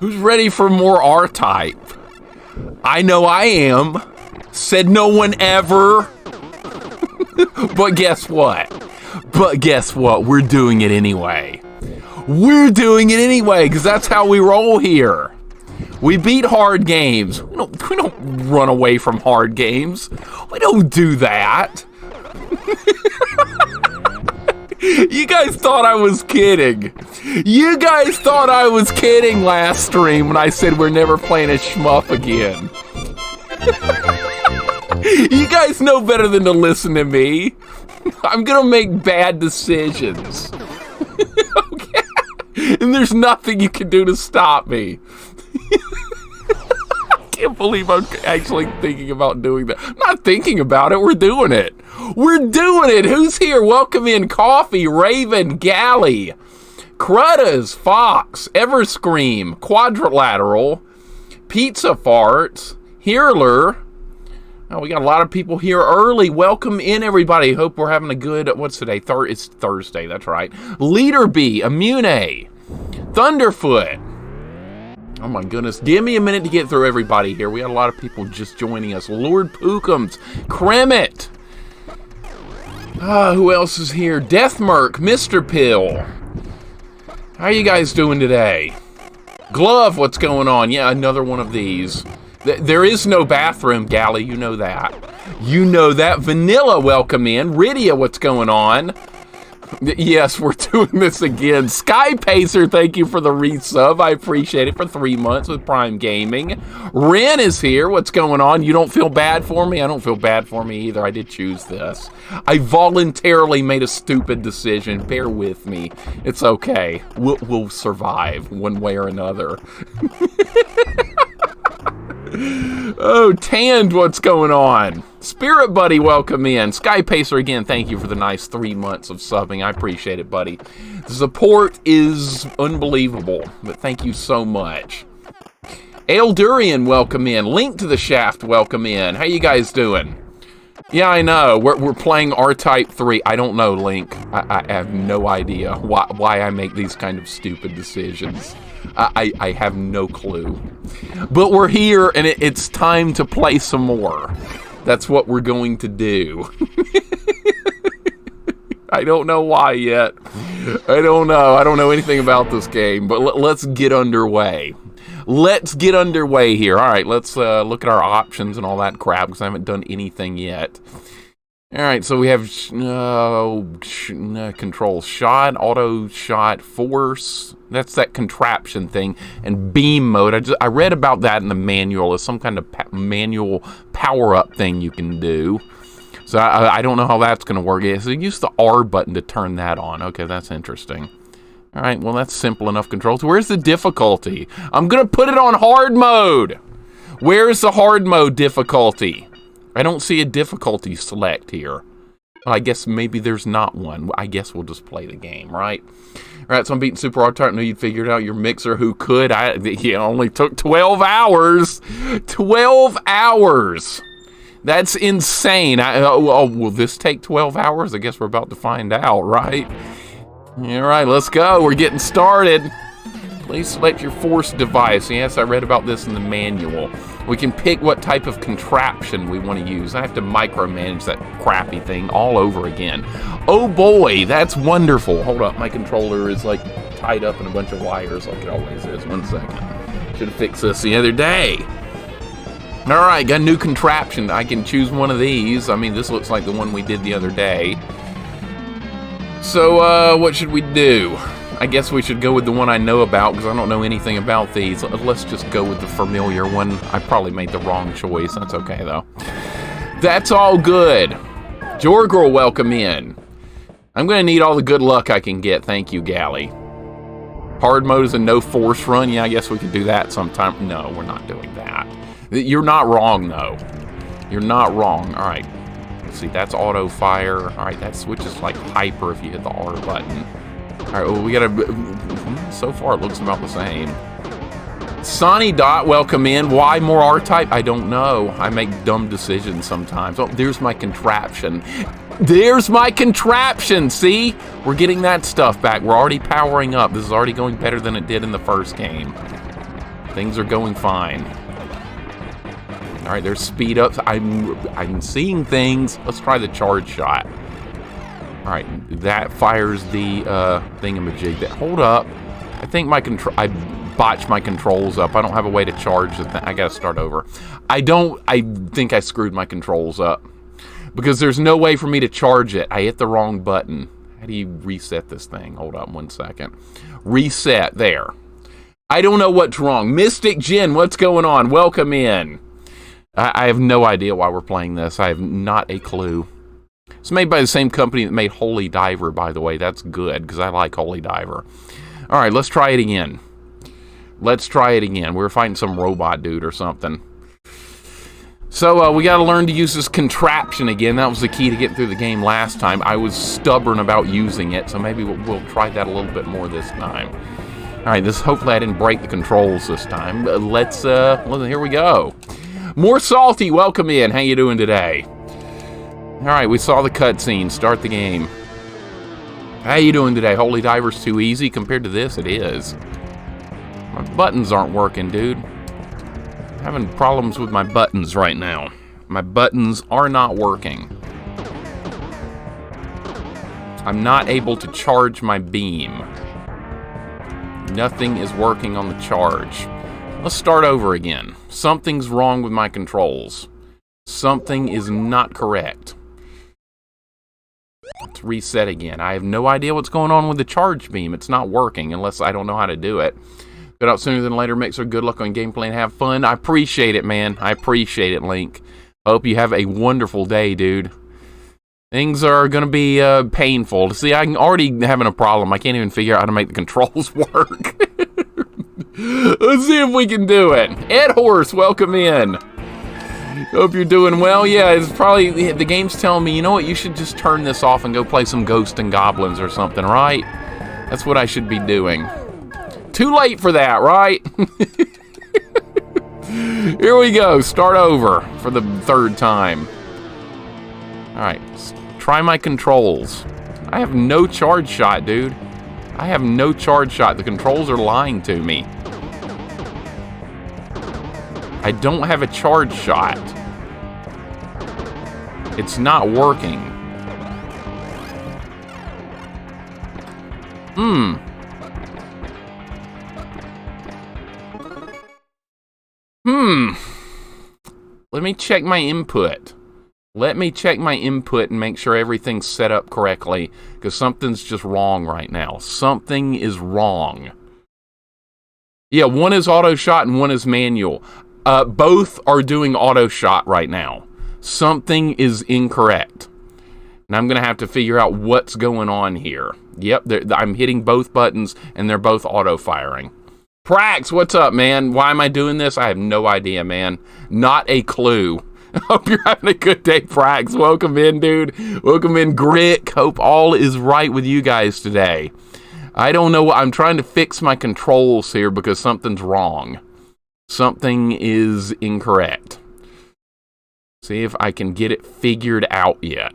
Who's ready for more R-Type? I know I am. Said no one ever. But guess what? We're doing it anyway. We're doing it anyway, because that's how we roll here. We beat hard games. We don't run away from hard games. We don't do that. You guys thought I was kidding. You guys thought I was kidding last stream when I said we're never playing a shmup again. You guys know better than to listen to me. I'm gonna make bad decisions. Okay? And there's nothing you can do to stop me. I can't believe I'm actually thinking about doing that. I'm not thinking about it, we're doing it. We're doing it! Who's here? Welcome in Coffee, Raven, Galley, Cruddas, Fox, Everscream, Quadrilateral, Pizza Farts, Hearler. Oh, we got a lot of people here early. Welcome in, everybody. Hope we're having a good, what's today? It's Thursday, that's right. Leader B, Immune, Thunderfoot. Oh my goodness. Give me a minute to get through everybody here. We got a lot of people just joining us. Lord Pookums, Kremet. Who else is here? Deathmerk, Mr. Pill. How you guys doing today? Glove, what's going on? Yeah, another one of these. There is no bathroom, Galley, you know that. You know that. Vanilla, welcome in. Rydia, what's going on? Yes, we're doing this again. Sky Pacer, thank you for the resub. I appreciate it for 3 months with Prime Gaming. Ren is here. What's going on? You don't feel bad for me? I don't feel bad for me either. I did choose this. I voluntarily made a stupid decision. Bear with me. It's okay. We'll survive one way or another. Oh, Tanned, what's going on? Spirit Buddy, welcome in. Sky Pacer, again, thank you for the nice 3 months of subbing. I appreciate it, buddy. The support is unbelievable, but thank you so much. Ale Durian, welcome in. Link to the Shaft, welcome in. How you guys doing? Yeah, I know. We're playing R-Type 3. I don't know, Link. I have no idea why I make these kind of stupid decisions. I have no clue. But we're here, and it's time to play some more. That's what we're going to do. I don't know why yet. I don't know. I don't know anything about this game, but let's get underway. Let's get underway here. All right, let's look at our options and all that crap, because I haven't done anything yet. All right, so we have control shot, auto shot, force. That's that contraption thing, and beam mode. I read about that in the manual. It's some kind of manual power-up thing you can do. So I don't know how that's going to work. So use the R button to turn that on. Okay, that's interesting. All right, well, that's simple enough controls. Where's the difficulty? I'm going to put it on hard mode. Where's the hard mode difficulty? I don't see a difficulty select here. Well, I guess maybe there's not one. I guess we'll just play the game, right? All right, so I'm beating Super R-Type. I know you figured out your mixer. Who could? It only took 12 hours. 12 hours. That's insane. Will this take 12 hours? I guess we're about to find out, right? All right, let's go. We're getting started. Please select your force device. Yes, I read about this in the manual. We can pick what type of contraption we want to use. I have to micromanage that crappy thing all over again. Oh boy, that's wonderful. Hold up, my controller is like tied up in a bunch of wires like it always is. 1 second. Should have fixed this the other day. All right, got a new contraption. I can choose one of these. I mean, this looks like the one we did the other day. So, what should we do? I guess we should go with the one I know about, because I don't know anything about these. Let's just go with the familiar one. I probably made the wrong choice. That's okay, though. That's all good. Jorgirl, welcome in. I'm going to need all the good luck I can get. Thank you, Galley. Hard mode is a no force run. Yeah, I guess we could do that sometime. No, we're not doing that. You're not wrong, though. You're not wrong. All right. Let's see. That's auto fire. All right, that switches like hyper if you hit the R button. All right, well, we gotta, so far it looks about the same. Sonny Dot, welcome in. Why more R-Type? I don't know. I make dumb decisions sometimes. Oh, there's my contraption. There's my contraption, see? We're getting that stuff back. We're already powering up. This is already going better than it did in the first game. Things are going fine. All right, there's speed ups. I'm seeing things. Let's try the charge shot. All right, that fires the thingamajig. Hold up. I think I botched my controls up. I don't have a way to charge the thing. I gotta start over. I think I screwed my controls up because there's no way for me to charge it. I hit the wrong button. How do you reset this thing? Hold on 1 second. Reset, there. I don't know what's wrong. Mystic Jen, what's going on? Welcome in. I have no idea why we're playing this. I have not a clue. It's made by the same company that made Holy Diver, by the way. That's good, because I like Holy Diver. All right, let's try it again. Let's try it again. We were fighting some robot dude or something. So we got to learn to use this contraption again. That was the key to getting through the game last time. I was stubborn about using it, so maybe we'll try that a little bit more this time. All right, hopefully I didn't break the controls this time. Well, here we go. More Salty, welcome in. How you doing today? All right, we saw the cutscene. Start the game. How you doing today? Holy Diver's too easy. Compared to this, it is. My buttons aren't working, dude. I'm having problems with my buttons right now. My buttons are not working. I'm not able to charge my beam. Nothing is working on the charge. Let's start over again. Something's wrong with my controls. Something is not correct. Let's reset again. I have no idea what's going on with the charge beam. It's not working unless I don't know how to do it. Get out sooner than later, Mixer. Good luck on gameplay and have fun. I appreciate it, man. I appreciate it, Link. Hope you have a wonderful day, dude. Things are going to be painful. See, I'm already having a problem. I can't even figure out how to make the controls work. Let's see if we can do it. Ed Horse, welcome in. Hope you're doing well. Yeah, it's probably, the game's telling me, you know what, you should just turn this off and go play some Ghosts and Goblins or something, right? That's what I should be doing. Too late for that, right? Here we go. Start over for the third time. All right, let's try my controls. I have no charge shot, dude. I have no charge shot. The controls are lying to me. I don't have a charge shot. It's not working. Let me check my input. Let me check my input and make sure everything's set up correctly, because something's just wrong right now. Something is wrong. Yeah, one is auto shot and one is manual. Both are doing auto shot right now. Something is incorrect. And I'm going to have to figure out what's going on here. Yep, I'm hitting both buttons and they're both auto firing. Prax, what's up, man? Why am I doing this? I have no idea, man. Not a clue. Hope you're having a good day, Prax. Welcome in, dude. Welcome in, Grick. Hope all is right with you guys today. I don't know. I'm trying to fix my controls here because something's wrong. Something is incorrect. See if I can get it figured out yet.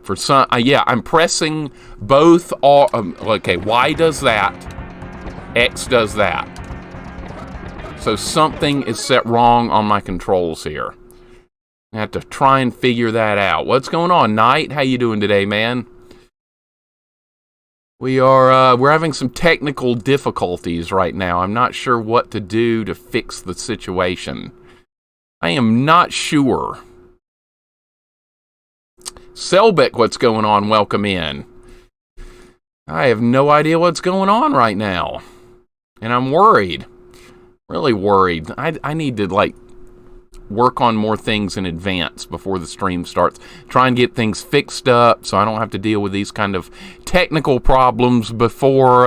For some, yeah, I'm pressing both. Okay, Y does that. X does that. So something is set wrong on my controls here. I have to try and figure that out. What's going on, Knight? How you doing today, man? We're having some technical difficulties right now. I'm not sure what to do to fix the situation. I am not sure. Selbek, what's going on? Welcome in. I have no idea what's going on right now. And I'm worried. Really worried. I need to, like, work on more things in advance before the stream starts. Try and get things fixed up so I don't have to deal with these kind of technical problems before,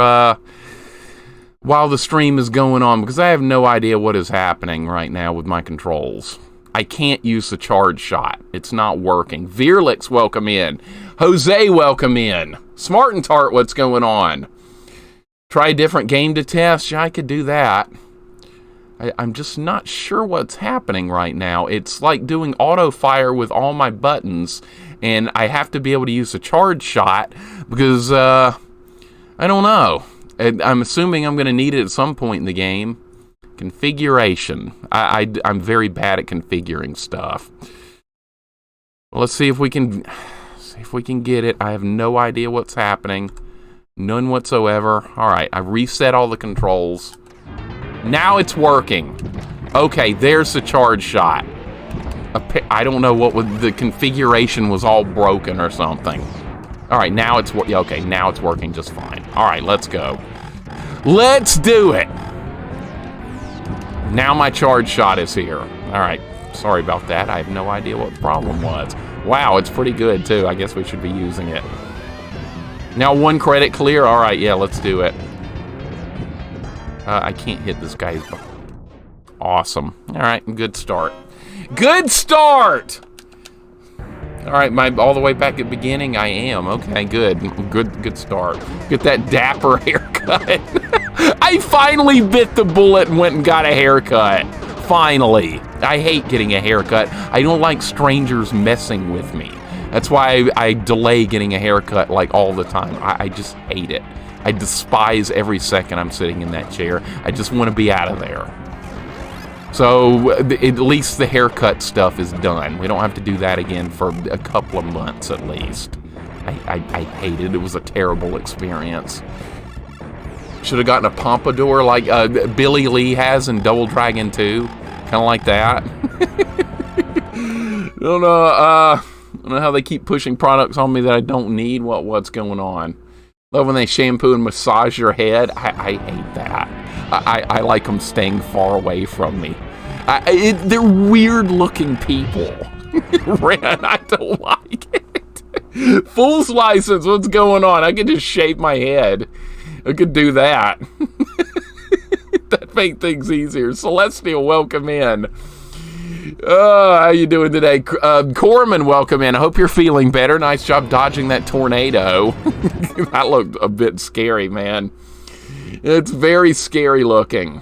while the stream is going on, because I have no idea what is happening right now with my controls. I can't use the charge shot. It's not working. Veerlix, welcome in. Jose, welcome in. Smart and Tart, what's going on? Try a different game to test? Yeah, I could do that. I'm just not sure what's happening right now. It's like doing auto fire with all my buttons, and I have to be able to use a charge shot because, I don't know. And I'm assuming I'm going to need it at some point in the game. Configuration. I'm very bad at configuring stuff. Well, let's see if we can get it. I have no idea what's happening. None whatsoever. All right, I reset all the controls. Now it's working. Okay, there's the charge shot. I don't know what the configuration was all broken or something. All right, now it's okay. Now it's working just fine. All right, let's go. Let's do it. Now my charge shot is here. All right, sorry about that. I have no idea what the problem was. Wow, it's pretty good too. I guess we should be using it. Now 1 credit clear. All right, yeah, let's do it. I can't hit this guy. Awesome. All right, good start. Good start. All right, all the way back at the beginning. I am okay. Good start. Get that dapper haircut. I finally bit the bullet and went and got a haircut. Finally. I hate getting a haircut. I don't like strangers messing with me. That's why I delay getting a haircut like all the time. I just hate it. I despise every second I'm sitting in that chair. I just want to be out of there. So at least the haircut stuff is done. We don't have to do that again for a couple of months at least. I hate it. It was a terrible experience. Should have gotten a pompadour like Billy Lee has in Double Dragon 2. Kind of like that. I don't know how they keep pushing products on me that I don't need. What's going on? Love when they shampoo and massage your head. I hate that. I like them staying far away from me. They're weird-looking people. Ren, I don't like it. Fool's license, what's going on? I could just shave my head. I could do that. That make things easier. Celestial, welcome in. How you doing today? Corman, welcome in. I hope you're feeling better. Nice job dodging that tornado. That looked a bit scary, man. It's very scary looking.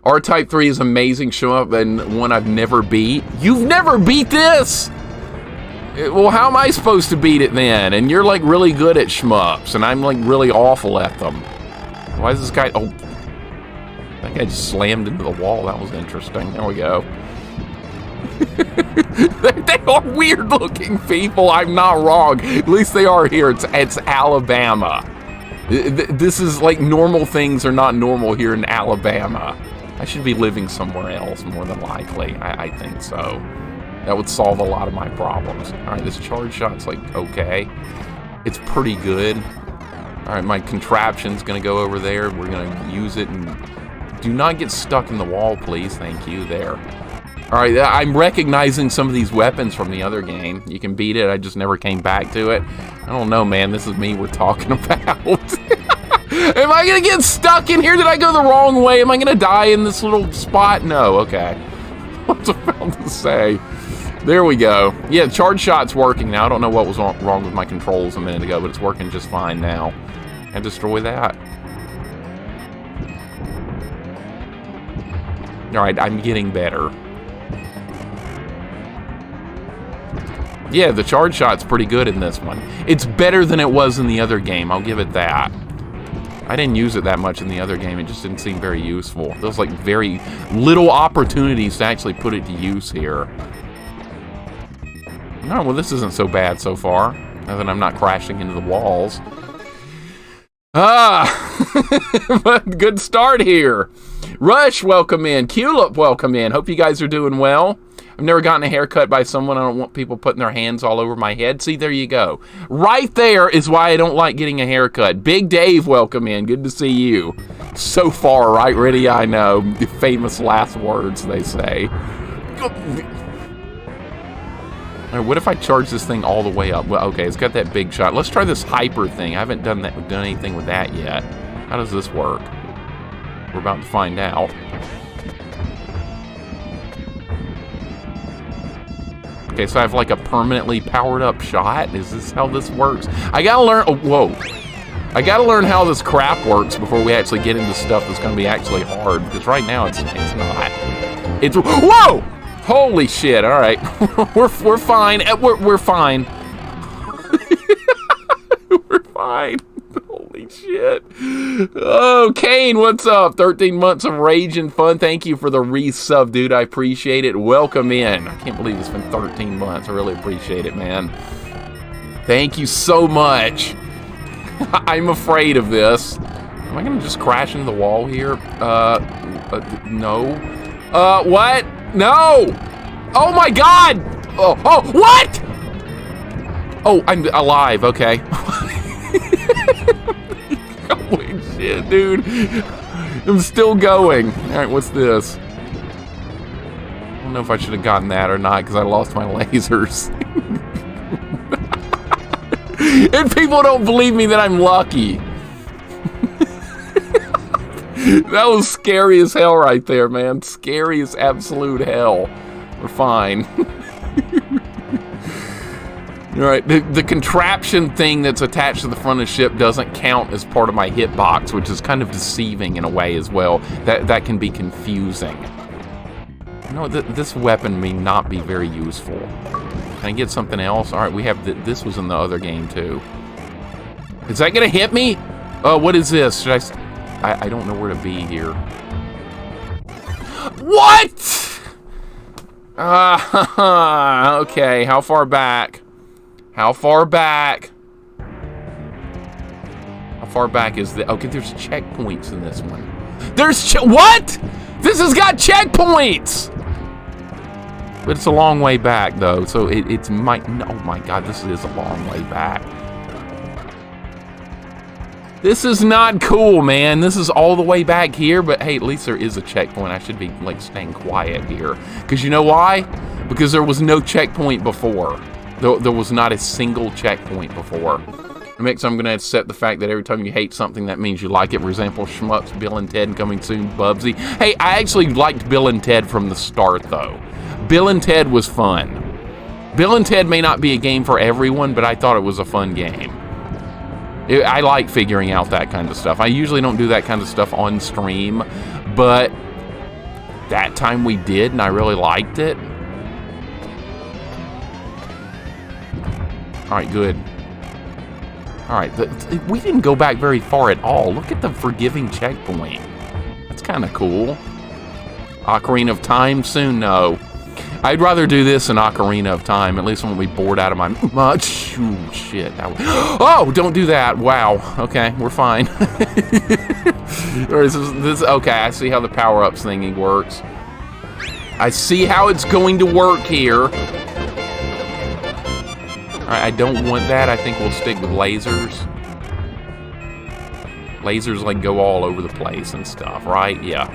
R-Type 3 is amazing. Show up and one I've never beat. You've never beat this? Well, how am I supposed to beat it then? And you're like really good at shmups, and I'm like really awful at them. Why is this guy? Oh, that guy just slammed into the wall. That was interesting. There we go. They are weird looking people. I'm not wrong. At least they are here. It's Alabama. This is like normal things are not normal here in Alabama. I should be living somewhere else more than likely. I think so. That would solve a lot of my problems. All right, this charge shot's like okay. It's pretty good. All right, my contraption's gonna go over there. We're gonna use it and do not get stuck in the wall, please. Thank you. There. All right, I'm recognizing some of these weapons from the other game. You can beat it. I just never came back to it. I don't know, man. This is me we're talking about. Am I going to get stuck in here? Did I go the wrong way? Am I going to die in this little spot? No. Okay. What's I about to say? There we go. Yeah, charge shot's working now. I don't know what was wrong with my controls a minute ago, but it's working just fine now. And destroy that. All right, I'm getting better. Yeah, the charge shot's pretty good in this one. It's better than it was in the other game, I'll give it that. I didn't use it that much in the other game, it just didn't seem very useful. There was like very little opportunities to actually put it to use here. No, well this isn't so bad so far, other than I'm not crashing into the walls. But good start here. Rush, welcome in. Culip, welcome in. Hope you guys are doing well. I've never gotten a haircut by someone. I don't want people putting their hands all over my head. See, there you go. Right there is why I don't like getting a haircut. Big Dave, welcome in. Good to see you. So far, right, Reddy? I know. The famous last words, they say. All right, what if I charge this thing all the way up? Well, okay, it's got that big shot. Let's try this hyper thing. I haven't done anything with that yet. How does this work? We're about to find out. Okay, so I have like a permanently powered up shot? Is this how this works? I gotta learn, oh, whoa. I gotta learn how this crap works before we actually get into stuff that's gonna be actually hard, because right now it's not. It's, whoa! Holy shit, all right. we're fine, we're fine. We're fine. Holy Holy shit. Oh, Kane, what's up? 13 months of rage and fun. Thank you for the resub, dude. I appreciate it. Welcome in. I can't believe it's been 13 months. I really appreciate it, man. Thank you so much. I'm afraid of this. Am I going to just crash into the wall here? No. What? No! Oh my god! Oh, what? Oh, I'm alive, okay. Holy shit, dude. I'm still going. Alright, what's this? I don't know if I should have gotten that or not because I lost my lasers. And people don't believe me that I'm lucky. That was scary as hell right there, man. Scary as absolute hell. We're fine. Alright, the contraption thing that's attached to the front of the ship doesn't count as part of my hitbox, which is kind of deceiving in a way as well. That can be confusing. You know, this weapon may not be very useful. Can I get something else? Alright, we have this was in the other game too. Is that gonna hit me? Oh, what is this? Should I don't know where to be here. What? Okay, how far back? How far back? How far back is the... Okay, there's checkpoints in this one. There's what? This has got checkpoints! But it's a long way back, though, so it's might... Oh my god, this is a long way back. This is not cool, man. This is all the way back here, but hey, at least there is a checkpoint. I should be, like, staying quiet here. Because you know why? Because there was no checkpoint before. There was not a single checkpoint before. So I'm going to accept the fact that every time you hate something, that means you like it. For example, Shmups, Bill and Ted coming soon, Bubsy. Hey, I actually liked Bill and Ted from the start, though. Bill and Ted was fun. Bill and Ted may not be a game for everyone, but I thought it was a fun game. I like figuring out that kind of stuff. I usually don't do that kind of stuff on stream, but that time we did, and I really liked it. Alright, good. Alright, we didn't go back very far at all. Look at the forgiving checkpoint. That's kind of cool. Ocarina of Time soon? No. I'd rather do this than Ocarina of Time. At least I won't be bored out of my... Oh, shit. Oh, don't do that. Wow. Okay, we're fine. Okay, I see how the power-ups thingy works. I see how it's going to work here. Alright, I don't want that. I think we'll stick with lasers. Lasers, like, go all over the place and stuff, right? Yeah.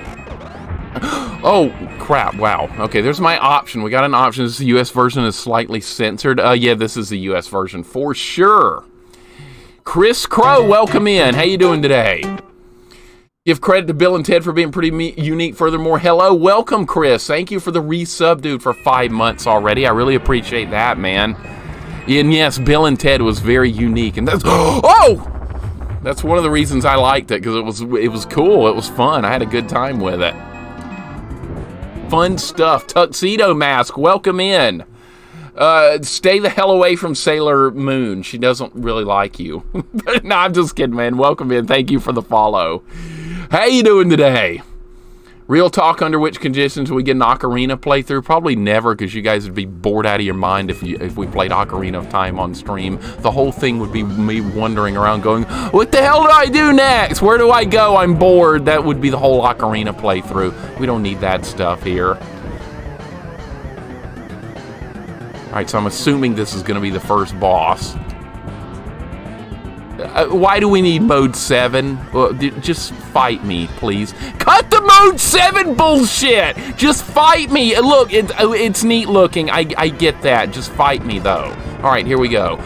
Oh, crap. Wow. Okay, there's my option. We got an option. This is the US version is slightly censored. Yeah, this is the US version for sure. Chris Crow, welcome in. How you doing today? Give credit to Bill and Ted for being pretty unique. Furthermore, hello. Welcome, Chris. Thank you for the resub, dude, for 5 months already. I really appreciate that, man. And yes, Bill and Ted was very unique. And that's... Oh! That's one of the reasons I liked it, because it was cool. It was fun. I had a good time with it. Fun stuff. Tuxedo Mask, welcome in. Stay the hell away from Sailor Moon. She doesn't really like you. No, I'm just kidding, man. Welcome in. Thank you for the follow. How you doing today? Real talk, under which conditions we get an Ocarina playthrough? Probably never, because you guys would be bored out of your mind if we played Ocarina of Time on stream. The whole thing would be me wandering around going, what the hell do I do next? Where do I go? I'm bored. That would be the whole Ocarina playthrough. We don't need that stuff here. Alright, so I'm assuming this is going to be the first boss. Why do we need mode 7? Just fight me, please. Cut the mode 7 bullshit! Just fight me! Look, it's neat looking. I get that. Just fight me, though. Alright, here we go.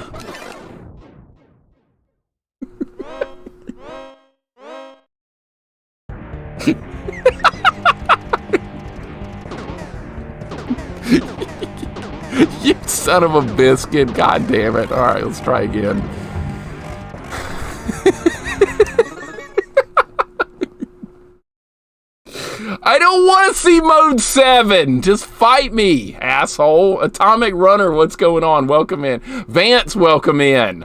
You son of a biscuit. God damn it. Alright, let's try again. I don't want to see mode 7. Just fight me, asshole. Atomic Runner, what's going on? Welcome in. Vance, welcome in.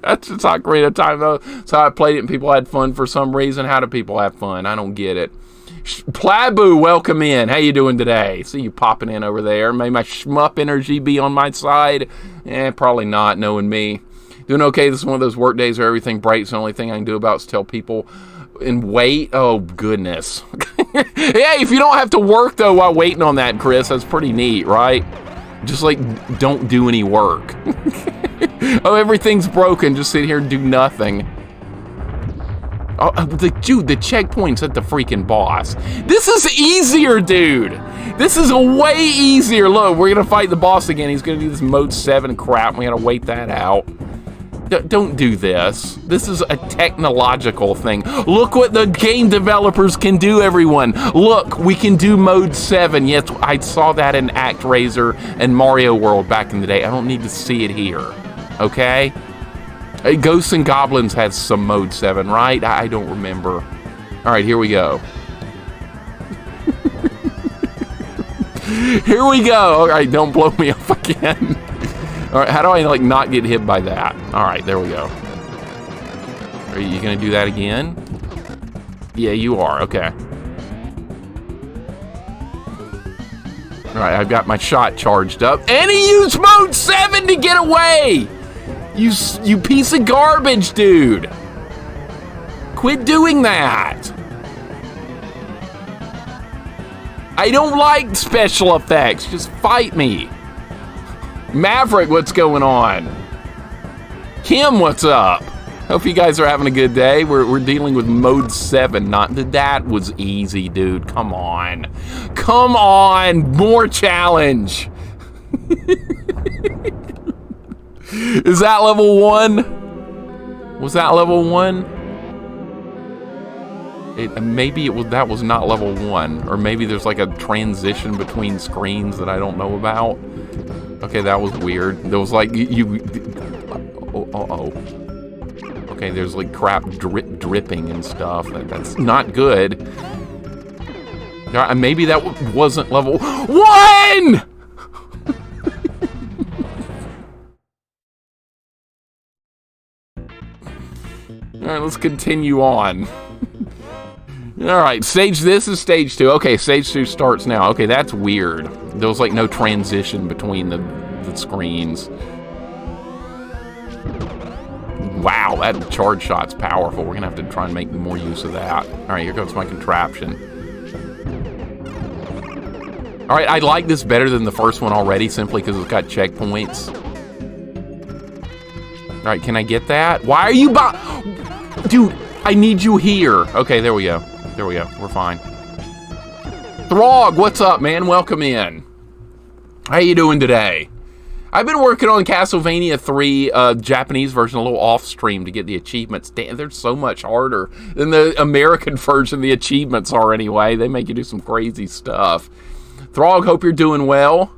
That's just Ocarina of Time, though. That's how I played it, and people had fun for some reason. How do people have fun? I don't get it. Plabu, welcome in. How you doing today? See you popping in over there. May my shmup energy be on my side? Probably not, knowing me. Doing okay. This is one of those work days where everything breaks. The only thing I can do about is tell people and wait. Oh, goodness. Hey, if you don't have to work, though, while waiting on that, Chris, that's pretty neat, right? Just, like, don't do any work. Oh, everything's broken. Just sit here and do nothing. Oh, dude, the checkpoint's at the freaking boss. This is easier, dude. This is way easier. Look, we're going to fight the boss again. He's going to do this mode 7 crap, and we got to wait that out. Don't do this. This is a technological thing. Look what the game developers can do, everyone. Look, we can do mode 7. Yes, I saw that in ActRaiser and Mario World back in the day. I don't need to see it here. Okay? Ghosts and Goblins has some mode 7, right? I don't remember. All right, here we go. Here we go. All right, don't blow me up again. All right, how do I, like, not get hit by that? All right, there we go. Are you going to do that again? Yeah, you are. Okay. All right, I've got my shot charged up. And he used mode 7 to get away! You piece of garbage, dude. Quit doing that. I don't like special effects. Just fight me. Maverick, what's going on? Kim, what's up? Hope you guys are having a good day. We're dealing with mode 7. That was easy, dude. Come on. Come on. More challenge. Is that level 1? Was that level 1? That was not level 1. Or maybe there's like a transition between screens that I don't know about. Okay, that was weird. There was like okay, there's like crap dripping and stuff. That's not good. Maybe that wasn't level 1! Alright, let's continue on. Alright, this is stage 2. Okay, stage 2 starts now. Okay, that's weird. There was like no transition between the screens. Wow, that charge shot's powerful. We're gonna have to try and make more use of that. Alright, here goes my contraption. Alright, I like this better than the first one already, simply because it's got checkpoints. Alright, can I get that? Why are you Dude, I need you here. Okay, there we go. There we go. We're fine. Throg, what's up, man? Welcome in. How you doing today? I've been working on Castlevania 3 Japanese version a little off stream to get the achievements. Damn, they're so much harder than the American version the achievements are anyway. They make you do some crazy stuff. Throg, hope you're doing well.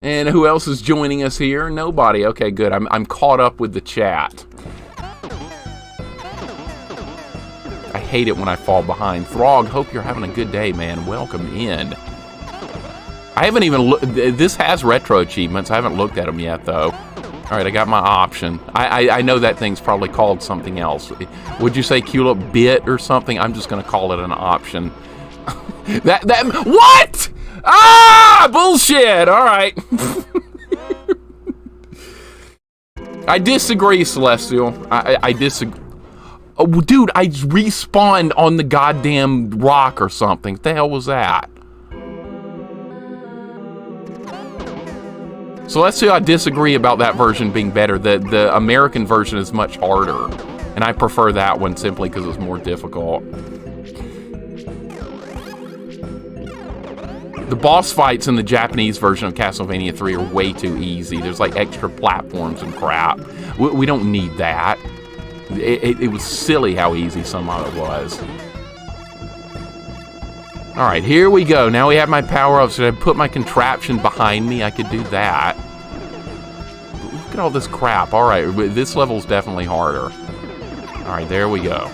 And who else is joining us here? Nobody. Okay, good. I'm caught up with the chat. I hate it when I fall behind. Throg, hope you're having a good day, man. Welcome in. I haven't even looked. This has retro achievements. I haven't looked at them yet, though. All right, I got my option. I know that thing's probably called something else. Would you say Culip Bit or something? I'm just going to call it an option. What? Ah, bullshit. All right. I disagree, Celestial. I disagree. Oh, dude, I respawned on the goddamn rock or something. What the hell was that? So let's see, I disagree about that version being better. The American version is much harder, and I prefer that one simply because it's more difficult. The boss fights in the Japanese version of Castlevania 3 are way too easy. There's like extra platforms and crap. We don't need that. It was silly how easy some of it was. Alright, here we go. Now we have my power-ups. Should I put my contraption behind me? I could do that. Look at all this crap. Alright, this level's definitely harder. Alright, there we go.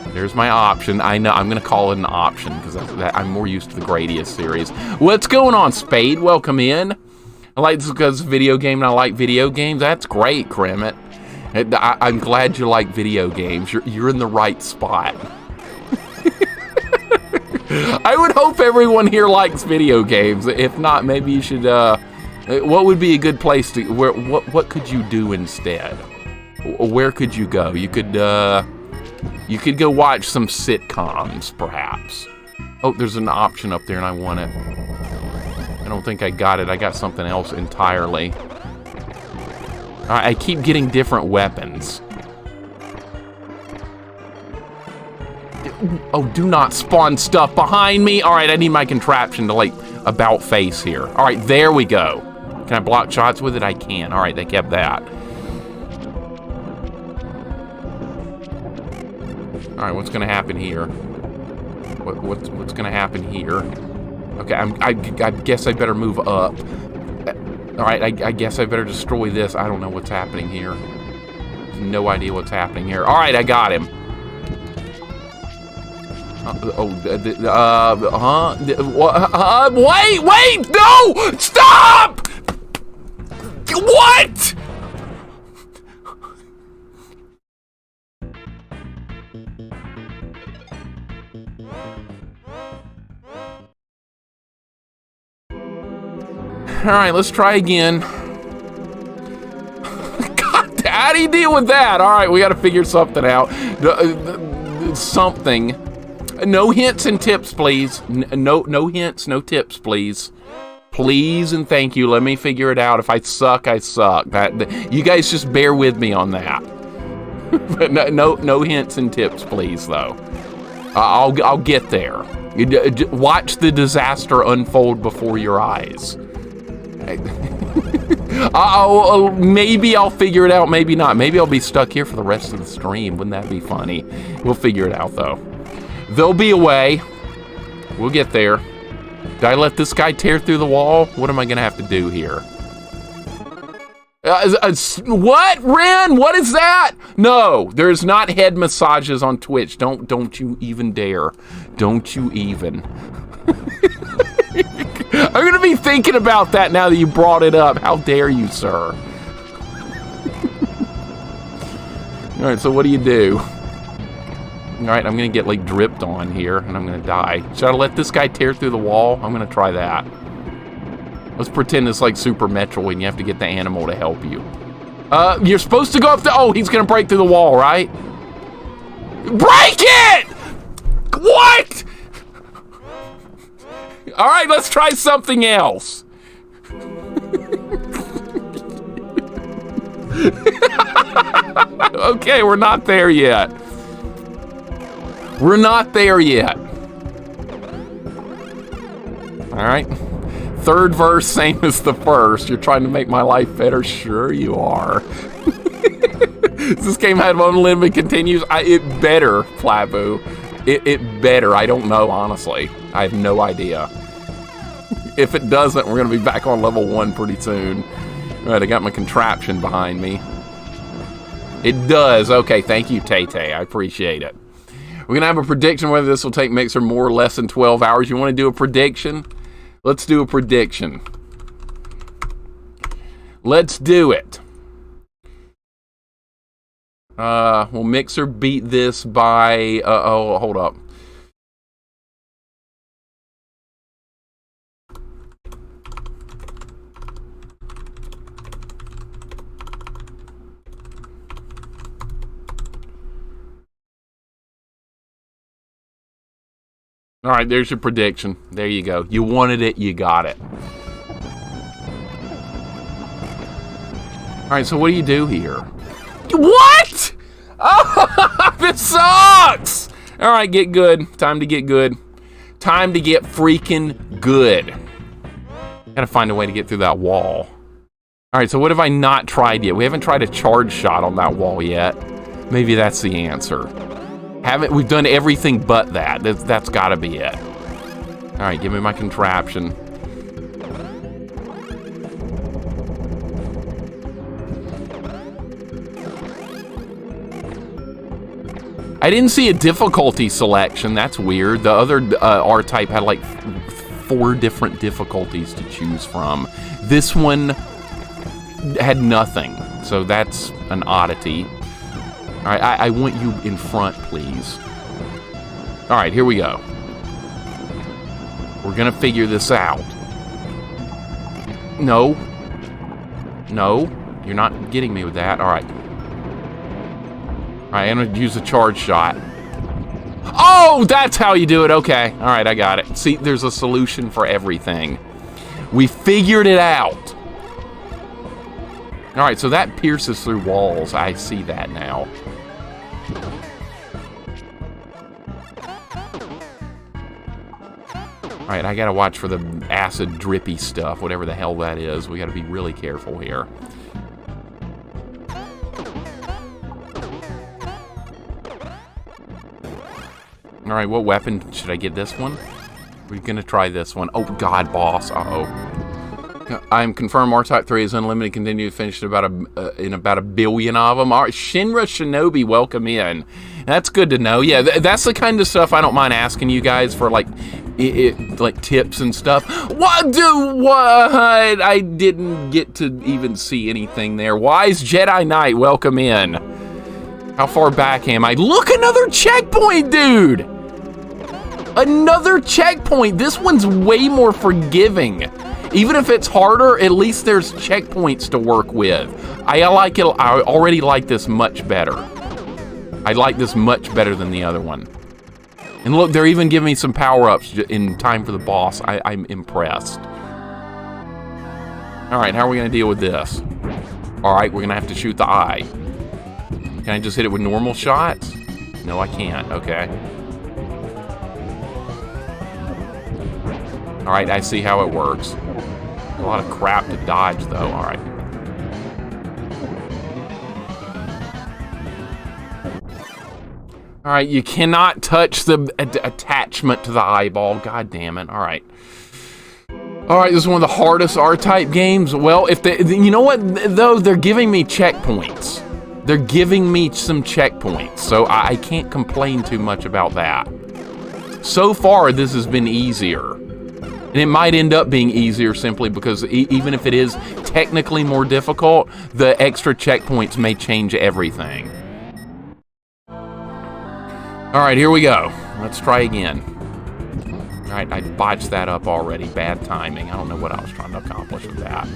There's my option. I know, I'm going to call it an option because I'm more used to the Gradius series. What's going on, Spade? Welcome in. I like this because it's a video game and I like video games. That's great, Kremet. I'm glad you like video games. You're in the right spot. I would hope everyone here likes video games. If not, maybe you should. What would be a good place to? What could you do instead? Where could you go? You could go watch some sitcoms, perhaps. Oh, there's an option up there, and I want it. I don't think I got it. I got something else entirely. I keep getting different weapons. Oh, do not spawn stuff behind me. All right, I need my contraption to, like, about face here. All right, there we go. Can I block shots with it? I can. All right, they kept that. All right, what's going to happen here? What's going to happen here? Okay, I guess I better move up. All right, I guess I better destroy this. I don't know what's happening here. No idea what's happening here. All right, I got him. Wait, no! Stop! What? All right, let's try again. God, how do you deal with that? All right, we got to figure something out. Something. No hints and tips, please. No hints, no tips, please. Please and thank you. Let me figure it out. If I suck, I suck. You guys just bear with me on that. But no hints and tips, please, though. I'll get there. Watch the disaster unfold before your eyes. Maybe I'll figure it out, maybe not. Maybe I'll be stuck here for the rest of the stream. Wouldn't that be funny? We'll figure it out, though. There'll be a way. We'll get there. Did I let this guy tear through the wall? What am I gonna have to do here? What, Ren? What is that? No, there's not head massages on Twitch. Don't you even dare. Don't you even. I'm gonna be thinking about that now that you brought it up. How dare you, sir? All right, so what do you do? All right, I'm gonna get like dripped on here, and I'm gonna die. Should I let this guy tear through the wall? I'm gonna try that. Let's pretend it's like Super Metroid, and you have to get the animal to help you. You're supposed to go up the. Oh, he's gonna break through the wall, right? Break it! What? All right, let's try something else. Okay, we're not there yet. We're not there yet. All right. Third verse, same as the first. You're trying to make my life better? Sure you are. Does this game have unlimited continues? It better, Flabu. It better. I don't know, honestly. I have no idea. If it doesn't, we're going to be back on level 1 pretty soon. All right, I got my contraption behind me. It does. Okay, thank you, Tay-Tay. I appreciate it. We're going to have a prediction whether this will take Mixer more or less than 12 hours. You want to do a prediction? Let's do a prediction. Let's do it. Will Mixer beat this by... oh, hold up. All right, there's your prediction. There you go. You wanted it, you got it. All right, so what do you do here? What? Oh, this sucks! All right, get good. Time to get good. Time to get freaking good. Gotta find a way to get through that wall. All right, so what have I not tried yet? We haven't tried a charge shot on that wall yet. Maybe that's the answer. We've done everything but that. That's gotta be it. All right, give me my contraption. I didn't see a difficulty selection. That's weird. The other R-Type had like 4 different difficulties to choose from. This one had nothing. So that's an oddity. All right, I want you in front, please. All right, here we go. We're gonna figure this out. No. No, you're not getting me with that. All right. All right, I'm gonna use a charge shot. Oh, that's how you do it. Okay. All right, I got it. See, there's a solution for everything. We figured it out. All right, so that pierces through walls. I see that now. All right, I gotta watch for the acid drippy stuff, whatever the hell that is. We gotta be really careful here. All right, what weapon should I get? This one? We're gonna try this one. Oh God, boss! I'm confirmed. R-Type 3 is unlimited. Continue to finish in about a billion of them. All right, Shinra Shinobi, welcome in. That's good to know. Yeah, that's the kind of stuff I don't mind asking you guys for, like tips and stuff. What? I didn't get to even see anything there. Wise Jedi Knight, welcome in. How far back am I? Look, another checkpoint, dude. Another checkpoint. This one's way more forgiving. Even if it's harder, at least there's checkpoints to work with. I like it. I already like this much better. I like this much better than the other one. And look, they're even giving me some power-ups in time for the boss. I'm impressed. All right, how are we gonna deal with this? All right, we're gonna have to shoot the eye. Can I just hit it with normal shots? No, I can't. Okay. All right, I see how it works. A lot of crap to dodge, though. All right. All right, you cannot touch the attachment to the eyeball. God damn it. All right. All right, this is one of the hardest R-Type games. Well, if they, you know what, though, they're giving me checkpoints. They're giving me some checkpoints, so I can't complain too much about that. So far, this has been easier. And it might end up being easier simply because even if it is technically more difficult, the extra checkpoints may change everything. All right, here we go. Let's try again. All right, I botched that up already. Bad timing. I don't know what I was trying to accomplish with that.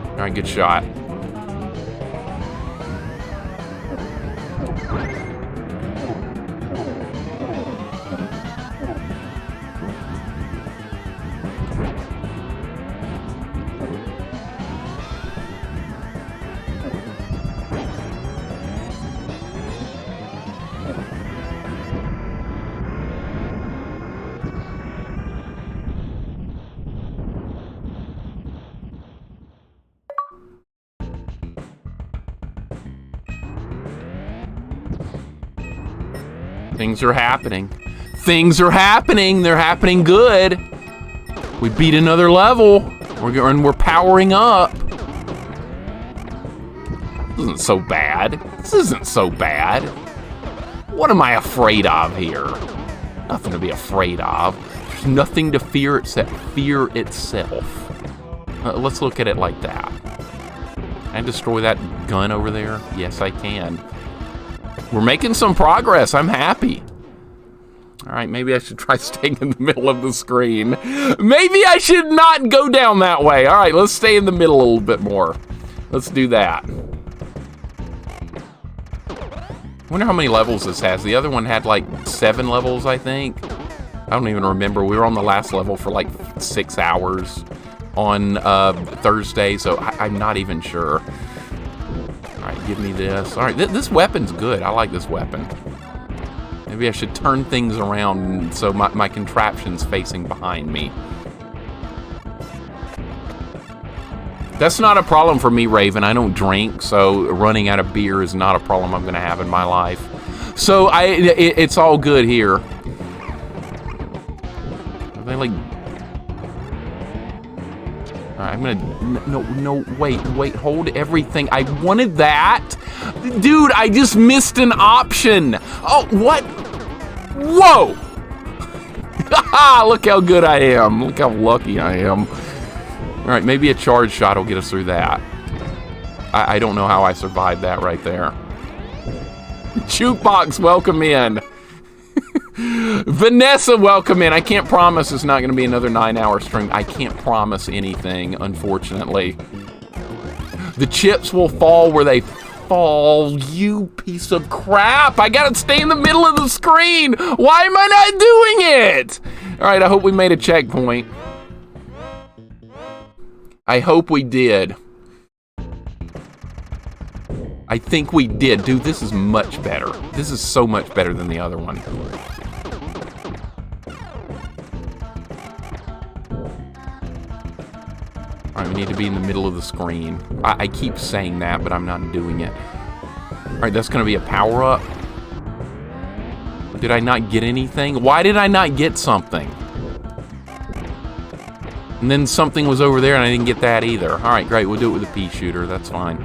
All right, good shot. Things are happening. Things are happening. They're happening good. We beat another level. We're powering up. This isn't so bad. This isn't so bad. What am I afraid of here? Nothing to be afraid of. There's nothing to fear except fear itself. Let's look at it like that. Can I destroy that gun over there? Yes, I can. We're making some progress. I'm happy. All right, maybe I should try staying in the middle of the screen. Maybe I should not go down that way. All right, let's stay in the middle a little bit more. Let's do that. I wonder how many levels this has. The other one had like 7 levels, I think. I don't even remember. We were on the last level for like 6 hours on Thursday, so I'm not even sure. All right, give me this. All right, this weapon's good. I like this weapon. Maybe I should turn things around so my contraption's facing behind me. That's not a problem for me, Raven. I don't drink, so running out of beer is not a problem I'm gonna have in my life. So it's all good here. Are they like... All right, I'm gonna, no, wait, hold everything. I wanted that. Dude, I just missed an option. Oh, what? Whoa. Look how good I am. Look how lucky I am. Alright, maybe a charge shot will get us through that. I don't know how I survived that right there. Jukebox, welcome in. Vanessa, welcome in. I can't promise it's not going to be another 9-hour stream. I can't promise anything, unfortunately. The chips will fall where they fall, you piece of crap. I gotta stay in the middle of the screen. Why am I not doing it? All right, I hope we made a checkpoint. I hope we did. I think we did. Dude, this is much better. This is so much better than the other one. All right, we need to be in the middle of the screen. I keep saying that, but I'm not doing it. All right, that's going to be a power-up. Did I not get anything? Why did I not get something? And then something was over there, and I didn't get that either. All right, great. We'll do it with a pea shooter. That's fine.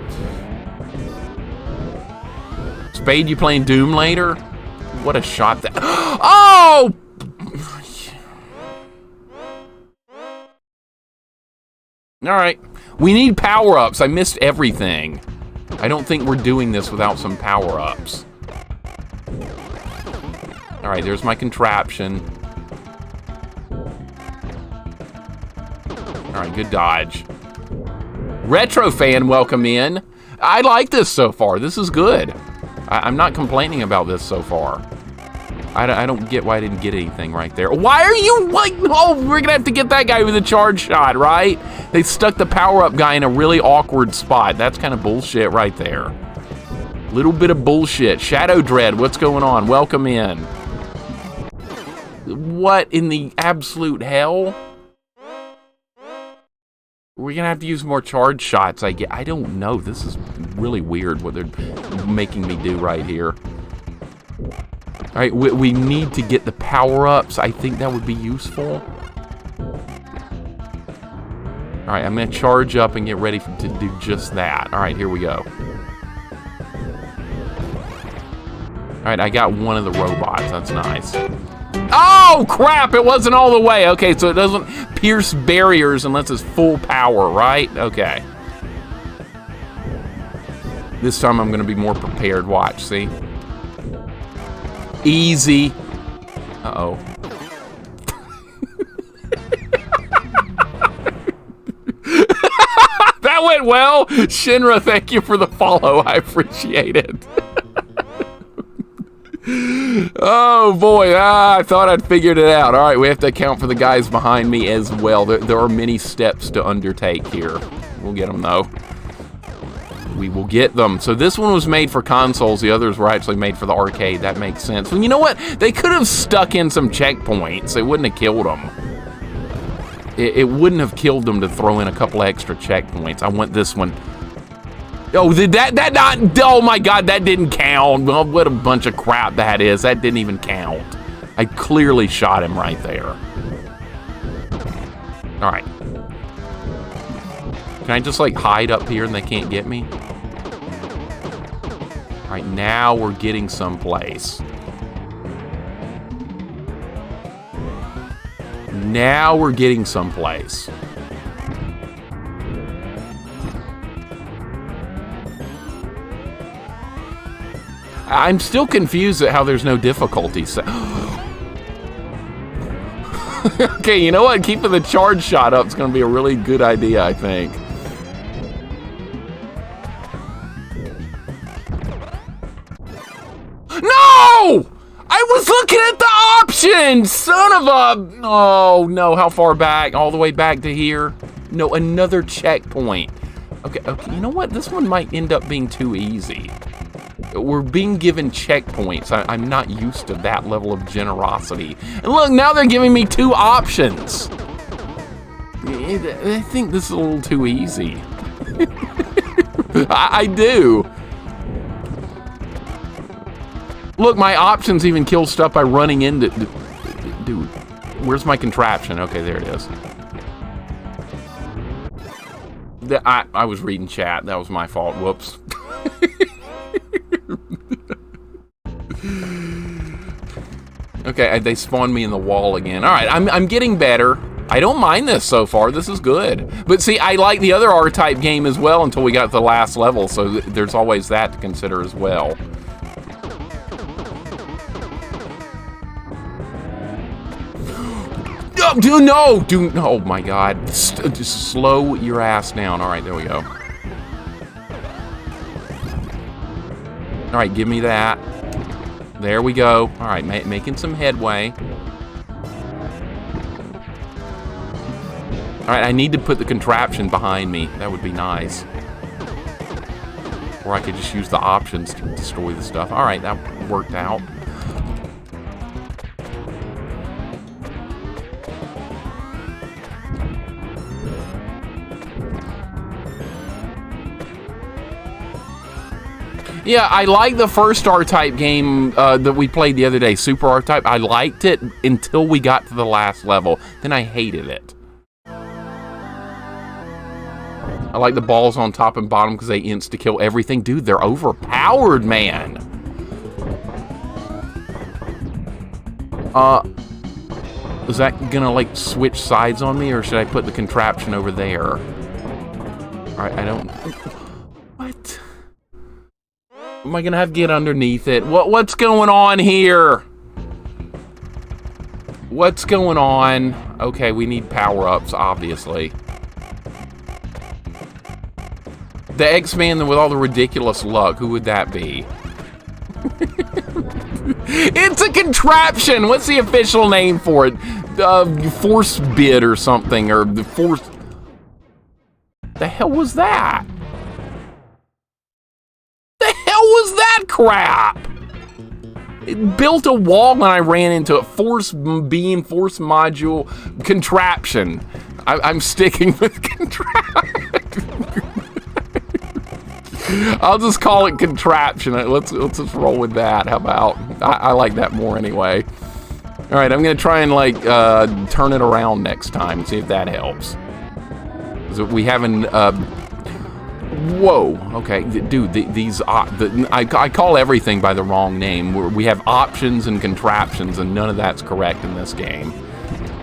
Spade, you playing Doom later? What a shot that... Oh! Alright. We need power-ups. I missed everything. I don't think we're doing this without some power-ups. Alright, there's my contraption. Alright, good dodge. Retro fan, welcome in. I like this so far. This is good. I'm not complaining about this so far. I don't get why I didn't get anything right there. Why are you like, oh, we're gonna have to get that guy with a charge shot, right? They stuck the power-up guy in a really awkward spot. That's kind of bullshit right there. Little bit of bullshit. Shadow Dread, what's going on? Welcome in. What in the absolute hell? We're gonna have to use more charge shots, I don't know. This is really weird what they're making me do right here. All right, we need to get the power-ups. I think that would be useful. All right, I'm gonna charge up and get ready to do just that. All right, here we go. All right, I got one of the robots. That's nice. Oh, crap! It wasn't all the way. Okay, so it doesn't pierce barriers unless it's full power, right? Okay. This time I'm gonna be more prepared. Watch, see? Easy. Uh-oh. That went well. Shinra, thank you for the follow. I appreciate it. Oh, boy. I thought I'd figured it out. All right, we have to account for the guys behind me as well. There are many steps to undertake here. We'll get them, though. We will get them. So this one was made for consoles. The others were actually made for the arcade. That makes sense. Well, you know what? They could have stuck in some checkpoints. It wouldn't have killed them. It wouldn't have killed them to throw in a couple extra checkpoints. I want this one. Oh, did that not? Oh my God, that didn't count. Well, what a bunch of crap that is. That didn't even count. I clearly shot him right there. All right. Can I just like hide up here and they can't get me? All right, now we're getting someplace. Now we're getting someplace. I'm still confused at how there's no difficulty. Okay, you know what? Keeping the charge shot up is going to be a really good idea, I think. No! I was looking at the options! Son of a... Oh, no. How far back? All the way back to here? No, another checkpoint. Okay, you know what? This one might end up being too easy. We're being given checkpoints. I'm not used to that level of generosity. And look, now they're giving me 2 options. I think this is a little too easy. I do. Look, my options even kill stuff by running into... Dude, where's my contraption? Okay, there it is. I was reading chat. That was my fault. Whoops. Okay, they spawned me in the wall again. All right, I'm getting better. I don't mind this so far. This is good. But see, I like the other R-Type game as well until we got to the last level, so there's always that to consider as well. No, oh my God. Just slow your ass down. All right, there we go. All right, give me that. There we go. All right, making some headway. All right, I need to put the contraption behind me. That would be nice. Or I could just use the options to destroy the stuff. All right, that worked out. Yeah, I like the first R-Type game that we played the other day, Super R-Type. I liked it until we got to the last level. Then I hated it. I like the balls on top and bottom because they insta-kill everything. Dude, they're overpowered, man. Is that gonna, like, switch sides on me, or should I put the contraption over there? Alright, I don't... What? Am I gonna have to get underneath it? What's going on here? What's going on? Okay, we need power-ups, obviously. The X-Man with all the ridiculous luck, who would that be? It's a contraption! What's the official name for it? Force bid or something, or the force... The hell was that? Was that crap? It built a wall when I ran into it. Force beam, force module, contraption. I'm sticking with contraption. I'll just call it contraption. Let's just roll with that. How about? I like that more anyway. All right, I'm gonna try and like turn it around next time and see if that helps. So we haven't. Whoa, okay, dude, these, I call everything by the wrong name. We have options and contraptions, and none of that's correct in this game.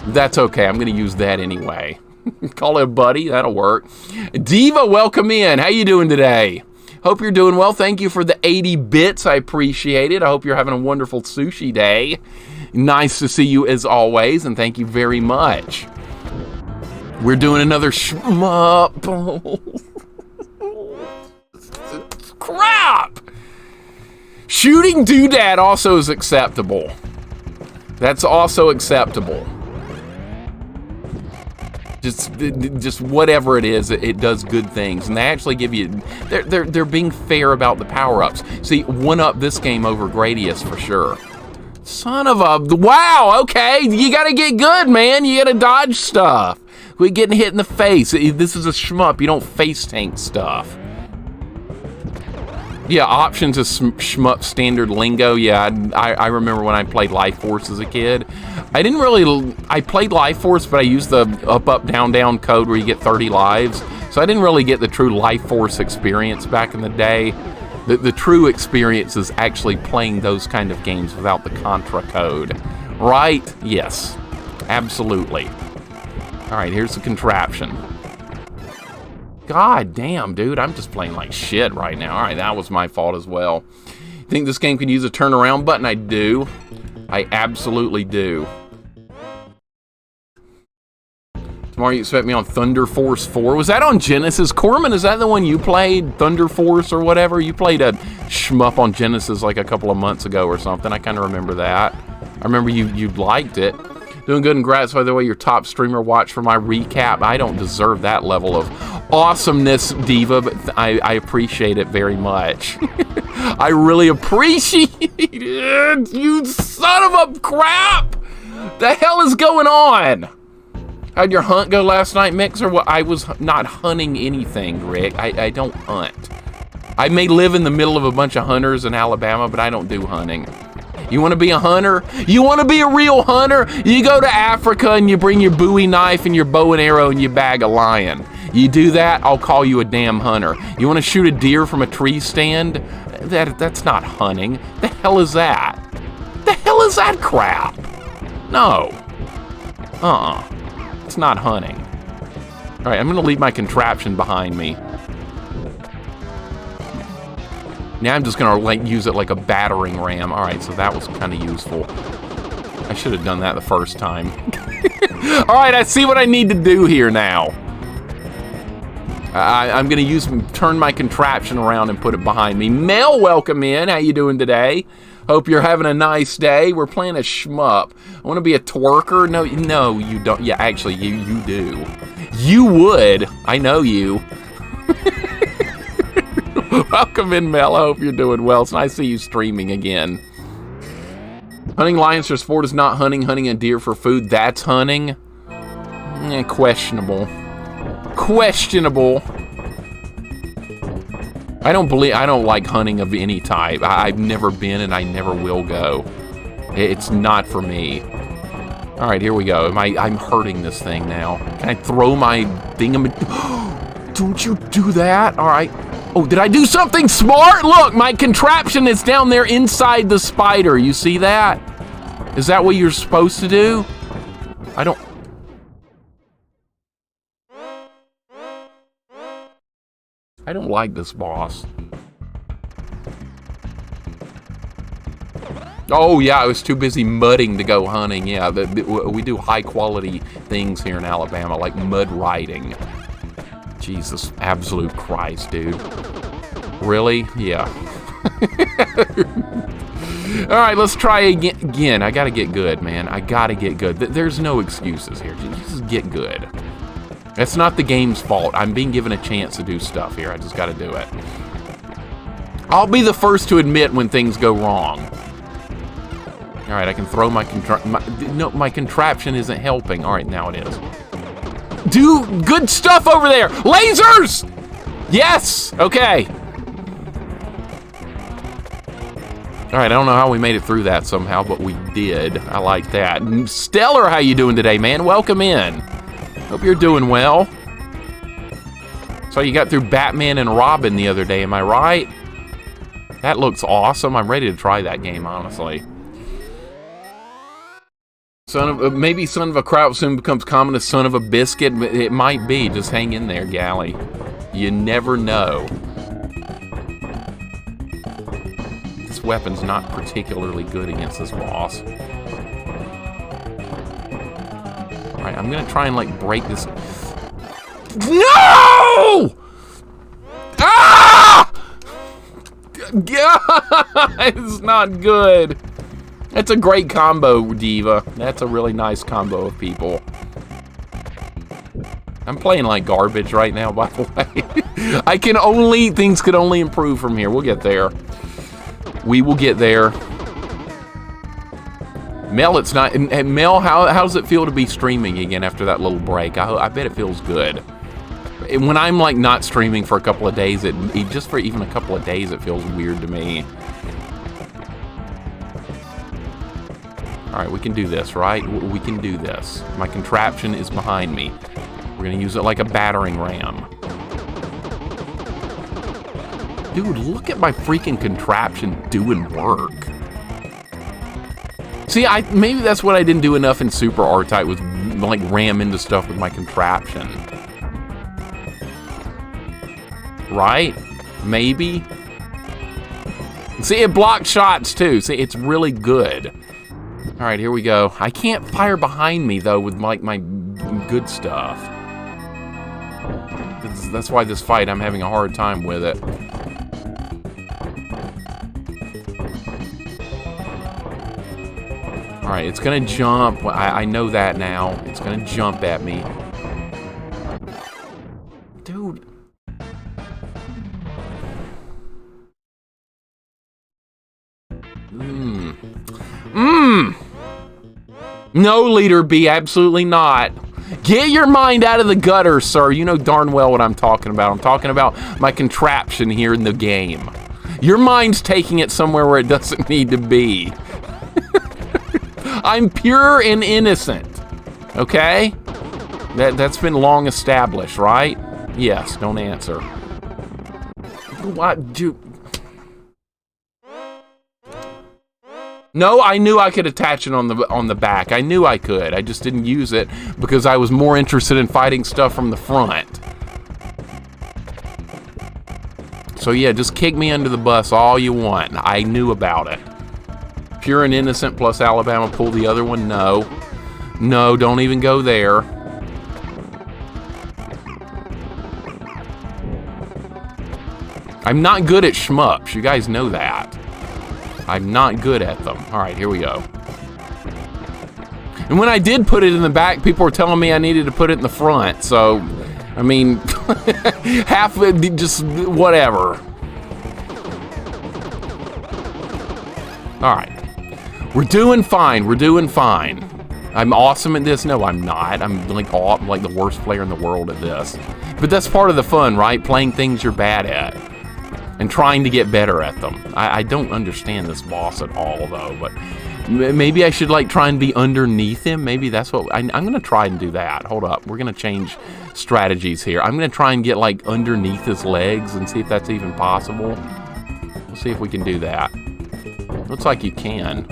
That's okay, I'm gonna use that anyway. Call it a buddy, that'll work. Diva, welcome in, how you doing today? Hope you're doing well, thank you for the 80 bits, I appreciate it. I hope you're having a wonderful sushi day. Nice to see you as always, and thank you very much. We're doing another shmup. Crap! Shooting Doodad also is acceptable. That's also acceptable. Just whatever it is, it does good things, and they actually give you. They're being fair about the power-ups. See, one up this game over Gradius for sure. Son of a wow! Okay, you gotta get good, man. You gotta dodge stuff. We're getting hit in the face. This is a shmup. You don't face tank stuff. Yeah, options is shmup standard lingo. Yeah, I remember when I played Life Force as a kid. I played Life Force, but I used the up, down, down code where you get 30 lives. So I didn't really get the true Life Force experience back in the day. The true experience is actually playing those kind of games without the Contra code. Right? Yes. Absolutely. All right, here's the contraption. God damn, dude, I'm just playing like shit right now. All right, that was my fault as well. Think this game could use a turnaround button? I do. I absolutely do. Tomorrow you expect me on Thunder Force 4. Was that on Genesis? Corman, is that the one you played? Thunder Force or whatever? You played a shmup on Genesis like a couple of months ago or something. I kind of remember that. I remember you liked it. Doing good, and congrats, by the way, your top streamer watch for my recap. I don't deserve that level of awesomeness, Diva, but I appreciate it very much. I really appreciate it, you son of a crap! The hell is going on? How'd your hunt go last night, Mixer? Well, I was not hunting anything, Rick. I don't hunt. I may live in the middle of a bunch of hunters in Alabama, but I don't do hunting. You want to be a hunter? You want to be a real hunter? You go to Africa and you bring your Bowie knife and your bow and arrow and you bag a lion. You do that, I'll call you a damn hunter. You want to shoot a deer from a tree stand? That's not hunting. The hell is that? The hell is that crap? No. That's not hunting. All right, I'm gonna leave my contraption behind me. Now I'm just gonna like use it like a battering ram. All right, so that was kind of useful. I should have done that the first time. All right, I see what I need to do here now. I'm gonna turn my contraption around and put it behind me. Mel, welcome in. How you doing today? Hope you're having a nice day. We're playing a shmup. I want to be a twerker. No, you don't. Yeah, actually, you do. You would. I know you. Welcome in, Mel. I hope you're doing well. It's nice to see you streaming again. Hunting lions for sport is not hunting. Hunting a deer for food, that's hunting. Questionable. Questionable. I don't like hunting of any type. I've never been and I never will go. It's not for me. All right, here we go. I'm hurting this thing now. Can I throw my thingamajig? Don't you do that? All right. Oh, did I do something smart? Look, my contraption is down there inside the spider. You see that? Is that what you're supposed to do? I don't like this boss. Oh, yeah, I was too busy mudding to go hunting. Yeah, we do high-quality things here in Alabama, like mud riding. Jesus, absolute Christ, dude. Really? Yeah. All right, let's try again. I gotta get good, man. I gotta get good. There's no excuses here. Just get good. That's not the game's fault. I'm being given a chance to do stuff here. I just gotta do it. I'll be the first to admit when things go wrong. All right, I can throw my contraption isn't helping. All right, now it is. Do good stuff over there. Lasers! Yes! Okay. All right, I don't know how we made it through that somehow, but we did. I like that. Stellar, how you doing today, man? Welcome in. Hope you're doing well. So you got through Batman and Robin the other day, am I right? That looks awesome. I'm ready to try that game, honestly. Maybe son of a kraut soon becomes common as son of a biscuit. It might be. Just hang in there, Gally. You never know. This weapon's not particularly good against this boss. Alright, I'm gonna try and, like, break this. No! Ah! It's not good. That's a great combo, Diva. That's a really nice combo of people. I'm playing like garbage right now, by the way. Things could only improve from here. We'll get there. We will get there. Mel, it's not. And Mel, how does it feel to be streaming again after that little break? I bet it feels good. When I'm like not streaming for a couple of days, just for even a couple of days, it feels weird to me. All right, we can do this, right? We can do this. My contraption is behind me. We're gonna use it like a battering ram. Dude, look at my freaking contraption doing work. See, maybe that's what I didn't do enough in Super R-Type, was like ram into stuff with my contraption. Right? Maybe? See, it blocks shots too. See, it's really good. All right, here we go. I can't fire behind me, though, with like my good stuff. That's why this fight, I'm having a hard time with it. All right, it's gonna jump. I know that now. It's gonna jump at me. Dude. No, Leader B, absolutely not. Get your mind out of the gutter, sir. You know darn well what I'm talking about. I'm talking about my contraption here in the game. Your mind's taking it somewhere where it doesn't need to be. I'm pure and innocent. Okay? That's been long established, right? Yes, don't answer. What, dude? No, I knew I could attach it on the back. I knew I could. I just didn't use it because I was more interested in fighting stuff from the front. So yeah, just kick me under the bus all you want. I knew about it. Pure and Innocent plus Alabama pull the other one? No. No, don't even go there. I'm not good at shmups. You guys know that. I'm not good at them. All right, here we go. And when I did put it in the back, people were telling me I needed to put it in the front. So, I mean, half of it, just whatever. All right. We're doing fine. We're doing fine. I'm awesome at this. No, I'm not. I'm like the worst player in the world at this. But that's part of the fun, right? Playing things you're bad at. And trying to get better at them. I don't understand this boss at all, though, but maybe I should, like, try and be underneath him. Maybe that's what... I'm going to try and do that. Hold up. We're going to change strategies here. I'm going to try and get, like, underneath his legs and see if that's even possible. We'll see if we can do that. Looks like you can.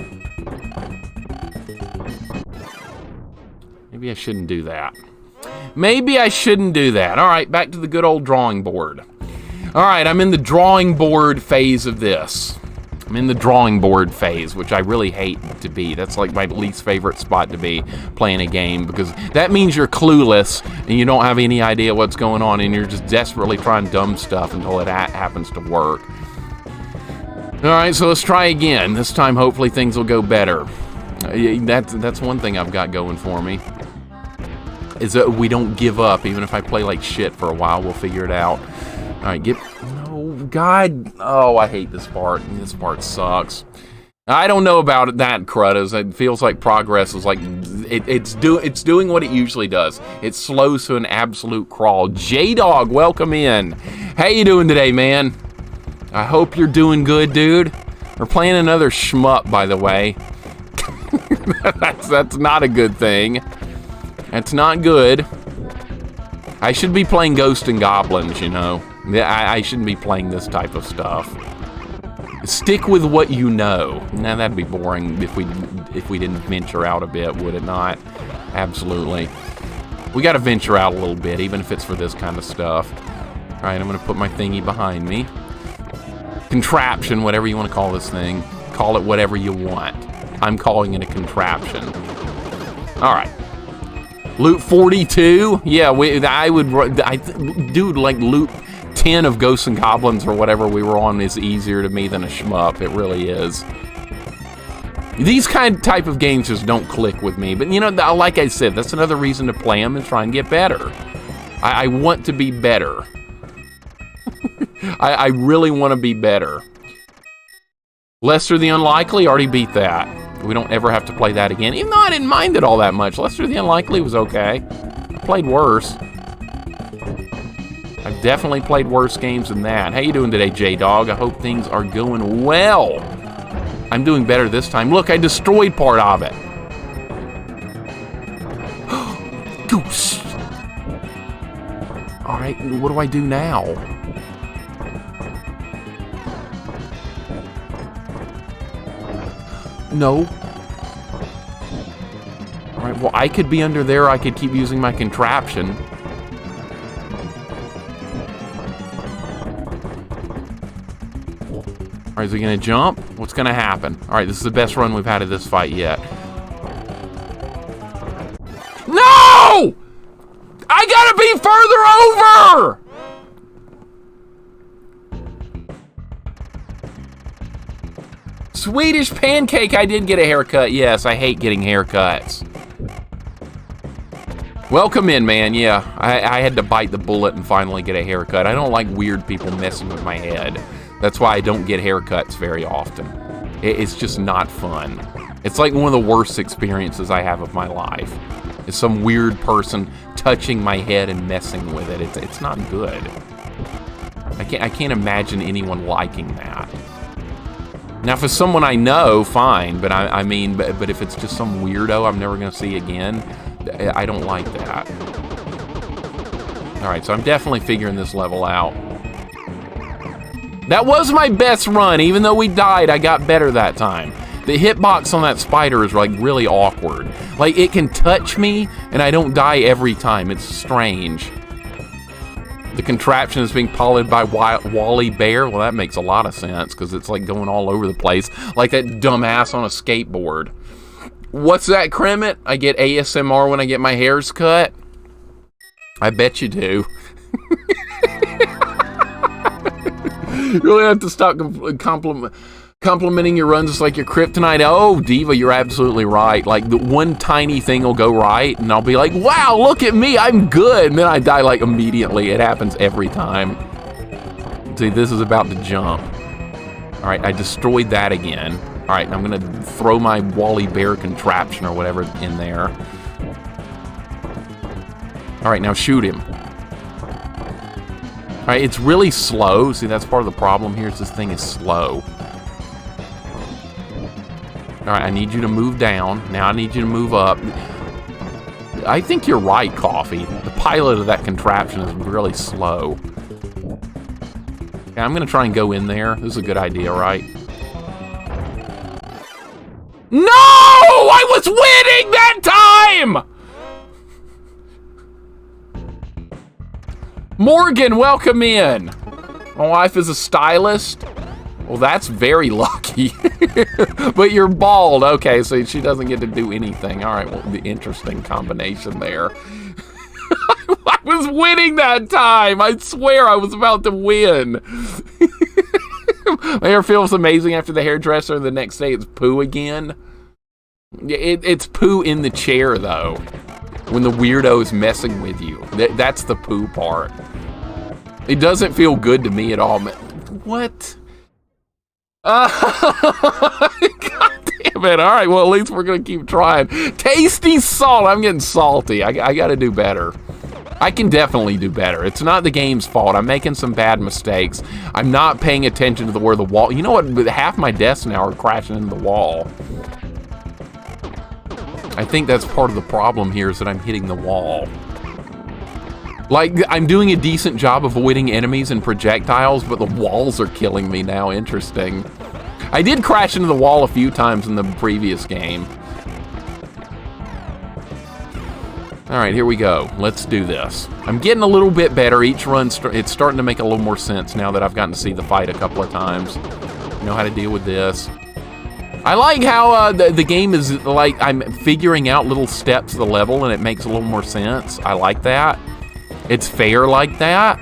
Maybe I shouldn't do that. Maybe I shouldn't do that. All right, back to the good old drawing board. All right, I'm in the drawing board phase of this. I'm in the drawing board phase, which I really hate to be. That's like my least favorite spot to be playing a game, because that means you're clueless and you don't have any idea what's going on, and you're just desperately trying dumb stuff until it happens to work. All right, so let's try again. This time, hopefully, things will go better. That's one thing I've got going for me, is that we don't give up. Even if I play like shit for a while, we'll figure it out. All right, no, God. Oh, I hate this part. This part sucks. I don't know about that, Cruddas. It feels like progress is like, it's doing what it usually does. It slows to an absolute crawl. J-Dog, welcome in. How you doing today, man? I hope you're doing good, dude. We're playing another shmup, by the way. That's not a good thing. That's not good. I should be playing Ghosts and Goblins, you know. I shouldn't be playing this type of stuff. Stick with what you know. Now that'd be boring if we didn't venture out a bit, would it not? Absolutely. We got to venture out a little bit, even if it's for this kind of stuff. All right, I'm going to put my thingy behind me. Contraption, whatever you want to call this thing. Call it whatever you want. I'm calling it a contraption. All right. Loot 42? Yeah, dude, like loot 10 of Ghosts and Goblins or whatever we were on is easier to me than a shmup. It really is. These type of games just don't click with me. But, you know, like I said, that's another reason to play them and try and get better. I want to be better. I really want to be better. Lester the Unlikely, already beat that. We don't ever have to play that again. Even though I didn't mind it all that much. Lester the Unlikely was okay. I played worse. I've definitely played worse games than that. How you doing today, J-Dog? I hope things are going well. I'm doing better this time. Look, I destroyed part of it. Goose. All right, what do I do now? No. All right, well, I could be under there. I could keep using my contraption. All right, is he going to jump? What's going to happen? All right, this is the best run we've had of this fight yet. No! I got to be further over! Swedish Pancake, I did get a haircut. Yes, I hate getting haircuts. Welcome in, man. Yeah, I had to bite the bullet and finally get a haircut. I don't like weird people messing with my head. That's why I don't get haircuts very often. It's just not fun. It's like one of the worst experiences I have of my life. It's some weird person touching my head and messing with it. It's not good. I can't imagine anyone liking that. Now, if it's someone I know, fine, but I mean, but if it's just some weirdo I'm never going to see again, I don't like that. All right, so I'm definitely figuring this level out. That was my best run. Even though we died, I got better that time. The hitbox on that spider is like really awkward. Like it can touch me and I don't die every time. It's strange. The contraption is being piloted by Wally Bear. Well, that makes a lot of sense because it's like going all over the place, like that dumbass on a skateboard. What's that, Kremet? I get ASMR when I get my hairs cut? I bet you do. You really have to stop complimenting your runs just like your kryptonite. Oh, Diva, you're absolutely right. Like, the one tiny thing will go right, and I'll be like, wow, look at me, I'm good. And then I die, like, immediately. It happens every time. See, this is about to jump. All right, I destroyed that again. All right, I'm going to throw my Wally Bear contraption or whatever in there. All right, now shoot him. All right, it's really slow. See, that's part of the problem here is this thing is slow. All right, I need you to move down. Now I need you to move up. I think you're right, Coffee. The pilot of that contraption is really slow. Okay, I'm going to try and go in there. This is a good idea, right? No! I was winning that time! Morgan, welcome in. My wife is a stylist. Well, that's very lucky. But you're bald. Okay, so she doesn't get to do anything. All right, well, the interesting combination there. I was winning that time. I swear I was about to win. My hair feels amazing after the hairdresser, and the next day it's poo again. It's poo in the chair, though. When the weirdo is messing with you. That's the poo part. It doesn't feel good to me at all. What? God damn it. All right, well, at least we're going to keep trying. Tasty salt. I'm getting salty. I got to do better. I can definitely do better. It's not the game's fault. I'm making some bad mistakes. I'm not paying attention to where the wall... You know what? Half my desks now are crashing into the wall. I think that's part of the problem here is that I'm hitting the wall. Like, I'm doing a decent job avoiding enemies and projectiles, but the walls are killing me now. Interesting. I did crash into the wall a few times in the previous game. All right, here we go. Let's do this. I'm getting a little bit better. Each run, it's starting to make a little more sense now that I've gotten to see the fight a couple of times. I know how to deal with this. I like how the game is like I'm figuring out little steps of the level and it makes a little more sense. I like that. It's fair like that.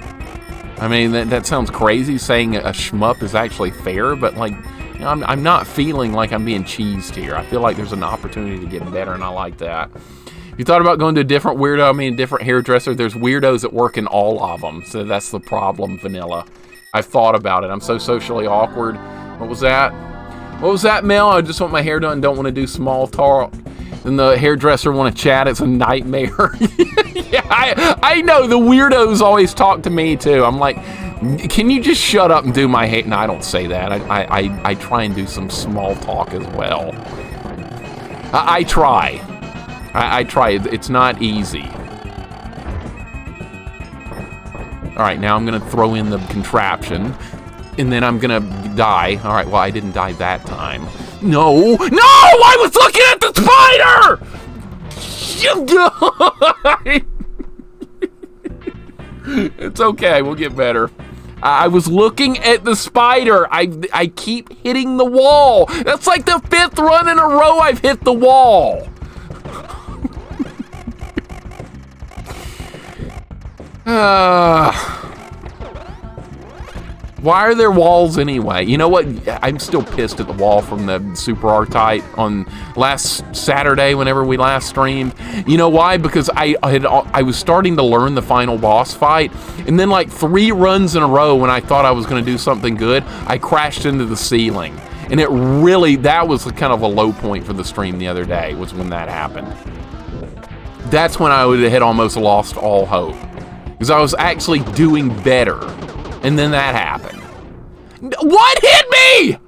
I mean, that sounds crazy saying a shmup is actually fair, but like, you know, I'm not feeling like I'm being cheesed here. I feel like there's an opportunity to get better, and I like that. You thought about going to a different weirdo, a different hairdresser? There's weirdos that work in all of them, so that's the problem, Vanilla. I've thought about it. I'm so socially awkward. What was that? What was that, Mel? I just want my hair done, don't want to do small talk. And the hairdresser want to chat. It's a nightmare. Yeah, I know. The weirdos always talk to me, too. I'm like, can you just shut up and do my hair? No, I don't say that. I try and do some small talk as well. I try. I try. It's not easy. All right, now I'm going to throw in the contraption. And then I'm gonna die. All right, well, I didn't die that time. No! No! I was looking at the spider! It's okay, we'll get better. I was looking at the spider. I keep hitting the wall. That's like the 5th run in a row I've hit the wall. Why are there walls anyway? You know what? I'm still pissed at the wall from the Super R-Type on last Saturday whenever we last streamed. You know why? Because I was starting to learn the final boss fight, and then like 3 runs in a row when I thought I was going to do something good, I crashed into the ceiling. And that was kind of a low point for the stream the other day, was when that happened. That's when I had almost lost all hope. Because I was actually doing better. And then that happened. What hit me?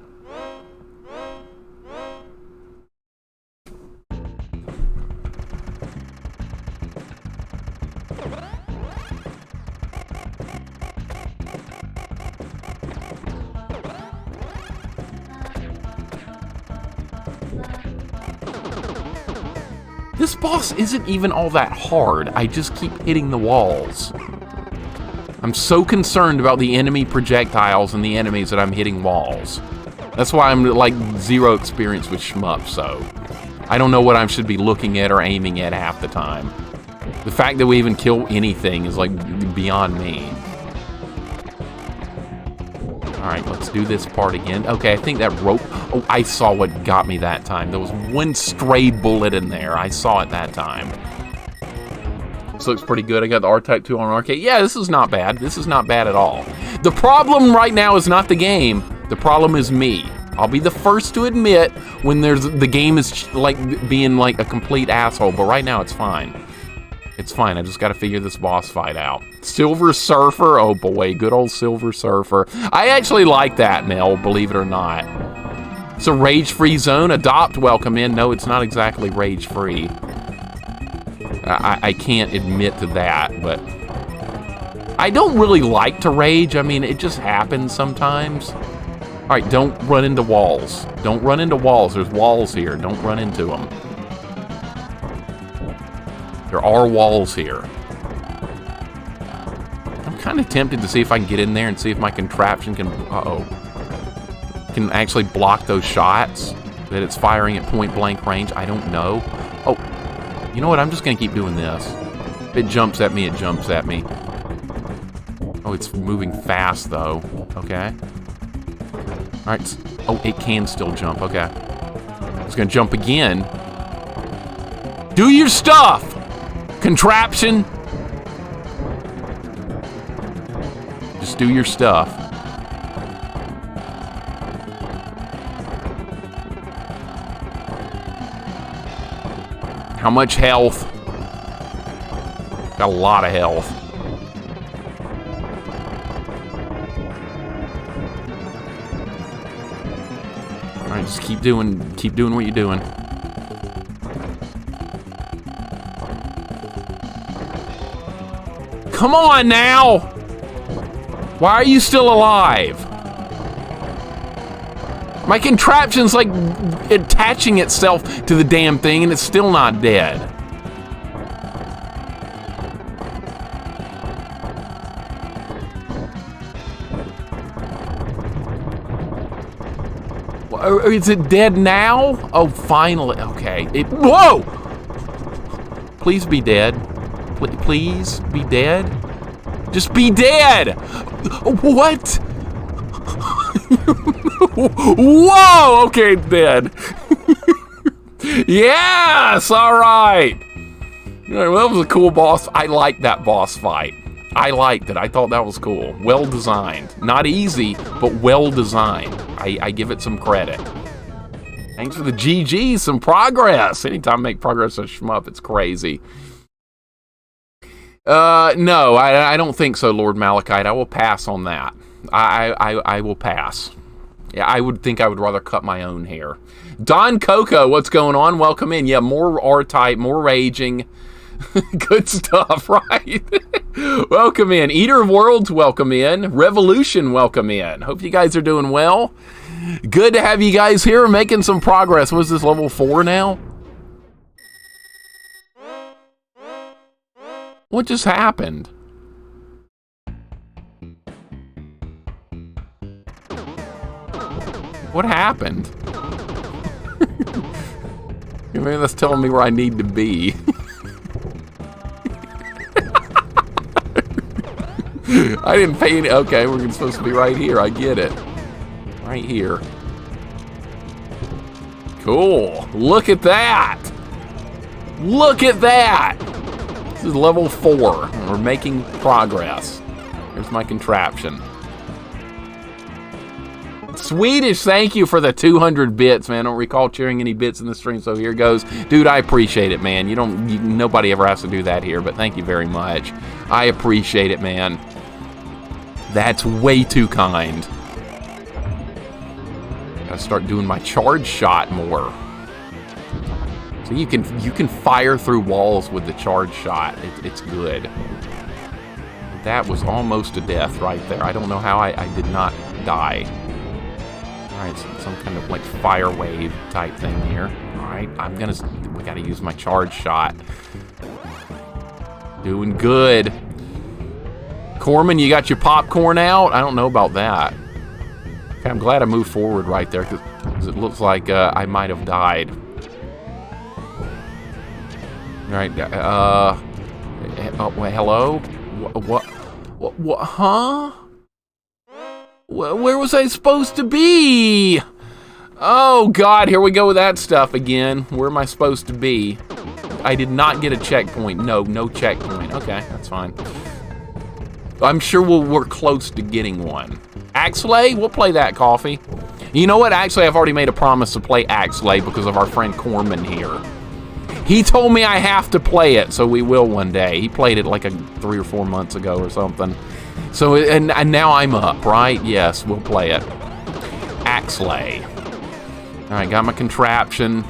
This boss isn't even all that hard. I just keep hitting the walls. I'm so concerned about the enemy projectiles and the enemies that I'm hitting walls. That's why I'm like 0 experience with shmup, so I don't know what I should be looking at or aiming at half the time. The fact that we even kill anything is like beyond me. Alright, let's do this part again. Okay, I think that rope... Oh, I saw what got me that time. There was one stray bullet in there. I saw it that time. This looks pretty good. I got the R-Type 2 on arcade. Yeah, this is not bad. This is not bad at all. The problem right now is not the game. The problem is me. I'll be the first to admit when the game is like being like a complete asshole, but right now it's fine. It's fine. I just got to figure this boss fight out. Silver Surfer. Oh boy, good old Silver Surfer. I actually like that, Mel, believe it or not. It's a rage-free zone. Adopt, welcome in. No, it's not exactly rage-free. I can't admit to that, but I don't really like to rage. I mean, it just happens sometimes. All right, don't run into walls. Don't run into walls. There's walls here. Don't run into them. There are walls here. I'm kind of tempted to see if I can get in there and see if my contraption can... can actually block those shots that it's firing at point-blank range. I don't know. Oh, you know what? I'm just going to keep doing this. If it jumps at me, it jumps at me. Oh, it's moving fast, though. Okay. All right. Oh, it can still jump. Okay. It's going to jump again. Do your stuff! Contraption! Just do your stuff. How much health? Got a lot of health. Alright, just keep doing what you're doing. Come on now! Why are you still alive? My contraption's like attaching itself to the damn thing and it's still not dead. Is it dead now? Oh, finally. Okay. Whoa! Please be dead. Please be dead. Just be dead! What? Whoa! Okay, dead. Yes! Alright! Well, that was a cool boss. I liked that boss fight. I liked it. I thought that was cool. Well designed. Not easy, but well designed. I give it some credit. Thanks for the GG, some progress. Anytime I make progress on shmup, it's crazy. No, I don't think so, Lord Malachite. I will pass on that. I will pass. Yeah, I would think I would rather cut my own hair. Don Coco, what's going on? Welcome in. Yeah, more R-Type, more raging. Good stuff, right? Welcome in. Eater of Worlds, welcome in. Revolution, welcome in. Hope you guys are doing well. Good to have you guys here making some progress. Was this level 4 now? What just happened? What happened? Maybe that's telling me where I need to be. I didn't pay any... Okay, we're supposed to be right here. I get it. Right here. Cool. Look at that. Look at that. This is level 4. We're making progress. Here's my contraption. Swedish, thank you for the 200 bits, man. I don't recall cheering any bits in the stream, so here goes. Dude, I appreciate it, man. Nobody ever has to do that here, but thank you very much. I appreciate it, man. That's way too kind. Gotta start doing my charge shot more. So you can fire through walls with the charge shot. It's good. That was almost a death right there. I don't know how I did not die. Alright, some kind of like fire wave type thing here. Alright, we gotta use my charge shot. Doing good. Corman, you got your popcorn out? I don't know about that. Okay, I'm glad I moved forward right there because it looks like I might have died. Alright, hello? What, huh? Where was I supposed to be? Oh God, here we go with that stuff again. Where am I supposed to be? I did not get a checkpoint. No checkpoint. Okay, that's fine. I'm sure we're close to getting one. Axelay? We'll play that, Coffee. You know what? Actually, I've already made a promise to play Axelay because of our friend Corman here. He told me I have to play it, so we will one day. He played it like 3 or 4 months ago or something. So, and now I'm up, right? Yes, we'll play it. Axelay. All right, got my contraption.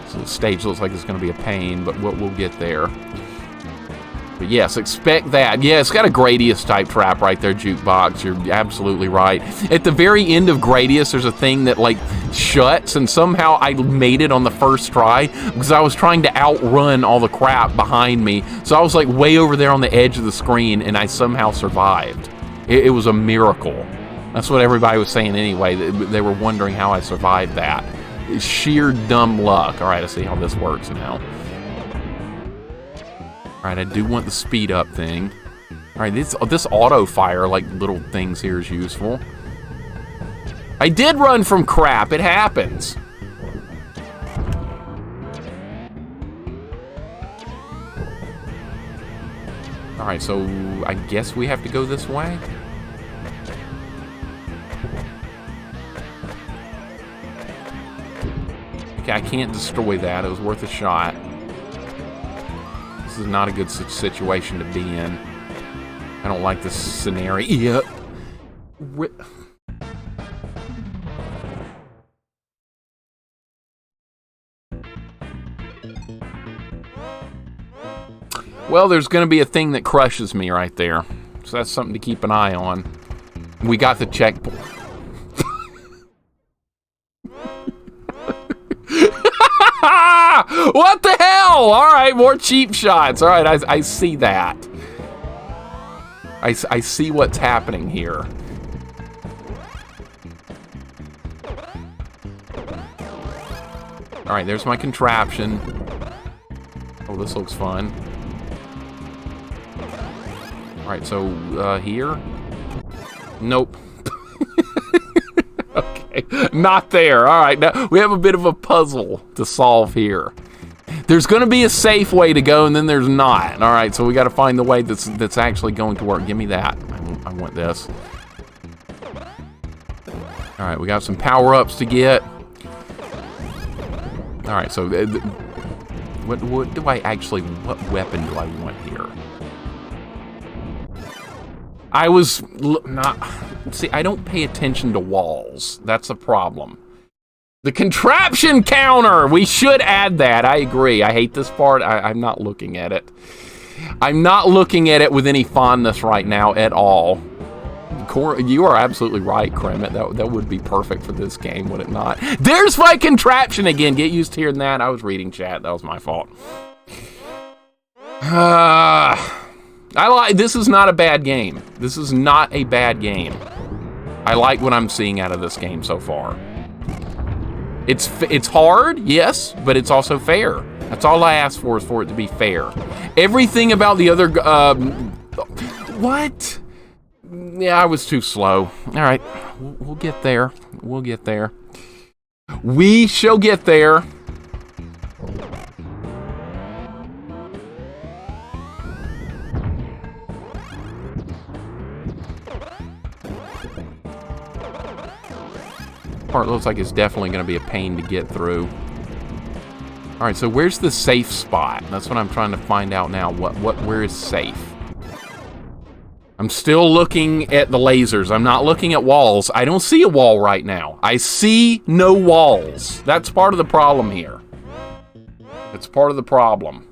So the stage looks like it's going to be a pain, but we'll get there. But yes, expect that. Yeah, it's got a Gradius type trap right there, Jukebox. You're absolutely right. At the very end of Gradius, there's a thing that like shuts, and somehow I made it on the first try because I was trying to outrun all the crap behind me. So I was like way over there on the edge of the screen, and I somehow survived. It was a miracle. That's what everybody was saying anyway. They were wondering how I survived that. It's sheer dumb luck. All right, let's see how this works now. Alright, I do want the speed up thing. Alright, this auto fire, like little things here is useful. I did run from crap, it happens. Alright, so I guess we have to go this way? Okay, I can't destroy that, it was worth a shot. This is not a good situation to be in. I don't like this scenario. Well, there's going to be a thing that crushes me right there. So that's something to keep an eye on. We got the checkpoint. What the hell? All right, more cheap shots. All right, I see that. I see what's happening here. All right, there's my contraption. Oh, this looks fun. All right, so here? Nope. Okay, not there. All right, now we have a bit of a puzzle to solve here. There's going to be a safe way to go, and then there's not. All right, so we got to find the way that's actually going to work. Give me that. I want this. All right, we got some power-ups to get. All right, so what weapon do I want here? I was not... See, I don't pay attention to walls. That's a problem. The contraption counter! We should add that. I agree. I hate this part. I'm not looking at it. I'm not looking at it with any fondness right now at all. You are absolutely right, Kremet. That would be perfect for this game, would it not? There's my contraption again. Get used to hearing that. I was reading chat. That was my fault. This is not a bad game. This is not a bad game. I like what I'm seeing out of this game so far. It's hard, yes, but it's also fair. That's all I ask for, is for it to be fair. Everything about the other... what? Yeah, I was too slow. All right, we'll get there. We'll get there. We shall get there. Part looks like it's definitely going to be a pain to get through. All right, so where's the safe spot? That's what I'm trying to find out now. Where is safe? I'm still looking at the lasers. I'm not looking at walls. I don't see a wall right now. I see no walls. That's part of the problem here. It's part of the problem.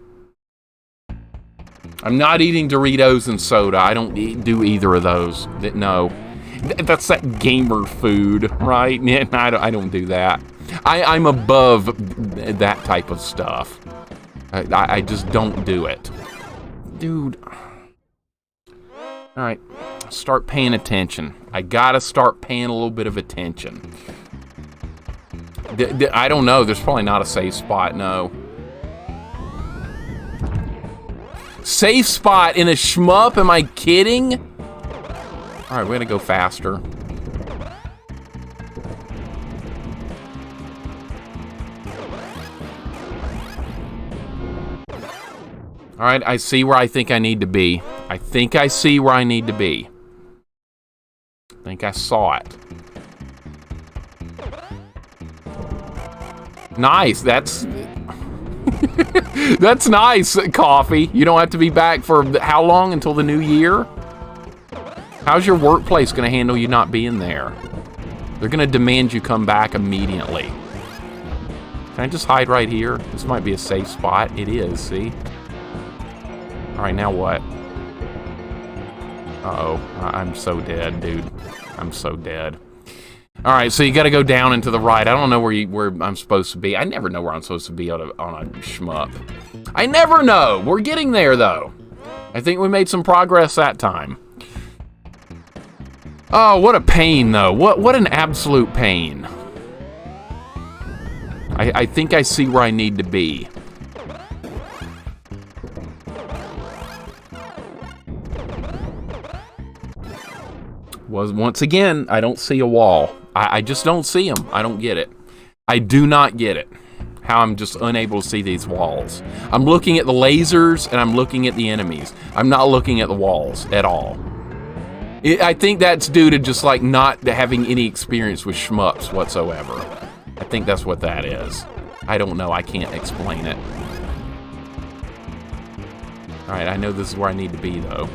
I'm not eating Doritos and soda. I don't do either of those. No. That's that gamer food, right? Yeah, I don't do that. I'm above that type of stuff. I just don't do it. Dude. Alright, start paying attention. I gotta start paying a little bit of attention. I don't know, there's probably not a safe spot, no. Safe spot in a shmup? Am I kidding? Alright, we're gonna go faster. Alright, I see where I think I need to be. I think I see where I need to be. I think I saw it. Nice, that's... That's nice, Coffee. You don't have to be back for how long? Until the new year? How's your workplace gonna handle you not being there? They're gonna demand you come back immediately. Can I just hide right here? This might be a safe spot. It is, see? Alright, now what? Uh-oh. I'm so dead, dude. I'm so dead. Alright, so you gotta go down and to the right. I don't know where I'm supposed to be. I never know where I'm supposed to be on a shmup. I never know! We're getting there, though. I think we made some progress that time. Oh, what a pain, though. What an absolute pain. I think I see where I need to be. Once again, I don't see a wall. I just don't see them. I don't get it. I do not get it. How I'm just unable to see these walls. I'm looking at the lasers and I'm looking at the enemies. I'm not looking at the walls at all. I think that's due to just like not having any experience with shmups whatsoever. I think that's what that is. I don't know. I can't explain it. Alright, I know this is where I need to be, though.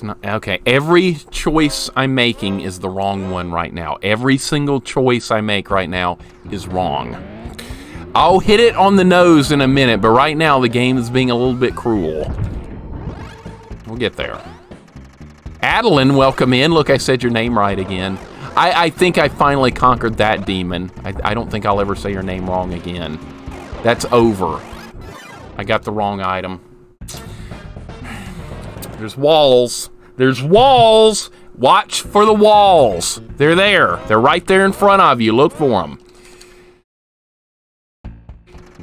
Not, okay, every choice I'm making is the wrong one right now. Every single choice I make right now is wrong. I'll hit it on the nose in a minute, but right now the game is being a little bit cruel. We'll get there. Adeline, welcome in. Look, I said your name right again. I think I finally conquered that demon. I don't think I'll ever say your name wrong again. That's over. I got the wrong item. There's walls. There's walls. Watch for the walls. They're there. They're right there in front of you. Look for them.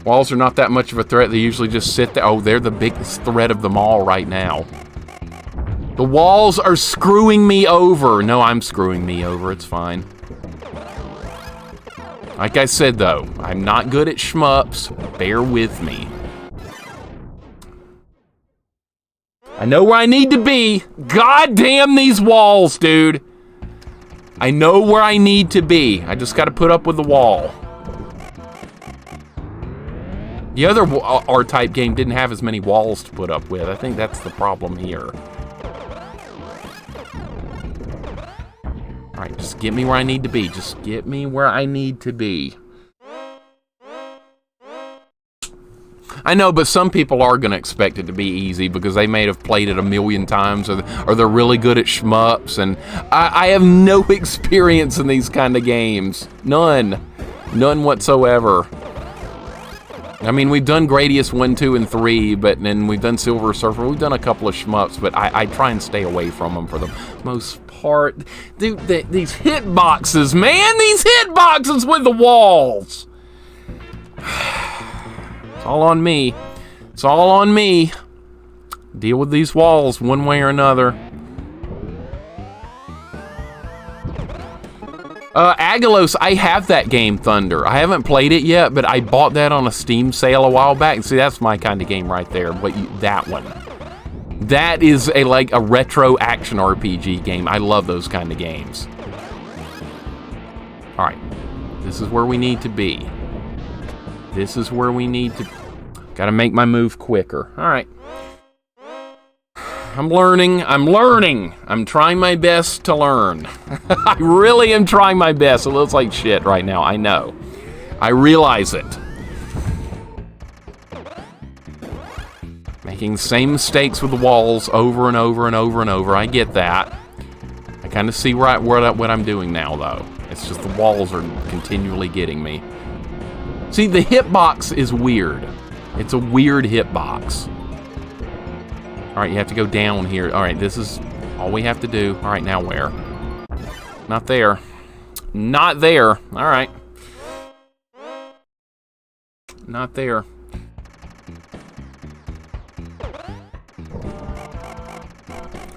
Walls are not that much of a threat. They usually just sit there. Oh, they're the biggest threat of them all right now. The walls are screwing me over. No, I'm screwing me over. It's fine. Like I said, though, I'm not good at shmups. Bear with me. I know where I need to be. God damn these walls, dude. I know where I need to be. I just got to put up with the wall. The other R-Type game didn't have as many walls to put up with. I think that's the problem here. Alright, just get me where I need to be. Just get me where I need to be. I know, but some people are going to expect it to be easy because they may have played it a million times or they're really good at shmups, and I have no experience in these kind of games. None. None whatsoever. I mean, we've done Gradius 1, 2, and 3, but then we've done Silver Surfer. We've done a couple of shmups, but I try and stay away from them for the most part. Dude, these hitboxes, man! These hitboxes with the walls! It's all on me. It's all on me. Deal with these walls one way or another. Agalos, I have that game, Thunder. I haven't played it yet, but I bought that on a Steam sale a while back. See, that's my kind of game right there. That one. That is like a retro action RPG game. I love those kind of games. Alright. This is where we need to be. This is where we need to... Gotta make my move quicker. Alright. I'm learning. I'm trying my best to learn. I really am trying my best. It looks like shit right now. I know. I realize it. My making the same mistakes with the walls over and over and over and over. I get that. I kind of see what I'm doing now, though. It's just the walls are continually getting me. See, the hitbox is weird. It's a weird hitbox. All right, you have to go down here. All right, this is all we have to do. All right, now where? Not there. Not there. All right. Not there.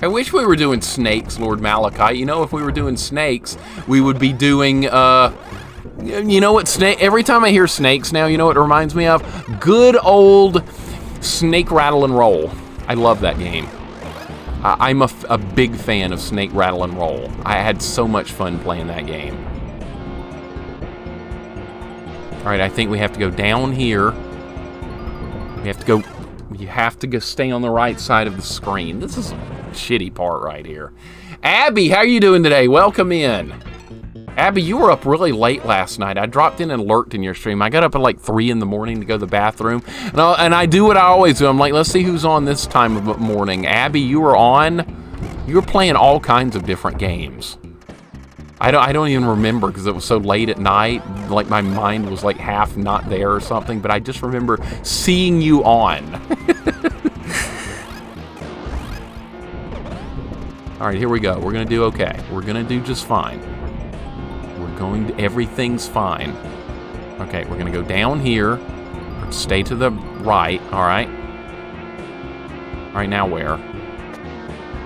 I wish we were doing snakes, Lord Malachi. You know, if we were doing snakes, we would be doing, you know what, every time I hear snakes now, you know what it reminds me of? Good old Snake, Rattle, and Roll. I love that game. I'm a big fan of Snake, Rattle, and Roll. I had so much fun playing that game. All right, I think we have to go down here. We have to go, you have to go stay on the right side of the screen. This is a shitty part right here. Abby, how are you doing today? Welcome in. Abby, you were up really late last night. I dropped in and lurked in your stream. I got up at like 3 in the morning to go to the bathroom. And I do what I always do. I'm like, let's see who's on this time of morning. Abby, you were on. You were playing all kinds of different games. I don't even remember because it was so late at night. Like my mind was like half not there or something. But I just remember seeing you on. All right, here we go. We're going to do okay. We're going to do just fine. Everything's fine. Okay, we're going to go down here. Stay to the right. All right. All right, now where?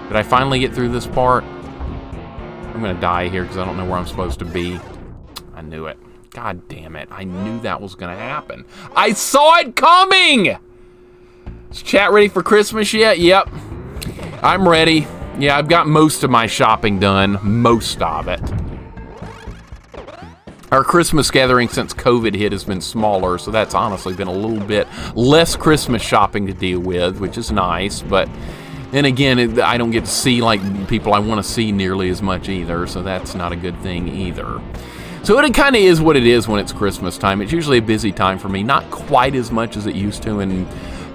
Did I finally get through this part? I'm going to die here because I don't know where I'm supposed to be. I knew it. God damn it. I knew that was going to happen. I saw it coming! Is chat ready for Christmas yet? Yep. I'm ready. Yeah, I've got most of my shopping done. Most of it. Our Christmas gathering since COVID hit has been smaller, so that's honestly been a little bit less Christmas shopping to deal with, which is nice. But then again, I don't get to see like people I want to see nearly as much either, so that's not a good thing either. So it kind of is what it is when it's Christmas time. It's usually a busy time for me, not quite as much as it used to in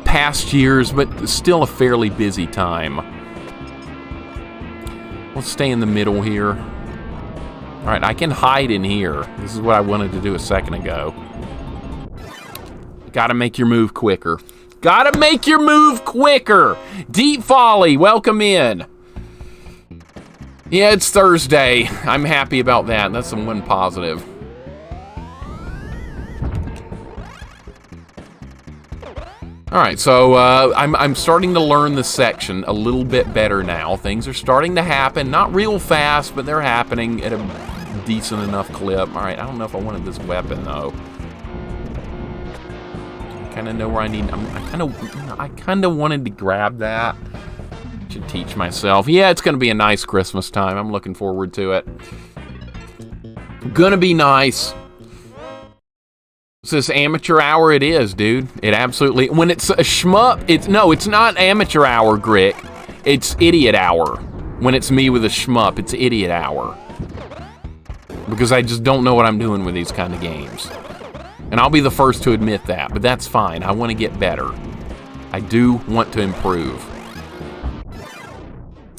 past years, but still a fairly busy time. We'll stay in the middle here. All right, I can hide in here. This is what I wanted to do a second ago. Gotta make your move quicker. Gotta make your move quicker. Deep Folly, welcome in. Yeah, it's Thursday. I'm happy about that. That's the one positive. All right, so I'm starting to learn the section a little bit better now. Things are starting to happen. Not real fast, but they're happening at a decent enough clip. All right, I don't know if I wanted this weapon, though. I kind of know where I need... I kind of wanted to grab that. Should teach myself. Yeah, it's going to be a nice Christmas time. I'm looking forward to it. Gonna be nice. It's this amateur hour it is, dude. It absolutely... When it's a shmup, it's not amateur hour, Grick. It's idiot hour. When it's me with a shmup, it's idiot hour. Because I just don't know what I'm doing with these kind of games. And I'll be the first to admit that, but that's fine. I want to get better. I do want to improve.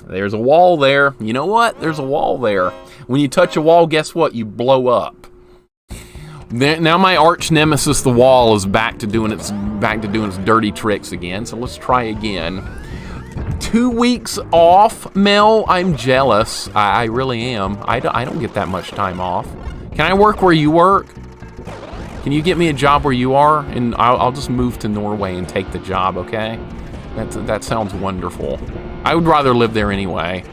There's a wall there. You know what? There's a wall there. When you touch a wall, guess what? You blow up. Now my arch nemesis, the wall, is back to doing its dirty tricks again. So let's try again. 2 weeks off, Mel. I'm jealous. I really am. I don't get that much time off. Can I work where you work? Can you get me a job where you are? And I'll just move to Norway and take the job, okay? That sounds wonderful. I would rather live there anyway.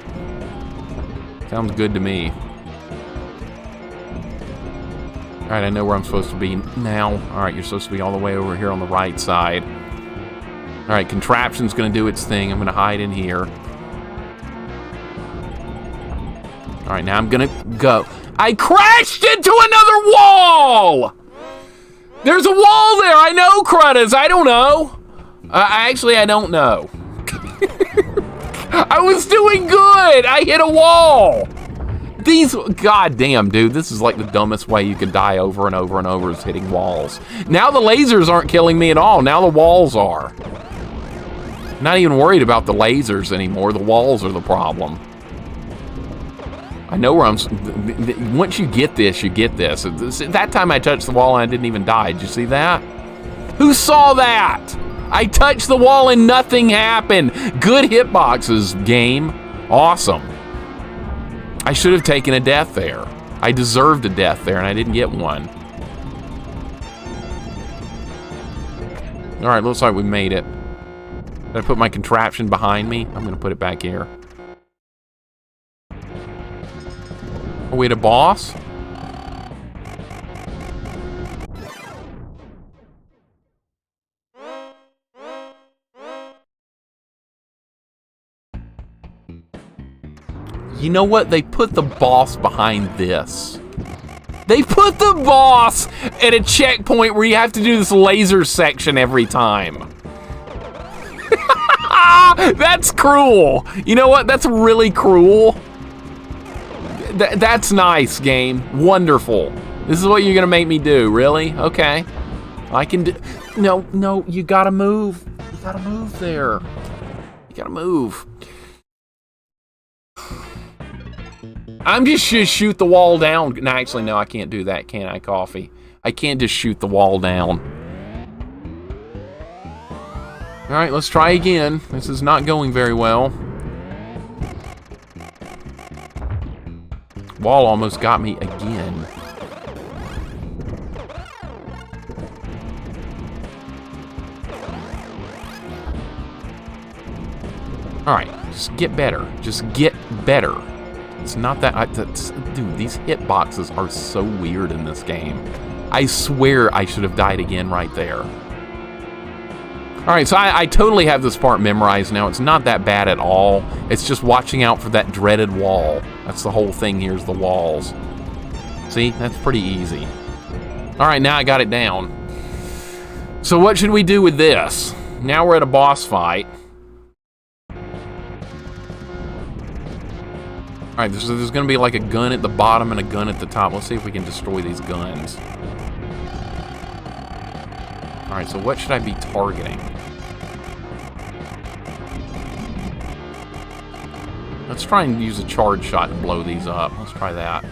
Sounds good to me. All right, I know where I'm supposed to be now. All right, you're supposed to be all the way over here on the right side. All right, contraption's gonna do its thing. I'm gonna hide in here. All right, now I'm gonna go. I crashed into another wall! There's a wall there, I know, Crudders, I don't know. Actually, I don't know. I was doing good, I hit a wall. Goddamn, dude, this is like the dumbest way you could die over and over and over is hitting walls. Now the lasers aren't killing me at all, now the walls are. Not even worried about the lasers anymore. The walls are the problem. I know where I'm... Once you get this, you get this. That time I touched the wall and I didn't even die. Did you see that? Who saw that? I touched the wall and nothing happened. Good hitboxes, game. Awesome. I should have taken a death there. I deserved a death there and I didn't get one. All right, looks like we made it. Did I put my contraption behind me? I'm gonna put it back here. Are we at a boss? You know what? They put the boss behind this. They put the boss at a checkpoint where you have to do this laser section every time. That's cruel. You know what? That's really cruel. That's nice, game. Wonderful. This is what you're gonna make me do, really? Okay. I can do... No, you gotta move. You gotta move there. You gotta move. I'm just shoot the wall down. No, actually, no, I can't do that, can I, Coffee? I can't just shoot the wall down. All right, let's try again. This is not going very well. Wall almost got me again. All right, just get better. Just get better. It's not that... dude, these hitboxes are so weird in this game. I swear I should have died again right there. Alright, so I totally have this part memorized now. It's not that bad at all. It's just watching out for that dreaded wall. That's the whole thing here, is the walls. See? That's pretty easy. Alright, now I got it down. So what should we do with this? Now we're at a boss fight. Alright, there's going to be like a gun at the bottom and a gun at the top. Let's see if we can destroy these guns. Alright, so what should I be targeting? Let's try and use a charge shot to blow these up. Let's try that.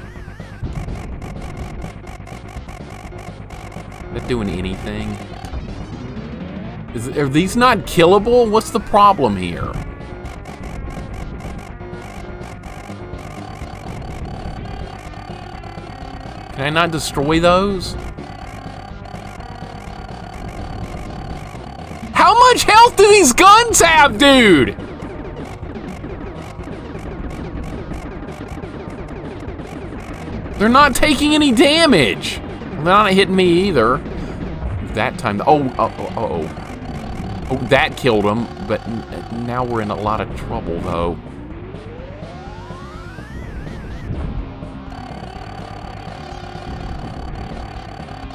Is that doing anything? Are these not killable? What's the problem here? Can I not destroy those? How much health do these guns have, dude? They're not taking any damage. They're not hitting me either. That time, oh, that killed him, but now we're in a lot of trouble, though.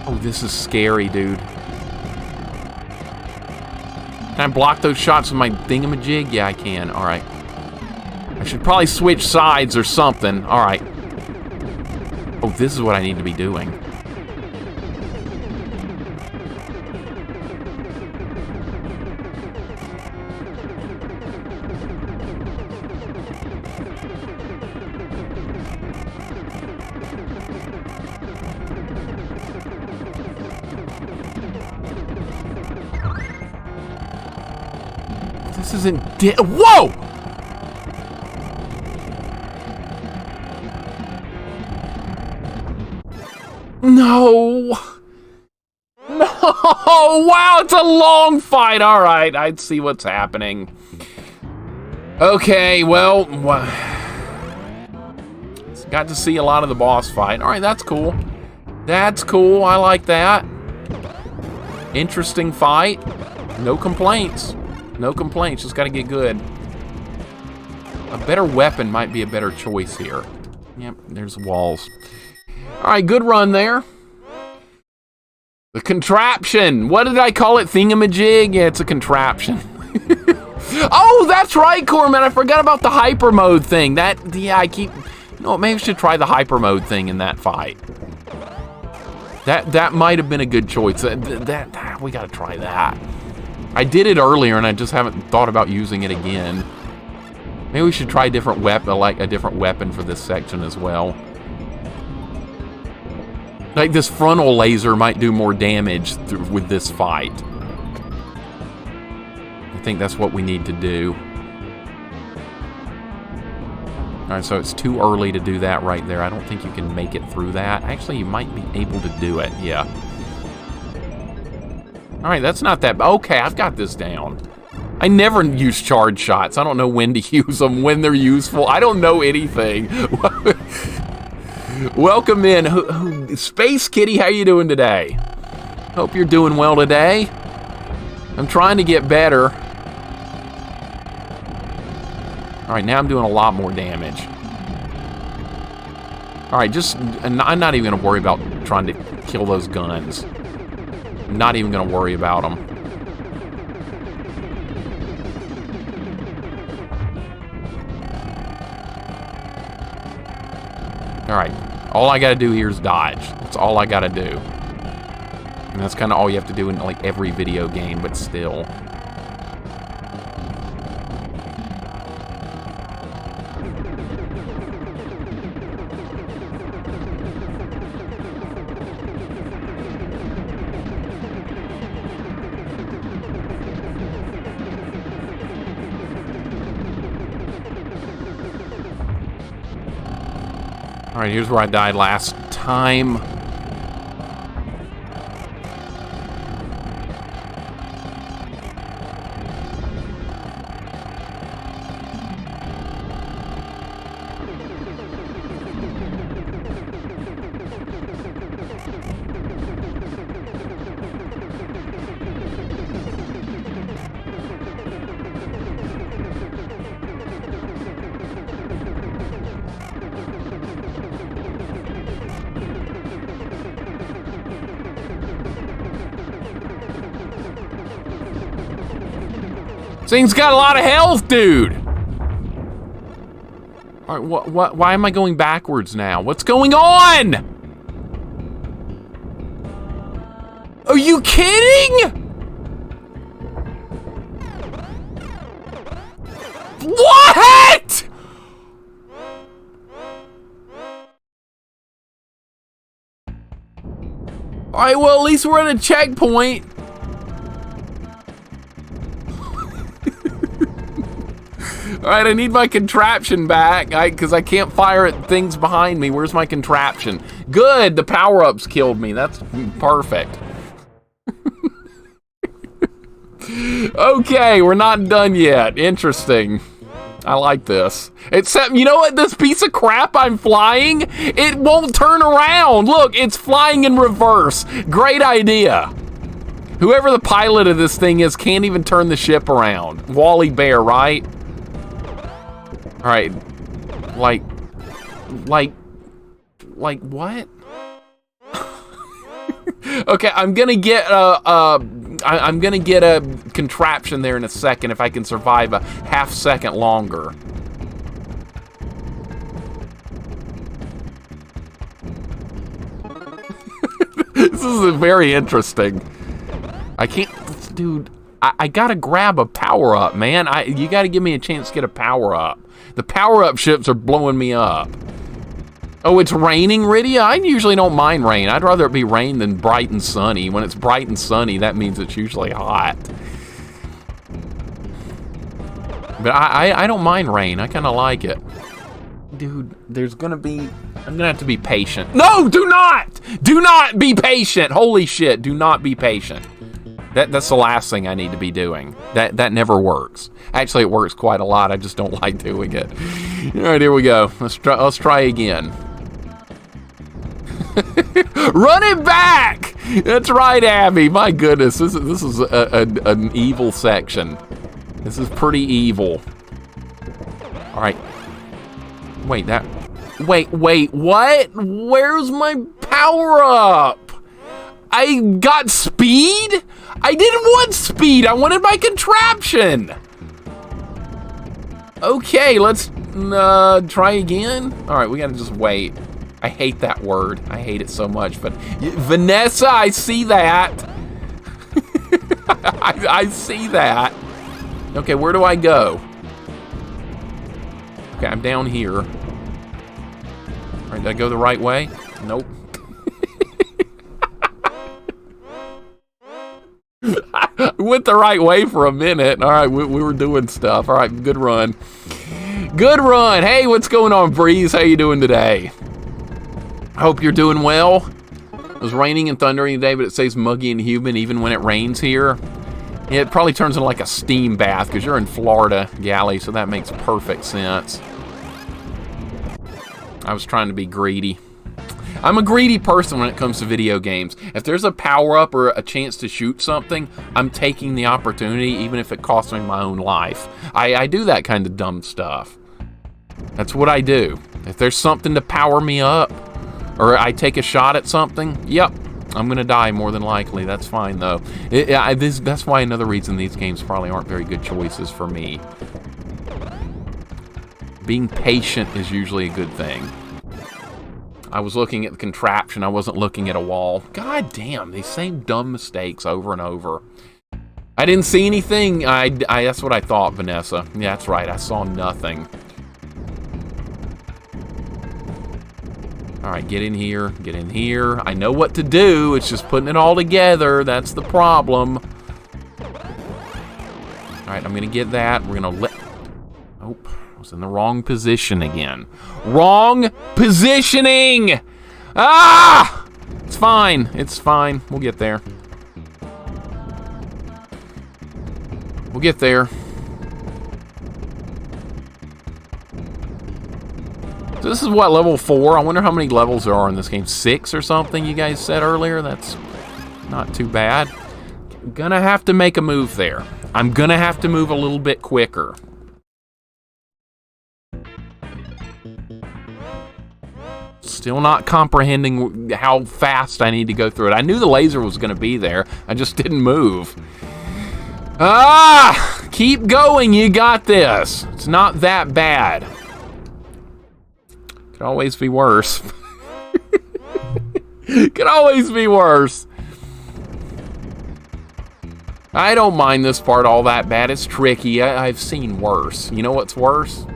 Oh, this is scary, dude. Can I block those shots with my thingamajig? Yeah, I can. All right. I should probably switch sides or something. All right. Oh, this is what I need to be doing. This isn't whoa! No! No! Wow, it's a long fight! Alright, I'd see what's happening. Okay, well... got to see a lot of the boss fight. Alright, that's cool. That's cool, I like that. Interesting fight. No complaints. No complaints, just gotta get good. A better weapon might be a better choice here. Yep, there's walls. Alright, good run there. The contraption. What did I call it? Thingamajig? Yeah, it's a contraption. Oh, that's right, Corman. I forgot about the hyper mode thing. Yeah, I keep... You know what, maybe I should try the hyper mode thing in that fight. That might have been a good choice. We gotta try that. I did it earlier, and I just haven't thought about using it again. Maybe we should try a different weapon, like a different weapon for this section as well. Like this frontal laser might do more damage with this fight. I think that's what we need to do. Alright, so it's too early to do that right there. I don't think you can make it through that. Actually, you might be able to do it, yeah. Alright, that's not that bad. Okay, I've got this down. I never use charge shots. I don't know when to use them, when they're useful. I don't know anything. Welcome in. Space Kitty, how you doing today? Hope you're doing well today. I'm trying to get better. Alright, now I'm doing a lot more damage. Alright, I'm not even going to worry about trying to kill those guns. I'm not even going to worry about them. Alright, all I gotta do here is dodge. That's all I gotta do. And that's kind of all you have to do in like every video game, but still. Alright, here's where I died last time. This thing's got a lot of health, dude. All right, why am I going backwards now? What's going on? Are you kidding? What? All right, well, at least we're at a checkpoint. Alright, I need my contraption back, because I can't fire at things behind me. Where's my contraption? Good, the power-ups killed me. That's perfect. Okay, we're not done yet. Interesting. I like this. Except, you know what? This piece of crap I'm flying, it won't turn around. Look, it's flying in reverse. Great idea. Whoever the pilot of this thing is can't even turn the ship around. Wally Bear, right? Alright, like what? Okay, I'm gonna get I'm gonna get a contraption there in a second if I can survive a half second longer. This is very interesting. I can't, dude. I gotta grab a power up, man. You gotta give me a chance to get a power up. The power-up ships are blowing me up. Oh, it's raining, Rydia? I usually don't mind rain. I'd rather it be rain than bright and sunny. When it's bright and sunny, that means it's usually hot. But I don't mind rain. I kind of like it. Dude, there's gonna be... I'm gonna have to be patient. No, do not! Do not be patient! Holy shit, do not be patient. That's the last thing I need to be doing. That never works. Actually, it works quite a lot. I just don't like doing it. All right, here we go. Let's try again. Run it back! That's right, Abby. My goodness, this is an evil section. This is pretty evil. All right. Wait, what? Where's my power up? I got speed? I didn't want speed. I wanted my contraption. Okay, let's try again. All right, we gotta just wait. I hate that word. I hate it so much, but Vanessa, I see that. I see that. Okay, where do I go? Okay, I'm down here. All right, did I go the right way? Nope. I went the right way for a minute. All right, we were doing stuff. All right, good run. Good run. Hey, what's going on, Breeze? How you doing today? I hope you're doing well. It was raining and thundering today, but it stays muggy and humid even when it rains here. Yeah, it probably turns into like a steam bath because you're in Florida, Gally, so that makes perfect sense. I was trying to be greedy. I'm a greedy person when it comes to video games. If there's a power-up or a chance to shoot something, I'm taking the opportunity, even if it costs me my own life. I do that kind of dumb stuff. That's what I do. If there's something to power me up, or I take a shot at something, yep, I'm going to die more than likely. That's fine, though. That's why another reason these games probably aren't very good choices for me. Being patient is usually a good thing. I was looking at the contraption. I wasn't looking at a wall. God damn, these same dumb mistakes over and over. I didn't see anything. That's what I thought, Vanessa. Yeah, that's right. I saw nothing. All right, get in here. Get in here. I know what to do. It's just putting it all together. That's the problem. All right, I'm going to get that. We're going to let... Oh, I was in the wrong position again. Wrong positioning! Ah! It's fine. It's fine. We'll get there. We'll get there. So this is what, level 4? I wonder how many levels there are in this game. 6 or something you guys said earlier? That's not too bad. I'm gonna have to make a move there. I'm gonna have to move a little bit quicker. Still not comprehending how fast I need to go through it. I knew the laser was gonna be there. I just didn't move. Ah! Keep going, you got this. It's not that bad. Could always be worse. Could always be worse. I don't mind this part all that bad. It's tricky. I've seen worse. You know what's worse?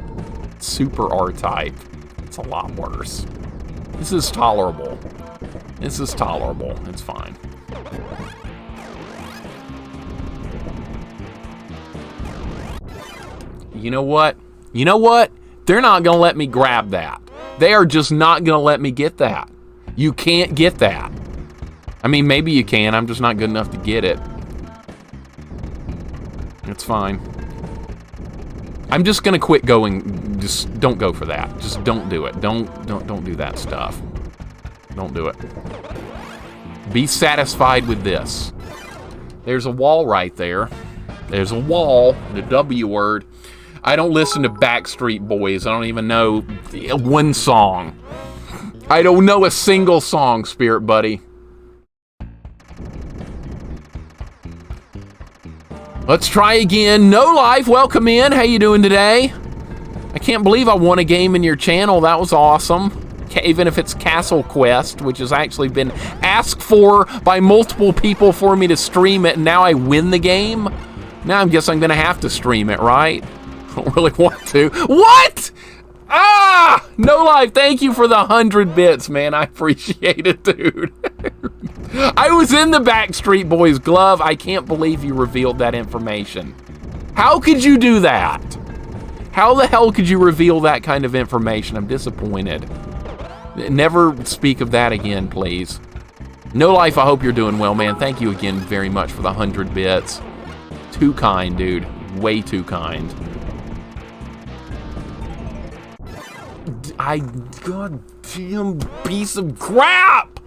Super R-Type. It's a lot worse. This is tolerable. This is tolerable. It's fine. You know what? You know what? They're not going to let me grab that. They are just not going to let me get that. You can't get that. I mean, maybe you can. I'm just not good enough to get it. It's fine. I'm just going to quit going. Just don't go for that. Just don't do it. Don't do that stuff. Don't do it. Be satisfied with this. There's a wall right there. There's a wall, the W word. I don't listen to Backstreet Boys. I don't even know one song. I don't know a single song, Spirit Buddy. Let's try again. No Life, welcome in. How you doing today? I can't believe I won a game in your channel. That was awesome. Even if it's Castle Quest, which has actually been asked for by multiple people for me to stream it, and now I win the game. Now I guess I'm going to have to stream it, right? I don't really want to. What? Ah! No Life, thank you for the 100 bits, man. I appreciate it, dude. I was in the Backstreet Boys glove. I can't believe you revealed that information. How could you do that? How the hell could you reveal that kind of information? I'm disappointed. Never speak of that again, please. No Life, I hope you're doing well, man. Thank you again very much for the 100 bits. Too kind, dude. Way too kind. Goddamn piece of crap!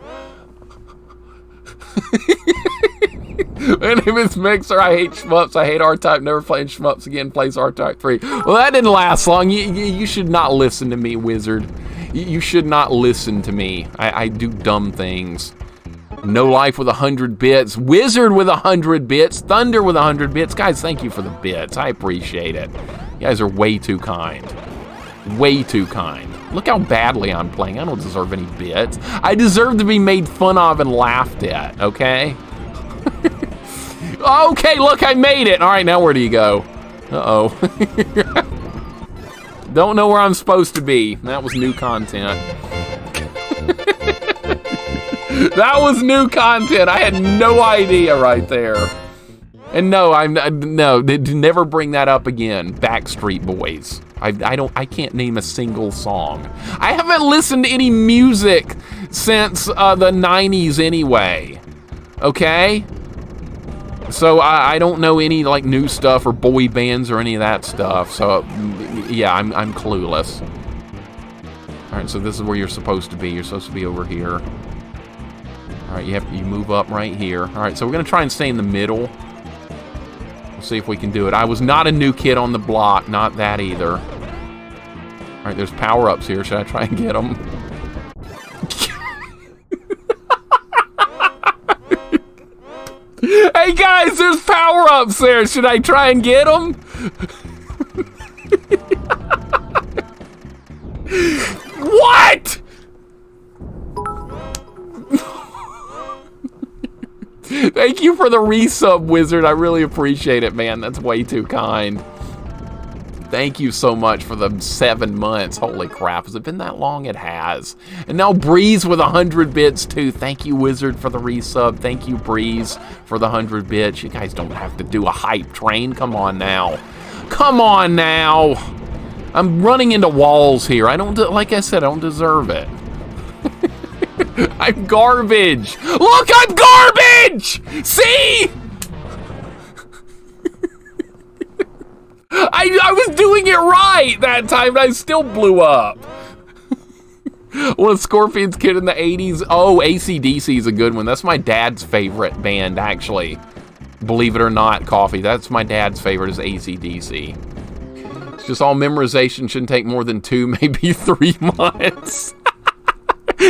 My name is Mixer. I hate shmups. I hate R-Type. Never playing shmups again. Plays R-Type 3. Well, that didn't last long. You should not listen to me, Wizard. You should not listen to me. I do dumb things. No Life with 100 bits. Wizard with 100 bits. Thunder with 100 bits. Guys, thank you for the bits. I appreciate it. You guys are way too kind. Way too kind. Look how badly I'm playing. I don't deserve any bits. I deserve to be made fun of and laughed at, okay? Okay, look, I made it. All right, now where do you go? Uh-oh. Don't know where I'm supposed to be. That was new content. That was new content. I had no idea right there. And no, never bring that up again. Backstreet Boys. I can't name a single song. I haven't listened to any music since the 90s anyway. Okay? So I don't know any like new stuff or boy bands or any of that stuff. So yeah, I'm clueless. All right, so this is where you're supposed to be. You're supposed to be over here. All right, you move up right here. All right, so we're gonna try and stay in the middle. We'll see if we can do it. I was not a new kid on the block, not that either. All right, there's power-ups here. Should I try and get them? Hey guys, there's power-ups there. Should I try and get them? What? Thank you for the resub, Wizard. I really appreciate it, man. That's way too kind. Thank you so much for the 7 months. Holy crap, has it been that long? It has. And now Breeze with 100 bits too. Thank you, Wizard, for the resub. Thank you, Breeze, for the 100 bits. You guys don't have to do a hype train. Come on now. Come on now. I'm running into walls here. Like I said, I don't deserve it. I'm garbage. Look, I'm garbage! See? I was doing it right that time, and I still blew up. One of Scorpion's kid in the 80s. Oh, AC/DC is a good one. That's my dad's favorite band, actually. Believe it or not, Coffee. That's my dad's favorite is AC/DC. It's just all memorization. Shouldn't take more than 2, maybe 3 months.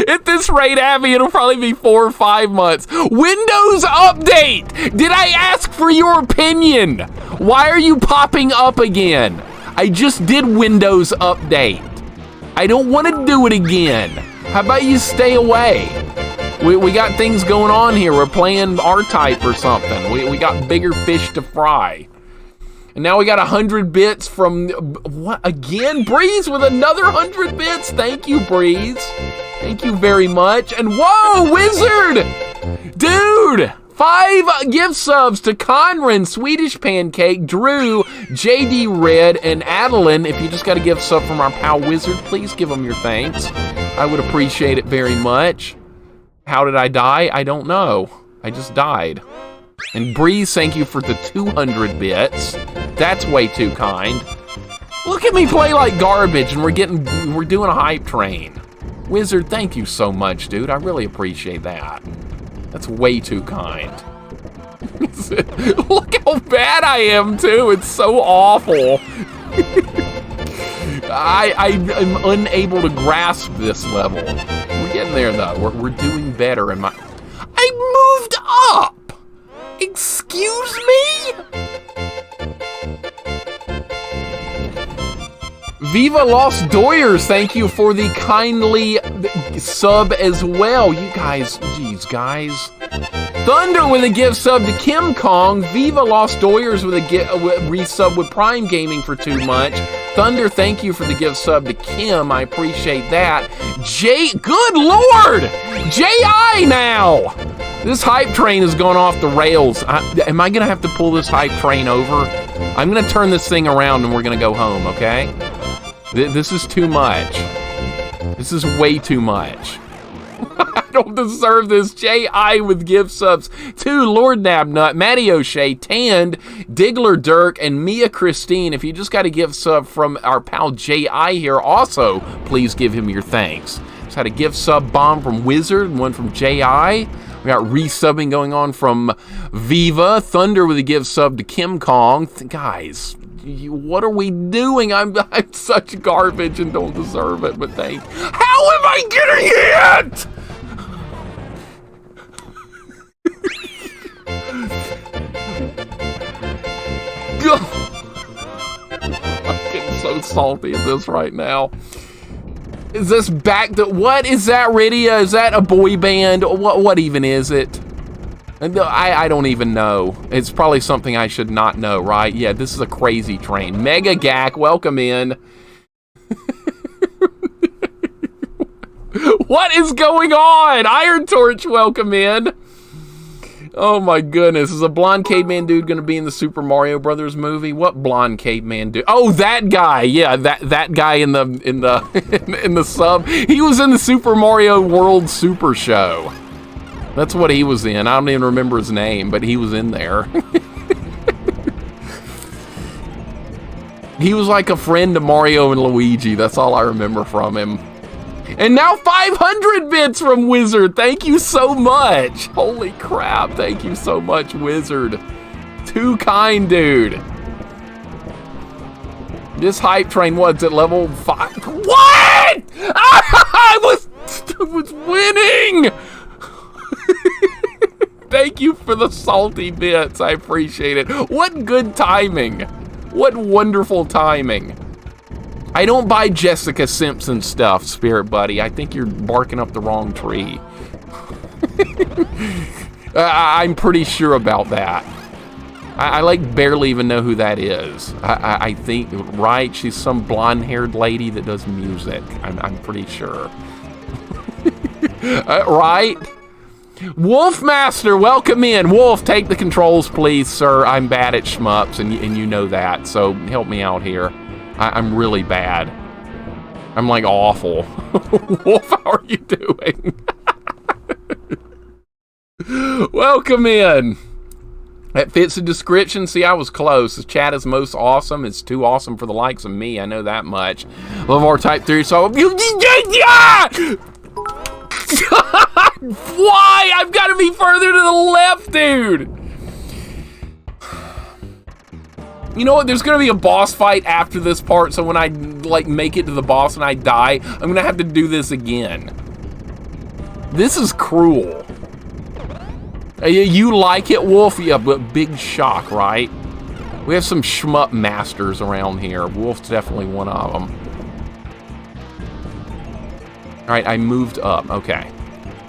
At this rate, Abby, it'll probably be 4 or 5 months. Windows Update! Did I ask for your opinion? Why are you popping up again? I just did Windows Update. I don't want to do it again. How about you stay away? We got things going on here. We're playing R-Type or something. We got bigger fish to fry. And now we got 100 bits from, what, again? Breeze with another 100 bits. Thank you, Breeze. Thank you very much. And whoa, Wizard! Dude! 5 gift subs to Conran, Swedish Pancake, Drew, JD Red, and Adeline. If you just got a gift sub from our pal Wizard, please give them your thanks. I would appreciate it very much. How did I die? I don't know. I just died. And Breeze, thank you for the 200 bits. That's way too kind. Look at me play like garbage, and we're doing a hype train. Wizard, thank you so much, dude. I really appreciate that. That's way too kind. Look how bad I am, too. It's so awful. I'm unable to grasp this level. We're getting there, though. We're doing better. I moved up! Excuse me? Viva Los Doyers, thank you for the kindly sub as well. You guys, geez, guys. Thunder with a gift sub to Kim Kong. Viva Los Doyers with a resub with Prime Gaming for 2 months. Thunder, thank you for the gift sub to Kim. I appreciate that. Good Lord! J.I. now! This hype train has gone off the rails. Am I going to have to pull this hype train over? I'm going to turn this thing around and we're going to go home, okay? This is too much. This is way too much. I don't deserve this. J.I. with gift subs to Lord Nabnut, Matty O'Shea, Tand, Diggler Dirk, and Mia Christine. If you just got a gift sub from our pal J.I. here, also, please give him your thanks. Just had a gift sub bomb from Wizard and one from J.I. We got resubbing going on from Viva. Thunder with a gift sub to Kim Kong. Guys, what are we doing? I'm such garbage and don't deserve it, but thank you. How am I getting it? I'm getting so salty at this right now. Is this back to, what is that, Rydia? Is that a boy band? What even is it? And I don't even know. It's probably something I should not know, right? Yeah, this is a crazy train. Mega Gak, welcome in. What is going on? Iron Torch, welcome in. Oh my goodness, is a blonde caveman dude gonna be in the Super Mario Brothers movie? What blonde caveman dude? Oh, that guy. Yeah, that guy in the in the sub. He was in the Super Mario World Super Show. That's what he was in. I don't even remember his name, but he was in there. He was like a friend to Mario and Luigi. That's all I remember from him. And now 500 bits from Wizard. Thank you so much. Holy crap. Thank you so much, Wizard. Too kind, dude. This hype train, what's at level 5? What? I was winning. Thank you for the salty bits. I appreciate it. What good timing. What wonderful timing. I don't buy Jessica Simpson stuff, Spirit Buddy. I think you're barking up the wrong tree. I'm pretty sure about that. I like barely even know who that is. I think, right? She's some blonde-haired lady that does music. I'm pretty sure. Right? Wolfmaster, welcome in. Wolf, take the controls, please, sir. I'm bad at shmups, and you know that, so help me out here. I'm really bad. I'm like awful. Wolf, how are you doing? Welcome in. That fits the description. See, I was close. The chat is most awesome. It's too awesome for the likes of me. I know that much. Love our Type 3. So, why? I've got to be further to the left, dude. You know what? There's going to be a boss fight after this part, so when I, like, make it to the boss and I die, I'm going to have to do this again. This is cruel. You like it, Wolf? Yeah, but big shock, right? We have some shmup masters around here. Wolf's definitely one of them. All right, I moved up. Okay.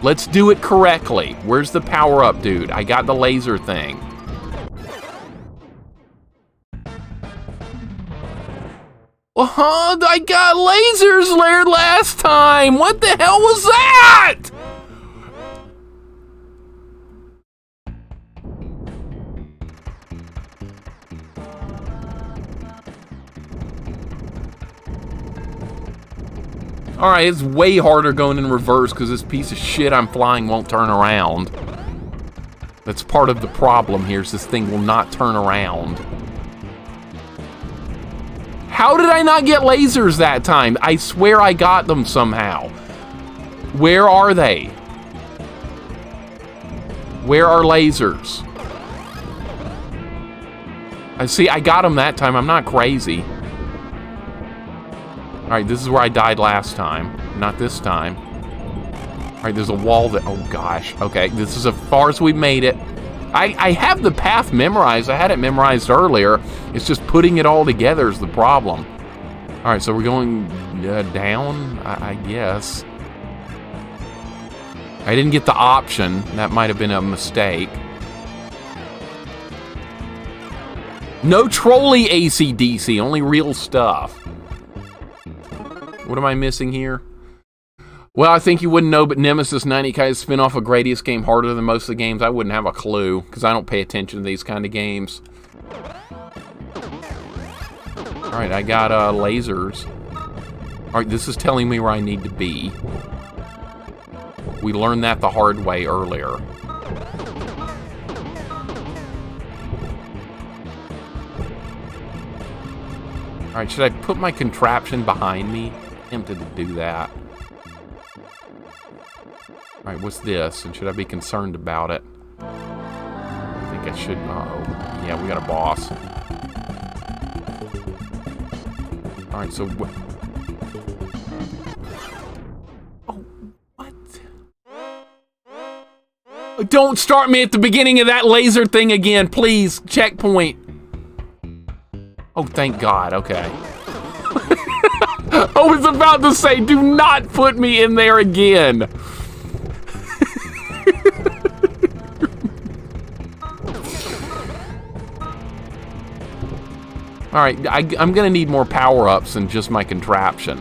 Let's do it correctly. Where's the power-up, dude? I got the laser thing. I got lasers layered last time. What the hell was that? Alright, it's way harder going in reverse because this piece of shit I'm flying won't turn around. That's part of the problem here, is this thing will not turn around. How did I not get lasers that time? I swear I got them somehow. Where are they? Where are lasers? I see, I got them that time. I'm not crazy. Alright, this is where I died last time. Not this time. Alright, there's a wall that... Oh, gosh. Okay, this is as far as we made it. I have the path memorized. I had it memorized earlier. It's just putting it all together is the problem. Alright, so we're going down, I guess. I didn't get the option. That might have been a mistake. No trolley AC/DC, only real stuff. What am I missing here? Well, I think you wouldn't know, but Nemesis 90 kind of spin off a Gradius game harder than most of the games. I wouldn't have a clue, because I don't pay attention to these kind of games. Alright, I got lasers. Alright, this is telling me where I need to be. We learned that the hard way earlier. Alright, should I put my contraption behind me? Tempted to do that. Alright, what's this? And should I be concerned about it? I think I should. Uh-oh. Yeah, we got a boss. Alright, so what? Oh, what? Don't start me at the beginning of that laser thing again, please. Checkpoint. Oh, thank God. Okay. I was about to say, do not put me in there again. All right, I'm going to need more power-ups than just my contraption.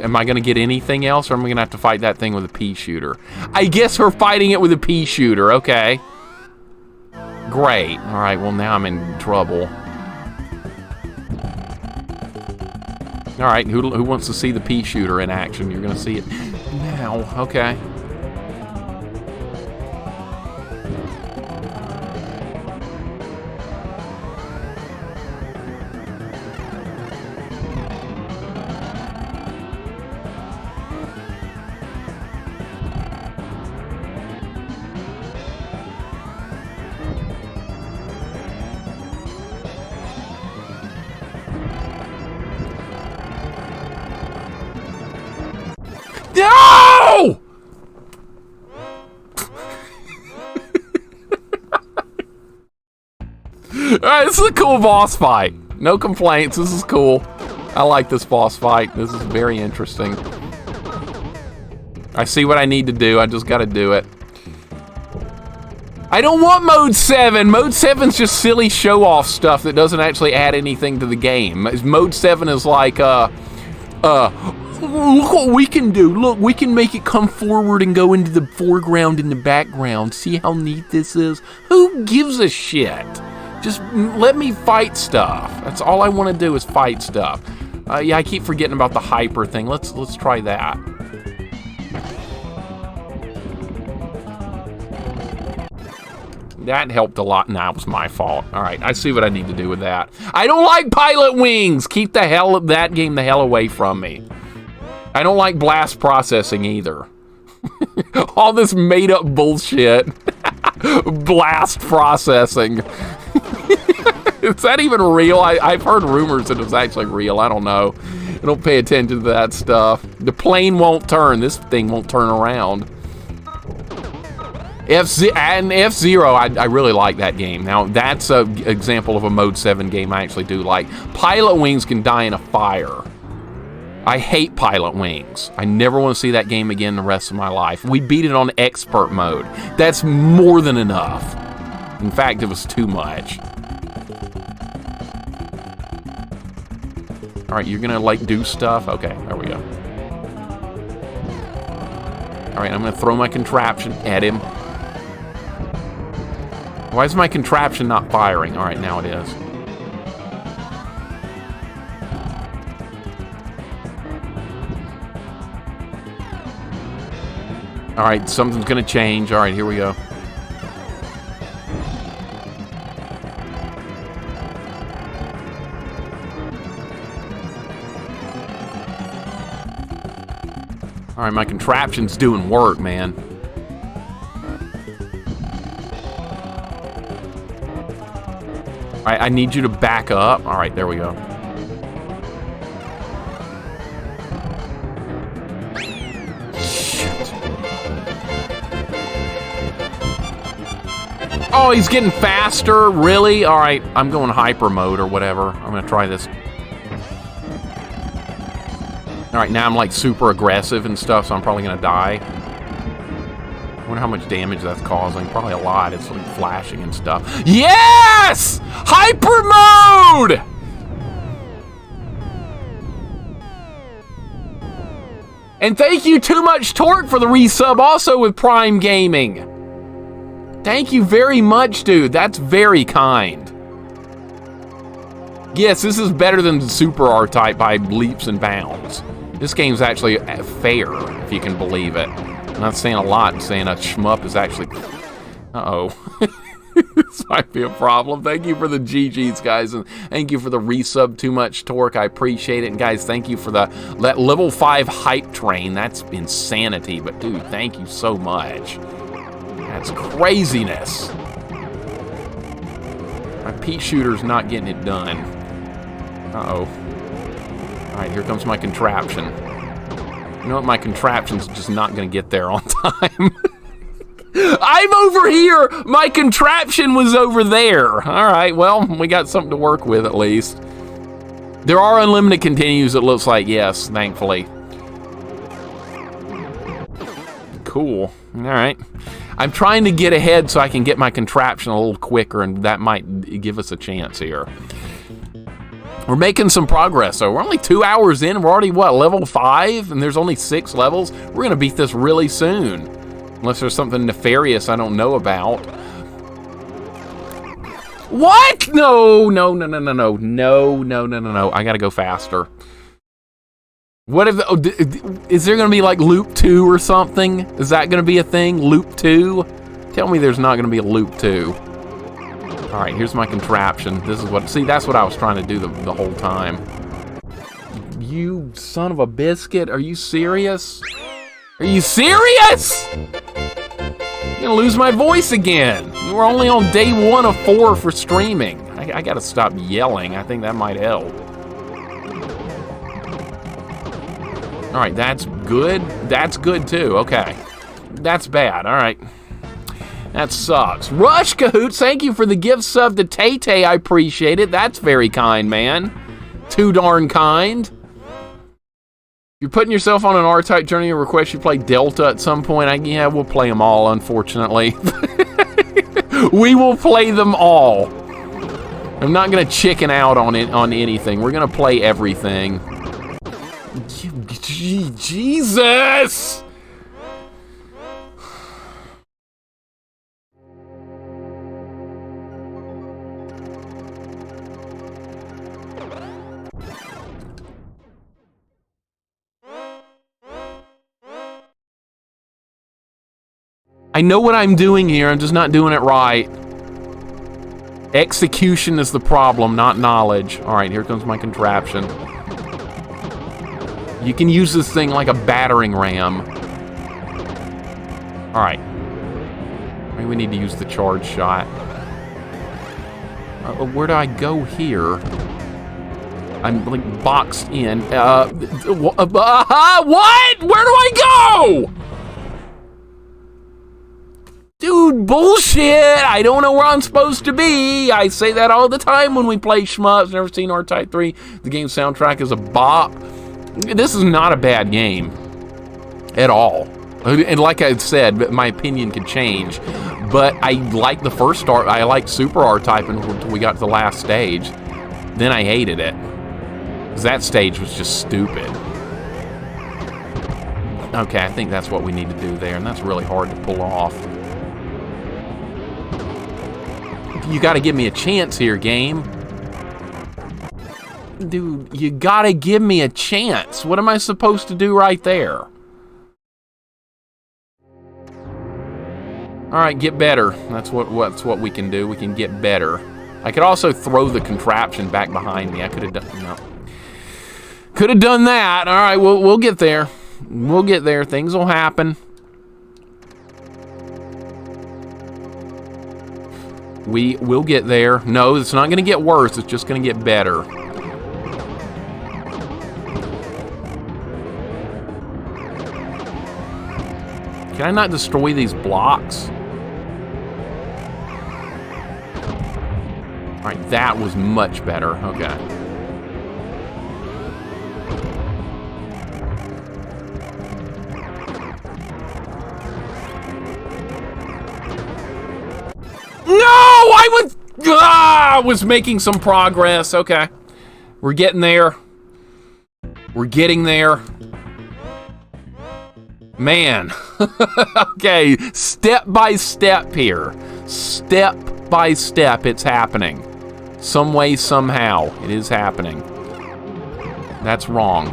Am I going to get anything else, or am I going to have to fight that thing with a pea shooter? I guess we're fighting it with a pea shooter. Okay. Great. All right, well, now I'm in trouble. All right, who wants to see the pea shooter in action? You're going to see it now. Okay. No! Alright, this is a cool boss fight. No complaints, this is cool. I like this boss fight. This is very interesting. I see what I need to do, I just gotta do it. I don't want Mode 7! Mode 7's just silly show-off stuff that doesn't actually add anything to the game. Mode 7 is like, look what we can do. Look, we can make it come forward and go into the foreground and the background. See how neat this is? Who gives a shit? Just let me fight stuff. That's all I want to do is fight stuff. Yeah, I keep forgetting about the hyper thing. Let's try that. That helped a lot. Nah, it was my fault. All right, I see what I need to do with that. I don't like pilot wings. Keep that game the hell away from me. I don't like blast processing either. All this made up bullshit. Blast processing. Is that even real? I've heard rumors that it's actually real. I don't know. I don't pay attention to that stuff. The plane won't turn. This thing won't turn around. F-Zero, I really like that game. Now, that's an example of a Mode 7 game I actually do like. Pilot Wings can die in a fire. I hate Pilot Wings. I never want to see that game again the rest of my life. We beat it on expert mode. That's more than enough. In fact, it was too much. All right, you're gonna like do stuff? Okay, there we go. All right, I'm gonna throw my contraption at him. Why is my contraption not firing? All right, now it is. All right, something's gonna change. All right, here we go. All right, my contraption's doing work, man. All right, I need you to back up. All right, there we go. Shit. Oh, he's getting faster? Really? All right, I'm going hyper mode or whatever. I'm gonna try this. All right, now I'm like super aggressive and stuff, so I'm probably gonna die. I wonder how much damage that's causing. Probably a lot. It's like flashing and stuff. Yes! Hyper mode! And thank you Too Much Torque for the resub also with Prime Gaming. Thank you very much, dude. That's very kind. Yes, this is better than Super R-Type by leaps and bounds. This game's actually fair, if you can believe it. I'm not saying a lot, I'm saying a shmup is actually... Uh-oh. This might be a problem. Thank you for the GGs, guys, and thank you for the resub Too Much Torque. I appreciate it. And guys, thank you for that level 5 hype train. That's insanity, but dude, thank you so much. That's craziness. My pea shooter's not getting it done. Uh-oh. All right, here comes my contraption. You know what? My contraption's just not going to get there on time. I'm over here! My contraption was over there. All right, well, we got something to work with at least. There are unlimited continues, it looks like, yes, thankfully. Cool. All right. I'm trying to get ahead so I can get my contraption a little quicker, and that might give us a chance here. We're making some progress, so we're only 2 hours in. We're already, what, level 5? And there's only 6 levels. We're going to beat this really soon. Unless there's something nefarious I don't know about. What? No. I got to go faster. What if, is there going to be like loop 2 or something? Is that going to be a thing? Loop 2? Tell me there's not going to be a loop 2. All right, here's my contraption. This is what, see, that's what I was trying to do the whole time. You son of a biscuit, are you serious? Are you serious? I'm gonna lose my voice again. We're only on day 1 of 4 for streaming. I gotta stop yelling. I think that might help. All right, that's good. That's good too, okay. That's bad, all right. That sucks. Rush Cahoots, thank you for the gift sub to Tay-Tay. I appreciate it. That's very kind, man. Too darn kind. You're putting yourself on an R-Type journey and request you play Delta at some point. Yeah, we'll play them all, unfortunately. We will play them all. I'm not going to chicken out on anything. We're going to play everything. Jesus! I know what I'm doing here, I'm just not doing it right. Execution is the problem, not knowledge. All right, here comes my contraption. You can use this thing like a battering ram. All right. Maybe we need to use the charge shot. Where do I go here? I'm like boxed in. What? Where do I go? Dude, bullshit! I don't know where I'm supposed to be. I say that all the time when we play shmups. Never seen R-Type 3. The game soundtrack is a bop. This is not a bad game. At all. And like I said, my opinion could change. But I like the first I liked Super R-Type until we got to the last stage. Then I hated it. Because that stage was just stupid. Okay, I think that's what we need to do there. And that's really hard to pull off. You gotta give me a chance here, game. Dude, you gotta give me a chance. What am I supposed to do right there? Alright, get better. That's what we can do. We can get better. I could also throw the contraption back behind me. I could have done... No. Could have done that. Alright, we'll get there. We'll get there. Things will happen. We will get there. No, it's not going to get worse. It's just going to get better. Can I not destroy these blocks? All right, that was much better. Okay. I was making some progress. Okay. We're getting there. We're getting there. Man. Okay. Step by step here. Step by step, it's happening. Some way, somehow, it is happening. That's wrong.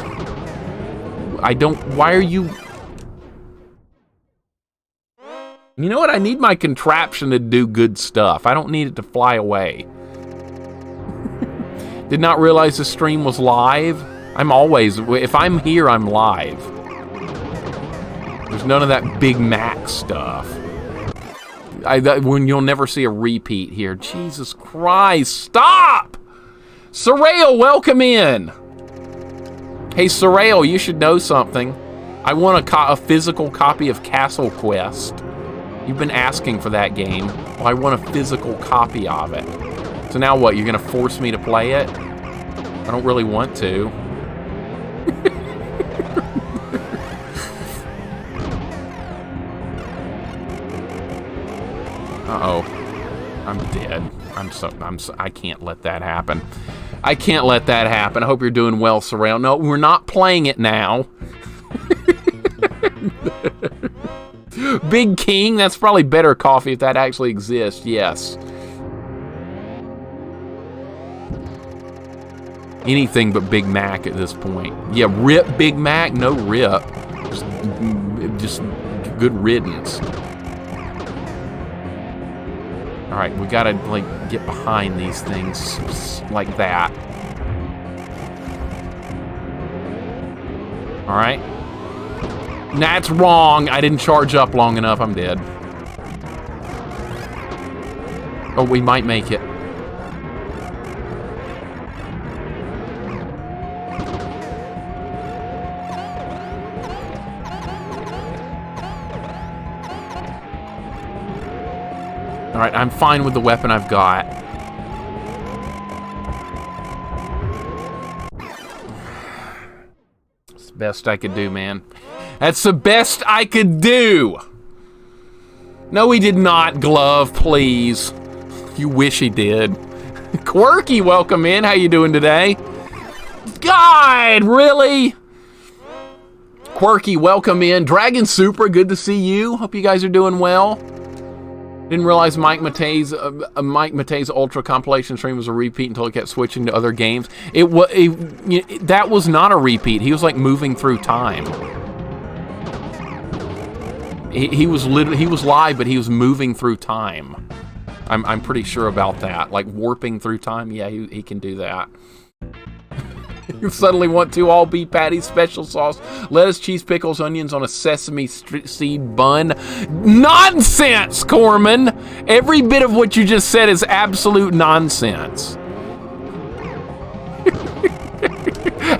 Why are you... You know what? I need my contraption to do good stuff. I don't need it to fly away. Did not realize the stream was live. I'm always... If I'm here, I'm live. There's none of that Big Mac stuff. When you'll never see a repeat here. Jesus Christ, stop! Sorrel, welcome in. Hey, Sorrel, you should know something. I want a physical copy of Castle Quest. You've been asking for that game. Well, I want a physical copy of it. So now what? You're going to force me to play it? I don't really want to. Uh-oh. I'm dead. I can't let that happen. I can't let that happen. I hope you're doing well, Surround. No, we're not playing it now. Big King, that's probably better coffee if that actually exists, yes. Anything but Big Mac at this point. Yeah, rip Big Mac, no rip. Just good riddance. All right, we gotta like get behind these things like that. All right. That's wrong. I didn't charge up long enough. I'm dead. Oh, we might make it. All right, I'm fine with the weapon I've got. It's the best I could do, man. That's the best I could do. No, he did not, Glove, please. You wish he did. Quirky, welcome in. How you doing today? God, really? Quirky, welcome in. Dragon Super, good to see you. Hope you guys are doing well. Didn't realize Mike Matei's Ultra compilation stream was a repeat until he kept switching to other games. That was not a repeat. He was like moving through time. He was live, but he was moving through time. I'm pretty sure about that. Like warping through time. Yeah, he can do that. You suddenly want to all beef patties, special sauce, lettuce, cheese, pickles, onions on a sesame seed bun. Nonsense, Corman! Every bit of what you just said is absolute nonsense.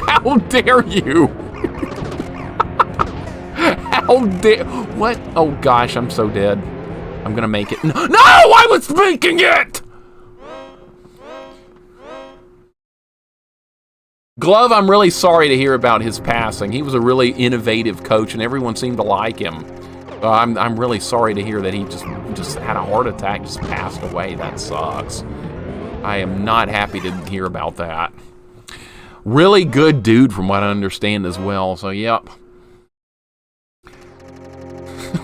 How dare you? How dare... What? Oh gosh, I'm so dead. I'm gonna make it. No, I was making it! Glove, I'm really sorry to hear about his passing. He was a really innovative coach, and everyone seemed to like him. I'm really sorry to hear that he just had a heart attack, just passed away. That sucks. I am not happy to hear about that. Really good dude, from what I understand as well. So, yep.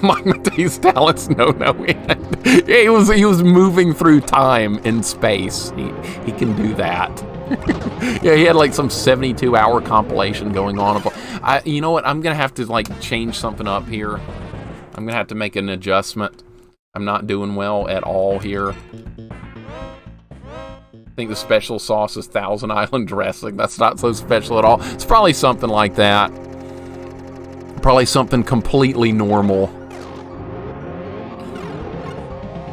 Mike Matei's talents, no. Yeah, he was moving through time in space. He can do that. Yeah, he had like some 72-hour compilation going on. You know what? I'm gonna have to like change something up here. I'm gonna have to make an adjustment. I'm not doing well at all here. I think the special sauce is Thousand Island dressing. That's not so special at all. It's probably something like that. Probably something completely normal.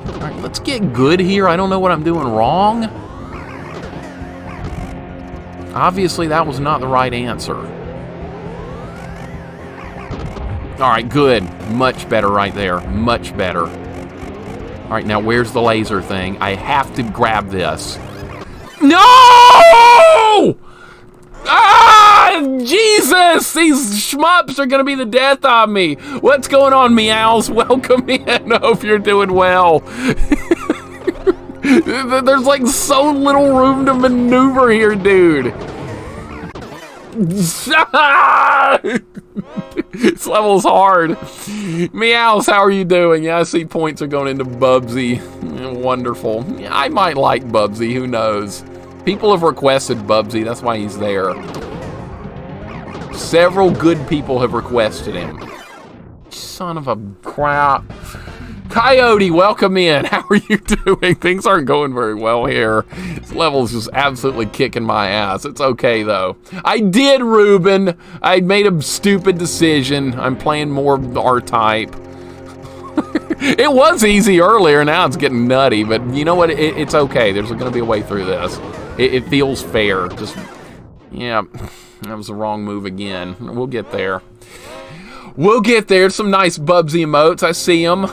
All right, let's get good here. I don't know what I'm doing wrong. Obviously, that was not the right answer. All right, good. Much better right there. Much better. All right, now where's the laser thing? I have to grab this. No! Ah! Jesus! These shmups are gonna be the death of me. What's going on, meows? Welcome in. I hope you're doing well. There's like so little room to maneuver here, dude. This level's hard. Meows, how are you doing? Yeah, I see points are going into Bubsy. Wonderful. I might like Bubsy, who knows? People have requested Bubsy, that's why he's there. Several good people have requested him. Son of a crap. Coyote, welcome in. How are you doing? Things aren't going very well here. This level's just absolutely kicking my ass. It's okay, though. I did, Ruben. I made a stupid decision. I'm playing more R-Type. It was easy earlier. Now it's getting nutty, but you know what? It's okay. There's going to be a way through this. It feels fair. Just, yeah, that was the wrong move again. We'll get there. We'll get there. Some nice Bubsy emotes. I see them.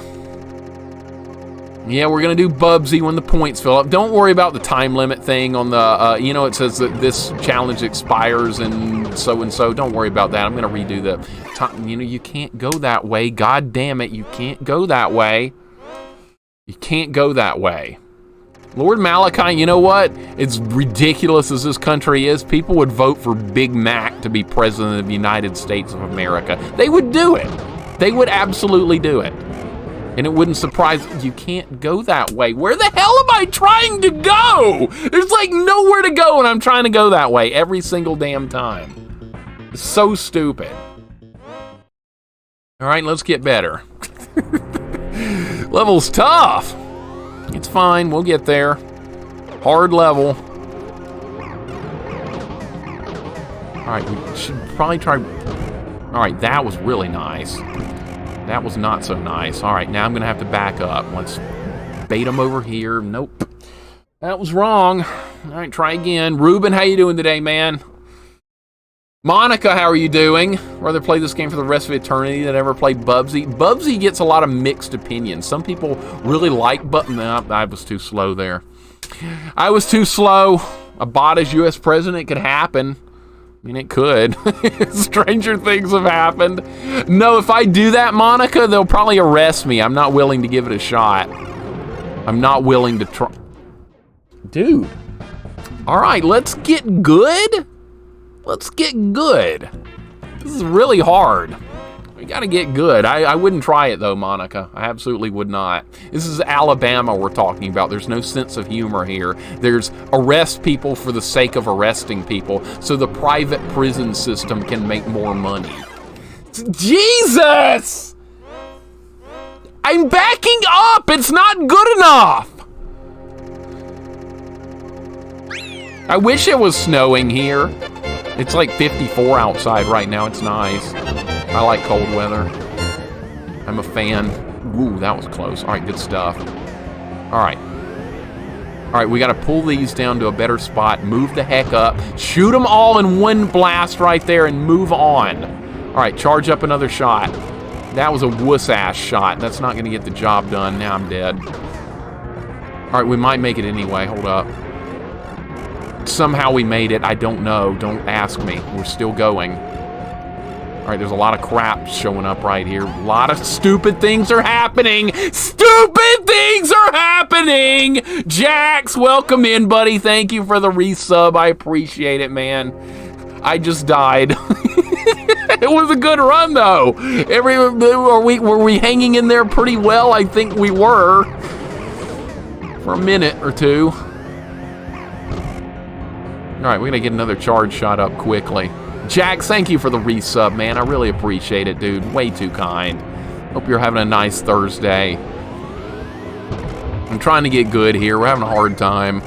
Yeah, we're going to do Bubsy when the points fill up. Don't worry about the time limit thing on the, you know, it says that this challenge expires and so. Don't worry about that. I'm going to redo the time. You know, you can't go that way. God damn it, you can't go that way. You can't go that way. Lord Malachi, you know what? As ridiculous as this country is, people would vote for Big Mac to be president of the United States of America. They would do it. They would absolutely do it. And it wouldn't surprise you. Can't go that way. Where the hell am I trying to go? There's like nowhere to go, and I'm trying to go that way every single damn time. It's so stupid. All right, let's get better. Level's tough. It's fine, we'll get there. Hard level. Alright, we should probably try... Alright, that was really nice. That was not so nice. Alright, now I'm gonna have to back up. Let's bait him over here. Nope. That was wrong. Alright, try again. Ruben, how you doing today, man? Monica, how are you doing? Rather play this game for the rest of eternity than ever play Bubsy. Bubsy gets a lot of mixed opinions. Some people really like No, I was too slow there. I was too slow. A bot as U.S. president could happen. I mean, it could. Stranger things have happened. No, if I do that, Monica, they'll probably arrest me. I'm not willing to give it a shot. I'm not willing to try. Dude. All right, let's get good. Let's get good. This is really hard. We gotta get good. I wouldn't try it though, Monica. I absolutely would not. This is Alabama we're talking about. There's no sense of humor here. There's arrest people for the sake of arresting people so the private prison system can make more money. Jesus! I'm backing up! It's not good enough! I wish it was snowing here. It's like 54 outside right now. It's nice. I like cold weather. I'm a fan. Ooh, that was close. All right, good stuff. All right. All right, we got to pull these down to a better spot. Move the heck up. Shoot them all in one blast right there and move on. All right, charge up another shot. That was a wuss-ass shot. That's not going to get the job done. Now I'm dead. All right, we might make it anyway. Hold up. Somehow we made it. I don't know. Don't ask me. We're still going. All right, there's a lot of crap showing up right here. A lot of stupid things are happening. Stupid things are happening. Jax, welcome in, buddy. Thank you for the resub. I appreciate it, man. I just died. It was a good run, though. Were we hanging in there pretty well? I think we were. For a minute or two. All right, we're going to get another charge shot up quickly. Jax, thank you for the resub, man. I really appreciate it, dude. Way too kind. Hope you're having a nice Thursday. I'm trying to get good here. We're having a hard time.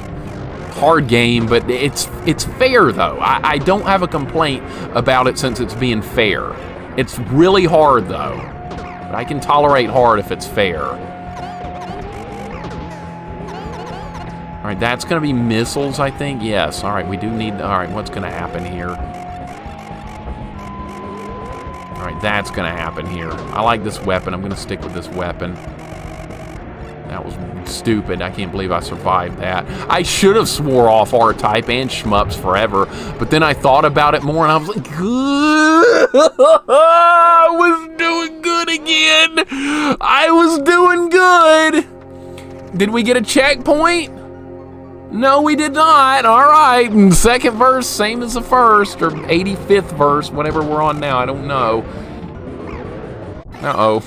Hard game, but it's fair, though. I don't have a complaint about it since it's being fair. It's really hard, though. But I can tolerate hard if it's fair. All right, that's going to be missiles, I think. Yes. All right, we do need... All right, what's going to happen here? All right, that's going to happen here. I like this weapon. I'm going to stick with this weapon. That was stupid. I can't believe I survived that. I should have swore off R-Type and shmups forever, but then I thought about it more, and I was like, I was doing good again. I was doing good. Did we get a checkpoint? No, we did not. All right. Second verse, same as the first, or 85th verse, whatever we're on now. I don't know. Uh-oh.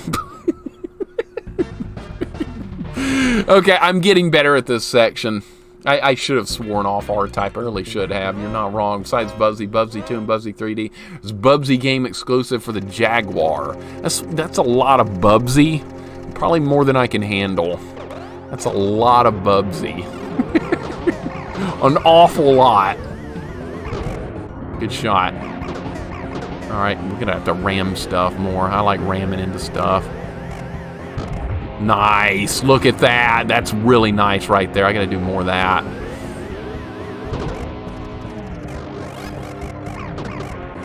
Okay, I'm getting better at this section. I should have sworn off R-Type. I really should have. You're not wrong. Besides Bubsy, Bubsy 2, and Bubsy 3D, it's Bubsy game exclusive for the Jaguar. That's a lot of Bubsy. Probably more than I can handle. That's a lot of Bubsy. An awful lot. Good shot. Alright, we're gonna have to ram stuff more. I like ramming into stuff. Nice. Look at that. That's really nice right there. I gotta do more of that.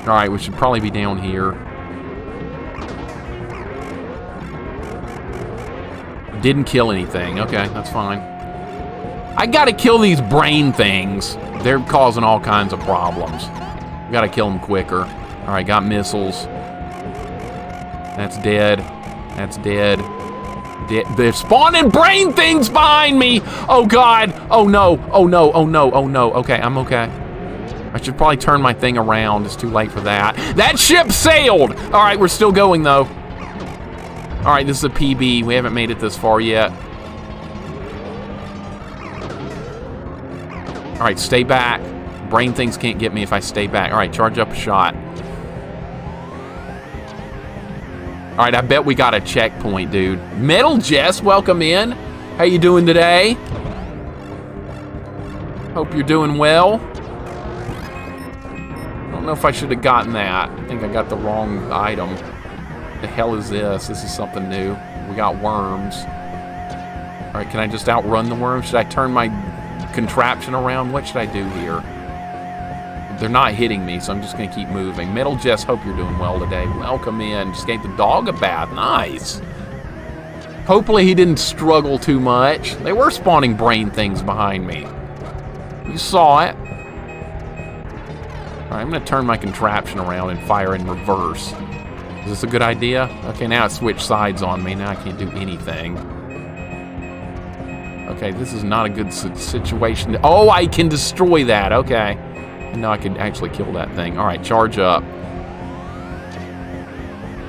Alright, we should probably be down here. Didn't kill anything. Okay, that's fine. I gotta kill these brain things. They're causing all kinds of problems. Gotta kill them quicker. Alright, got missiles. That's dead. That's dead. They're spawning brain things behind me. Oh, God. Oh, no. Oh, no. Oh, no. Oh, no. Okay, I'm okay. I should probably turn my thing around. It's too late for that. That ship sailed. All right, we're still going, though. All right, this is a PB. We haven't made it this far yet. All right, stay back. Brain things can't get me if I stay back. All right, charge up a shot. All right, I bet we got a checkpoint, dude. Metal Jess, welcome in. How you doing today? Hope you're doing well. I don't know if I should have gotten that. I think I got the wrong item. The hell is this? This is something new. We got worms. All right, can I just outrun the worms? Should I turn my contraption around? What should I do here? They're not hitting me, so I'm just going to keep moving. Metal Jess, hope you're doing well today. Welcome in. Just gave the dog a bath. Nice. Hopefully he didn't struggle too much. They were spawning brain things behind me. You saw it. All right, I'm going to turn my contraption around and fire in reverse. Is this a good idea? Okay, now it switched sides on me. Now I can't do anything. Okay, this is not a good situation. Oh, I can destroy that. Okay. No, I can actually kill that thing. All right, charge up.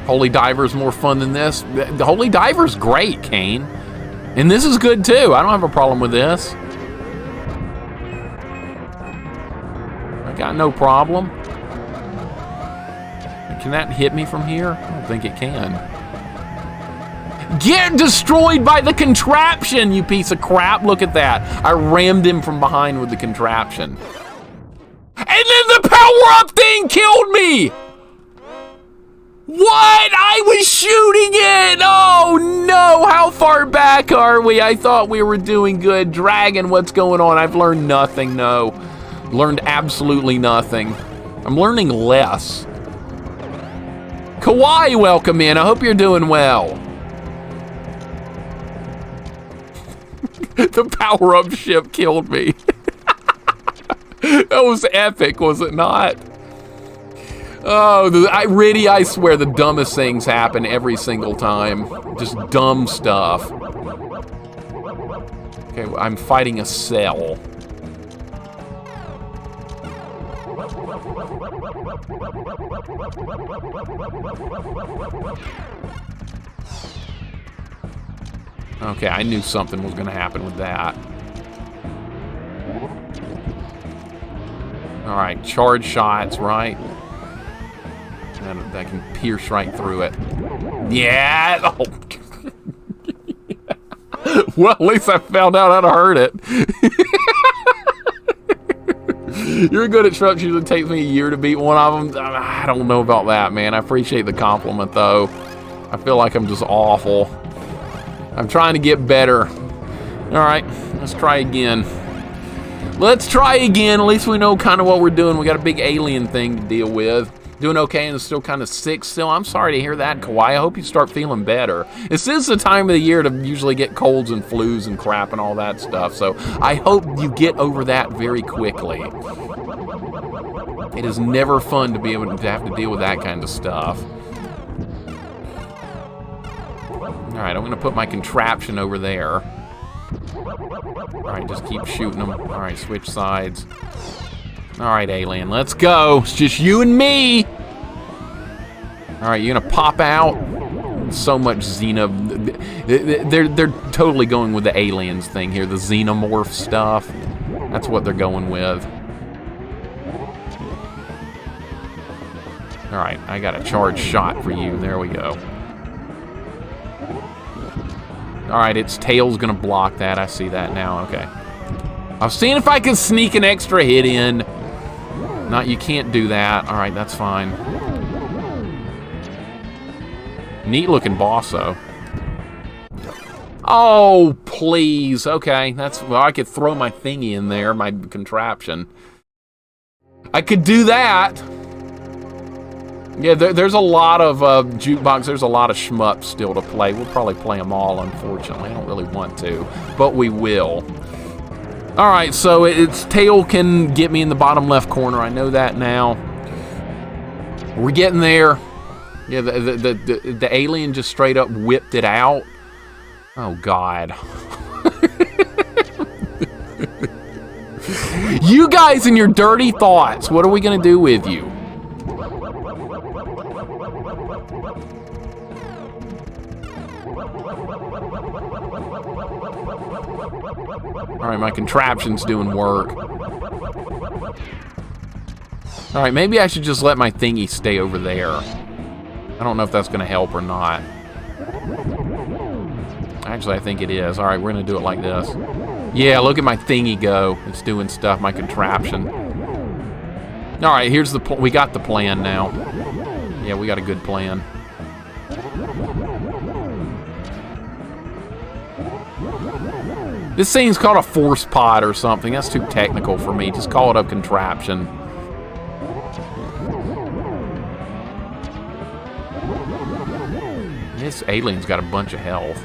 Holy Diver's more fun than this. The Holy Diver's great, Kane. And this is good, too. I don't have a problem with this. I got no problem. Can that hit me from here? I don't think it can. Get destroyed by the contraption, you piece of crap. Look at that. I rammed him from behind with the contraption. And then the power-up thing killed me! What? I was shooting it! Oh, no! How far back are we? I thought we were doing good. Dragon, what's going on? I've learned nothing, no. Learned absolutely nothing. I'm learning less. Kawaii, welcome in. I hope you're doing well. The power-up ship killed me. That was epic, was it not? Oh, I swear the dumbest things happen every single time. Just dumb stuff. Okay, well, I'm fighting a cell. Okay, I knew something was going to happen with that. All right, charge shots, right? And that can pierce right through it. Yeah! Oh. Well, at least I found out how to hurt it. You're good at troubleshooting. It takes me a year to beat one of them. I don't know about that, man. I appreciate the compliment, though. I feel like I'm just awful. I'm trying to get better. All right, let's try again. Let's try again. At least we know kind of what we're doing. We got a big alien thing to deal with. Doing okay and still kind of sick still. I'm sorry to hear that, Kawaii. I hope you start feeling better. This is the time of the year to usually get colds and flus and crap and all that stuff. So I hope you get over that very quickly. It is never fun to be able to have to deal with that kind of stuff. All right, I'm going to put my contraption over there. All right, just keep shooting them. All right, switch sides. All right, alien, let's go. It's just you and me. All right, you're going to pop out. So much they're totally going with the aliens thing here, the xenomorph stuff. That's what they're going with. All right, I got a charged shot for you. There we go. All right, its tail's gonna block that. I see that now. Okay. I was seeing if I could sneak an extra hit in. No, you can't do that. All right, that's fine. Neat looking boss, though. Oh, please. Okay, that's, well, I could throw my thingy in there, my contraption. I could do that. Yeah, there's a lot of jukebox. There's a lot of shmups still to play. We'll probably play them all, unfortunately. I don't really want to, but we will. All right, so its tail can get me in the bottom left corner. I know that now. We're getting there. Yeah, the alien just straight up whipped it out. Oh, God. You guys and your dirty thoughts. What are we going to do with you? All right, my contraption's doing work. All right, maybe I should just let my thingy stay over there. I don't know if that's going to help or not. Actually, I think it is. All right, we're going to do it like this. Yeah, look at my thingy go. It's doing stuff, my contraption. All right, here's the we got the plan now. Yeah, we got a good plan. This thing's called a force pod or something. That's too technical for me. Just call it a contraption. This alien's got a bunch of health.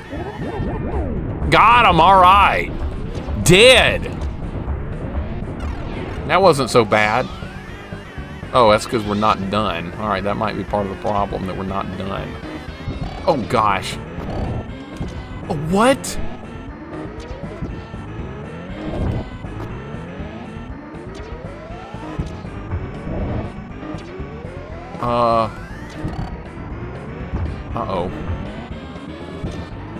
Got him, all right. Dead. That wasn't so bad. Oh, that's because we're not done. All right, that might be part of the problem, that we're not done. Oh, gosh. What? Uh-oh.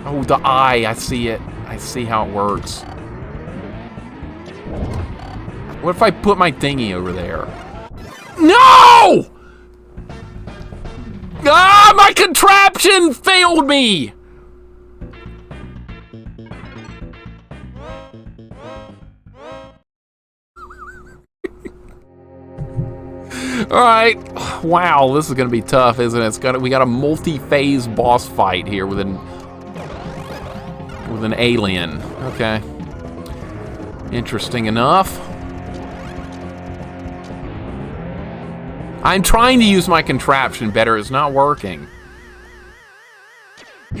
Oh, the eye. I see it. I see how it works. What if I put my thingy over there? No! Ah, my contraption failed me! All right, wow, this is gonna be tough, isn't it? We got a multi-phase boss fight here with an alien. Okay, interesting enough. I'm trying to use my contraption better. It's not working.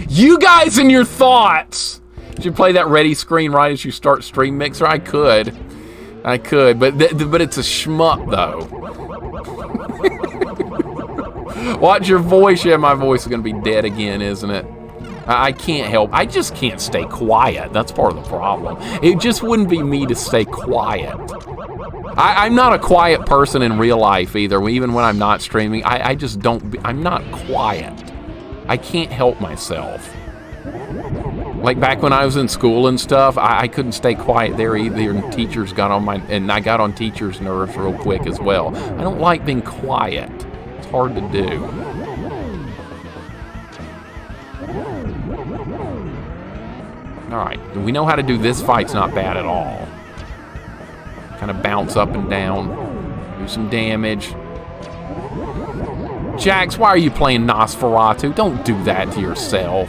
You guys and your thoughts. Should you play that ready screen right as you start SNES? I could, but it's a shmup though. Watch your voice. Yeah, my voice is gonna be dead again, isn't it? I can't help. I just can't stay quiet. That's part of the problem. It just wouldn't be me to stay quiet. I'm not a quiet person in real life either. Even when I'm not streaming, I just don't. I'm not quiet. I can't help myself. Like back when I was in school and stuff, I couldn't stay quiet there either. And teachers got on and I got on teachers' nerves real quick as well. I don't like being quiet. It's hard to do. All right, we know how to do this. Fight's not bad at all. Kind of bounce up and down, do some damage. Jax, why are you playing Nosferatu? Don't do that to yourself.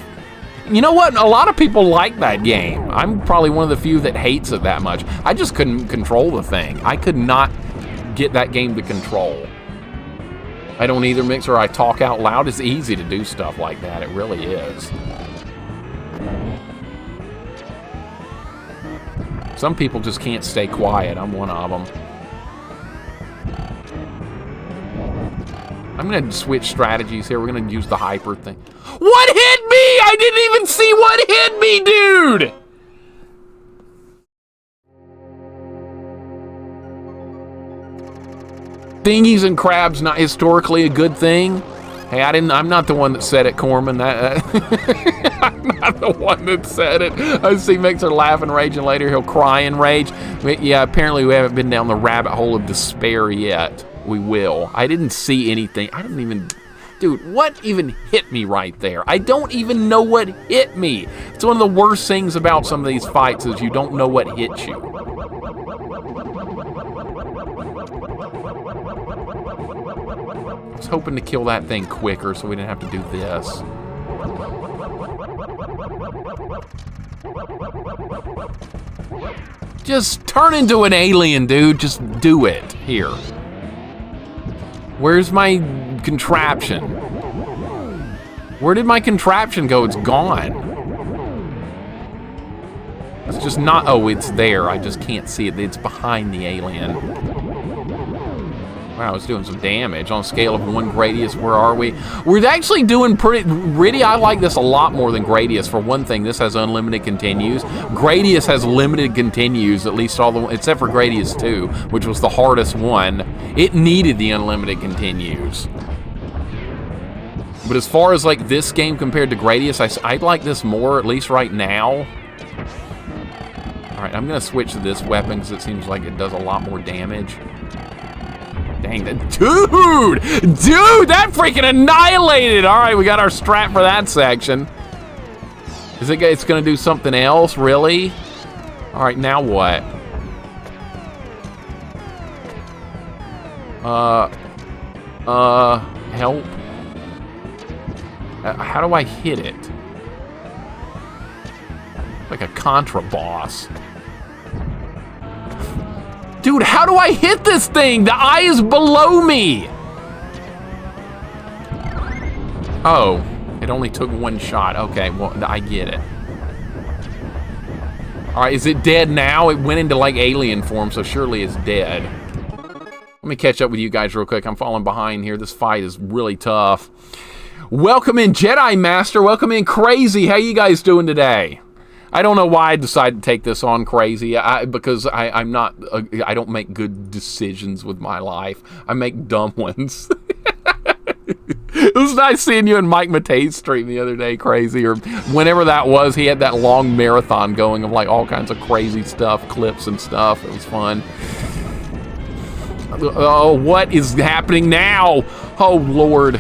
You know what? A lot of people like that game. I'm probably one of the few that hates it that much. I just couldn't control the thing. I could not get that game to control. I don't either, Mixer. I talk out loud. It's easy to do stuff like that. It really is. Some people just can't stay quiet. I'm one of them. I'm going to switch strategies here. We're going to use the hyper thing. What hit me? I didn't even see what hit me, dude! Thingies and crabs not historically a good thing? Hey, I'm not the one that said it, Corman. I'm not the one that said it. I see Mixer laugh and rage, and later he'll cry and rage. Yeah, apparently we haven't been down the rabbit hole of despair yet. We will. I didn't see anything. I didn't even... Dude, what even hit me right there? I don't even know what hit me. It's one of the worst things about some of these fights is you don't know what hit you. I was hoping to kill that thing quicker so we didn't have to do this. Just turn into an alien, dude. Just do it. Here. Where's my contraption? Where did my contraption go? It's gone. It's just not... Oh, it's there. I just can't see it. It's behind the alien. Wow, it's doing some damage. On a scale of 1 Gradius, where are we? We're actually doing pretty... Really, I like this a lot more than Gradius. For one thing, this has unlimited continues. Gradius has limited continues, at least all the... Except for Gradius 2, which was the hardest one. It needed the unlimited continues. But as far as, like, this game compared to Gradius, I like this more, at least right now. Alright, I'm going to switch to this weapon, because it seems like it does a lot more damage. Dang, that dude, that freaking annihilated. All right, we got our strat for that section. Is it's gonna do something else, really? All right, now what? Help. How do I hit it? Like a Contra boss. Dude, how do I hit this thing? The eye is below me. Oh, it only took 1 shot. Okay, well, I get it. All right, is it dead now? It went into, like, alien form, so surely it's dead. Let me catch up with you guys real quick. I'm falling behind here. This fight is really tough. Welcome in, Jedi Master. Welcome in, Crazy. How you guys doing today? I don't know why I decided to take this on, Crazy. Because I'm not. I don't make good decisions with my life. I make dumb ones. It was nice seeing you in Mike Matei's stream the other day, Crazy, or whenever that was. He had that long marathon going of like all kinds of crazy stuff, clips and stuff. It was fun. Oh, what is happening now? Oh Lord,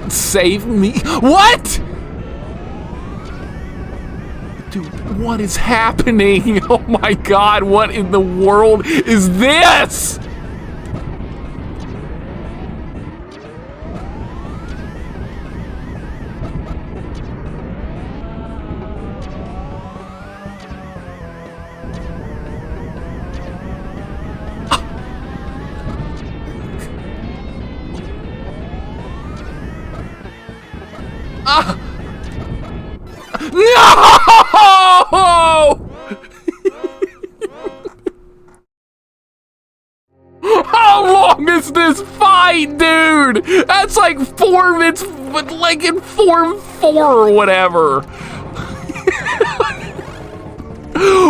save me! What? Dude, what is happening? Oh my God, what in the world is this? No! How long is this fight, dude? That's like it's like in Form 4 or whatever.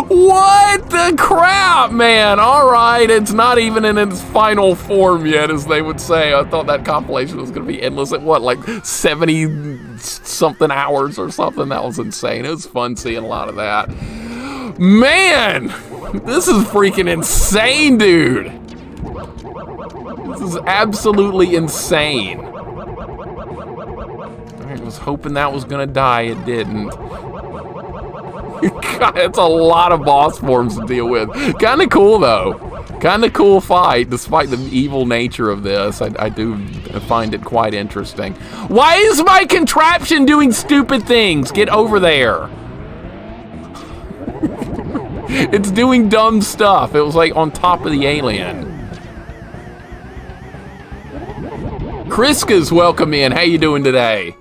What the crap, man? Alright, it's not even in its final form yet, as they would say. I thought that compilation was going to be endless at what, like 70-something hours or something? That was insane. It was fun seeing a lot of that. Man, this is freaking insane, dude. This is absolutely insane. I was hoping that was going to die. It didn't. God, it's a lot of boss forms to deal with. Kind of cool, though. Kind of cool fight, despite the evil nature of this. I do find it quite interesting. Why is my contraption doing stupid things? Get over there. It's doing dumb stuff. It was like on top of the alien. Kriska's welcome in. How you doing today?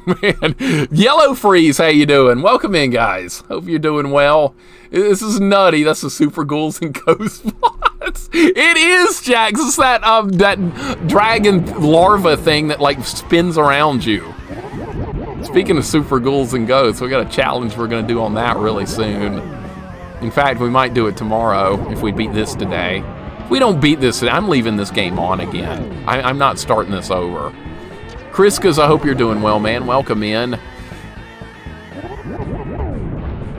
Man, Yellow Freeze, how you doing? Welcome in, guys. Hope you're doing well. This is nutty. That's the Super Ghouls and Ghost Bots. It is, Jax. It's that that dragon larva thing that like spins around you. Speaking of Super Ghouls and Ghosts, we got a challenge we're gonna do on that really soon. In fact, we might do it tomorrow if we beat this today. If we don't beat this today, I'm leaving this game on again. I'm not starting this over. Kriska's, I hope you're doing well, man. Welcome in.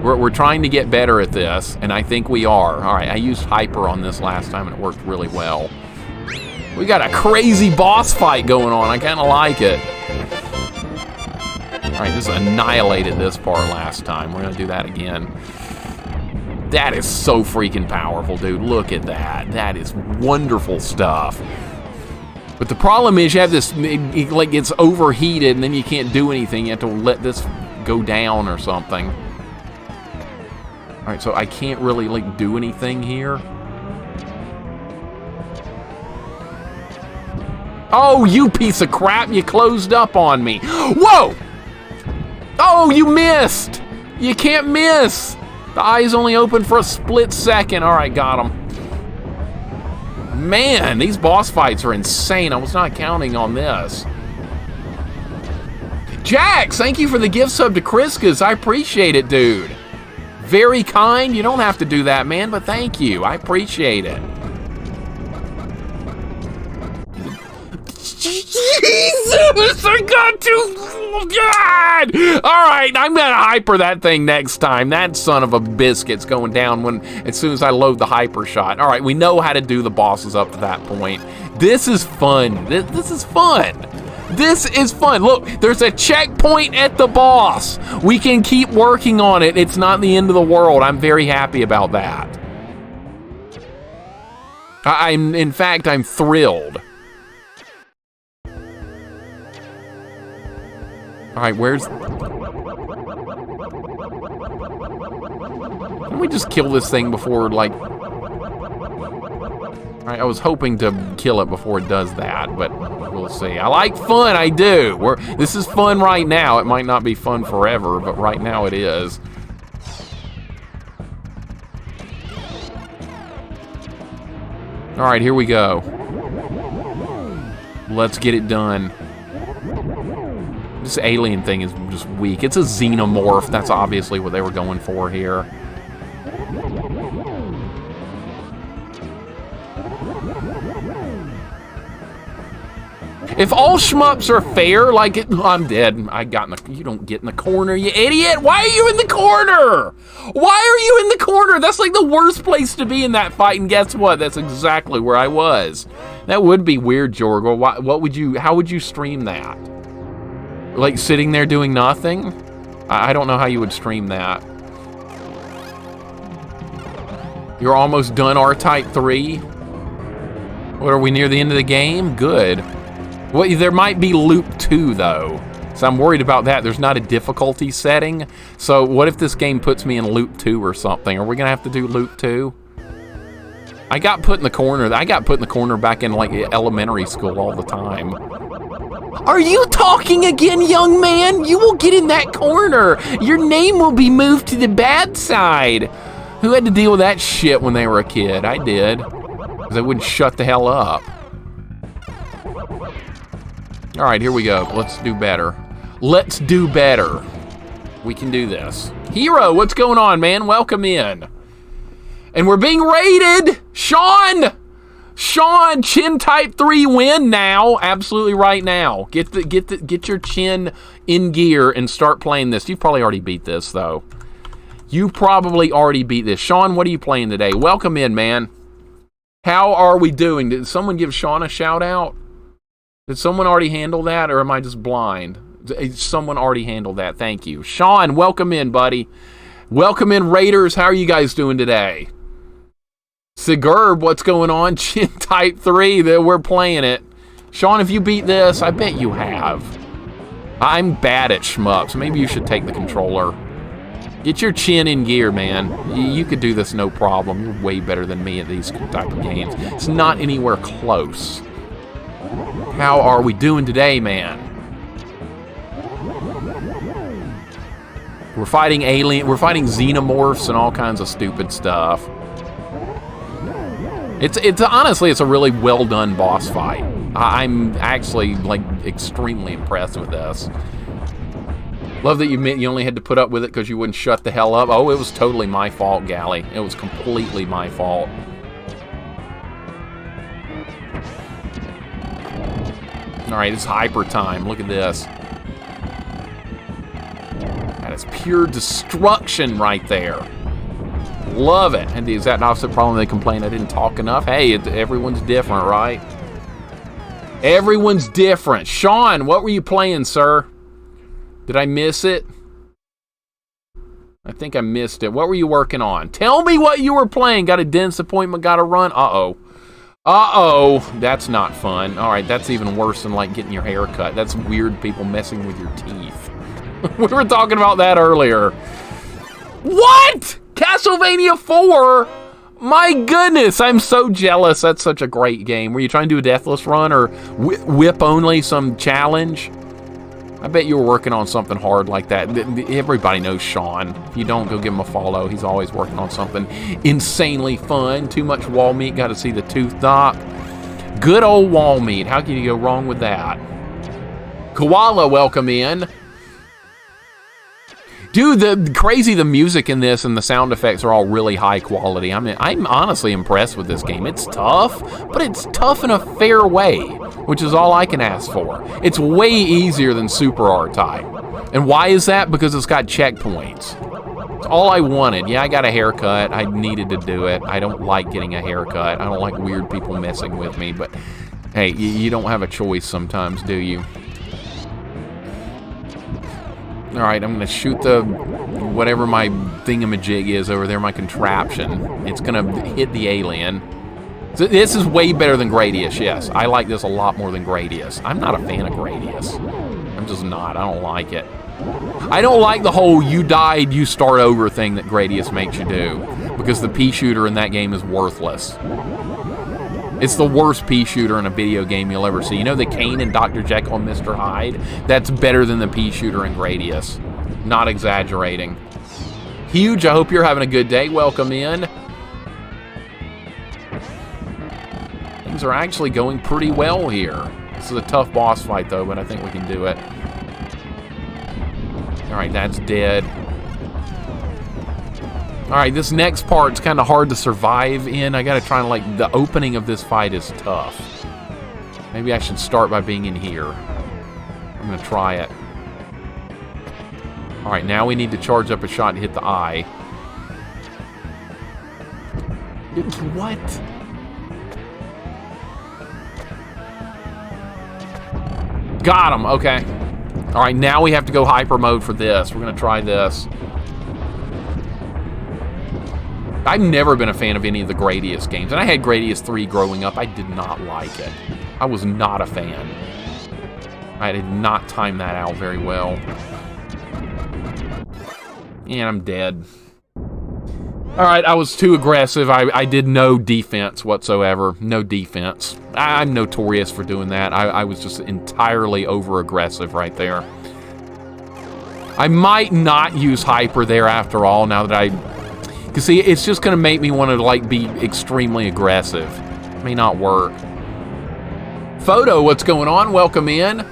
We're trying to get better at this, and I think we are. All right, I used Hyper on this last time, and it worked really well. We got a crazy boss fight going on. I kind of like it. All right, this annihilated this part last time. We're going to do that again. That is so freaking powerful, dude. Look at that. That is wonderful stuff. But the problem is you have this, it like gets overheated and then you can't do anything. You have to let this go down or something. All right, so I can't really like do anything here. Oh, you piece of crap, you closed up on me. Whoa! Oh, you missed! You can't miss! The eye's only open for a split second. All right, got him. Man, these boss fights are insane. I was not counting on this. Jax, thank you for the gift sub to Kriska's. I appreciate it, dude. Very kind. You don't have to do that, man, but thank you. I appreciate it. Jesus, I got too God. All right, I'm gonna hyper that thing next time. That son of a biscuit's going down as soon as I load the hyper shot. All right, we know how to do the bosses up to that point. This is fun. This is fun. This is fun. Look, there's a checkpoint at the boss. We can keep working on it. It's not the end of the world. I'm very happy about that. In fact, I'm thrilled. All right, can we just kill this thing before, like... All right, I was hoping to kill it before it does that, but we'll see. I like fun, I do. This is fun right now. It might not be fun forever, but right now it is. All right, here we go. Let's get it done. This alien thing is just weak. It's a xenomorph. That's obviously what they were going for here. If all shmups are fair, like I'm dead. You don't get in the corner, you idiot. Why are you in the corner? Why are you in the corner? That's like the worst place to be in that fight. And guess what? That's exactly where I was. That would be weird, Jorgo. How would you stream that? Like sitting there doing nothing? I don't know how you would stream that. You're almost done R-Type 3? What, are we near the end of the game? Good. Well, there might be Loop 2, though. So I'm worried about that. There's not a difficulty setting. So what if this game puts me in Loop 2 or something? Are we going to have to do Loop 2? I got put in the corner. I got put in the corner back in, like, elementary school all the time. Are you talking again, young man? You will get in that corner. Your name will be moved to the bad side. Who had to deal with that shit when they were a kid? I did. Because they wouldn't shut the hell up. All right, here we go. Let's do better. Let's do better. We can do this. Hero, what's going on, man? Welcome in. And we're being raided. Sean, Chin Type 3 win now. Absolutely right now. Get your chin in gear and start playing this. You've probably already beat this, though. You probably already beat this. Sean, what are you playing today? Welcome in, man. How are we doing? Did someone give Sean a shout out? Did someone already handle that, or am I just blind? Someone already handled that. Thank you. Sean, welcome in, buddy. Welcome in, Raiders. How are you guys doing today? Sigurb, what's going on? Chin Type 3, we're playing it. Sean, have you beat this? I bet you have. I'm bad at shmups. Maybe you should take the controller. Get your chin in gear, man. You could do this no problem. You're way better than me at these type of games. It's not anywhere close. How are we doing today, man? We're fighting xenomorphs and all kinds of stupid stuff. It's honestly, it's a really well done boss fight. I'm actually like extremely impressed with this. Love that you only had to put up with it because you wouldn't shut the hell up. Oh, it was totally my fault, Gally. It was completely my fault. All right, it's hyper time. Look at this. That is pure destruction right there. Love it. And the exact opposite problem, they complain I didn't talk enough. Hey, everyone's different, right? Everyone's different. Sean, what were you playing, sir? Did I miss it? I think I missed it. What were you working on? Tell me what you were playing. Got a dentist appointment, got to run. Uh-oh. Uh-oh. That's not fun. All right, that's even worse than, like, getting your hair cut. That's weird, people messing with your teeth. We were talking about that earlier. What? Castlevania 4? My goodness, I'm so jealous. That's such a great game. Were you trying to do a deathless run or whip only some challenge? I bet you were working on something hard like that. Everybody knows Sean. If you don't, go give him a follow. He's always working on something insanely fun. Too much wall meat. Got to see the tooth doc. Good old wall meat. How can you go wrong with that? Koala, welcome in. Dude, the music in this and the sound effects are all really high quality. I mean, I'm honestly impressed with this game. It's tough, but it's tough in a fair way, which is all I can ask for. It's way easier than Super R-Type. And why is that? Because it's got checkpoints. It's all I wanted. Yeah, I got a haircut. I needed to do it. I don't like getting a haircut. I don't like weird people messing with me, but hey, you don't have a choice sometimes, do you? All right, I'm going to shoot the whatever my thingamajig is over there, my contraption. It's going to hit the alien. So this is way better than Gradius, yes. I like this a lot more than Gradius. I'm not a fan of Gradius. I'm just not. I don't like it. I don't like the whole you died, you start over thing that Gradius makes you do, because the pea shooter in that game is worthless. It's the worst pea shooter in a video game you'll ever see. You know the Kane and Dr. Jekyll and Mr. Hyde? That's better than the pea shooter in Gradius. Not exaggerating. Huge, I hope you're having a good day. Welcome in. Things are actually going pretty well here. This is a tough boss fight though, but I think we can do it. Alright, that's dead. Alright, this next part's kind of hard to survive in. I gotta try and, like, the opening of this fight is tough. Maybe I should start by being in here. I'm gonna try it. Alright, now we need to charge up a shot and hit the eye. What? Got him, okay. Alright, now we have to go hyper mode for this. We're gonna try this. I've never been a fan of any of the Gradius games, and I had Gradius 3 growing up. I did not like it. I was not a fan. I did not time that out very well. And I'm dead. Alright, I was too aggressive. I did no defense whatsoever. No defense. I'm notorious for doing that. I was just entirely over-aggressive right there. I might not use hyper there after all, now that I... Because, see, it's just going to make me want to, like, be extremely aggressive. It may not work. Photo, what's going on? Welcome in.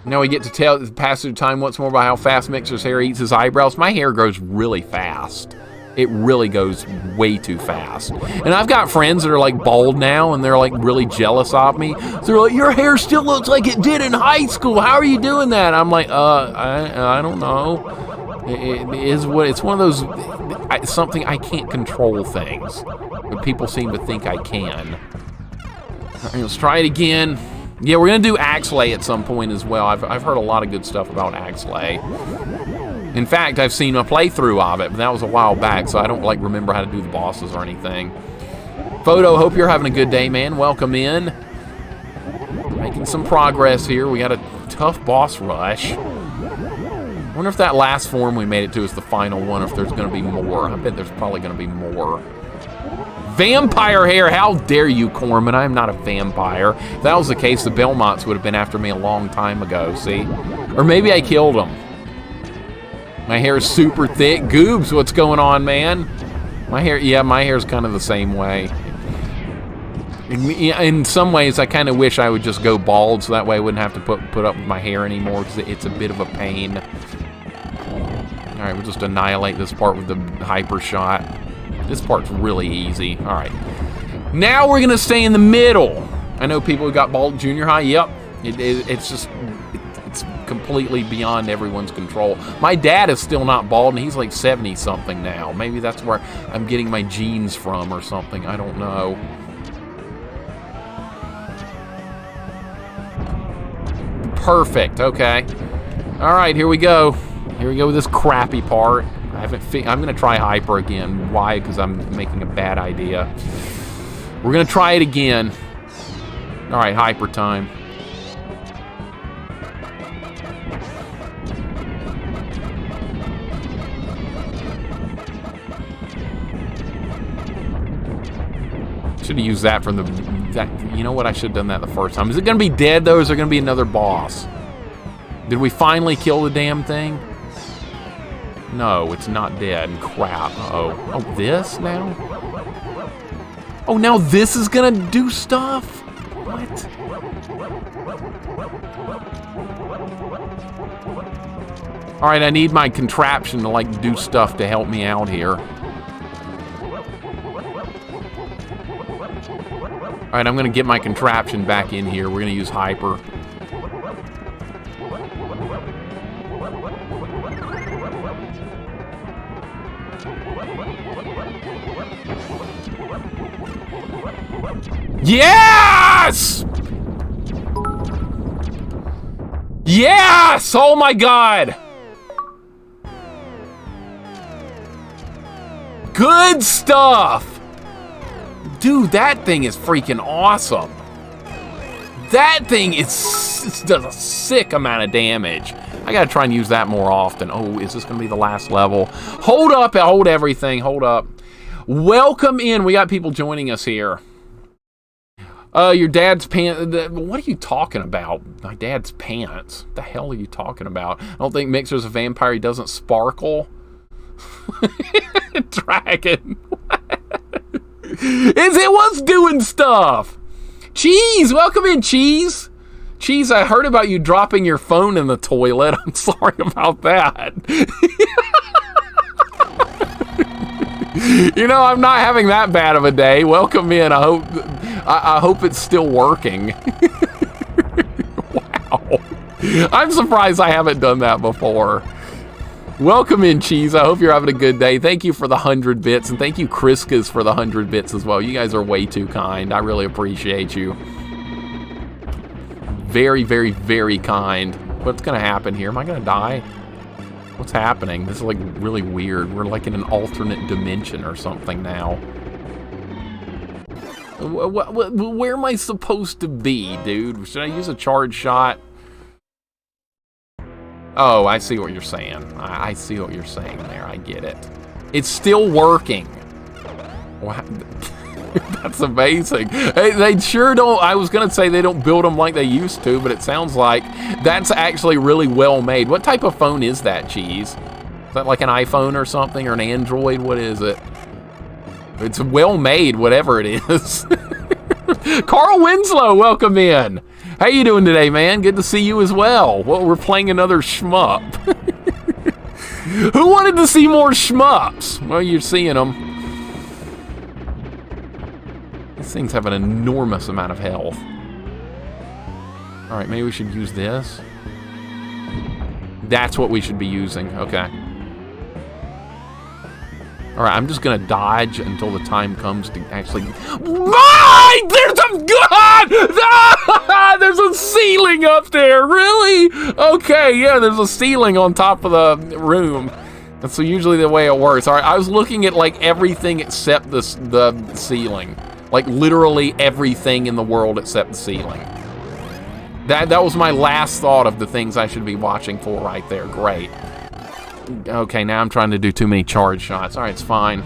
Now we get to pass through time once more about how fast Mixer's hair eats his eyebrows. My hair grows really fast. It really goes way too fast. And I've got friends that are, like, bald now, and they're, like, really jealous of me. So they're like, your hair still looks like it did in high school. How are you doing that? I'm like, I don't know. It's one of those something I can't control things, but people seem to think I can. All right, let's try it again. Yeah, we're gonna do Axlay at some point as well. I've heard a lot of good stuff about Axlay. In fact, I've seen a playthrough of it, but that was a while back, so I don't like remember how to do the bosses or anything. Photo, hope you're having a good day, man. Welcome in. Making some progress here. We got a tough boss rush. I wonder if that last form we made it to is the final one, or if there's going to be more. I bet there's probably going to be more. Vampire hair! How dare you, Corman? I'm not a vampire. If that was the case, the Belmonts would have been after me a long time ago, see? Or maybe I killed them. My hair is super thick. Goobs, what's going on, man? My hair, yeah, my hair's kind of the same way. In some ways, I kind of wish I would just go bald, so that way I wouldn't have to put up with my hair anymore, because it's a bit of a pain. Alright, we'll just annihilate this part with the hyper shot. This part's really easy. Alright. Now we're going to stay in the middle. I know people who got bald in junior high. Yep. It's just... It's completely beyond everyone's control. My dad is still not bald, and he's like 70-something now. Maybe that's where I'm getting my genes from or something. I don't know. Perfect. Okay. Alright, here we go. Here we go with this crappy part. I'm going to try hyper again. Why? Because I'm making a bad idea. We're going to try it again. Alright, hyper time. Should have used that from the You know what? I should have done that the first time. Is it going to be dead, though, or is there going to be another boss? Did we finally kill the damn thing? No, it's not dead. Crap. Uh-oh. Oh, this now? Oh, now this is going to do stuff? What? All right, I need my contraption to, like, do stuff to help me out here. All right, I'm going to get my contraption back in here. We're going to use Hyper. Yes! Yes! Oh my God! Good stuff! Dude, that thing is freaking awesome. That thing does a sick amount of damage. I gotta try and use that more often. Oh, is this gonna be the last level? Hold up, hold everything, hold up. Welcome in, we got people joining us here. Your dad's pants, what are you talking about? My dad's pants, what the hell are you talking about? I don't think Mixer's a vampire, he doesn't sparkle. Dragon. It was doing stuff. Cheese, welcome in, Cheese. Cheese, I heard about you dropping your phone in the toilet. I'm sorry about that. You know, I'm not having that bad of a day. Welcome in. I hope it's still working. Wow. I'm surprised I haven't done that before. Welcome in, Cheese. I hope you're having a good day. Thank you for the 100 bits, and thank you, Kriskas, for the 100 bits as well. You guys are way too kind. I really appreciate you. Very, very, very kind. What's going to happen here? Am I going to die? What's happening? This is, like, really weird. We're, like, in an alternate dimension or something now. Where am I supposed to be, dude? Should I use a charge shot? Oh, I see what you're saying. I see what you're saying there. I get it. It's still working. Wow. That's amazing. They sure don't. I was going to say they don't build them like they used to, but it sounds like that's actually really well made. What type of phone is that, Cheese? Is that like an iPhone or something, or an Android? What is it? It's well made, whatever it is. Carl Winslow, welcome in. How you doing today, man? Good to see you as well. Well, we're playing another shmup. Who wanted to see more shmups? Well, you're seeing them. These things have an enormous amount of health. All right, maybe we should use this. That's what we should be using. Okay. All right, I'm just gonna dodge until the time comes to actually. There's a god! There's a ceiling up there. Really? Okay, yeah. There's a ceiling on top of the room. That's usually the way it works. All right, I was looking at like everything except the ceiling, like literally everything in the world except the ceiling. That was my last thought of the things I should be watching for right there. Great. Okay, now I'm trying to do too many charge shots. All right, it's fine.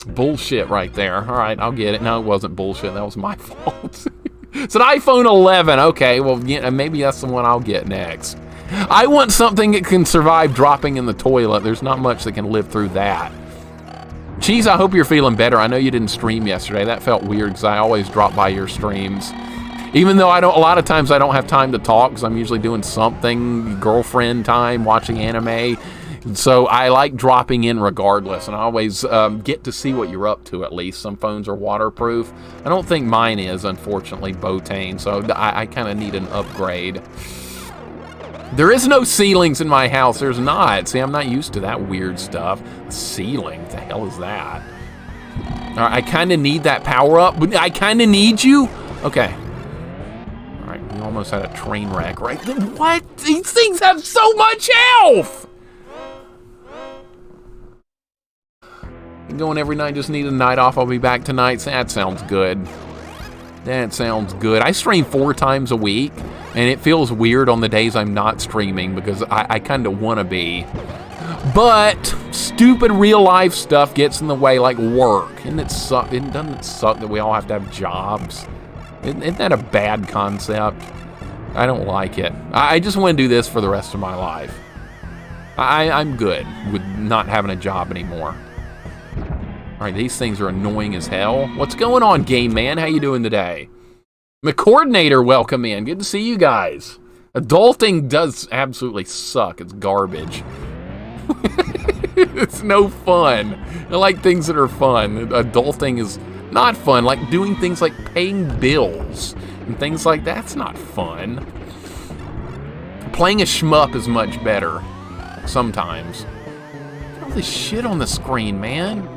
Bullshit right there. All right, I'll get it. No, it wasn't bullshit. That was my fault. It's an iPhone 11. Okay, well, yeah, maybe that's the one I'll get next. I want something that can survive dropping in the toilet. There's not much that can live through that. Cheese, I hope you're feeling better. I know you didn't stream yesterday. That felt weird because I always drop by your streams. Even though a lot of times I don't have time to talk because I'm usually doing something, girlfriend time, watching anime. So I like dropping in regardless, and I always get to see what you're up to at least. Some phones are waterproof. I don't think mine is, unfortunately, Botane, so I kind of need an upgrade. There is no ceilings in my house. There's not. See, I'm not used to that weird stuff. Ceiling? What the hell is that? All right, I kind of need that power up. I kind of need you? Okay. We almost had a train wreck, right? What? These things have so much health! I'm going every night, just need a night off. I'll be back tonight. That sounds good. That sounds good. I stream 4 times a week, and it feels weird on the days I'm not streaming because I kind of want to be. But stupid real life stuff gets in the way, like work. Doesn't it suck that we all have to have jobs? Isn't that a bad concept? I don't like it. I just want to do this for the rest of my life. I'm good with not having a job anymore. All right, these things are annoying as hell. What's going on, Game Man? How you doing today? McCoordinator, welcome in. Good to see you guys. Adulting does absolutely suck. It's garbage. It's no fun. I like things that are fun. Adulting is not fun. Like doing things like paying bills and things like that's not fun. Playing a shmup is much better. Sometimes. Look at all this shit on the screen, man.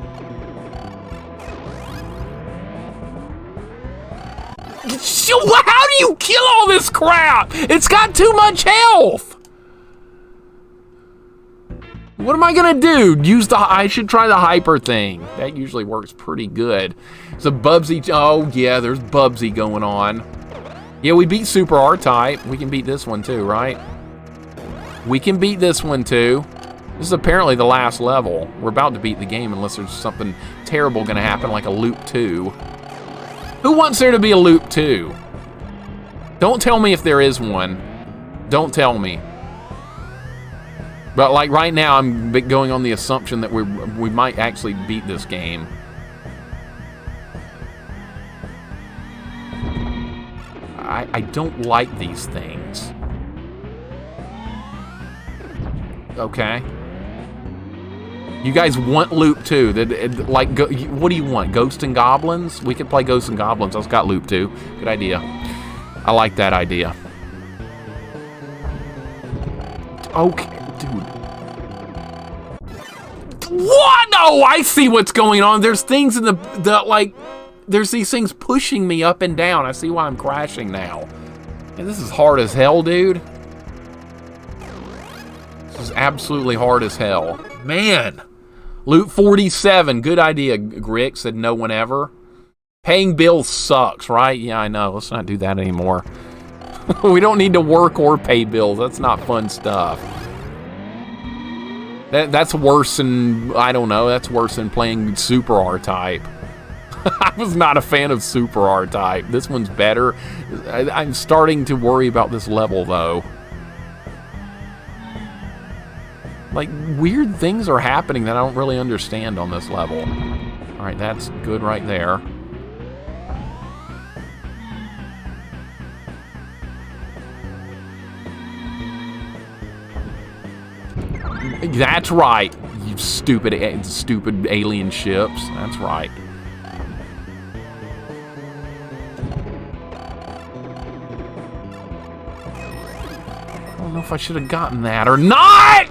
How do you kill all this crap? It's got too much health. What am I gonna do? I should try the hyper thing. That usually works pretty good. So Bubsy, oh yeah, there's Bubsy going on. Yeah, we beat Super R-Type. We can beat this one too, right? We can beat this one too. This is apparently the last level. We're about to beat the game unless there's something terrible gonna happen like a loop 2. Who wants there to be a loop 2? Don't tell me if there is one. Don't tell me. But like right now, I'm going on the assumption that we might actually beat this game. I don't like these things. Okay. You guys want Loop 2. What do you want? Ghosts and Goblins? We could play Ghosts and Goblins. I've got Loop 2. Good idea. I like that idea. Okay, dude. What? No, I see what's going on. There's things in there's these things pushing me up and down. I see why I'm crashing now. And this is hard as hell, dude. This is absolutely hard as hell. Man. Loot 47. Good idea, Grick. Said no one ever. Paying bills sucks, right? Yeah, I know. Let's not do that anymore. We don't need to work or pay bills. That's not fun stuff. That's worse than, I don't know, that's worse than playing Super R-Type. I was not a fan of Super R-Type. This one's better. I'm starting to worry about this level, though. Like, weird things are happening that I don't really understand on this level. All right, that's good right there. That's right, you stupid alien ships. That's right. I don't know if I should have gotten that or not!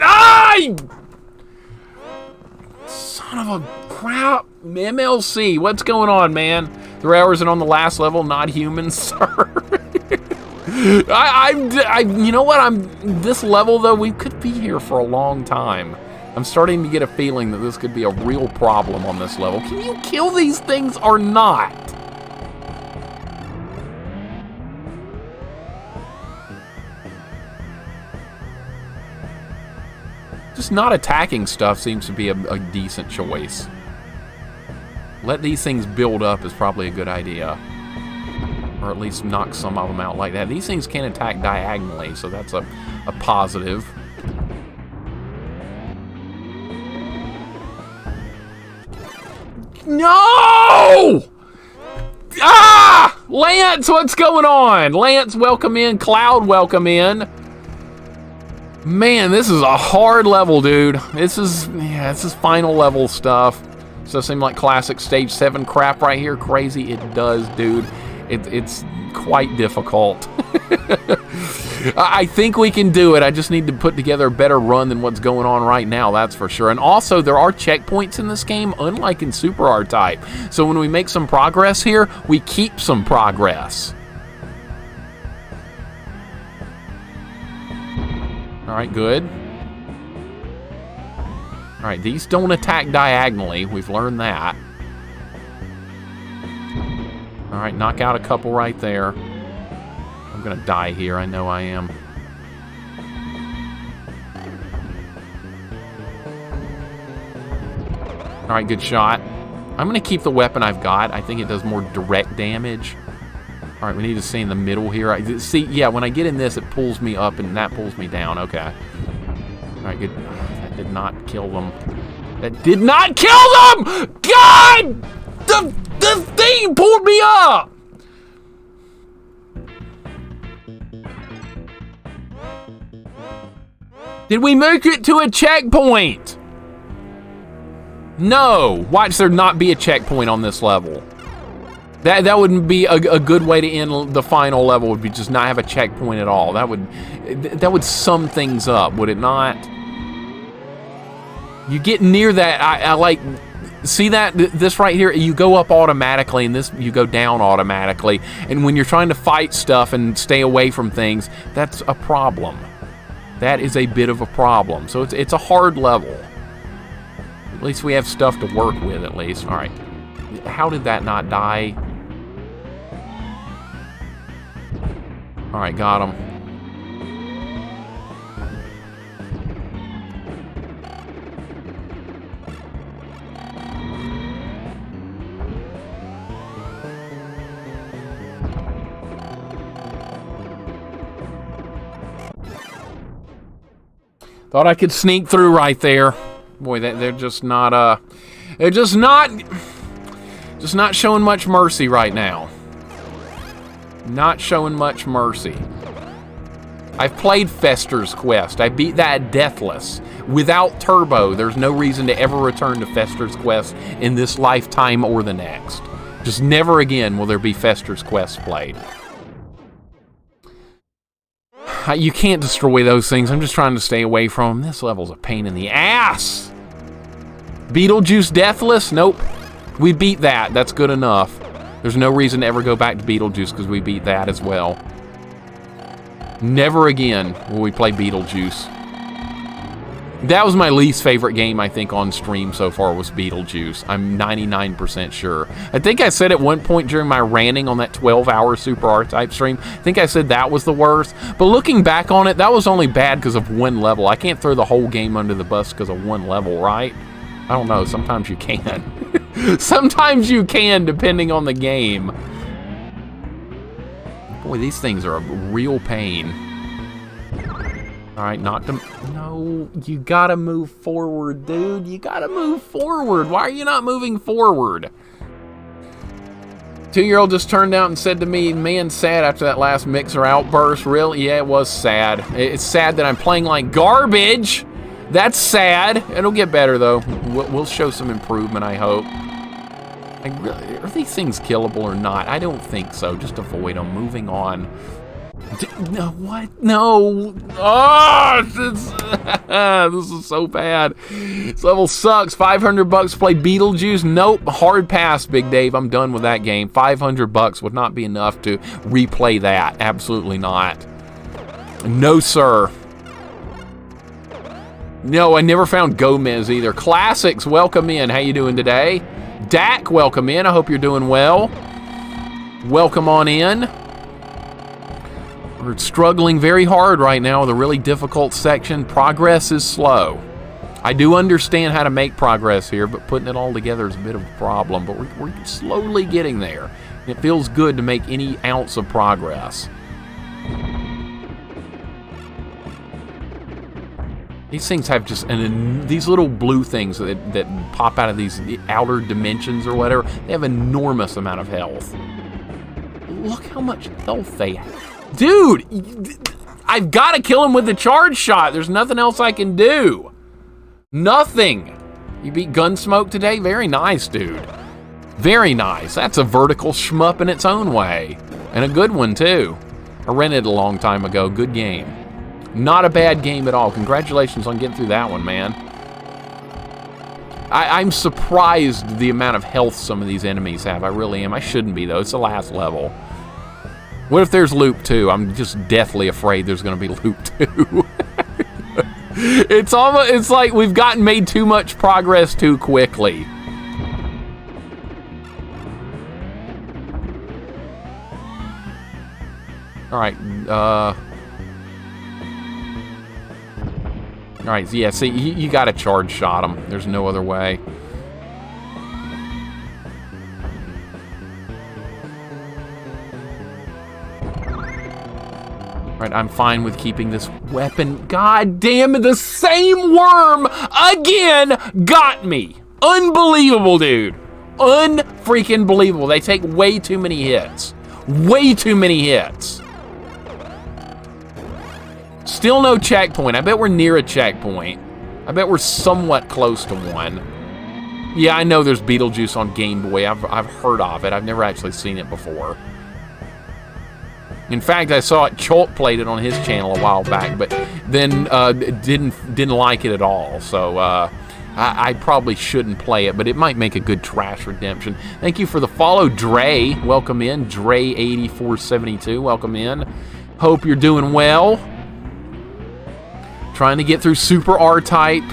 Son of a crap. MLC, what's going on, man? 3 hours and on the last level, not human, sir. You know what? This level, though, we could be here for a long time. I'm starting to get a feeling that this could be a real problem on this level. Can you kill these things or not? Just not attacking stuff seems to be a decent choice. Let these things build up is probably a good idea. Or at least knock some of them out like that. These things can attack diagonally, so that's a positive. No! Ah! Lance, what's going on? Lance, welcome in. Cloud, welcome in. Man, this is a hard level, dude. This is final level stuff. Does that seem like classic stage 7 crap right here? Crazy, it does, dude. It's quite difficult. I think we can do it. I just need to put together a better run than what's going on right now, that's for sure. And also, there are checkpoints in this game, unlike in Super R-Type. So when we make some progress here, we keep some progress. All right, good. All right, these don't attack diagonally. We've learned that. All right, knock out a couple right there. I'm gonna die here, I know I am. All right, good shot. I'm going to keep the weapon I've got. I think it does more direct damage. All right, we need to stay in the middle here. See, yeah, when I get in this, it pulls me up, and that pulls me down. Okay. All right, good. That did not kill them. That did not kill them! God! The thing pulled me up! Did we make it to a checkpoint? No. Watch there not be a checkpoint on this level. That wouldn't be a good way to end the final level, would be just not have a checkpoint at all. That would sum things up, would it not? You get near that, I like, see that, this right here, you go up automatically, and this, you go down automatically. And when you're trying to fight stuff and stay away from things, that's a problem. That is a bit of a problem. So it's a hard level. At least we have stuff to work with, at least. All right. How did that not die? All right, got him. Thought I could sneak through right there. Boy, they're just not, they're just not showing much mercy right now. Not showing much mercy. I've played Fester's Quest. I beat that deathless. Without Turbo, there's no reason to ever return to Fester's Quest in this lifetime or the next. Just never again will there be Fester's Quest played. You can't destroy those things. I'm just trying to stay away from them. This level's a pain in the ass. Beetlejuice Deathless? Nope. We beat that. That's good enough. There's no reason to ever go back to Beetlejuice because we beat that as well. Never again will we play Beetlejuice. That was my least favorite game, I think, on stream so far was Beetlejuice. I'm 99% sure. I think I said at one point during my ranting on that 12-hour Super R-Type stream, I think I said that was the worst. But looking back on it, that was only bad because of one level. I can't throw the whole game under the bus because of one level, right? I don't know. Sometimes you can. Sometimes you can, depending on the game. Boy, these things are a real pain. All right, knocked him. No, you gotta move forward, dude. You gotta move forward. Why are you not moving forward? 2-year-old just turned out and said to me, man, sad after that last Mixer outburst. Really? Yeah, it was sad. It's sad that I'm playing like garbage. That's sad. It'll get better, though. We'll show some improvement, I hope. Are these things killable or not? I don't think so. Just avoid them. Moving on. No, what? No. Oh, this is so bad. This level sucks. $500 to play Beetlejuice? Nope. Hard pass, Big Dave. I'm done with that game. $500 would not be enough to replay that. Absolutely not. No, sir. No, I never found Gomez either. Classics, welcome in. How you doing today? Dak, welcome in. I hope you're doing well. Welcome on in. We're struggling very hard right now with a really difficult section. Progress is slow. I do understand how to make progress here, but putting it all together is a bit of a problem. But we're slowly getting there. It feels good to make any ounce of progress. These things have just, and these little blue things that pop out of these outer dimensions or whatever, they have enormous amount of health. Look how much health they have. Dude, I've got to kill him with the charge shot. There's nothing else I can do. Nothing. You beat Gunsmoke today? Very nice, dude. Very nice. That's a vertical shmup in its own way. And a good one, too. I rented it a long time ago. Good game. Not a bad game at all. Congratulations on getting through that one, man. I'm surprised the amount of health some of these enemies have. I really am. I shouldn't be, though. It's the last level. What if there's loop 2? I'm just deathly afraid there's going to be loop 2. It's like we've made too much progress too quickly. All right, All right, yeah, see, you got to charge shot him. There's no other way. Right, I'm fine with keeping this weapon. God damn it, the same worm again got me. Unbelievable, dude. Unfreaking believable. They take way too many hits. Way too many hits. Still no checkpoint. I bet we're near a checkpoint. I bet we're somewhat close to one. Yeah, I know there's Beetlejuice on Game Boy. I've heard of it. I've never actually seen it before. In fact, I saw it. Cholt played it on his channel a while back, but then didn't like it at all. So I probably shouldn't play it, but it might make a good trash redemption. Thank you for the follow, Dre. Welcome in, Dre8472. Welcome in. Hope you're doing well. Trying to get through Super R-Type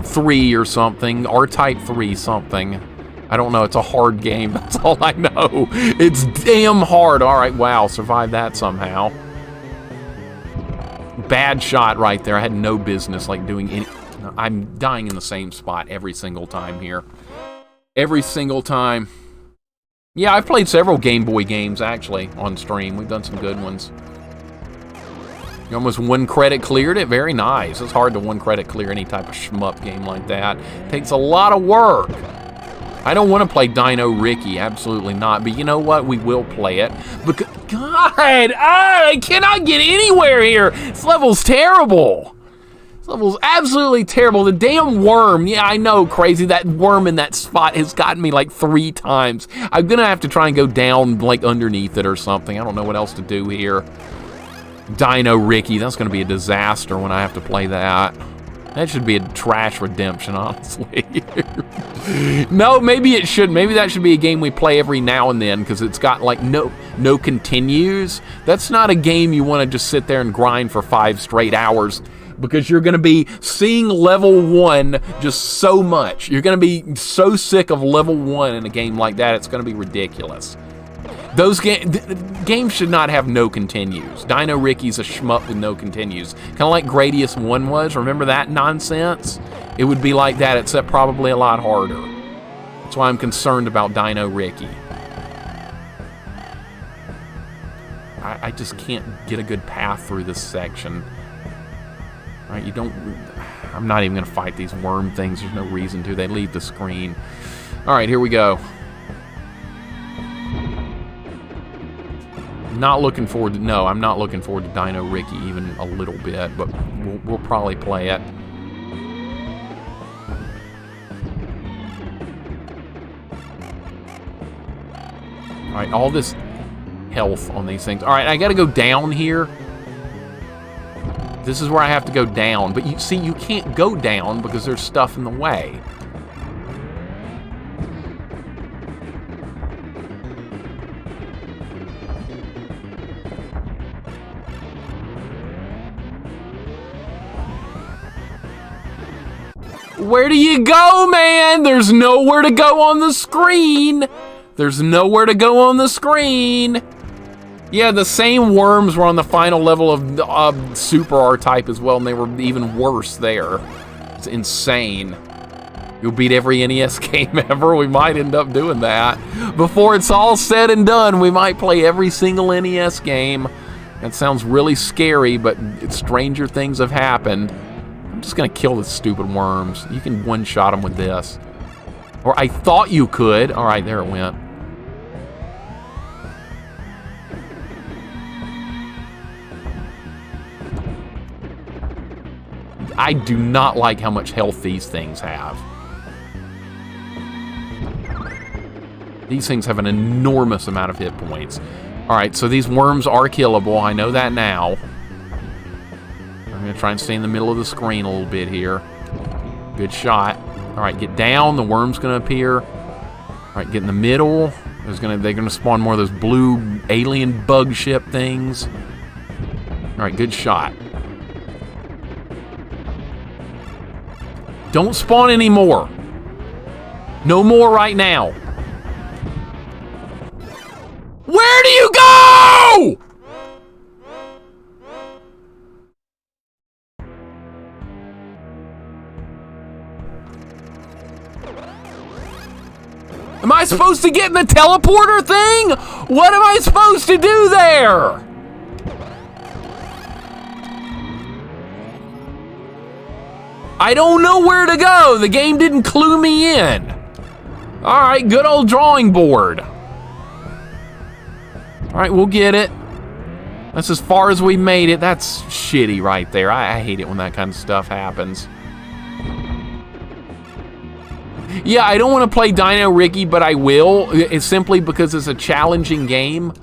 3 or something. R-Type 3 something. I don't know. It's a hard game. That's all I know. It's damn hard. All right. Wow. Survived that somehow. Bad shot right there. I had no business like doing any... I'm dying in the same spot every single time here. Every single time. Yeah, I've played several Game Boy games, actually, on stream. We've done some good ones. You almost one credit cleared it. Very nice. It's hard to one credit clear any type of shmup game like that. It takes a lot of work. I don't want to play Dino Ricky, absolutely not. But you know what? We will play it. Because, God, I cannot get anywhere here. This level's terrible. This level's absolutely terrible. The damn worm. Yeah, I know, crazy. That worm in that spot has gotten me like 3 times. I'm going to have to try and go down like underneath it or something. I don't know what else to do here. Dino Ricky. That's going to be a disaster when I have to play that. That should be a trash redemption, honestly. No, maybe it shouldn't. Maybe that should be a game we play every now and then because it's got like no continues. That's not a game you want to just sit there and grind for 5 straight hours because you're going to be seeing level 1 just so much. You're going to be so sick of level 1 in a game like that, it's going to be ridiculous. Those games should not have no continues. Dino Ricky's a shmup with no continues. Kind of like Gradius 1 was. Remember that nonsense? It would be like that, except probably a lot harder. That's why I'm concerned about Dino Ricky. I just can't get a good path through this section. All right, you don't... I'm not even going to fight these worm things. There's no reason to. They leave the screen. All right, here we go. Not looking forward to... No, I'm not looking forward to Dino Ricky even a little bit, but we'll probably play it. Alright, all this health on these things. Alright, I gotta go down here. This is where I have to go down, but you see, you can't go down because there's stuff in the way. Where do you go, man? There's nowhere to go on the screen. There's nowhere to go on the screen. Yeah, the same worms were on the final level of Super R-Type as well, and they were even worse there. It's insane. You'll beat every NES game ever. We might end up doing that. Before it's all said and done, we might play every single NES game. That sounds really scary, but stranger things have happened. I'm just gonna kill the stupid worms. You can one-shot them with this. Or I thought you could. All right, there it went. I do not like how much health these things have. These things have an enormous amount of hit points. All right, so these worms are killable. I know that now. I'm going to try and stay in the middle of the screen a little bit here. Good shot. All right, get down. The worm's going to appear. All right, get in the middle. They're going to spawn more of those blue alien bug ship things. All right, good shot. Don't spawn anymore. No more right now. Where do you go? Am I supposed to get in the teleporter thing? What am I supposed to do there? I don't know where to go. The game didn't clue me in. All right, good old drawing board. All right, we'll get it. That's as far as we made it. That's shitty right there. I hate it when that kind of stuff happens. Yeah, I don't want to play Dino Ricky, but I will. It's simply because it's a challenging game.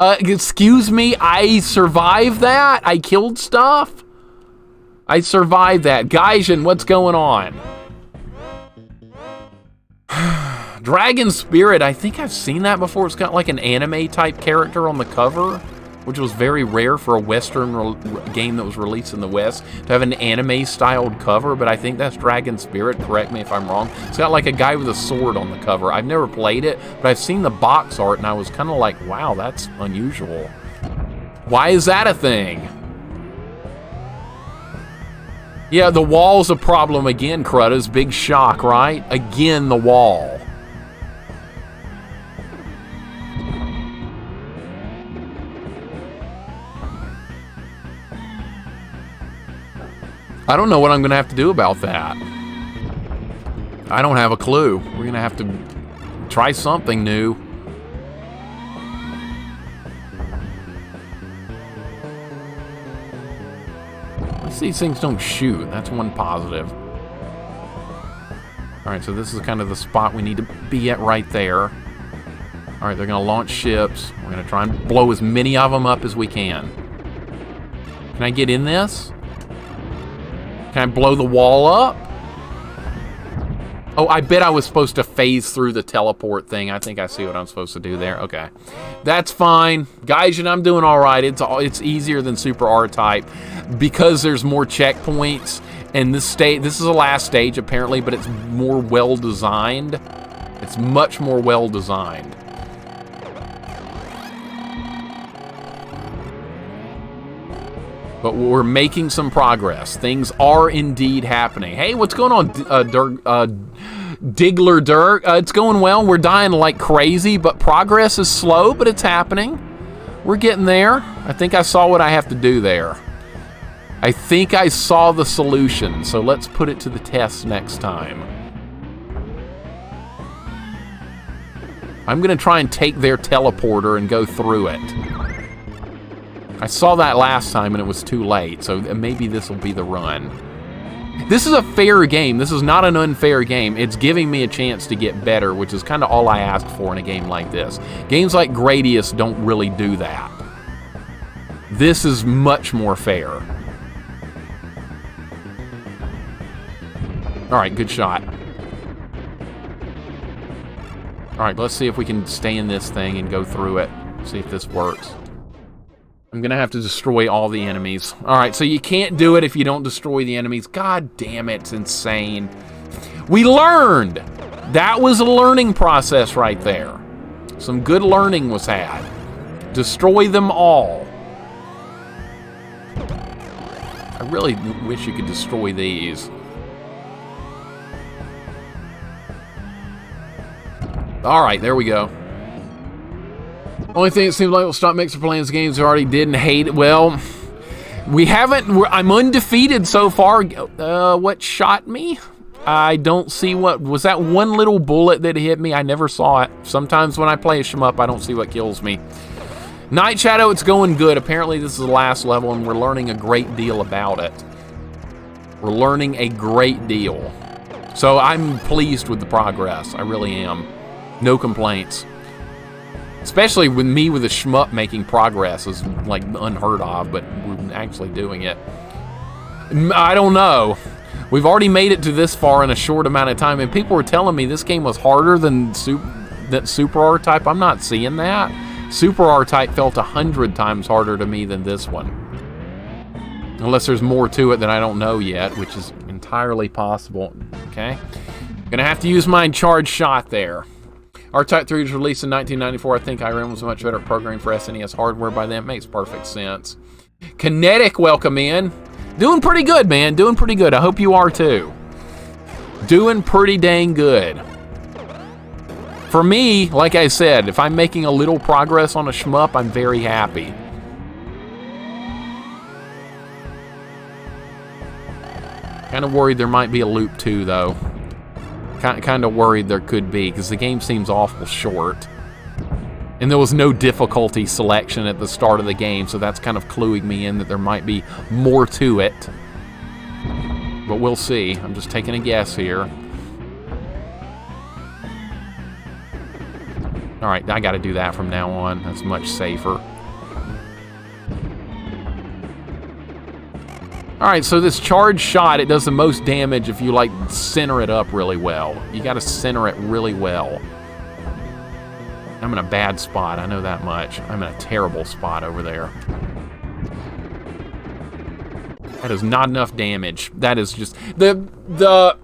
Excuse me, I survived that? I killed stuff? I survived that. Gaijin, what's going on? Dragon Spirit, I think I've seen that before. It's got like an anime type character on the cover, which was very rare for a Western game that was released in the West to have an anime styled cover, but I think that's Dragon Spirit, correct me if I'm wrong. It's got like a guy with a sword on the cover. I've never played it, but I've seen the box art and I was kind of like, wow, that's unusual. Why is that a thing? Yeah, the wall's a problem again, Cruddas. Big shock, right? Again, the wall. I don't know what I'm going to have to do about that. I don't have a clue. We're going to have to try something new. At least these things don't shoot. That's one positive. Alright, so this is kind of the spot we need to be at right there. Alright, they're going to launch ships. We're going to try and blow as many of them up as we can. Can I get in this? Can I blow the wall up? Oh, I bet I was supposed to phase through the teleport thing. I think I see what I'm supposed to do there. Okay. That's fine. Gaijin, I'm doing all right. It's easier than Super R-Type because there's more checkpoints. And this is the last stage, apparently, but it's more well-designed. It's much more well-designed. But we're making some progress. Things are indeed happening. Hey, what's going on, Diggler Dirk? It's going well. We're dying like crazy, but progress is slow, but it's happening. We're getting there. I think I saw what I have to do there. I think I saw the solution, so let's put it to the test next time. I'm going to try and take their teleporter and go through it. I saw that last time and it was too late, so maybe this will be the run. This is a fair game. This is not an unfair game. It's giving me a chance to get better, which is kind of all I ask for in a game like this. Games like Gradius don't really do that. This is much more fair. Alright, good shot. Alright, let's see if we can stay in this thing and go through it. See if this works. I'm going to have to destroy all the enemies. Alright, so you can't do it if you don't destroy the enemies. God damn it, it's insane. We learned! That was a learning process right there. Some good learning was had. Destroy them all. I really wish you could destroy these. Alright, there we go. Only thing it seems like will stop Mixer playing these games I already did and hate it. Well, we haven't. I'm undefeated so far. What shot me? I don't see what. Was that one little bullet that hit me? I never saw it. Sometimes when I play a shmup, I don't see what kills me. Night Shadow, it's going good. Apparently, this is the last level, and we're learning a great deal about it. We're learning a great deal. So I'm pleased with the progress. I really am. No complaints. Especially with me with a shmup making progress is like unheard of, but we're actually doing it. I don't know. We've already made it to this far in a short amount of time, and people were telling me this game was harder than Super R-Type. I'm not seeing that. Super R-Type felt 100 times harder to me than this one. Unless there's more to it that I don't know yet, which is entirely possible. Okay? Gonna have to use my charged shot there. R-Type 3 was released in 1994. I think Irem was much better at programming for SNES hardware by then. Makes perfect sense. Kinetic, welcome in. Doing pretty good, man. Doing pretty good. I hope you are too. Doing pretty dang good. For me, like I said, if I'm making a little progress on a shmup, I'm very happy. Kind of worried there might be a loop 2, though. Kind of worried there could be, because the game seems awful short. And there was no difficulty selection at the start of the game, so that's kind of cluing me in that there might be more to it. But we'll see. I'm just taking a guess here. Alright, I gotta do that from now on. That's much safer. Alright, so this charge shot, it does the most damage if you, like, center it up really well. You gotta center it really well. I'm in a bad spot, I know that much. I'm in a terrible spot over there. That is not enough damage. That is just... The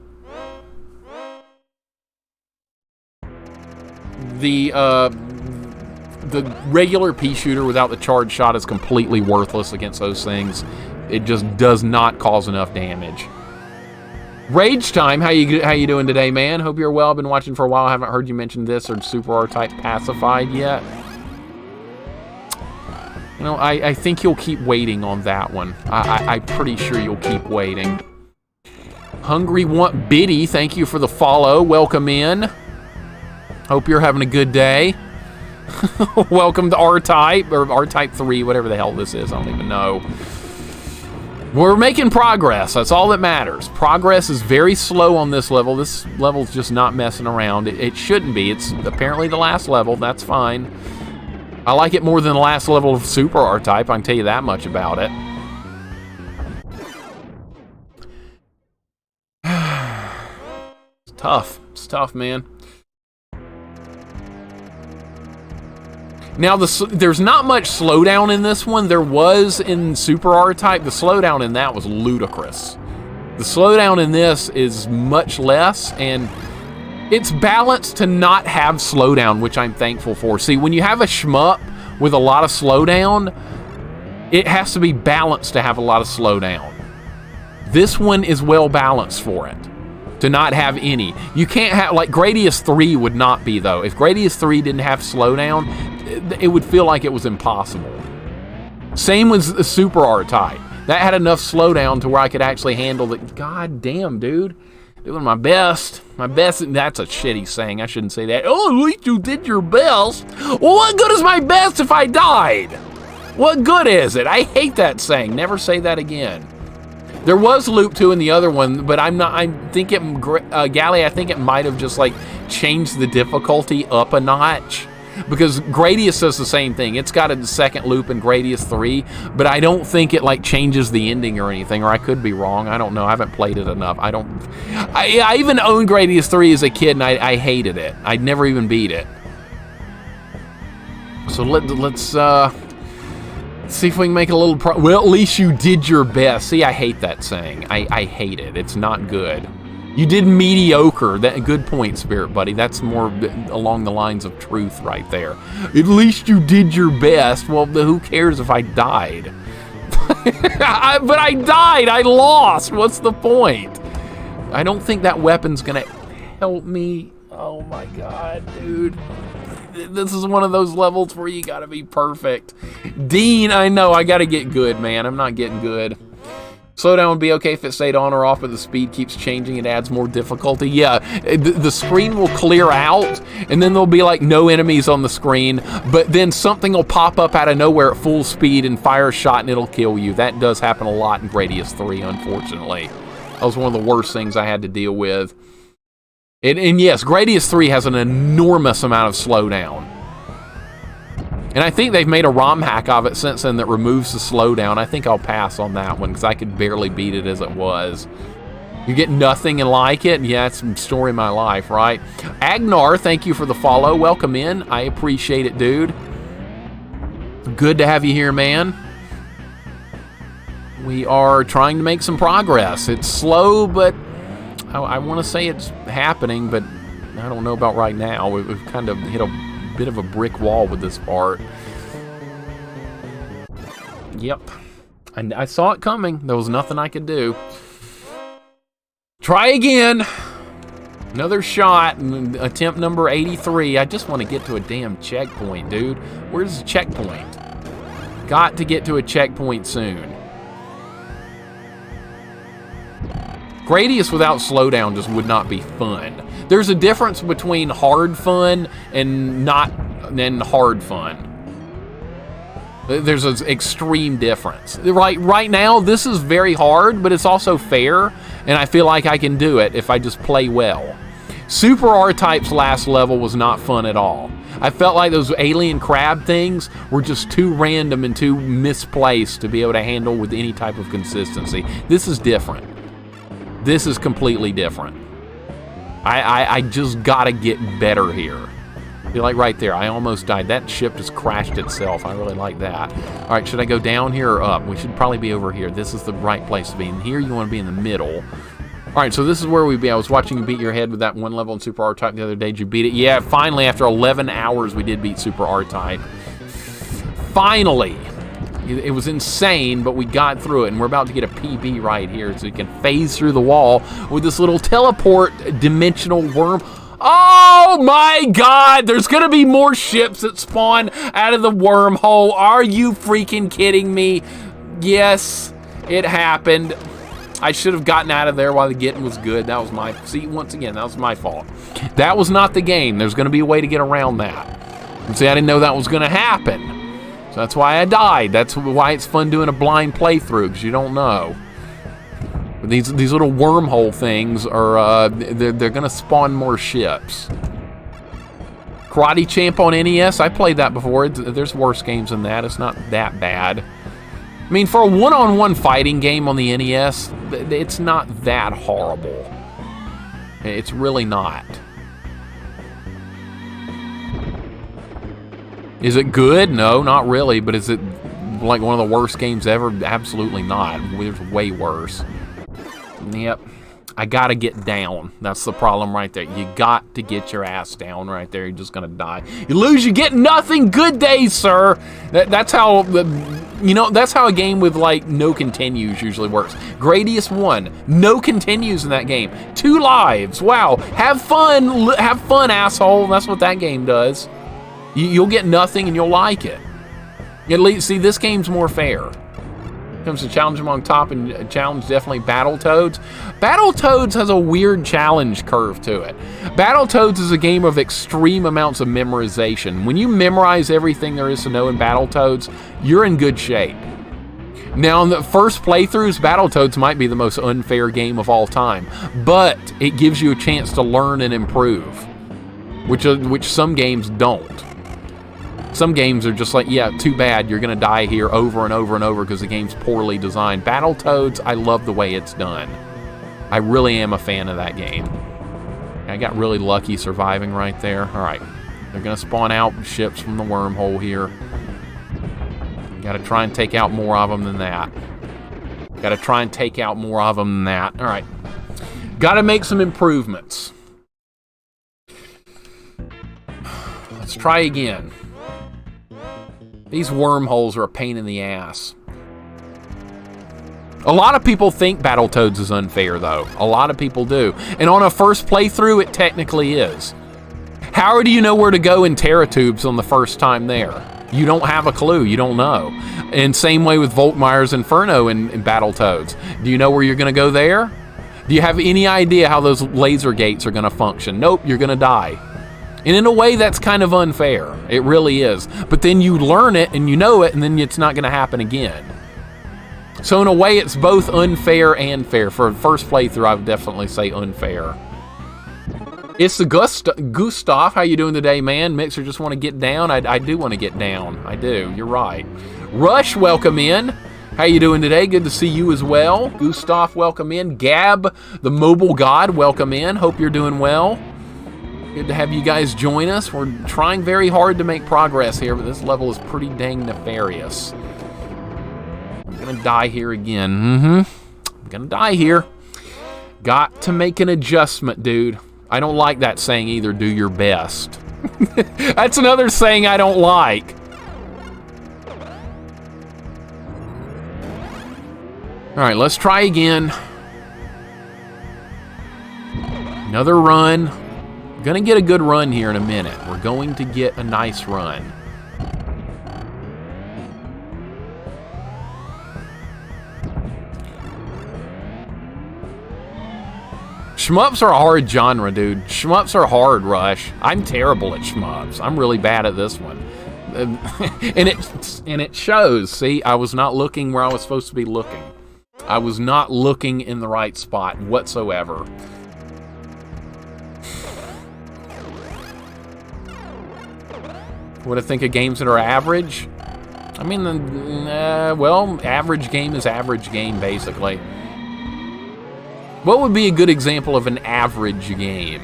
regular pea shooter without the charge shot is completely worthless against those things. It just does not cause enough damage. Rage Time, how you doing today, man? Hope you're well. I've been watching for a while. I haven't heard you mention this or Super R-Type Pacified yet. You know, I think you'll keep waiting on that one. I'm pretty sure you'll keep waiting. Hungry Want Biddy, thank you for the follow. Welcome in. Hope you're having a good day. Welcome to R-Type, or R-Type 3, whatever the hell this is. I don't even know. We're making progress. That's all that matters. Progress is very slow on this level. This level's just not messing around. It shouldn't be. It's apparently the last level. That's fine. I like it more than the last level of Super R-Type. I can tell you that much about it. It's tough. It's tough, man. Now, there's not much slowdown in this one. There was in Super R-Type. The slowdown in that was ludicrous. The slowdown in this is much less, and it's balanced to not have slowdown, which I'm thankful for. See, when you have a shmup with a lot of slowdown, it has to be balanced to have a lot of slowdown. This one is well balanced for it, to not have any. You can't have, like, Gradius 3 would not be, though. If Gradius 3 didn't have slowdown, it would feel like it was impossible. Same with the Super R-Type. That had enough slowdown to where I could actually handle it. God damn, dude. Doing my best. My best. That's a shitty saying. I shouldn't say that. Oh, at least you did your best. Well, what good is my best if I died? What good is it? I hate that saying. Never say that again. There was Loop 2 in the other one, but I think Gally, I think it might have just, like, changed the difficulty up a notch. Because Gradius does the same thing. It's got a second loop in Gradius 3, but I don't think it, like, changes the ending or anything, or I could be wrong. I don't know. I haven't played it enough. I even owned Gradius 3 as a kid, and I hated it. I'd never even beat it. So let's see if we can make a little well, at least you did your best. See, I hate that saying. I hate it. It's not good. You did mediocre. Good point, Spirit Buddy. That's more along the lines of truth right there. At least you did your best. Well, who cares if I died? But I died. I lost. What's the point? I don't think that weapon's going to help me. Oh, my God, dude. This is one of those levels where you got to be perfect. Dean, I know. I got to get good, man. I'm not getting good. Slowdown would be okay if it stayed on or off, but the speed keeps changing. It adds more difficulty. Yeah, the screen will clear out, and then there'll be, like, no enemies on the screen, but then something will pop up out of nowhere at full speed and fire a shot, and it'll kill you. That does happen a lot in Gradius 3, unfortunately. That was one of the worst things I had to deal with. And yes, Gradius 3 has an enormous amount of slowdown. And I think they've made a ROM hack of it since then that removes the slowdown. I think I'll pass on that one because I could barely beat it as it was. You get nothing and like it? Yeah, it's the story of my life, right? Agnar, thank you for the follow. Welcome in. I appreciate it, dude. Good to have you here, man. We are trying to make some progress. It's slow, but I want to say it's happening, but I don't know about right now. We've kind of hit a bit of a brick wall with this part. Yep. And I saw it coming. There was nothing I could do. Try again. Another shot. Attempt number 83. I just want to get to a damn checkpoint, dude. Where's the checkpoint? Got to get to a checkpoint soon. Gradius without slowdown just would not be fun. There's a difference between hard fun and hard fun. There's an extreme difference. Right now, this is very hard, but it's also fair, and I feel like I can do it if I just play well. Super R-Type's last level was not fun at all. I felt like those alien crab things were just too random and too misplaced to be able to handle with any type of consistency. This is different. This is completely different. I just gotta get better here. Be like right there, I almost died. That ship just crashed itself. I really like that. All right, should I go down here or up? We should probably be over here. This is the right place to be. And here you want to be in the middle. All right, so this is where we'd be. I was watching you beat your head with that one level in Super R-Type the other day. Did you beat it? Yeah, finally, after 11 hours, we did beat Super R-Type. Finally. It was insane, but we got through it, and we're about to get a PB right here so you can phase through the wall with this little teleport dimensional worm. Oh my God, there's gonna be more ships that spawn out of the wormhole. Are you freaking kidding me? Yes, it happened. I should have gotten out of there while the getting was good. That was my, see, once again, that was my fault. That was not the game. There's gonna be a way to get around that. And see, I didn't know that was gonna happen. So that's why I died. That's why it's fun doing a blind playthrough, because you don't know. But these little wormhole things are, they're gonna spawn more ships. Karate Champ on NES, I played that before. There's worse games than that. It's not that bad. I mean, for a one-on-one fighting game on the NES, it's not that horrible. It's really not. Is it good? No, not really. But is it like one of the worst games ever? Absolutely not. There's way worse. Yep. I gotta get down. That's the problem right there. You got to get your ass down right there. You're just gonna die. You lose, you get nothing. Good day, sir. That's how that's how a game with like no continues usually works. Gradius won. No continues in that game. 2 lives. Wow. Have fun. Have fun, asshole. That's what that game does. You'll get nothing and you'll like it. At least, see, this game's more fair. Comes to challenge among top and challenge definitely Battletoads. Battletoads has a weird challenge curve to it. Battletoads is a game of extreme amounts of memorization. When you memorize everything there is to know in Battletoads, you're in good shape. Now, in the first playthroughs, Battletoads might be the most unfair game of all time, but it gives you a chance to learn and improve, which some games don't. Some games are just like, yeah, too bad, you're gonna die here over and over and over because the game's poorly designed. Battletoads, I love the way it's done. I really am a fan of that game. I got really lucky surviving right there. All right, they're gonna spawn out ships from the wormhole here. Gotta try and take out more of them than that. Gotta try and take out more of them than that. All right, gotta make some improvements. Let's try again. These wormholes are a pain in the ass. A lot of people think Battletoads is unfair, though. A lot of people do. And on a first playthrough, it technically is. How do you know where to go in Terratubes on the first time there? You don't have a clue. You don't know. And same way with Volkmeyer's Inferno in Battletoads. Do you know where you're going to go there? Do you have any idea how those laser gates are going to function? Nope, you're going to die. And in a way, that's kind of unfair. It really is. But then you learn it and you know it, and then it's not going to happen again. So in a way, it's both unfair and fair. For a first playthrough, I would definitely say unfair. It's the Gustav. How you doing today, man? Mixer, just want to get down? I do want to get down. I do. You're right. Rush, welcome in. How you doing today? Good to see you as well. Gustav, welcome in. Gab, the mobile god, welcome in. Hope you're doing well. Good to have you guys join us. We're trying very hard to make progress here, but this level is pretty dang nefarious. I'm gonna die here again. I'm gonna die here. Got to make an adjustment, dude. I don't like that saying either, do your best. That's another saying I don't like. All right, let's try again. Another run. Gonna get a good run here in a minute. We're going to get a nice run. Shmups are a hard genre, dude. Shmups are hard, Rush. I'm terrible at shmups. I'm really bad at this one. And it shows. See, I was not looking where I was supposed to be looking. I was not looking in the right spot whatsoever. What do I think of games that are average? I mean, well, average game is average game, basically. What would be a good example of an average game?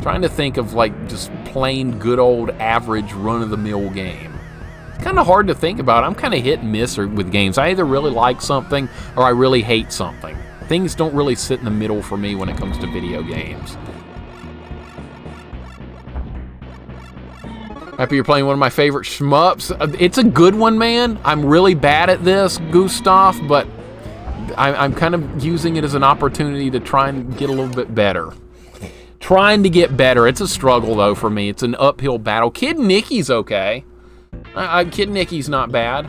Trying to think of, like, just plain good old average run-of-the-mill game. It's kind of hard to think about. I'm kind of hit and miss with games. I either really like something or I really hate something. Things don't really sit in the middle for me when it comes to video games. Happy you're playing one of my favorite shmups. It's a good one, man. I'm really bad at this, Gustav, but I'm kind of using it as an opportunity to try and get a little bit better. Trying to get better. It's a struggle, though, for me. It's an uphill battle. Kid Nicky's okay. Kid Nicky's not bad.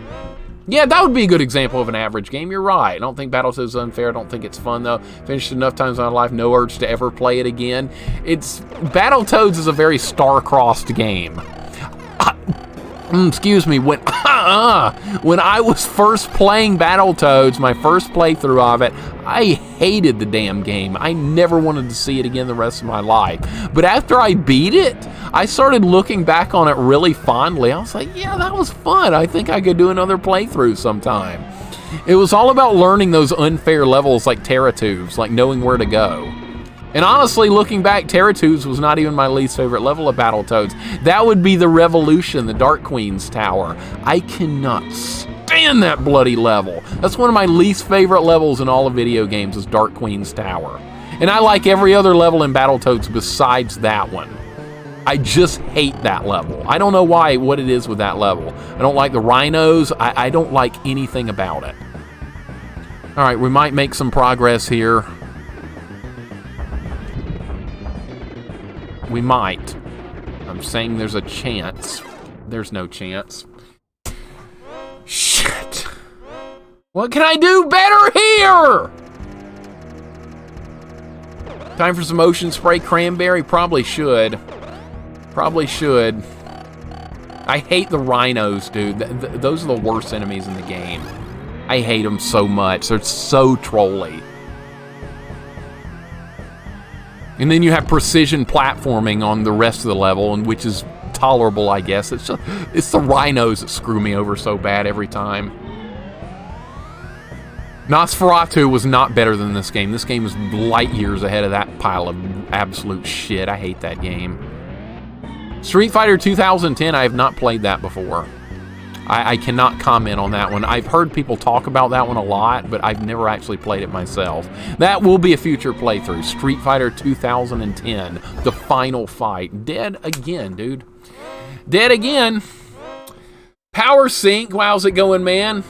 Yeah, that would be a good example of an average game. You're right. I don't think Battletoads is unfair. I don't think it's fun, though. Finished enough times in my life, no urge to ever play it again. Battletoads is a very star-crossed game. Excuse me, when I was first playing Battletoads, my first playthrough of it, I hated the damn game. I never wanted to see it again the rest of my life. But after I beat it, I started looking back on it really fondly. I was like, yeah, that was fun. I think I could do another playthrough sometime. It was all about learning those unfair levels like Terratubes, like knowing where to go. And honestly, looking back, Terratubes was not even my least favorite level of Battletoads. That would be the Revolution, the Dark Queen's Tower. I cannot stand that bloody level. That's one of my least favorite levels in all of video games, is Dark Queen's Tower. And I like every other level in Battletoads besides that one. I just hate that level. I don't know why, what it is with that level. I don't like the rhinos. I don't like anything about it. All right, we might make some progress here. We might. I'm saying there's a chance. There's no chance. Shit. What can I do better here? Time for some Ocean Spray Cranberry? Probably should. Probably should. I hate the rhinos, dude. Those are the worst enemies in the game. I hate them so much. They're so trolly. And then you have precision platforming on the rest of the level, and which is tolerable, I guess. It's the rhinos that screw me over so bad every time. Nosferatu was not better than this game. This game is light years ahead of that pile of absolute shit. I hate that game. Street Fighter 2010, I have not played that before. I cannot comment on that one. I've heard people talk about that one a lot, but I've never actually played it myself. That will be a future playthrough. Street Fighter 2010, the final fight. Dead again, dude. Dead again. Power Sync, how's it going, man?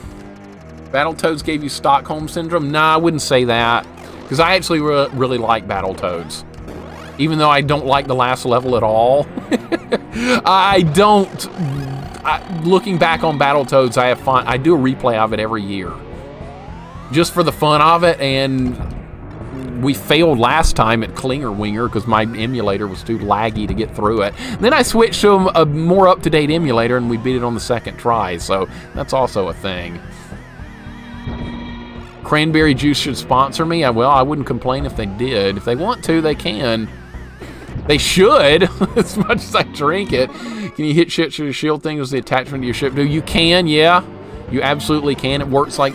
Battletoads gave you Stockholm Syndrome? Nah, I wouldn't say that, because I actually really like Battletoads. Even though I don't like the last level at all. Looking back on Battletoads, I have fun. I do a replay of it every year, just for the fun of it. And we failed last time at Klinger Winger because my emulator was too laggy to get through it. Then I switched to a more up-to-date emulator, and we beat it on the second try. So that's also a thing. Cranberry juice should sponsor me. Well, I wouldn't complain if they did. If they want to, they can. They should, as much as I drink it. Can you hit shit to the shield thing as the attachment to your ship? Do you can, yeah. You absolutely can. It works like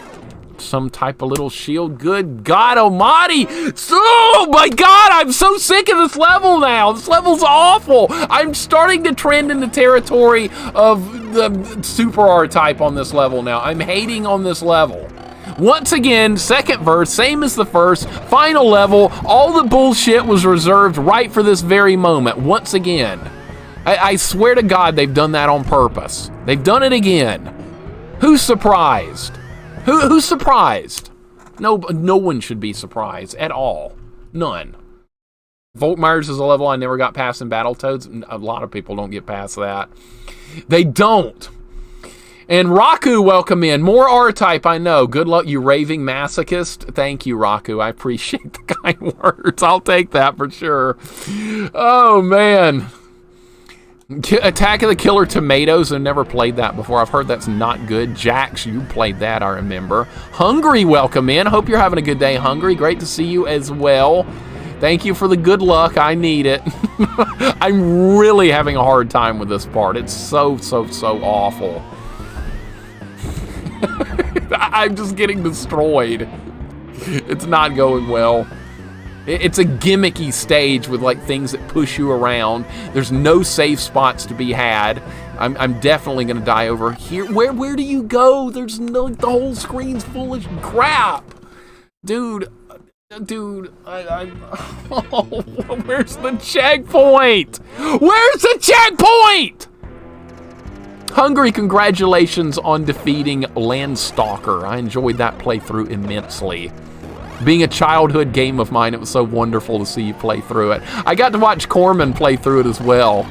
some type of little shield. Good God almighty. Oh my God, I'm so sick of this level now. This level's awful. I'm starting to trend into territory of the Super R-Type on this level now. I'm hating on this level. Once again, second verse, same as the first, final level, all the bullshit was reserved right for this very moment, once again. I swear to God they've done that on purpose. They've done it again. Who's surprised? Who's surprised? No one should be surprised at all. None. Voltmeyers is a level I never got past in Battletoads. A lot of people don't get past that. They don't. And Raku, welcome in. More R-Type, I know. Good luck, you raving masochist. Thank you, Raku. I appreciate the kind words. I'll take that for sure. Oh, man. Attack of the Killer Tomatoes. I've never played that before. I've heard that's not good. Jax, you played that, I remember. Hungry, welcome in. Hope you're having a good day, Hungry. Great to see you as well. Thank you for the good luck. I need it. I'm really having a hard time with this part. It's so awful. I'm just getting destroyed. It's not going well. It's a gimmicky stage with like things that push you around. There's no safe spots to be had. I'm definitely gonna die over here. Where do you go? There's no, the whole screen's full of crap. Dude, oh, where's the checkpoint? Where's the checkpoint? Hungry, congratulations on defeating Landstalker. I enjoyed that playthrough immensely. Being a childhood game of mine, it was so wonderful to see you play through it. I got to watch Corman play through it as well.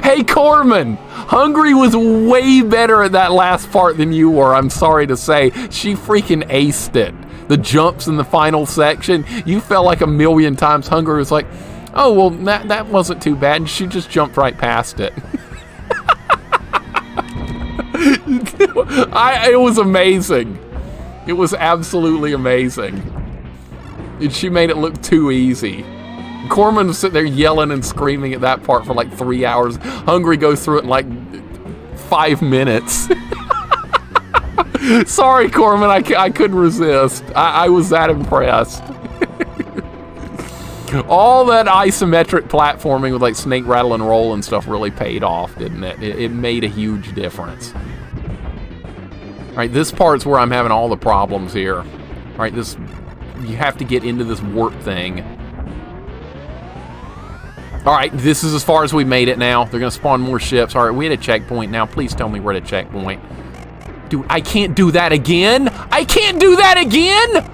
Hey, Corman! Hungry was way better at that last part than you were, I'm sorry to say. She freaking aced it. The jumps in the final section, you fell like a million times. Hungry was like, oh, well, that wasn't too bad. And she just jumped right past it. It was amazing. It was absolutely amazing. She made it look too easy. Corman was sitting there yelling and screaming at that part for like 3 hours. Hungry goes through it in like 5 minutes. Sorry, Corman, I couldn't resist. I was that impressed. All that isometric platforming with like snake rattle and roll and stuff really paid off, didn't it? It made a huge difference. All right, this part's where I'm having all the problems here. All right, you have to get into this warp thing. All right, this is as far as we made it now. They're gonna spawn more ships. All right, we had a checkpoint now. Please tell me we're at a checkpoint. Dude, I can't do that again. I can't do that again.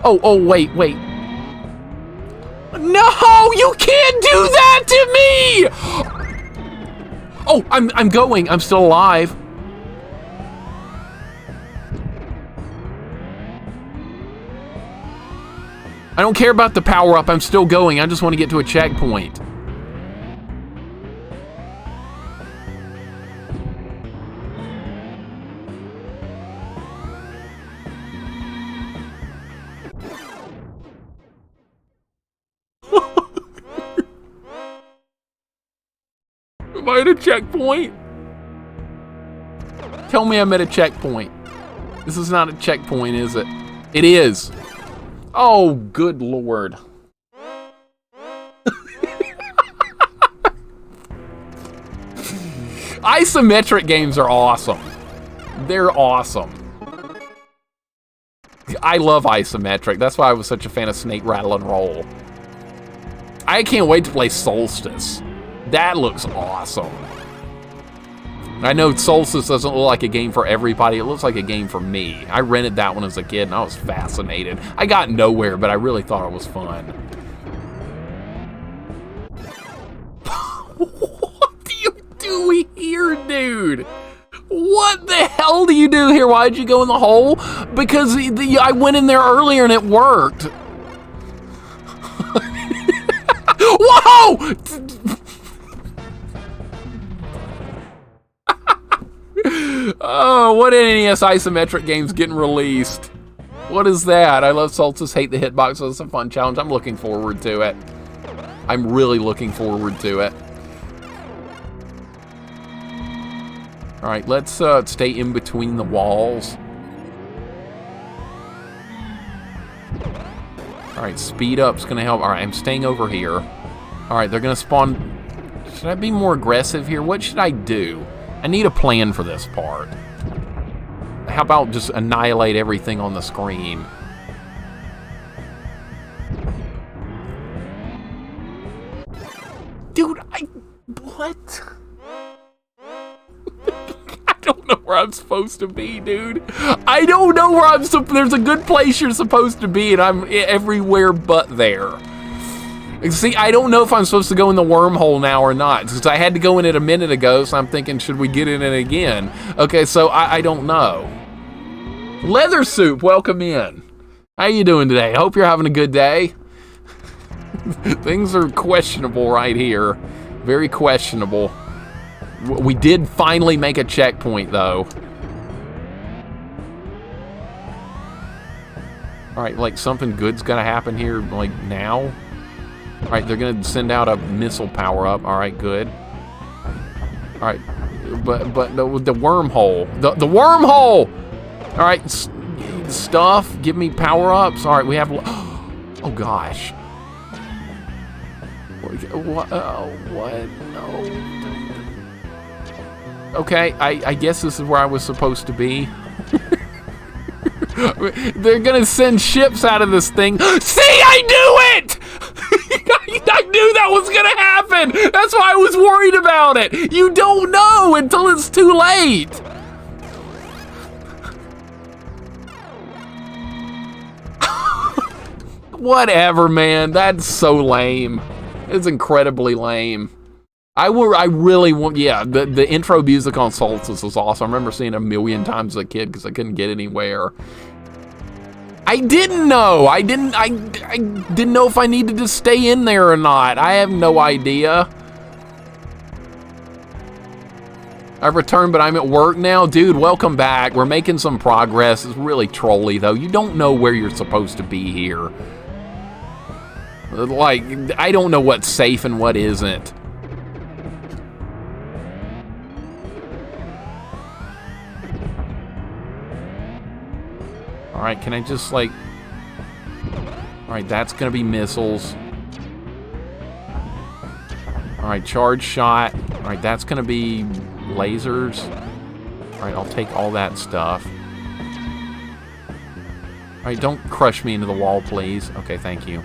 Oh, wait. No, you can't do that to me. Oh, I'm going. I'm still alive. I don't care about the power-up. I'm still going. I just want to get to a checkpoint. Am I at a checkpoint? Tell me I'm at a checkpoint. This is not a checkpoint, is it? It is. Oh, good Lord. Isometric games are awesome. They're awesome. I love isometric. That's why I was such a fan of Snake Rattle and Roll. I can't wait to play Solstice. That looks awesome. I know Solstice doesn't look like a game for everybody. It looks like a game for me. I rented that one as a kid, and I was fascinated. I got nowhere, but I really thought it was fun. What do you do here, dude? What the hell do you do here? Why did you go in the hole? Because I went in there earlier, and it worked. Whoa! Oh, what NES isometric game's getting released? What is that? I love Solstice, hate the hitbox, so it's a fun challenge. I'm looking forward to it. I'm really looking forward to it. All right, let's stay in between the walls. All right, speed up's gonna help. All right, I'm staying over here. All right, they're gonna spawn. Should I be more aggressive here? What should I do? I need a plan for this part. How about just annihilate everything on the screen? Dude, what? I don't know where I'm supposed to be, dude. I don't know where I'm there's a good place you're supposed to be, and I'm everywhere but there. See, I don't know if I'm supposed to go in the wormhole now or not, because I had to go in it a minute ago, so I'm thinking, should we get in it again? Okay, so I don't know. Leather Soup, welcome in. How you doing today? Hope you're having a good day. Things are questionable right here. Very questionable. We did finally make a checkpoint, though. Alright, like something good's gotta happen here, like now. Alright, they're gonna send out a missile power-up. Alright, good. Alright, but the wormhole. The wormhole! Alright, stuff, give me power-ups. Alright, we have... Oh, gosh. What? What? No. Okay, I guess this is where I was supposed to be. They're gonna send ships out of this thing. See, I knew it! I knew that was gonna happen! That's why I was worried about it! You don't know until it's too late! Whatever, man. That's so lame. It's incredibly lame. I really want, yeah, the intro music on Solstice was awesome. I remember seeing it a million times as a kid because I couldn't get anywhere. I didn't know. I didn't know if I needed to stay in there or not. I have no idea. I've returned, but I'm at work now. Dude, welcome back. We're making some progress. It's really trolly, though. You don't know where you're supposed to be here. Like, I don't know what's safe and what isn't. Alright, can I just, like... Alright, that's gonna be missiles. Alright, charge shot. Alright, that's gonna be lasers. Alright, I'll take all that stuff. Alright, don't crush me into the wall, please. Okay, thank you.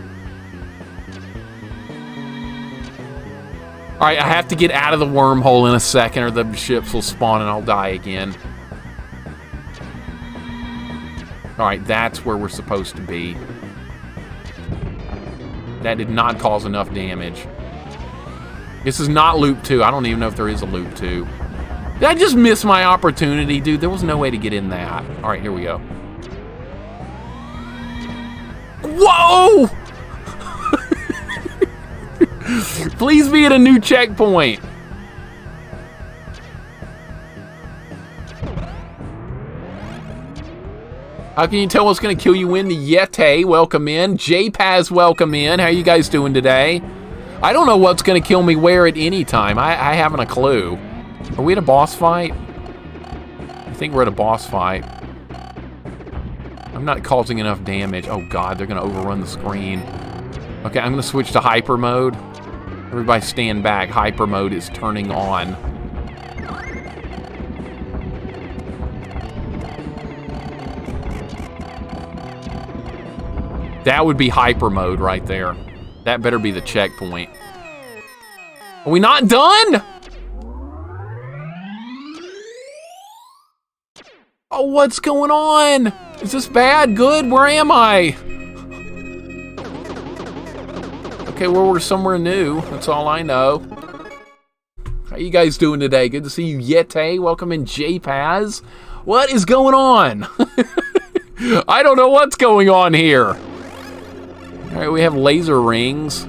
Alright, I have to get out of the wormhole in a second or the ships will spawn and I'll die again. Alright, that's where we're supposed to be. That did not cause enough damage. This is not loop 2. I don't even know if there is a loop 2. Did I just miss my opportunity, dude? There was no way to get in that. Alright, here we go. Whoa! Please be at a new checkpoint. How can you tell what's going to kill you when? The Yeti, welcome in. J-Paz, welcome in. How you guys doing today? I don't know what's going to kill me where at any time. I haven't a clue. Are we at a boss fight? I think we're at a boss fight. I'm not causing enough damage. Oh god, they're going to overrun the screen. Okay, I'm going to switch to hyper mode. Everybody stand back. Hyper mode is turning on. That would be hyper mode right there. That better be the checkpoint. Are we not done? Oh, what's going on? Is this bad? Good? Where am I? Okay, well, we're somewhere new. That's all I know. How you guys doing today? Good to see you, Yeti. Welcome in, J-Paz. What is going on? I don't know what's going on here. All right, we have laser rings.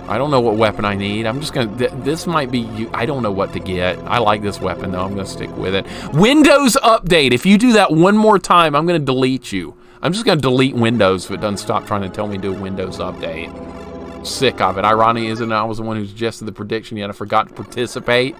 I don't know what weapon I need. I'm just gonna, this might be, I don't know what to get. I like this weapon though, I'm gonna stick with it. Windows update. If you do that one more time, I'm gonna delete you. I'm just gonna delete Windows if it doesn't stop trying to tell me to do a Windows update. Sick of it. Ironic isn't I was the one who suggested the prediction, yet I forgot to participate.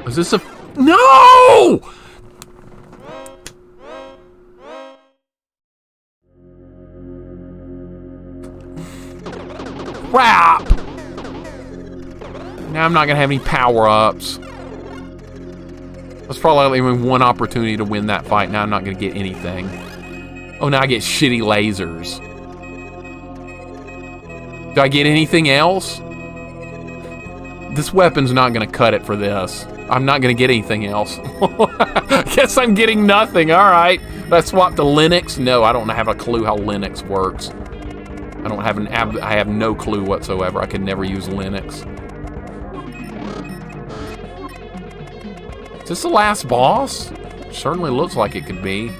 Is this a... No! Crap! Now I'm not gonna have any power-ups. That's probably only one opportunity to win that fight. Now I'm not gonna get anything. Oh, now I get shitty lasers. Do I get anything else? This weapon's not gonna cut it for this. I'm not gonna get anything else. I guess I'm getting nothing, all right. Did I swap to Linux? No, I don't have a clue how Linux works. I have no clue whatsoever. I could never use Linux. Is this the last boss? Certainly looks like it could be.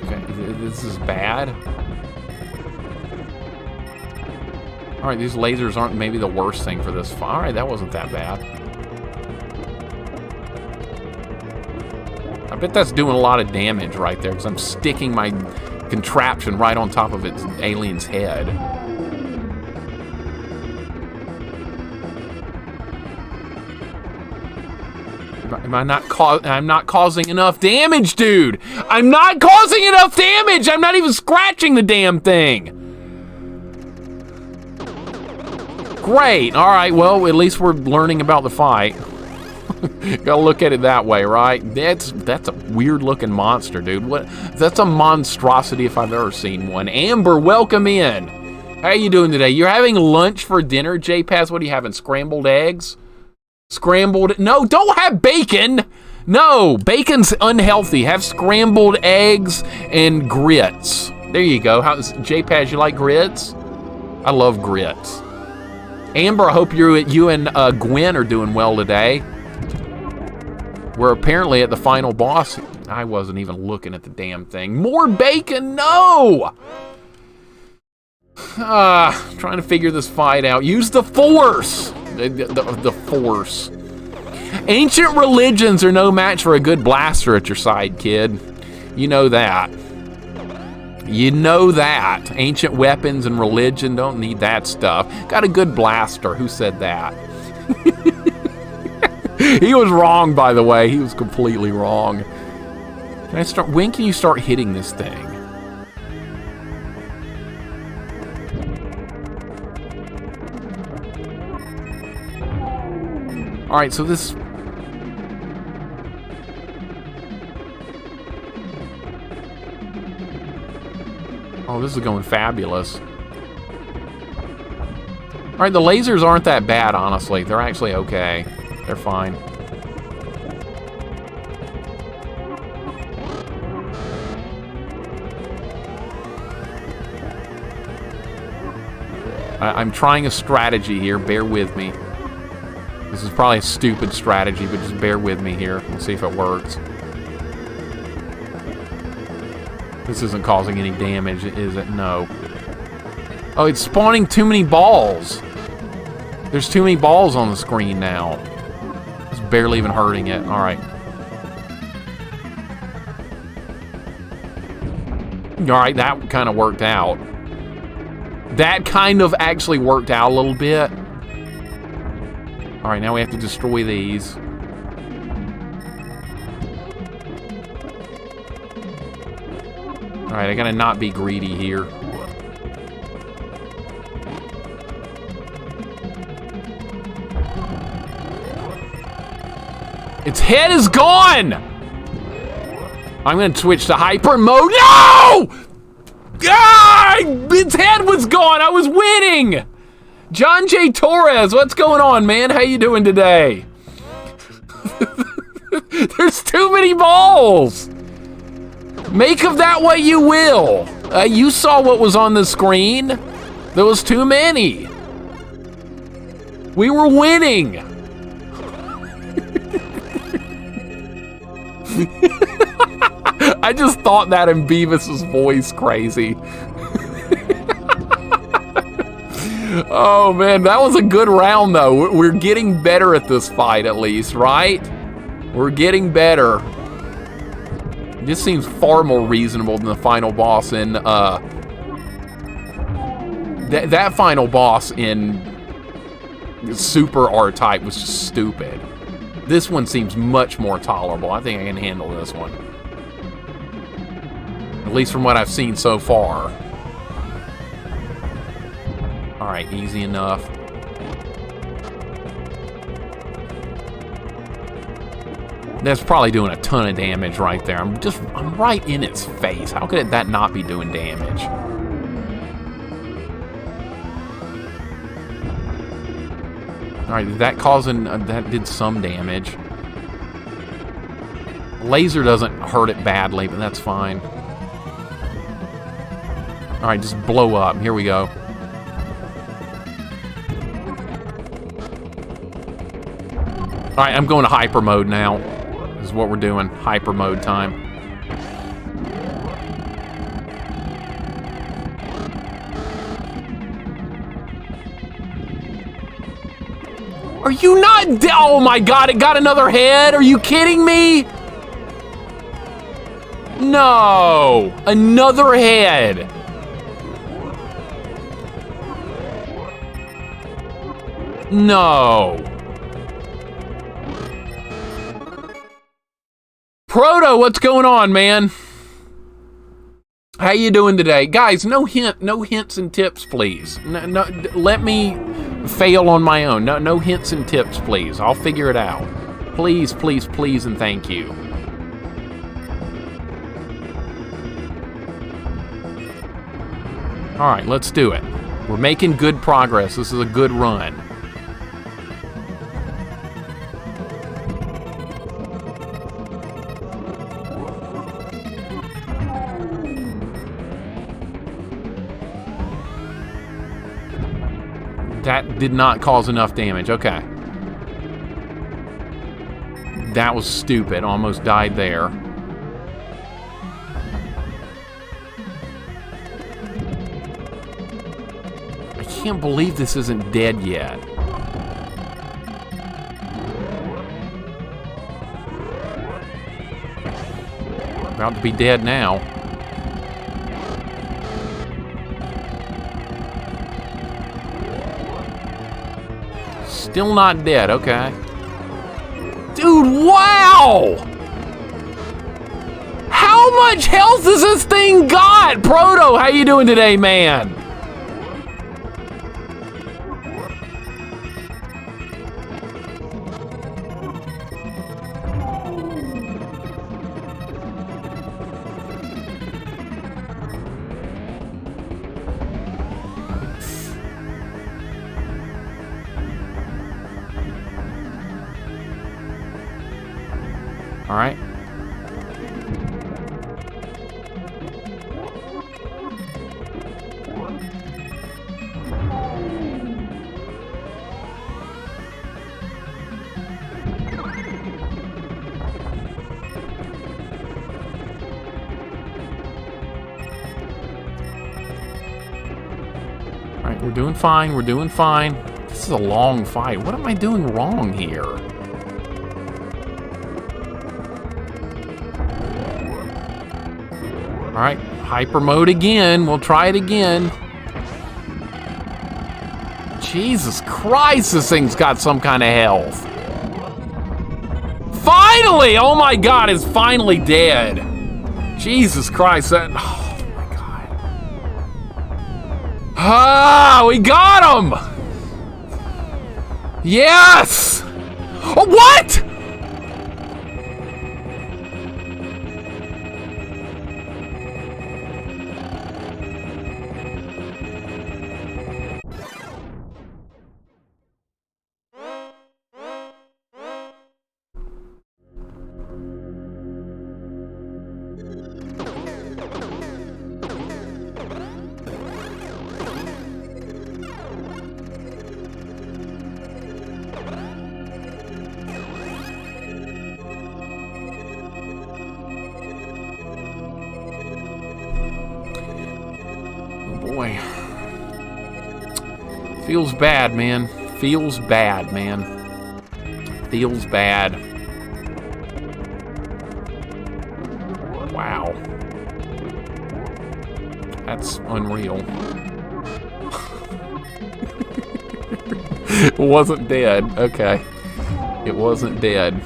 Okay, this is bad. Alright, these lasers aren't maybe the worst thing for this fight. Alright, that wasn't that bad. I bet that's doing a lot of damage right there, because I'm sticking my contraption right on top of its alien's head. I'm not causing enough damage, dude! I'm not causing enough damage! I'm not even scratching the damn thing! Great! Alright, well, at least we're learning about the fight. Gotta look at it that way, right? That's a weird-looking monster, dude. That's a monstrosity if I've ever seen one. Amber, welcome in! How you doing today? You're having lunch for dinner, J-Pass? What are you having, scrambled eggs? Scrambled... No, don't have bacon! No, bacon's unhealthy. Have scrambled eggs and grits. There you go. J-Pass, you like grits? I love grits. Amber, I hope you and Gwen are doing well today. We're apparently at the final boss. I wasn't even looking at the damn thing. More bacon, no! Trying to figure this fight out. Use the Force! The Force. Ancient religions are no match for a good blaster at your side, kid. You know that. You know that. Ancient weapons and religion don't need that stuff. Got a good blaster. Who said that? He was wrong, by the way. He was completely wrong. When can you start hitting this thing? All right, so this... Oh, this is going fabulous. All right, the lasers aren't that bad, honestly. They're actually okay. They're fine. I'm trying a strategy here. Bear with me. This is probably a stupid strategy, but just bear with me here. We'll see if it works. This isn't causing any damage, is it? No. Oh, it's spawning too many balls. There's too many balls on the screen now. It's barely even hurting it. All right. All right, that kind of worked out. That kind of actually worked out a little bit. All right, now we have to destroy these. All right, I gotta not be greedy here. Its head is gone! I'm gonna switch to hyper mode. No! Ah! Its head was gone! I was winning! John J. Torres, what's going on, man? How you doing today? There's too many balls! Make of that what you will. You saw what was on the screen. There was too many. We were winning. I just thought that in Beavis's voice crazy. Oh man, that was a good round though. We're getting better at this fight at least, right? We're getting better. This seems far more reasonable than the final boss in that final boss in Super R-Type was just stupid. This one seems much more tolerable. I think I can handle this one. At least from what I've seen so far. Alright, easy enough. That's probably doing a ton of damage right there. I'm right in its face. How could that not be doing damage? Alright, that did some damage. Laser doesn't hurt it badly, but that's fine. Alright, just blow up. Here we go. Alright, I'm going to hyper mode now. This is what we're doing. Hyper mode time. Are you not oh my god, it got another head? Are you kidding me? No! Another head! No! Proto, what's going on, man? How you doing today? Guys, no hints and tips, please. No, let me fail on my own. No hints and tips, please. I'll figure it out. Please, please, please, and thank you. Alright, let's do it. We're making good progress. This is a good run. That did not cause enough damage. Okay. That was stupid. Almost died there. I can't believe this isn't dead yet. About to be dead now. Still not dead, okay. Dude, wow! How much health has this thing got? Proto, how you doing today, man? All right. All right, we're doing fine. We're doing fine. This is a long fight. What am I doing wrong here? Alright, hyper mode again. We'll try it again. Jesus Christ, this thing's got some kind of health. Finally! Oh my god, it's finally dead. Jesus Christ, that... Oh my god. Ah, we got him! Yes! Oh, what?! Boy. Feels bad, man. Feels bad, man. Feels bad. Wow. That's unreal. It wasn't dead. Okay. It wasn't dead.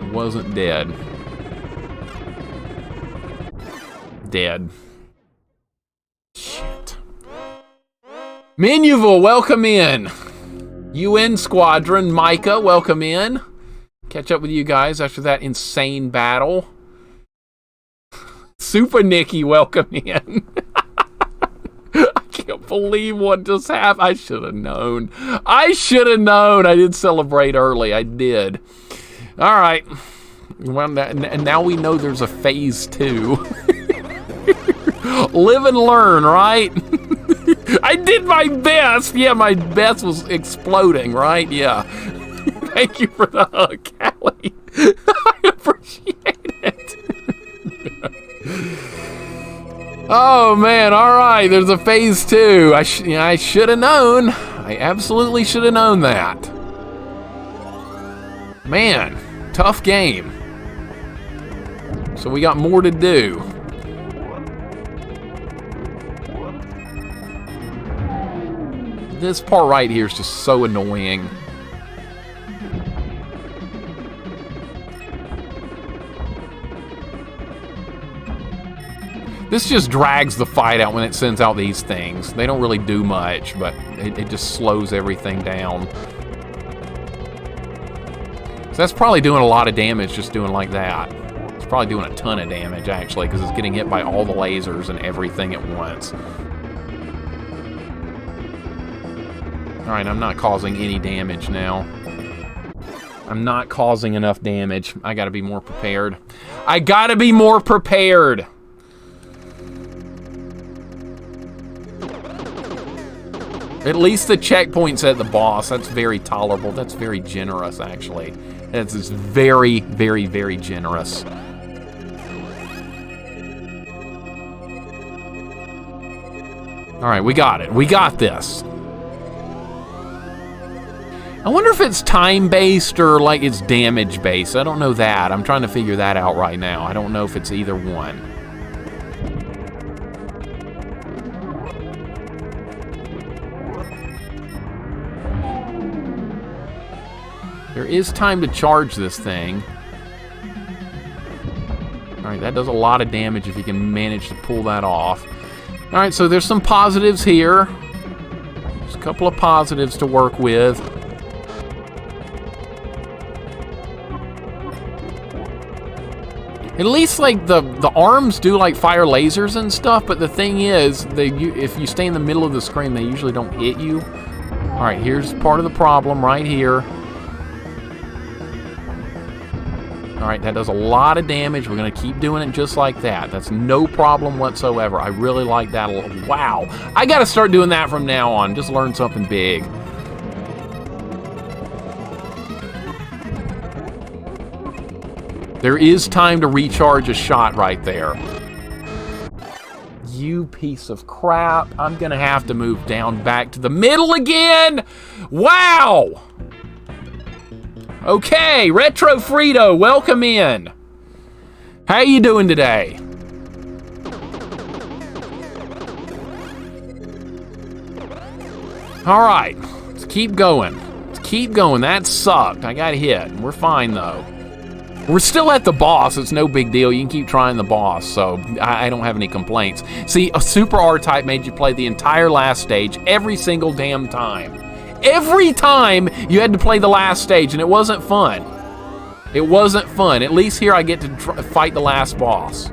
It wasn't dead. Dead. Menuval, welcome in. UN Squadron, Micah, welcome in. Catch up with you guys after that insane battle. Super Nikki, welcome in. I can't believe what just happened. I should have known. I did celebrate early. I did. All right. Well, and now we know there's a phase 2. Live and learn, right? I did my best. Yeah, my best was exploding, right? Yeah. Thank you for the hug, Callie. I appreciate it. Oh, man. All right. There's a phase 2. I should have known. I absolutely should have known that. Man, tough game. So we got more to do. This part right here is just so annoying. This just drags the fight out when it sends out these things. They don't really do much, but it just slows everything down. So that's probably doing a lot of damage just doing like that. It's probably doing a ton of damage, actually, because it's getting hit by all the lasers and everything at once. Alright, I'm not causing any damage now. I'm not causing enough damage. I gotta be more prepared. I gotta be more prepared! At least the checkpoint's at the boss. That's very tolerable. That's very generous, actually. That's very, very, very generous. Alright, we got it. We got this. I wonder if it's time-based or like it's damage-based. I don't know that. I'm trying to figure that out right now. I don't know if it's either one. There is time to charge this thing. Alright, that does a lot of damage if you can manage to pull that off. Alright, so there's some positives here. There's a couple of positives to work with. At least, like, the arms do, like, fire lasers and stuff, but the thing is, if you stay in the middle of the screen, they usually don't hit you. Alright, here's part of the problem right here. Alright, that does a lot of damage. We're going to keep doing it just like that. That's no problem whatsoever. I really like that a lot. Wow. I got to start doing that from now on. Just learn something big. There is time to recharge a shot right there. You piece of crap. I'm going to have to move down back to the middle again. Wow. Okay, Retro Frito, welcome in. How you doing today? All right, let's keep going. Let's keep going. That sucked. I got hit. We're fine, though. We're still at the boss. It's no big deal. You can keep trying the boss, so I don't have any complaints. See, a Super R-Type made you play the entire last stage every single damn time. Every time you had to play the last stage, and it wasn't fun. It wasn't fun. At least here I get to fight the last boss.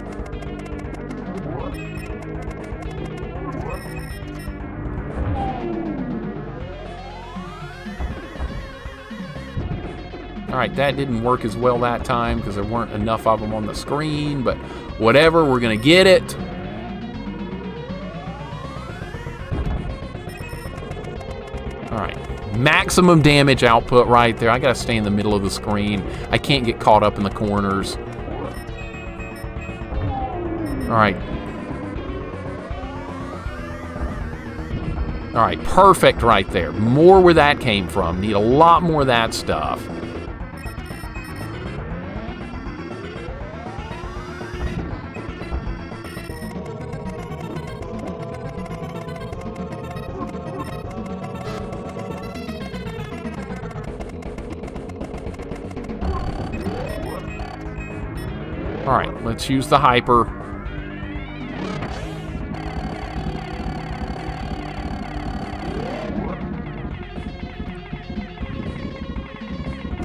Alright, that didn't work as well that time because there weren't enough of them on the screen, but whatever, we're going to get it. Alright, maximum damage output right there. I got to stay in the middle of the screen. I can't get caught up in the corners. Alright. Alright, perfect right there. More where that came from. Need a lot more of that stuff. Alright, let's use the hyper.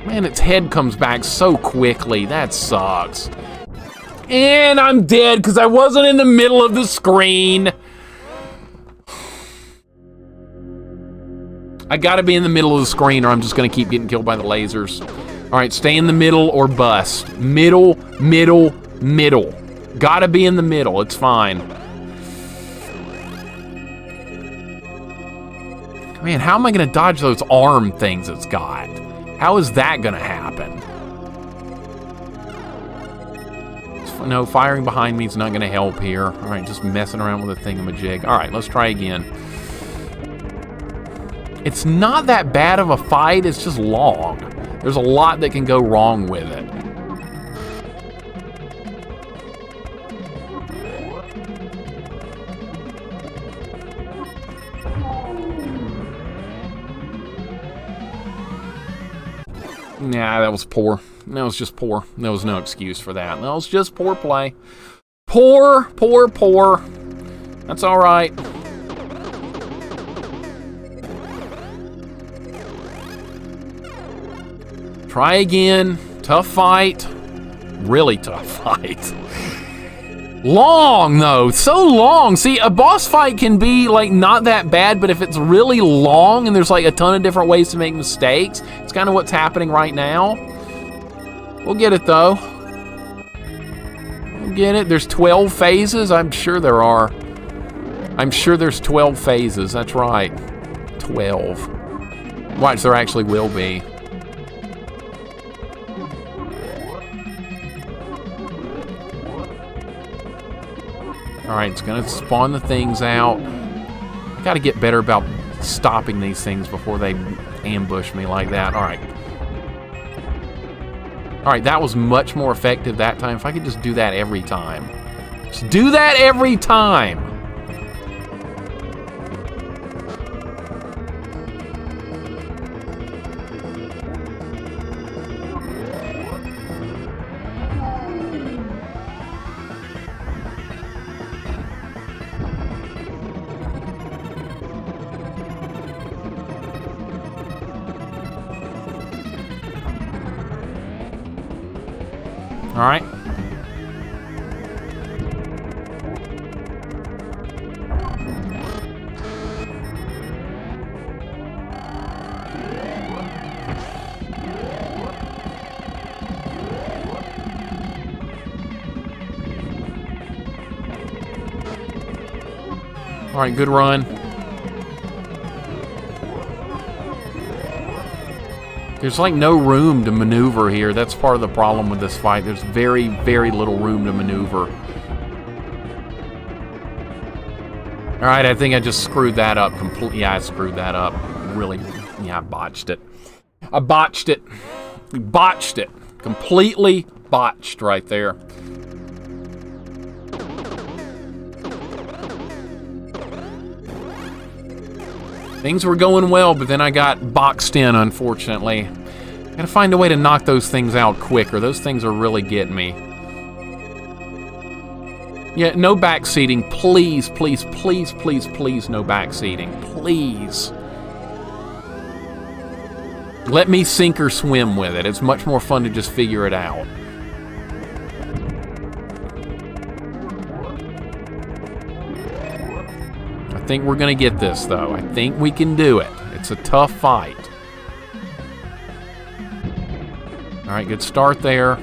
Man, its head comes back so quickly. That sucks. And I'm dead because I wasn't in the middle of the screen. I gotta be in the middle of the screen or I'm just gonna keep getting killed by the lasers. All right, stay in the middle or bust. Middle, middle, middle. Gotta be in the middle, it's fine. Man, how am I gonna dodge those arm things it's got? How is that gonna happen? No, firing behind me is not gonna help here. All right, just messing around with a thingamajig. All right, let's try again. It's not that bad of a fight, it's just long. There's a lot that can go wrong with it. Nah, that was poor. That was just poor. There was no excuse for that. That was just poor play. Poor, poor, poor. That's all right. Try again. Tough fight. Really tough fight. Long, though. So long. See, a boss fight can be, like, not that bad, but if it's really long and there's, like, a ton of different ways to make mistakes, it's kind of what's happening right now. We'll get it, though. We'll get it. There's 12 phases. I'm sure there are. I'm sure there's 12 phases. That's right. 12. Watch, there actually will be. Alright, it's gonna spawn the things out. I gotta get better about stopping these things before they ambush me like that. Alright. Alright, that was much more effective that time. If I could just do that every time. Just do that every time! All right. All right, good run. There's like no room to maneuver here. That's part of the problem with this fight. There's very, very little room to maneuver. All right, I think I just screwed that up completely. Yeah, I screwed that up. Really, yeah, I botched it. I botched it. We botched it. Completely botched right there. Things were going well, but then I got boxed in, unfortunately. Gotta find a way to knock those things out quicker. Those things are really getting me. Yeah, no backseating. Please, please, please, please, please, no backseating. Please. Let me sink or swim with it. It's much more fun to just figure it out. I think we're gonna get this, though. I think we can do it. It's a tough fight. All right, good start there.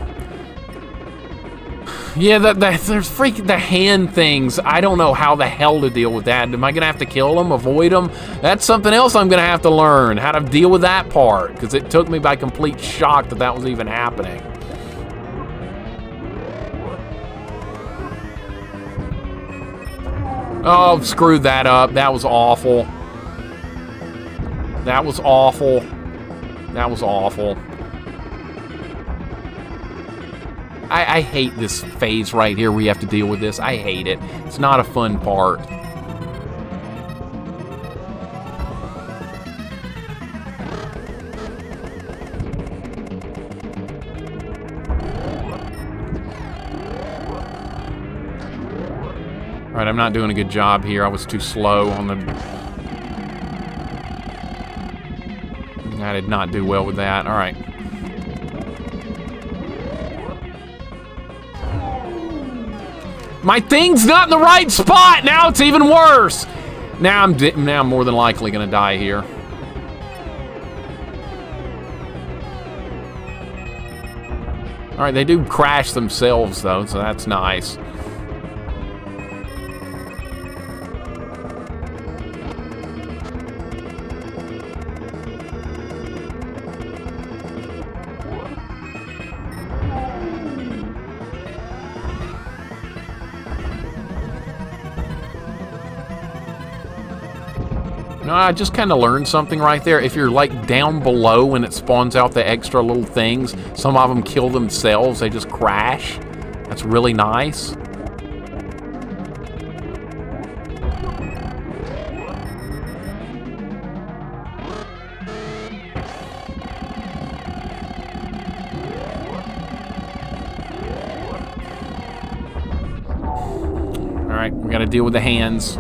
Yeah, there's freaking the hand things. I don't know how the hell to deal with that. Am I gonna have to kill them, avoid them? That's something else I'm gonna have to learn, how to deal with that part, because it took me by complete shock that that was even happening. Oh, screwed that up. That was awful. That was awful. That was awful. I hate this phase right here where you have to deal with this. I hate it. It's not a fun part. All right, I'm not doing a good job here. I was too slow on the... I did not do well with that. All right. My thing's not in the right spot! Now it's even worse! Now I'm more than likely gonna die here. Alright, they do crash themselves, though, so that's nice. No, I just kind of learned something right there. If you're like down below when it spawns out the extra little things, some of them kill themselves, they just crash. That's really nice. All right, we gotta deal with the hands.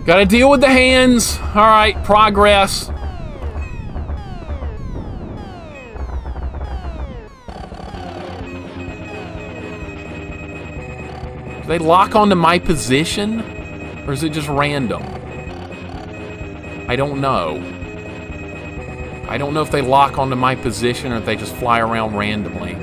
Gotta deal with the hands. All right, progress. Do they lock onto my position? Or is it just random? I don't know. I don't know if they lock onto my position or if they just fly around randomly.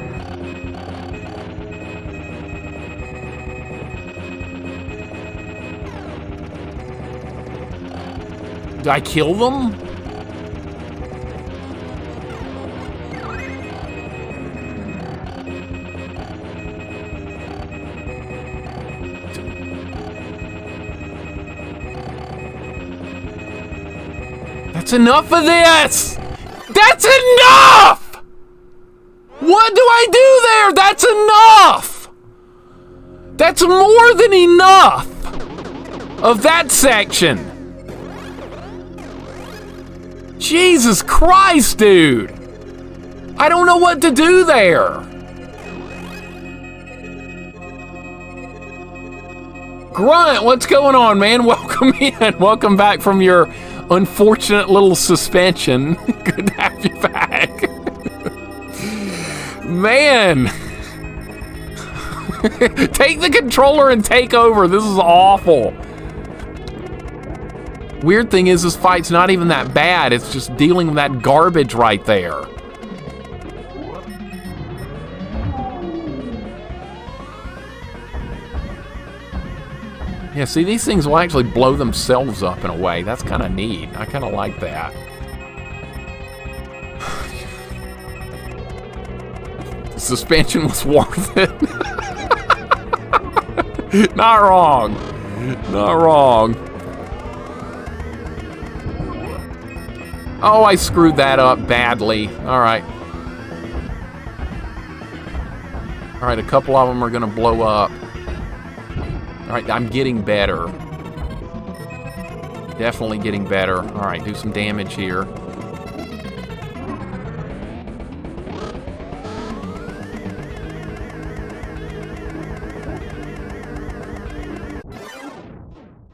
Did I kill them? That's enough of this! That's enough! What do I do there? That's enough! That's more than enough of that section. Jesus Christ, dude! I don't know what to do there. Grunt, what's going on, man? Welcome in. Welcome back from your unfortunate little suspension. Good to have you back. Man. Take the controller and take over. This is awful. Weird thing is, this fight's not even that bad. It's just dealing with that garbage right there. Yeah, see, these things will actually blow themselves up in a way. That's kind of neat. I kind of like that. The suspension was worth it. Not wrong. Not wrong. Oh, I screwed that up badly. All right. All right, a couple of them are going to blow up. All right, I'm getting better. Definitely getting better. All right, do some damage here.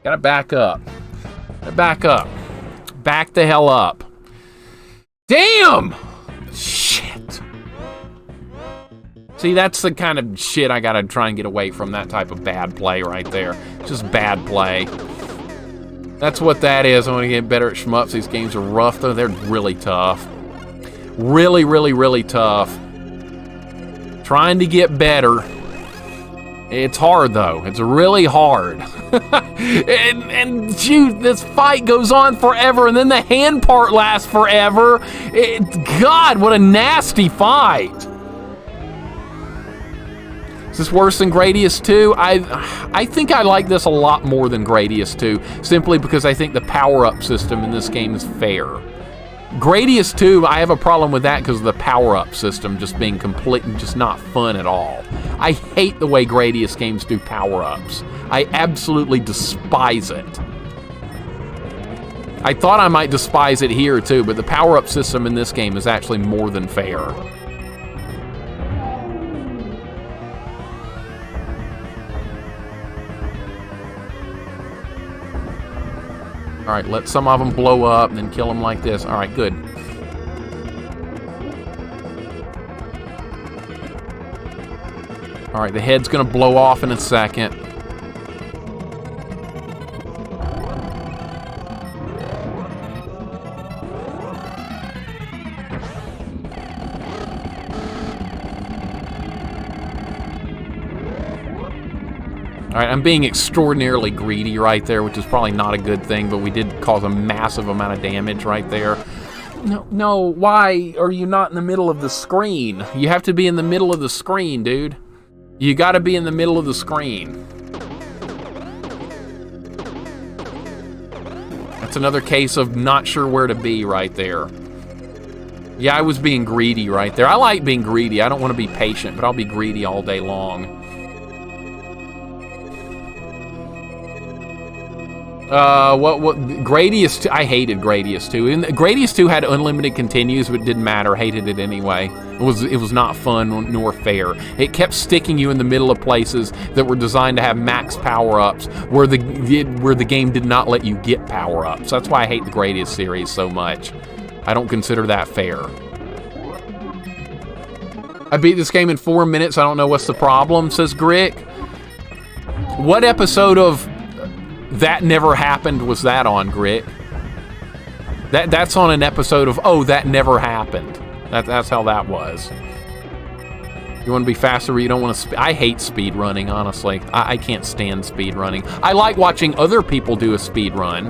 Gotta back up. Gotta back up. Back the hell up. Damn! Shit. See, that's the kind of shit I gotta try and get away from, that type of bad play right there. Just bad play. That's what that is. I want to get better at shmups. These games are rough, though. They're really tough. Really, really, really tough. Trying to get better. It's hard, though. It's really hard. and shoot, this fight goes on forever, and then the hand part lasts forever. God, what a nasty fight. Is this worse than Gradius 2? I think I like this a lot more than Gradius 2, simply because I think the power-up system in this game is fair. Gradius 2, I have a problem with that because of the power-up system just being complete and just not fun at all. I hate the way Gradius games do power-ups. I absolutely despise it. I thought I might despise it here too, but the power-up system in this game is actually more than fair. All right, let some of them blow up and then kill them like this. All right, good. All All right, the head's gonna blow off in a second. All right, I'm being extraordinarily greedy right there, which is probably not a good thing, but we did cause a massive amount of damage right there. No, why are you not in the middle of the screen? You have to be in the middle of the screen, dude. You gotta be in the middle of the screen. That's another case of not sure where to be right there. Yeah, I was being greedy right there. I like being greedy. I don't want to be patient, but I'll be greedy all day long. Gradius 2, I hated Gradius 2. And Gradius 2 had unlimited continues, but it didn't matter. Hated it anyway. It was not fun nor fair. It kept sticking you in the middle of places that were designed to have max power-ups, where the game did not let you get power-ups. That's why I hate the Gradius series so much. I don't consider that fair. I beat this game in 4 minutes. I don't know what's the problem, says Grick. What episode of That Never Happened was that on, Grit? That's on an episode of Oh, That Never Happened. That's how that was. You want to be faster, but you don't want to. I hate speed running, honestly. I can't stand speed running. I like watching other people do a speed run.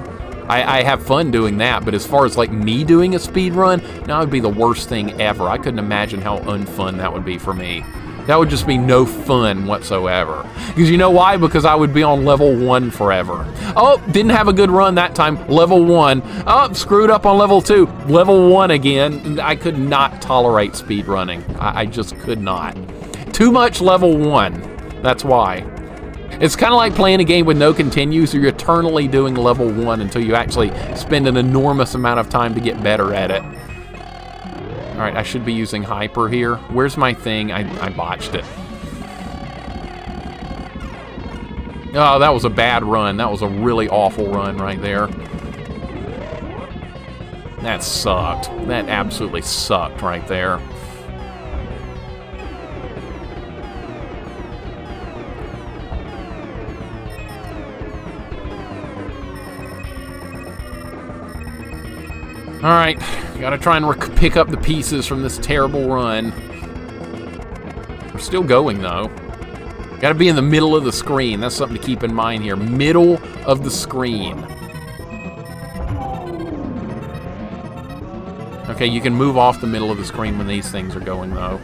I have fun doing that, but as far as like me doing a speed run, that would be the worst thing ever. I couldn't imagine how unfun that would be for me. That would just be no fun whatsoever. Because you know why? Because I would be on level 1 forever. Oh, didn't have a good run that time. Level 1. Oh, screwed up on level 2. Level 1 again. I could not tolerate speed running. I just could not. Too much level 1. That's why. It's kind of like playing a game with no continues, or you're eternally doing level 1 until you actually spend an enormous amount of time to get better at it. All right, I should be using Hyper here. Where's my thing? I botched it. Oh, that was a bad run. That was a really awful run right there. That sucked. That absolutely sucked right there. All right, gotta try and pick up the pieces from this terrible run. We're still going, though. Gotta be in the middle of the screen. That's something to keep in mind here. Middle of the screen. Okay, you can move off the middle of the screen when these things are going, though.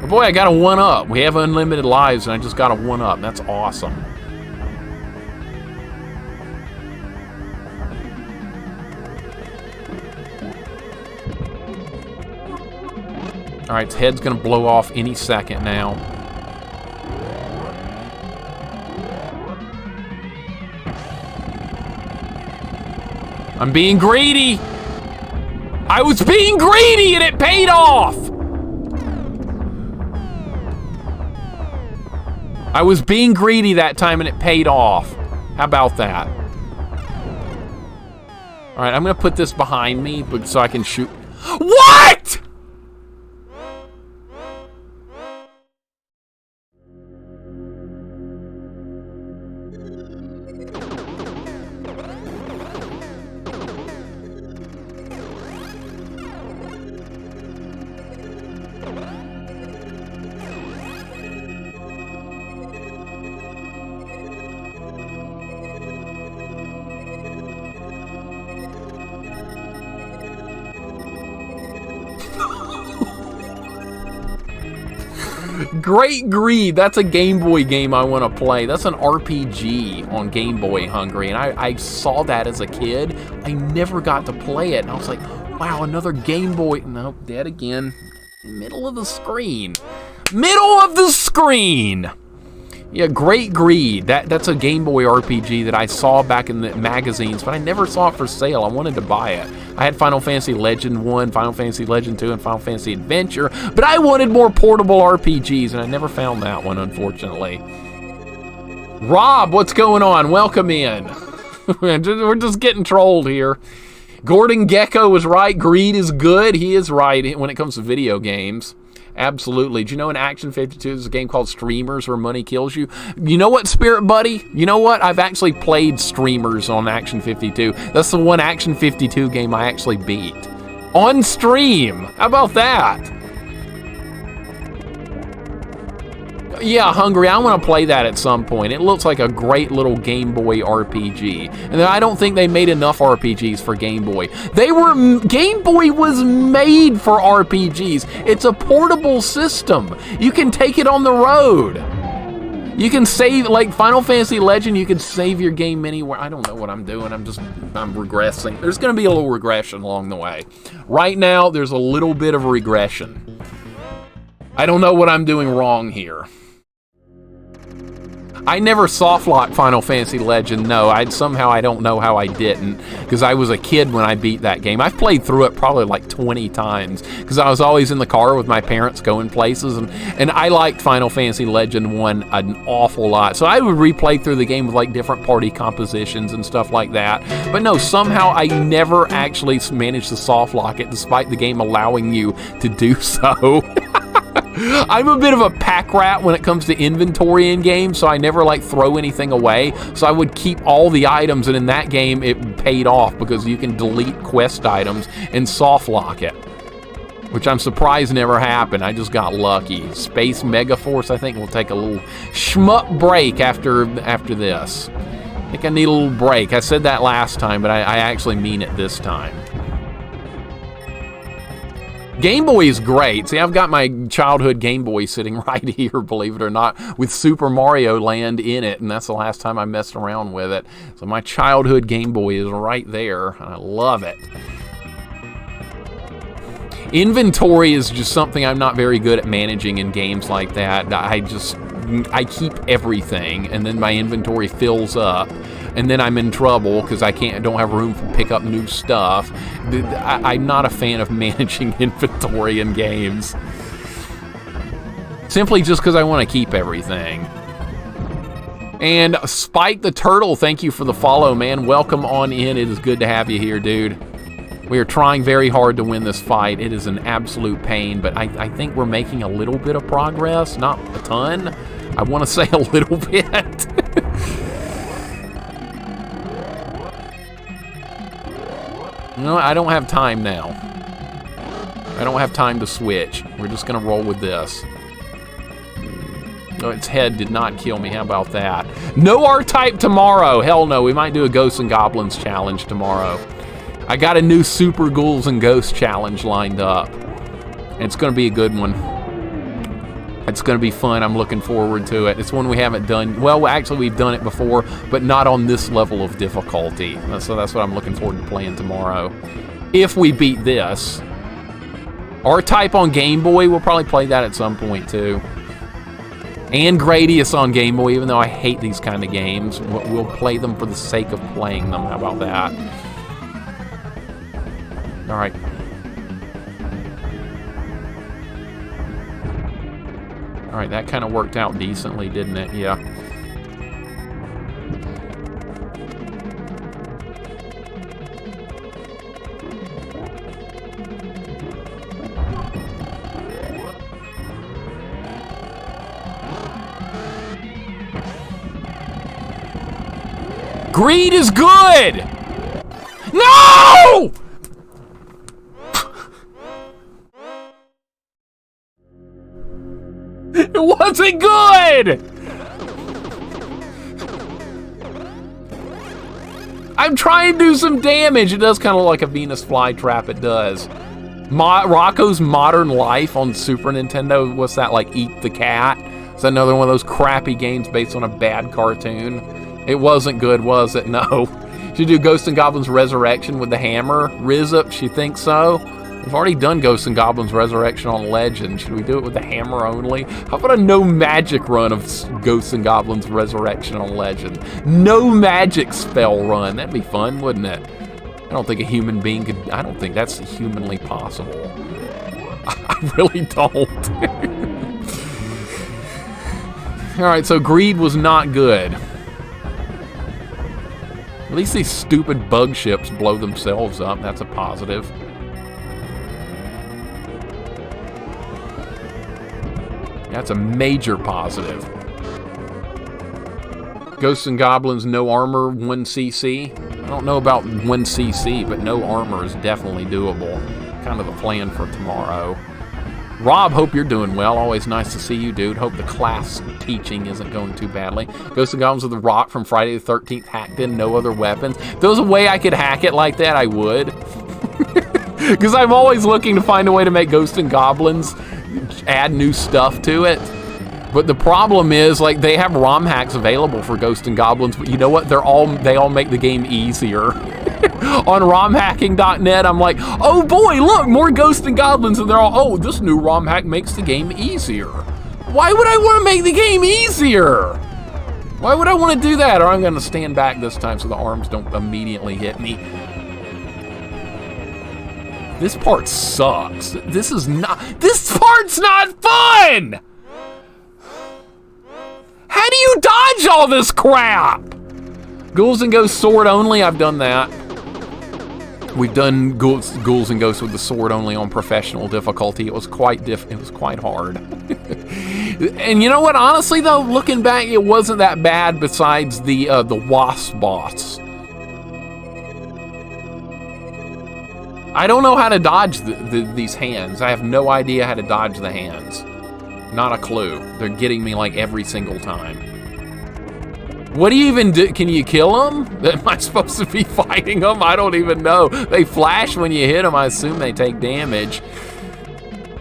Oh boy, I got a 1-up. We have unlimited lives, and I just got a 1-up. That's awesome. All right, its head's gonna blow off any second now. I'm being greedy. I was being greedy and it paid off. I was being greedy that time and it paid off. How about that? All right, I'm gonna put this behind me so I can shoot. What? Great Greed, that's a Game Boy game I want to play. That's an RPG on Game Boy Hungry, and I saw that as a kid. I never got to play it, and I was like, wow, another Game Boy. Nope, dead again. Middle of the screen. Middle of the screen! Yeah, Great Greed. That's a Game Boy RPG that I saw back in the magazines, but I never saw it for sale. I wanted to buy it. I had Final Fantasy Legend 1, Final Fantasy Legend 2, and Final Fantasy Adventure, but I wanted more portable RPGs, and I never found that one, unfortunately. Rob, what's going on? Welcome in. We're just getting trolled here. Gordon Gecko was right. Greed is good. He is right when it comes to video games. Absolutely. Do you know in Action 52 there's a game called Streamers where money kills you? You know what, Spirit Buddy? You know what? I've actually played Streamers on Action 52. That's the one Action 52 game I actually beat. On stream! How about that? Yeah, Hungry, I want to play that at some point. It looks like a great little Game Boy RPG. And I don't think they made enough RPGs for Game Boy. Game Boy was made for RPGs. It's a portable system. You can take it on the road. You can save, like Final Fantasy Legend, you can save your game anywhere. I don't know what I'm doing. I'm regressing. There's going to be a little regression along the way. Right now, there's a little bit of regression. I don't know what I'm doing wrong here. I never softlocked Final Fantasy Legend, no. I don't know how I didn't, because I was a kid when I beat that game. I've played through it probably like 20 times, because I was always in the car with my parents going places, and I liked Final Fantasy Legend 1 an awful lot. So I would replay through the game with like different party compositions and stuff like that. But no, somehow I never actually managed to softlock it, despite the game allowing you to do so. I'm a bit of a pack rat when it comes to inventory in games, so I never like throw anything away. So I would keep all the items, and in that game it paid off because you can delete quest items and soft lock it, which I'm surprised never happened. I just got lucky. Space Megaforce, I think we'll take a little shmup break after this. I think I need a little break. I said that last time, but I actually mean it this time. Game Boy is great. See, I've got my childhood Game Boy sitting right here, believe it or not, with Super Mario Land in it, and that's the last time I messed around with it. So my childhood Game Boy is right there, and I love it. Inventory is just something I'm not very good at managing in games like that. I keep everything, and then my inventory fills up, and then I'm in trouble because don't have room to pick up new stuff. I'm not a fan of managing inventory in games. Simply just because I want to keep everything. And Spike the Turtle, thank you for the follow, man. Welcome on in. It is good to have you here, dude. We are trying very hard to win this fight. It is an absolute pain, but I think we're making a little bit of progress. Not a ton. I want to say a little bit. No, I don't have time now. I don't have time to switch. We're just going to roll with this. Oh, its head did not kill me. How about that? No R-Type tomorrow. Hell no. We might do a Ghosts and Goblins challenge tomorrow. I got a new Super Ghouls and Ghosts challenge lined up. It's going to be a good one. It's going to be fun. I'm looking forward to it. It's one we haven't done. Well, actually, we've done it before, but not on this level of difficulty. So that's what I'm looking forward to playing tomorrow. If we beat this. R-Type on Game Boy, we'll probably play that at some point, too. And Gradius on Game Boy, even though I hate these kind of games. We'll play them for the sake of playing them. How about that? All right. All right, that kind of worked out decently, didn't it? Yeah. Greed is good! No! It wasn't good! I'm trying to do some damage. It does kind of look like a Venus flytrap, it does. Rocco's Modern Life on Super Nintendo. What's that, like Eat the Cat? It's another one of those crappy games based on a bad cartoon. It wasn't good, was it? No. Should you do Ghosts and Goblins Resurrection with the hammer? Rizup, she thinks so? We've already done Ghosts and Goblins Resurrection on Legend. Should we do it with the hammer only? How about a no magic run of Ghosts and Goblins Resurrection on Legend? No magic spell run. That'd be fun, wouldn't it? I don't think a human being could... I don't think that's humanly possible. I really don't. Alright, so Greed was not good. At least these stupid bug ships blow themselves up. That's a positive. That's a major positive. Ghosts and Goblins, no armor, 1cc. I don't know about 1cc, but no armor is definitely doable. Kind of the plan for tomorrow. Rob, hope you're doing well. Always nice to see you, dude. Hope the class teaching isn't going too badly. Ghosts and Goblins with the Rock from Friday the 13th hacked in, no other weapons. If there was a way I could hack it like that, I would. Because I'm always looking to find a way to make Ghosts and Goblins add new stuff to it. But the problem is, like, they have ROM hacks available for Ghosts and Goblins, but you know what? They all make the game easier. On romhacking.net, I'm like, oh boy, look, more Ghosts and Goblins, and they're all, oh, this new ROM hack makes the game easier. Why would I want to make the game easier? Why would I want to do that? Or I'm going to stand back this time so the arms don't immediately hit me. This part sucks. This part's not fun! How do you dodge all this crap? Ghouls and Ghosts sword only, I've done that. We've done Ghouls and Ghosts with the sword only on professional difficulty. It was quite hard. And you know what? Honestly, though, looking back, it wasn't that bad. Besides the wasp boss, I don't know how to dodge these hands. I have no idea how to dodge the hands. Not a clue. They're getting me like every single time. What do you even do? Can you kill them? Am I supposed to be fighting them? I don't even know. They flash when you hit them. I assume they take damage.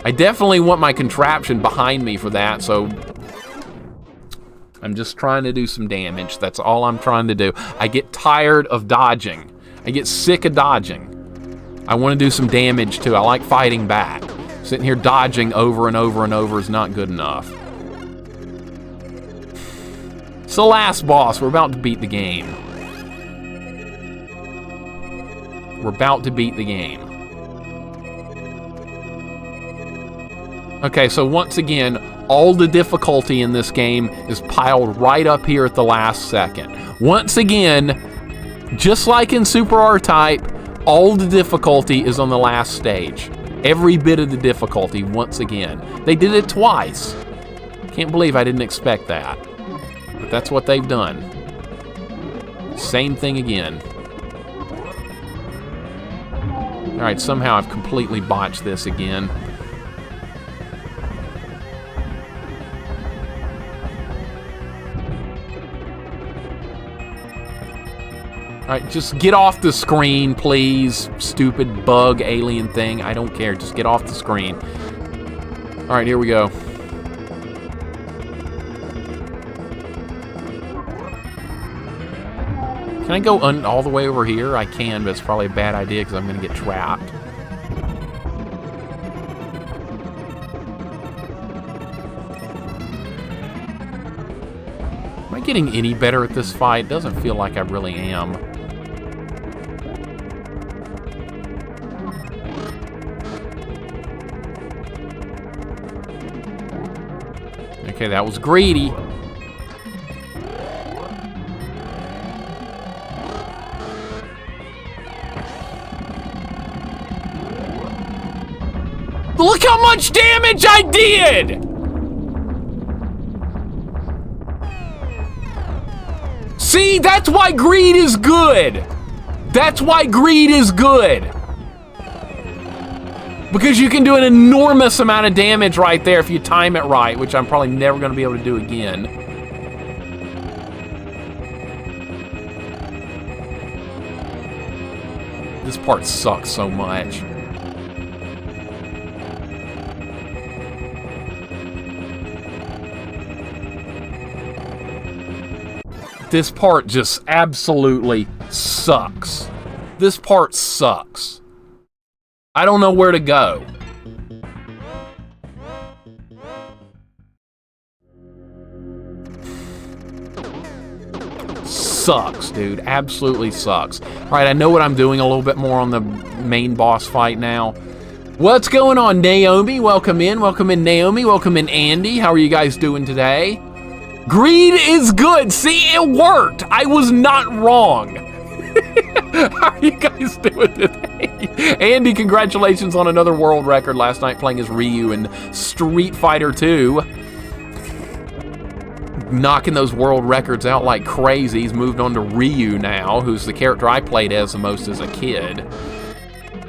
I definitely want my contraption behind me for that, so I'm just trying to do some damage. That's all I'm trying to do. I get tired of dodging. I get sick of dodging. I want to do some damage too. I like fighting back. Sitting here dodging over and over and over is not good enough. It's the last boss. We're about to beat the game. We're about to beat the game. Okay, so once again, all the difficulty in this game is piled right up here at the last second. Once again, just like in Super R-Type, all the difficulty is on the last stage. Every bit of the difficulty, once again. They did it twice. Can't believe I didn't expect that. But that's what they've done. Same thing again. Alright, somehow I've completely botched this again. Alright, just get off the screen, please. Stupid bug alien thing. I don't care. Just get off the screen. Alright, here we go. Can I go all the way over here? I can, but it's probably a bad idea because I'm going to get trapped. Am I getting any better at this fight? Doesn't feel like I really am. Okay, that was greedy. Look how much damage I did! See, that's why greed is good. That's why greed is good. Because you can do an enormous amount of damage right there if you time it right, which I'm probably never going to be able to do again. This part sucks so much. This part just absolutely sucks. This part sucks. I don't know where to go. Sucks, dude. Absolutely sucks. All right, I know what I'm doing a little bit more on the main boss fight now. What's going on, Naomi? Welcome in. Welcome in, Naomi. Welcome in, Andy. How are you guys doing today? Greed is good. See, it worked. I was not wrong. How are you guys doing today? Andy, congratulations on another world record last night playing as Ryu in Street Fighter 2. knocking those world records out like crazy. He's moved on to Ryu now, who's the character I played as the most as a kid.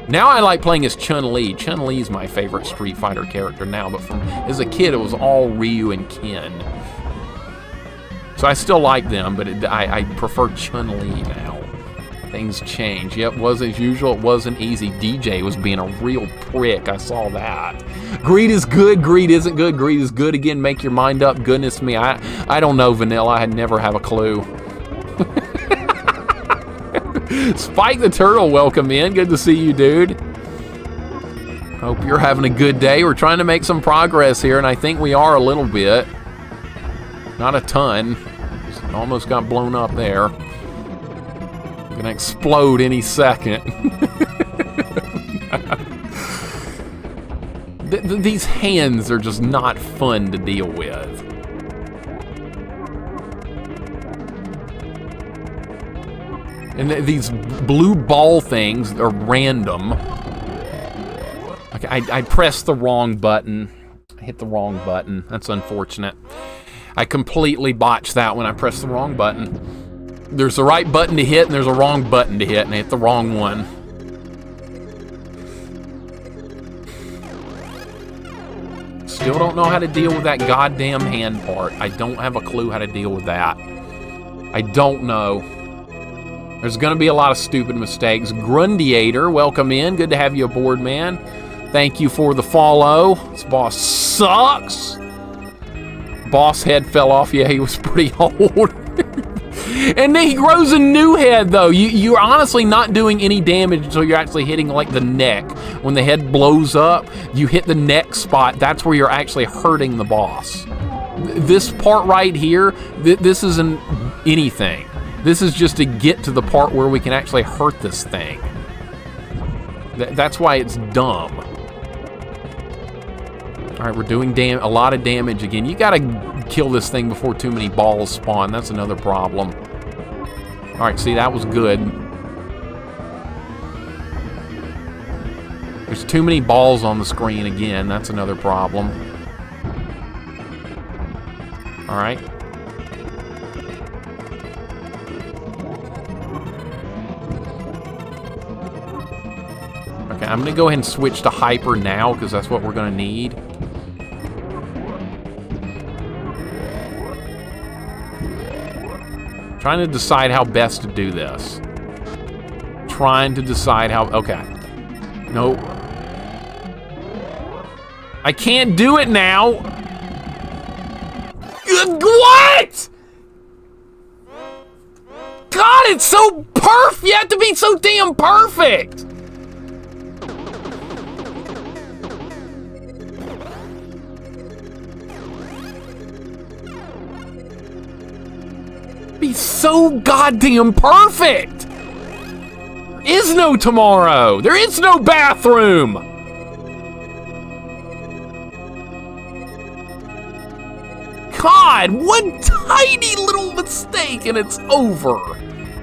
Now I like playing as Chun-Li. Chun-Li is my favorite Street Fighter character now, but as a kid it was all Ryu and Ken. So I still like them, but I prefer Chun-Li now. Things change. Yep, was as usual. It wasn't easy. DJ was being a real prick. I saw that. Greed is good. Greed isn't good. Greed is good again. Make your mind up. Goodness me. I don't know, Vanilla. I never have a clue. Spike the Turtle, welcome in. Good to see you, dude. Hope you're having a good day. We're trying to make some progress here, and I think we are a little bit. Not a ton. Just almost got blown up there. Gonna explode any second. These hands are just not fun to deal with. And these blue ball things are random. Okay, I pressed the wrong button. I hit the wrong button. That's unfortunate. I completely botched that when I pressed the wrong button. There's the right button to hit, and there's a wrong button to hit, and I hit the wrong one. Still don't know how to deal with that goddamn hand part. I don't have a clue how to deal with that. I don't know. There's gonna be a lot of stupid mistakes. Grundiator, welcome in. Good to have you aboard, man. Thank you for the follow. This boss sucks. Boss head fell off. Yeah, he was pretty old. And then he grows a new head, though. You're honestly not doing any damage until you're actually hitting, like, the neck. When the head blows up, you hit the neck spot. That's where you're actually hurting the boss. This part right here, this isn't anything. This is just to get to the part where we can actually hurt this thing. That's why it's dumb. All right, we're doing a lot of damage again. You gotta kill this thing before too many balls spawn. That's another problem. All right, see, that was good. There's too many balls on the screen again. That's another problem. All right. Okay, I'm gonna go ahead and switch to Hyper now because that's what we're gonna need. Trying to decide how best to do this. Trying to decide how... Okay. Nope. I can't do it now! What?! God, it's so perfect! You have to be so damn perfect! Be so goddamn perfect! There is no tomorrow! There is no bathroom! God, one tiny little mistake and it's over.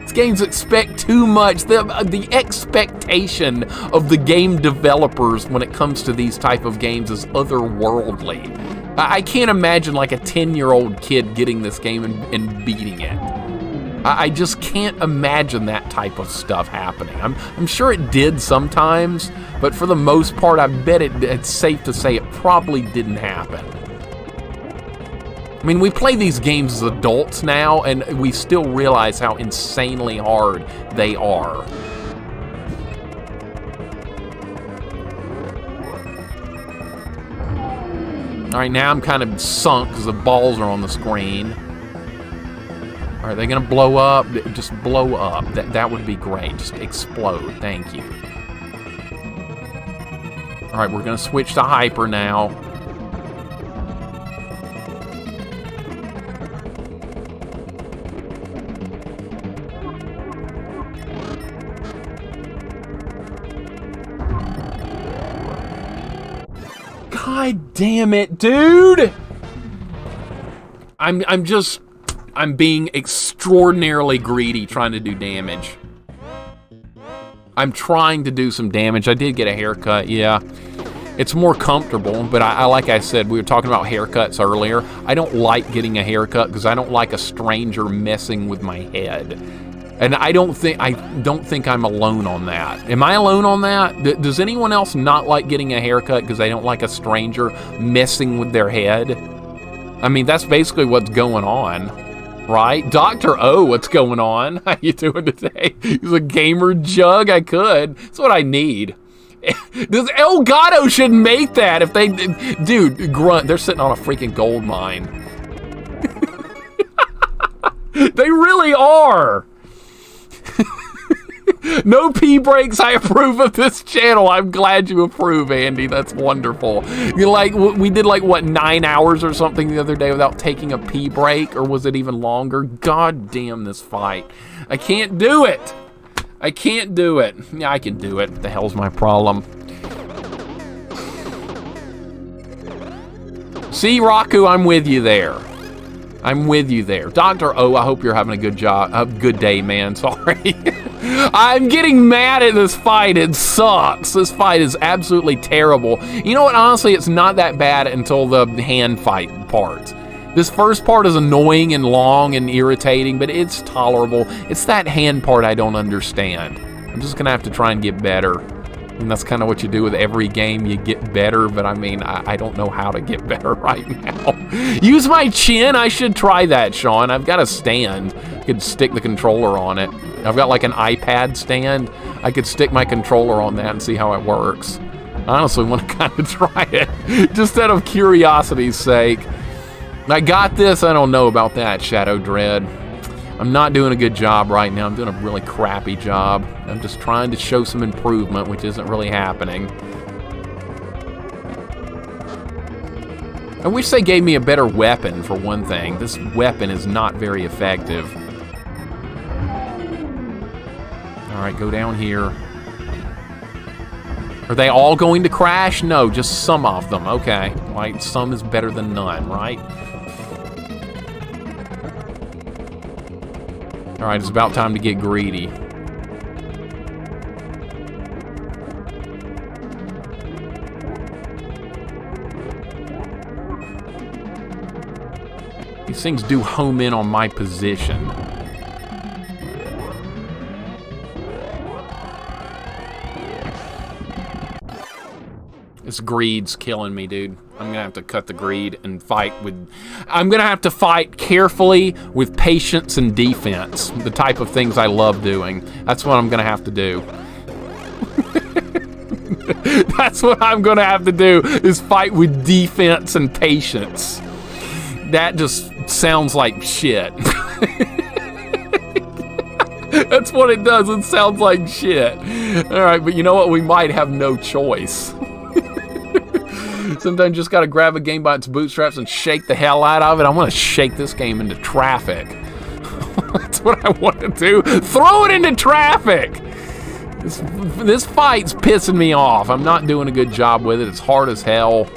These games expect too much. The expectation of the game developers when it comes to these type of games is otherworldly. I can't imagine like a 10-year-old kid getting this game and beating it. I just can't imagine that type of stuff happening. I'm sure it did sometimes, but for the most part, I bet it's safe to say it probably didn't happen. I mean, we play these games as adults now, and we still realize how insanely hard they are. All right, now I'm kind of sunk because the balls are on the screen. Are they gonna blow up? Just blow up. That would be great. Just explode. Thank you. All right, we're gonna switch to Hyper now. God damn it, dude! I'm being extraordinarily greedy trying to do damage. I'm trying to do some damage. I did get a haircut, yeah. It's more comfortable, but I like I said, we were talking about haircuts earlier. I don't like getting a haircut because I don't like a stranger messing with my head. And I don't think I'm alone on that. Am I alone on that? Does anyone else not like getting a haircut because they don't like a stranger messing with their head? I mean, that's basically what's going on, right? Dr. O, what's going on? How you doing today? He's a gamer jug. I could. That's what I need. This Elgato should make that if they... Dude, Grunt, they're sitting on a freaking gold mine. They really are. No pee breaks. I approve of this channel. I'm glad you approve, Andy. That's wonderful. You like, we did like, what, 9 hours or something the other day without taking a pee break? Or was it even longer? God damn this fight. I can't do it. I can't do it. Yeah, I can do it. What the hell's my problem? See, Raku, I'm with you there. I'm with you there. Dr. O, I hope you're having a good job. A good day, man. Sorry. I'm getting mad at this fight. It sucks. This fight is absolutely terrible. You know what? Honestly, it's not that bad until the hand fight part. This first part is annoying and long and irritating, but it's tolerable. It's that hand part I don't understand. I'm just gonna have to try and get better. And that's kind of what you do with every game, you get better, but I mean, I don't know how to get better right now. Use my chin? I should try that, Sean. I've got a stand. I could stick the controller on it. I've got like an iPad stand. I could stick my controller on that and see how it works. I honestly want to kind of try it, just out of curiosity's sake. I got this. I don't know about that, Shadow Dread. I'm not doing a good job right now. I'm doing a really crappy job. I'm just trying to show some improvement, which isn't really happening. I wish they gave me a better weapon, for one thing. This weapon is not very effective. All right, go down here. Are they all going to crash? No, just some of them. Okay, like some is better than none, right? All right, it's about time to get greedy. These things do home in on my position. This greed's killing me, dude. I'm gonna have to cut the greed and fight with... I'm gonna have to fight carefully with patience and defense. The type of things I love doing. That's what I'm gonna have to do. That's what I'm gonna have to do, is fight with defense and patience. That just sounds like shit. That's what it does. It sounds like shit. All right, but you know what? We might have no choice. Sometimes you just gotta grab a game by its bootstraps and shake the hell out of it. I want to shake this game into traffic. That's what I want to do. Throw it into traffic. This fight's pissing me off. I'm not doing a good job with it. It's hard as hell.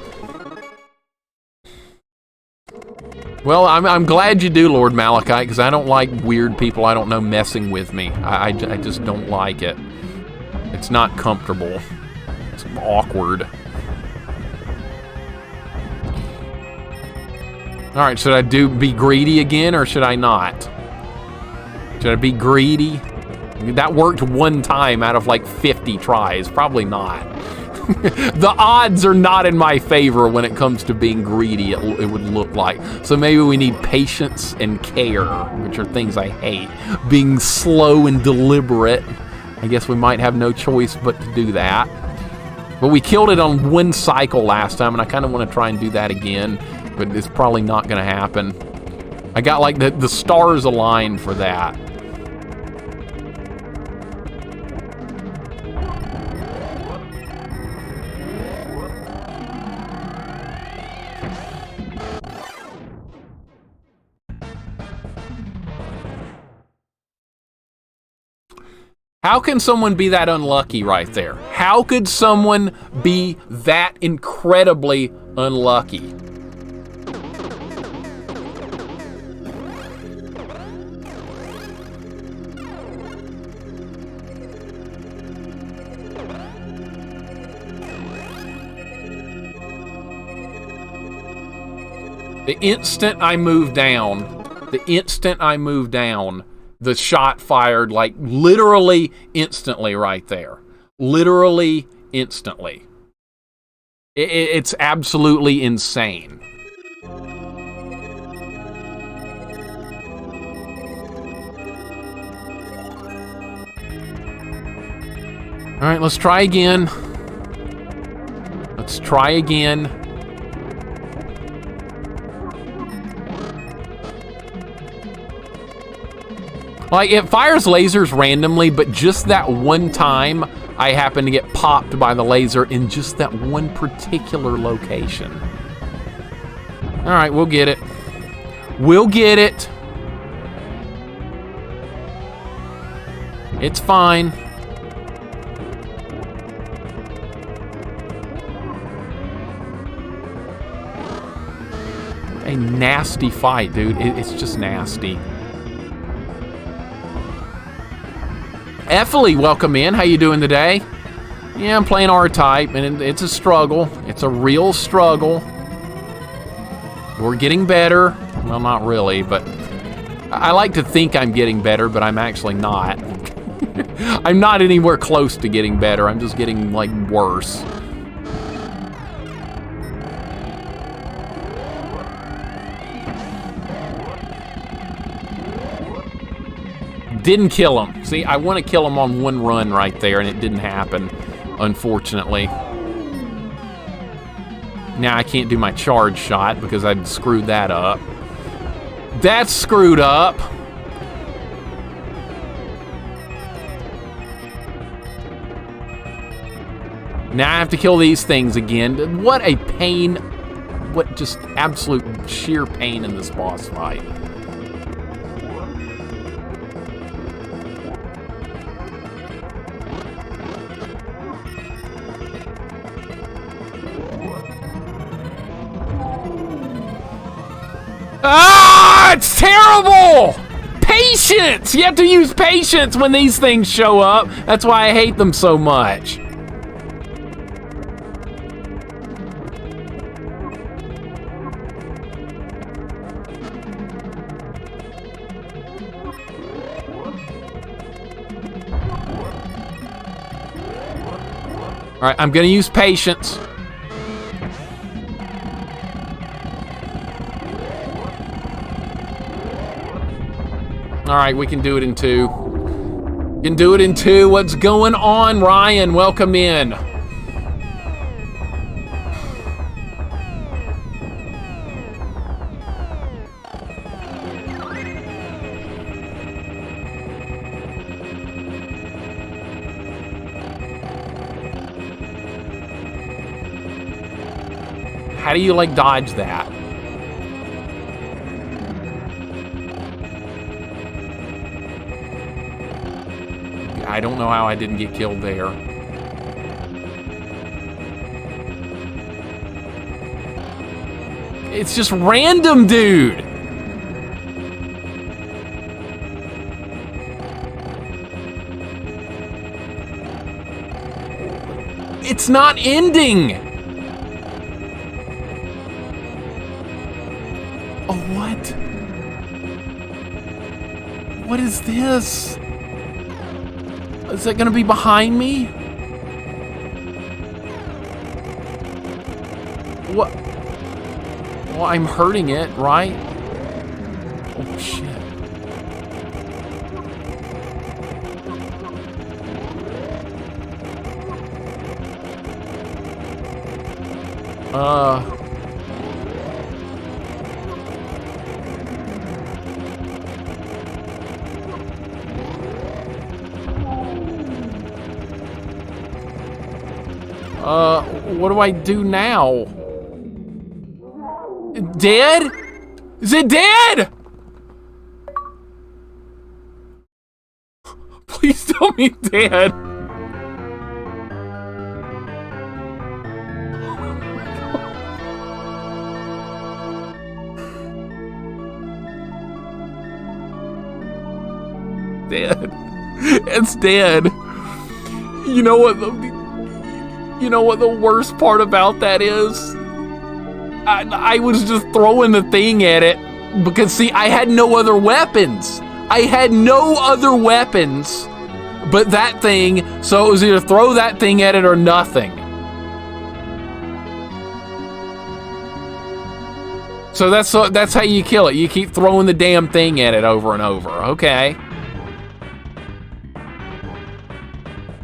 Well, I'm glad you do, Lord Malachite, because I don't like weird people I don't know messing with me. I just don't like it. It's not comfortable. It's awkward. All right, should I be greedy again, or should I not? Should I be greedy? I mean, that worked one time out of like 50 tries. Probably not. The odds are not in my favor when it comes to being greedy, it would look like. So maybe we need patience and care, which are things I hate. Being slow and deliberate. I guess we might have no choice but to do that. But we killed it on one cycle last time, and I kind of want to try and do that again. But it's probably not going to happen. I got like the stars aligned for that. How can someone be that unlucky right there? How could someone be that incredibly unlucky? The instant I moved down, the shot fired, like, literally instantly right there. Literally instantly. It's absolutely insane. All right, let's try again. Let's try again. Like, it fires lasers randomly, but just that one time, I happen to get popped by the laser in just that one particular location. All right, we'll get it. We'll get it. It's fine. A nasty fight, dude. It's just nasty. Ethely, welcome in. How you doing today? Yeah, I'm playing R-Type, and it's a struggle. It's a real struggle. We're getting better. Well, not really, but I like to think I'm getting better, but I'm actually not. I'm not anywhere close to getting better. I'm just getting, like, worse. Didn't kill him. See, I want to kill him on one run right there, and it didn't happen, unfortunately. Now I can't do my charge shot because I've screwed that up. That's screwed up. Now I have to kill these things again. What a pain. What just absolute sheer pain in this boss fight. Ah, it's terrible! Patience! You have to use patience when these things show up. That's why I hate them so much. All right, I'm gonna use patience. All right, we can do it in two. Can do it in two. What's going on, Ryan? Welcome in. How do you, like, dodge that? I don't know how I didn't get killed there. It's just random, dude. It's not ending. Oh, what? What is this? Is that gonna be behind me? What? Well, I'm hurting it, right? Oh, shit. What do I do now? Dead? Is it dead? Please tell me dead. Dead. It's dead. You know what the worst part about that is? I was just throwing the thing at it because, see, I had no other weapons. I had no other weapons but that thing, so it was either throw that thing at it or nothing. So that's how you kill it. You keep throwing the damn thing at it over and over. Okay.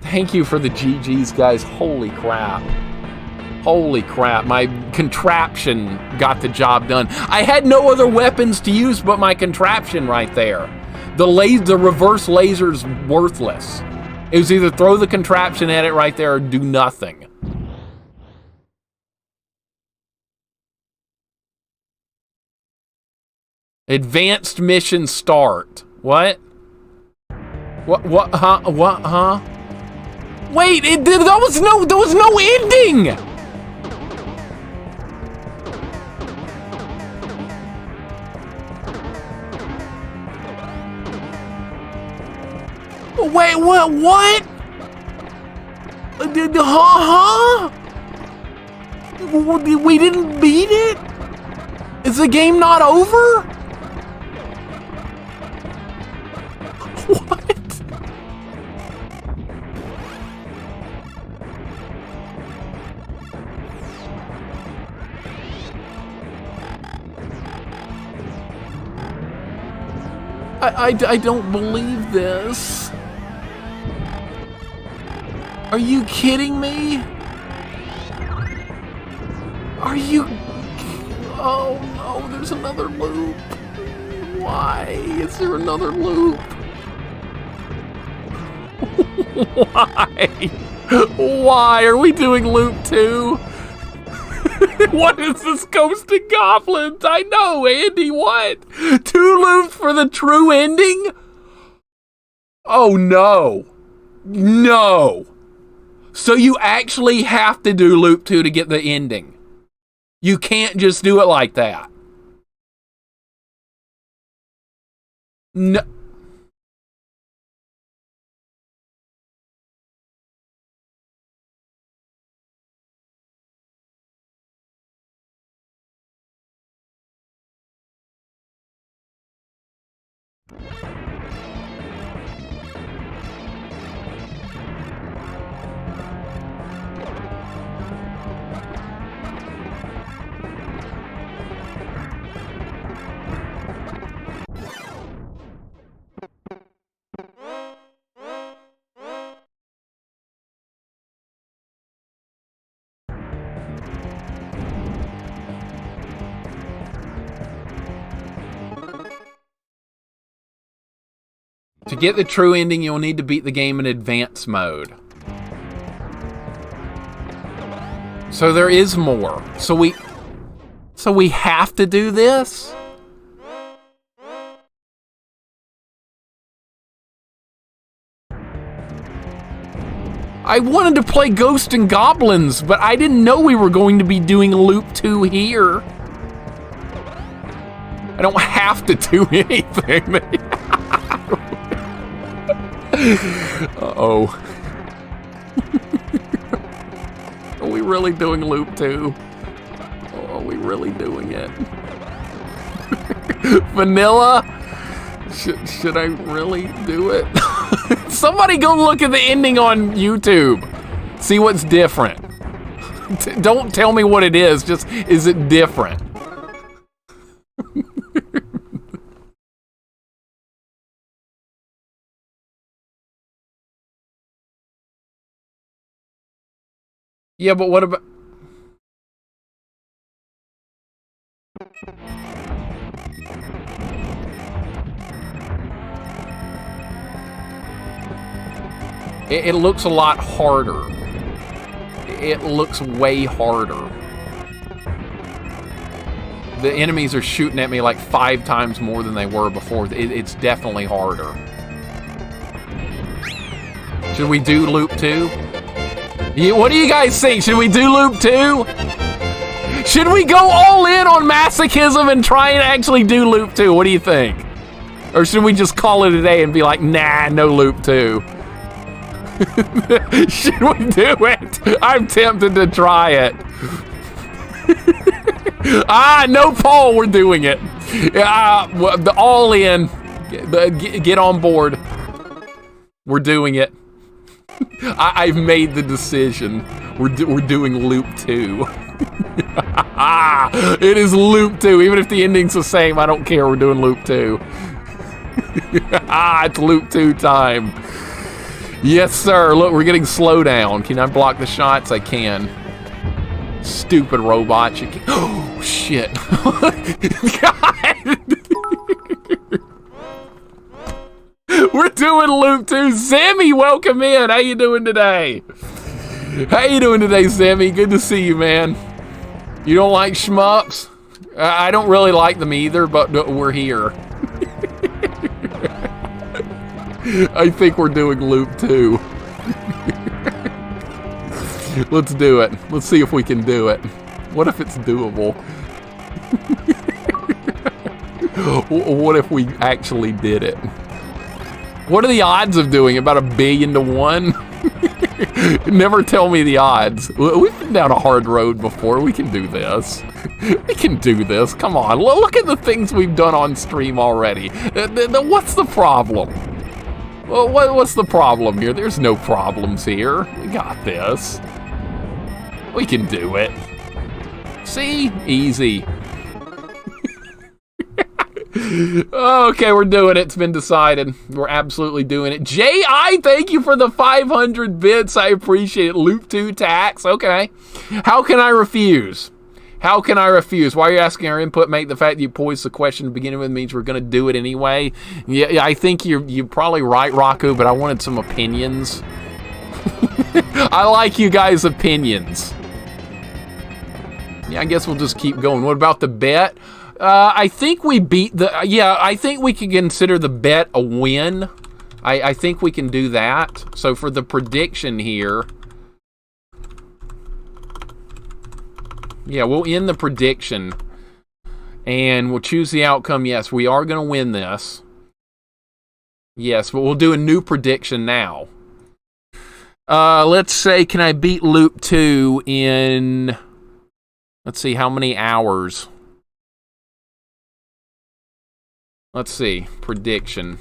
Thank you for the GGs, guys. Holy crap. Holy crap. My contraption got the job done. I had no other weapons to use but my contraption right there. The reverse laser's worthless. It was either throw the contraption at it right there or do nothing. Advanced mission start. What? What, huh? Wait, there was no ending! Wait, what? Huh? We didn't beat it? Is the game not over? What? I don't believe this. Are you kidding me? Are you... Oh no, there's another loop. Why is there another loop? Why? Why are we doing loop 2? What is this Ghost and Goblins? I know, Andy, what? 2 loops for the true ending? Oh no. No. So you actually have to do loop 2 to get the ending. You can't just do it like that. No. To get the true ending, you'll need to beat the game in advanced mode. So there is more. So we have to do this? I wanted to play Ghost and Goblins, but I didn't know we were going to be doing loop 2 here. I don't have to do anything. Uh-oh. Are we really doing loop 2? Oh, are we really doing it? Vanilla? Should I really do it? Somebody go look at the ending on YouTube. See what's different. Don't tell me what it is, just is it different? Yeah, but what about... It looks a lot harder. It looks way harder. The enemies are shooting at me like 5 times more than they were before. It's definitely harder. Should we do loop 2? What do you guys think? Should we do loop 2? Should we go all in on masochism and try and actually do loop 2? What do you think? Or should we just call it a day and be like, nah, no loop 2? Should we do it? I'm tempted to try it. Ah, no Paul, we're doing it. The all in. Get on board. We're doing it. I've made the decision. We're doing loop 2. It is loop 2. Even if the ending's the same, I don't care. We're doing loop 2. It's loop 2 time. Yes, sir. Look, we're getting slow down. Can I block the shots? I can. Stupid robot. You can. Oh, shit. God. We're doing loop 2. Sammy, welcome in. How you doing today? How you doing today, Sammy? Good to see you, man. You don't like shmups? I don't really like them either, but we're here. I think we're doing loop 2. Let's do it. Let's see if we can do it. What if it's doable? What if we actually did it? What are the odds of doing it? About 1 billion to 1? Never tell me the odds. We've been down a hard road before. We can do this. We can do this. Come on. Look at the things we've done on stream already. What's the problem? Well, what's the problem here? There's no problems here. We got this. We can do it. See? Easy. Okay, we're doing it. It's been decided. We're absolutely doing it. J.I., thank you for the 500 bits. I appreciate it. Loop 2 tax. Okay. How can I refuse? How can I refuse? Why are you asking our input, mate? The fact that you poised the question to begin with means we're going to do it anyway. Yeah, I think you're probably right, Raku, but I wanted some opinions. I like you guys' opinions. Yeah, I guess we'll just keep going. What about the bet? I think we beat the... Yeah, I think we can consider the bet a win. I think we can do that. So for the prediction here... Yeah, we'll end the prediction. And we'll choose the outcome. Yes, we are going to win this. Yes, but we'll do a new prediction now. Let's say, can I beat Loop 2 in... Let's see, how many hours? Let's see, prediction.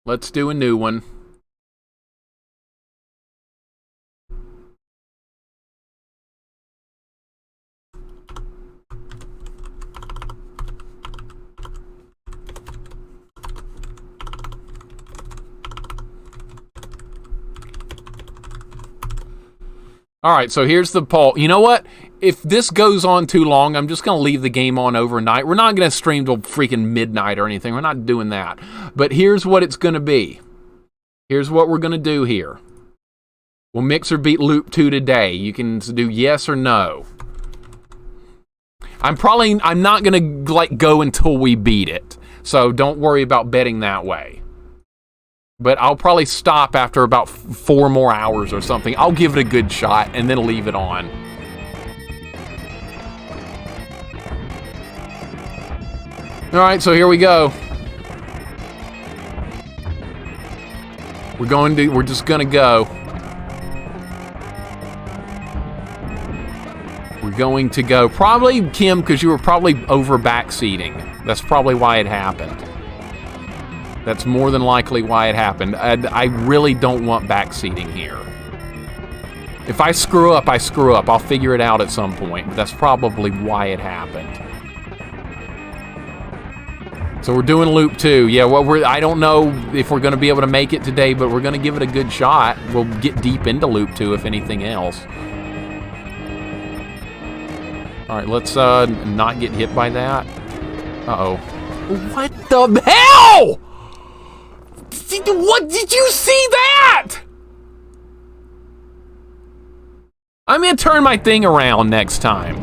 Let's do a new one. All right, so here's the poll. You know what? If this goes on too long, I'm just going to leave the game on overnight. We're not going to stream till freaking midnight or anything. We're not doing that. But here's what it's going to be. Here's what we're going to do here. Will Mixer beat Loop 2 today? You can do yes or no. I'm not going to like go until we beat it. So don't worry about betting that way. But I'll probably stop after about 4 more hours or something. I'll give it a good shot and then leave it on. All right, so here we go. We're just gonna go. We're going to go. Probably, Kim, because you were probably over backseating. That's probably why it happened. That's more than likely why it happened. I really don't want backseating here. If I screw up, I screw up. I'll figure it out at some point. But that's probably why it happened. So we're doing Loop 2. Yeah, well, I don't know if we're going to be able to make it today, but we're going to give it a good shot. We'll get deep into Loop 2, if anything else. All right, let's not get hit by that. Uh-oh. What the hell? What, did you see that? I'm gonna turn my thing around next time.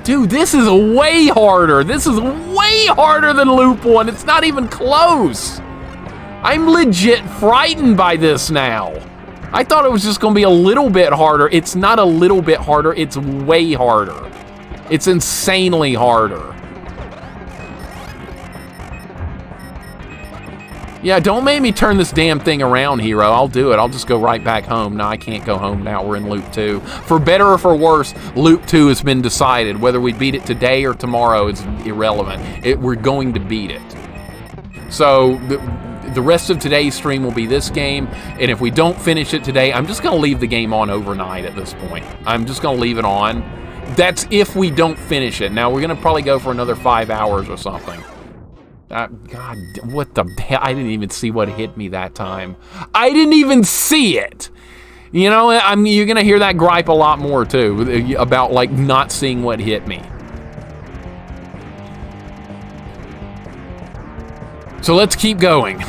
Dude, this is way harder. This is way harder than Loop 1. It's not even close. I'm legit frightened by this now. I thought it was just gonna be a little bit harder. It's not a little bit harder, it's way harder. It's insanely harder. Yeah, don't make me turn this damn thing around, Hero. I'll do it. I'll just go right back home. No, I can't go home now. We're in Loop 2. For better or for worse, Loop 2 has been decided. Whether we beat it today or tomorrow is irrelevant. We're going to beat it. So, the rest of today's stream will be this game, and if we don't finish it today, I'm just going to leave the game on overnight at this point. I'm just going to leave it on. That's if we don't finish it. Now, we're going to probably go for another 5 hours or something. God, what the hell? I didn't even see what hit me that time. I didn't even see it. You know, you're going to hear that gripe a lot more, too, about, like, not seeing what hit me. So let's keep going.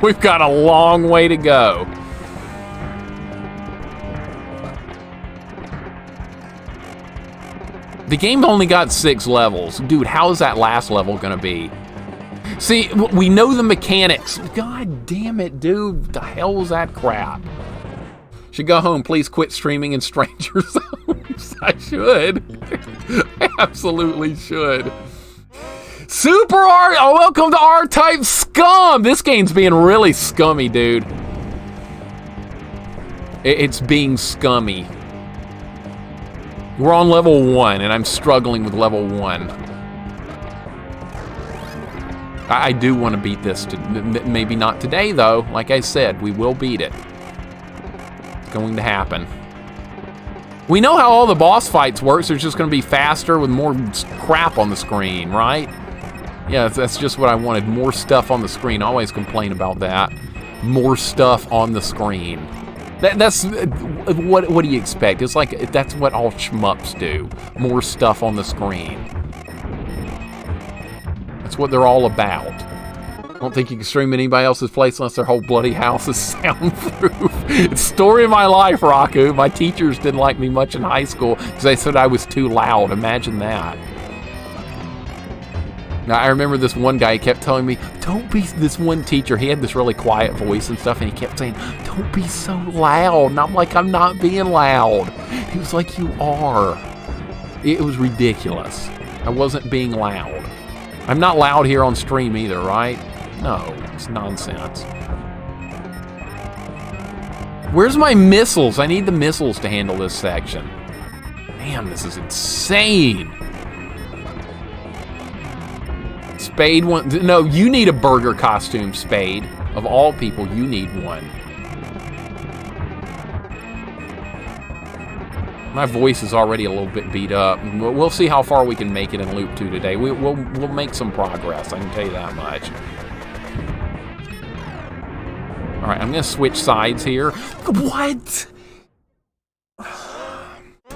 We've got a long way to go. The game only got 6 levels. Dude, how is that last level going to be? See, we know the mechanics. God damn it, dude. What the hell was that crap? Should go home. Please quit streaming in stranger zones. I should. I absolutely should. Super R. Oh, welcome to R-Type Scum. This game's being really scummy, dude. It's being scummy. We're on level 1, and I'm struggling with level 1. I do want to beat this. Maybe not today, though. Like I said, we will beat it. It's going to happen. We know how all the boss fights work. So it's just going to be faster with more crap on the screen, right? Yeah, that's just what I wanted. More stuff on the screen. I always complain about that. More stuff on the screen. That's what do you expect? It's like that's what all shmups do. More stuff on the screen. That's what they're all about. I don't think you can stream anybody else's place unless their whole bloody house is soundproof. It's story of my life, Raku. My teachers didn't like me much in high school because they said I was too loud. Imagine that. Now, I remember this one guy kept telling me, don't be, this one teacher, he had this really quiet voice and stuff, and he kept saying, don't be so loud. And I'm like, I'm not being loud. He was like, you are. It was ridiculous. I wasn't being loud. I'm not loud here on stream either, right? No, it's nonsense. Where's my missiles? I need the missiles to handle this section. Damn, this is insane. Spade one. No, you need a burger costume, Spade. Of all people, you need one. My voice is already a little bit beat up. We'll see how far we can make it in Loop 2 today. We'll make some progress, I can tell you that much. All right, I'm going to switch sides here. What?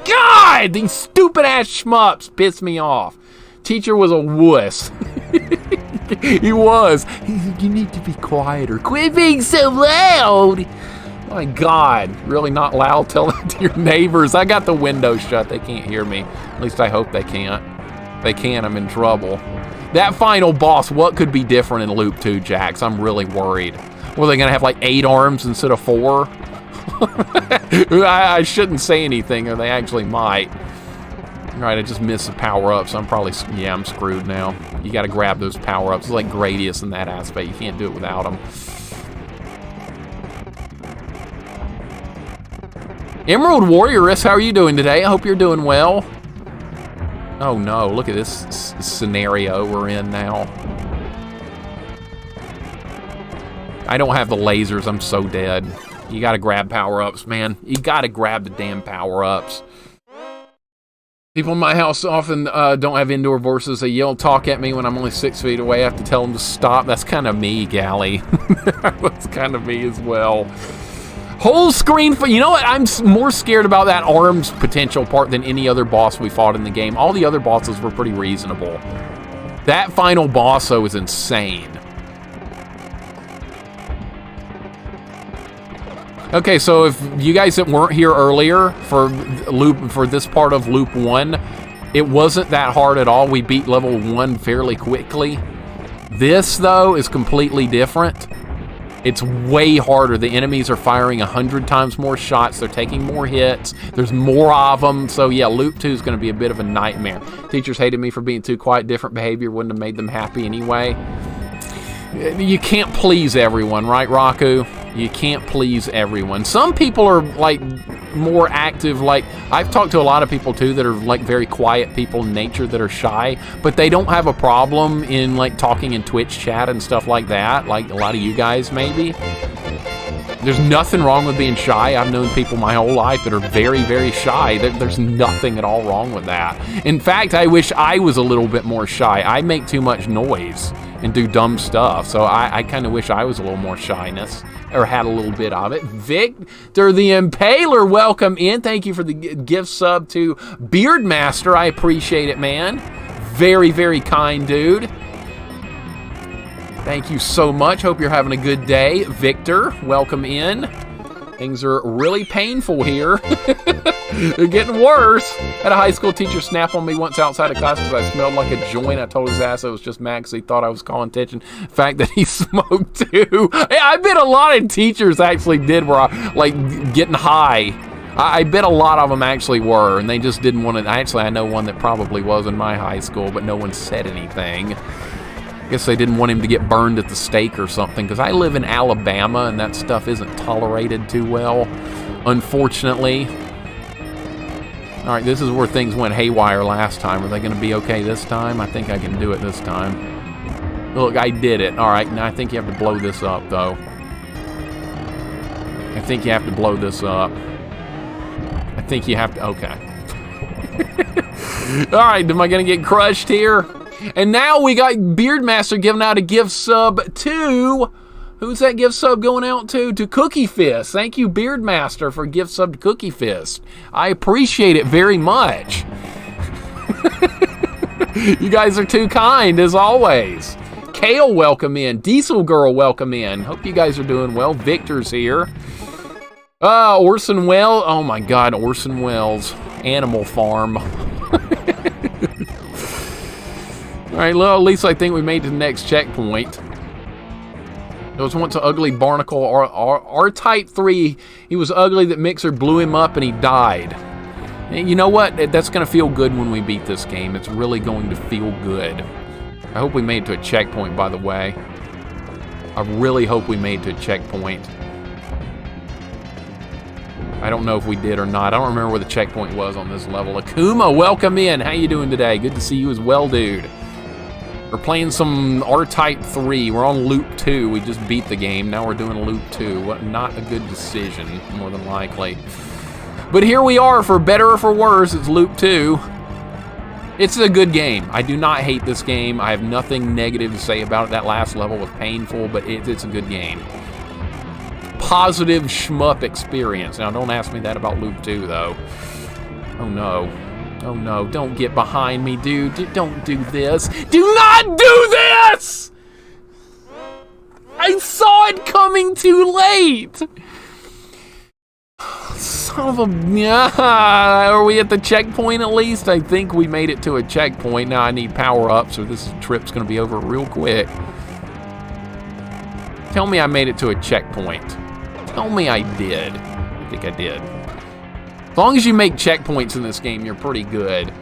God, these stupid-ass shmups piss me off. Teacher was a wuss. He was. You need to be quieter. Quit being so loud. My God, really not loud? Tell that to your neighbors. I got the window shut. They can't hear me. At least I hope they can't. If they can, I'm in trouble. That final boss, what could be different in Loop 2, Jax? I'm really worried. Were they going to have like 8 arms instead of 4? I shouldn't say anything, or they actually might. All right, I just missed the power-ups. I'm probably, yeah, I'm screwed now. You got to grab those power-ups. It's like Gradius in that aspect. You can't do it without them. Emerald Warrioress, how are you doing today? I hope you're doing well. Oh no, look at this scenario we're in now. I don't have the lasers, I'm so dead. You gotta grab power-ups, man. You gotta grab the damn power-ups. People in my house often don't have indoor voices. They yell, talk at me when I'm only 6 feet away. I have to tell them to stop. That's kind of me, Gally. That's kind of me as well. Whole screen for, you know what? I'm more scared about that arms potential part than any other boss we fought in the game. All the other bosses were pretty reasonable. That final boss, though, is insane. Okay, so if you guys that weren't here earlier for this part of Loop 1, it wasn't that hard at all. We beat level 1 fairly quickly. This, though, is completely different. It's way harder. The enemies are firing 100 times more shots. They're taking more hits. There's more of them. So yeah, Loop 2 is going to be a bit of a nightmare. Teachers hated me for being too quiet. Different behavior wouldn't have made them happy anyway. You can't please everyone, right, Raku? You can't please everyone. Some people are like more active. Like I've talked to a lot of people too that are like very quiet people in nature that are shy, but they don't have a problem in like talking in Twitch chat and stuff like that. Like a lot of you guys maybe. There's nothing wrong with being shy. I've known people my whole life that are very, very shy. There's nothing at all wrong with that. In fact, I wish I was a little bit more shy. I make too much noise and do dumb stuff, so I kind of wish I was a little more shyness, or had a little bit of it. Victor the Impaler, welcome in. Thank you for the gift sub to Beardmaster. I appreciate it, man. Very, very kind dude. Thank you so much. Hope you're having a good day. Victor, welcome in. Things are really painful here. They're getting worse. Had a high school teacher snap on me once outside of class because I smelled like a joint. I told his ass I was just mad because he thought I was calling attention. The fact that he smoked too. Hey, I bet a lot of teachers actually did were like getting high. I bet a lot of them actually were, and they just didn't want to. Actually, I know one that probably was in my high school, but no one said anything. I guess they didn't want him to get burned at the stake or something, because I live in Alabama and that stuff isn't tolerated too well, unfortunately. All right, this is where things went haywire last time. Are they going to be okay this time? I think I can do it this time. Look, I did it. All right, now I think you have to blow this up, though. I think you have to blow this up. I think you have to... Okay. All right, am I going to get crushed here? And now we got Beardmaster giving out a gift sub to... Who's that gift sub going out to? To Cookie Fist. Thank you, Beardmaster, for gift sub to Cookie Fist. I appreciate it very much. You guys are too kind, as always. Kale, welcome in. Diesel Girl, welcome in. Hope you guys are doing well. Victor's here. Orson Welles. Oh my God, Orson Welles. Animal Farm. All right, well, at least I think we made it to the next checkpoint. There was once an ugly barnacle, R-Type 3. He was ugly that Mixer blew him up and he died. And you know what? That's going to feel good when we beat this game. It's really going to feel good. I hope we made it to a checkpoint, by the way. I really hope we made it to a checkpoint. I don't know if we did or not. I don't remember where the checkpoint was on this level. Akuma, welcome in. How you doing today? Good to see you as well, dude. We're playing some R-Type 3. We're on Loop 2. We just beat the game. Now we're doing Loop 2. Not a good decision, more than likely. But here we are, for better or for worse. It's Loop 2. It's a good game. I do not hate this game. I have nothing negative to say about it. That last level was painful, but it's a good game. Positive shmup experience. Now, don't ask me that about Loop 2, though. Oh, no. Oh no, don't get behind me, dude. Don't do this. Do not do this! I saw it coming too late! Son of a... Are we at the checkpoint at least? I think we made it to a checkpoint. Now I need power-ups, or this trip's gonna be over real quick. Tell me I made it to a checkpoint. Tell me I did. I think I did. As long as you make checkpoints in this game, you're pretty good.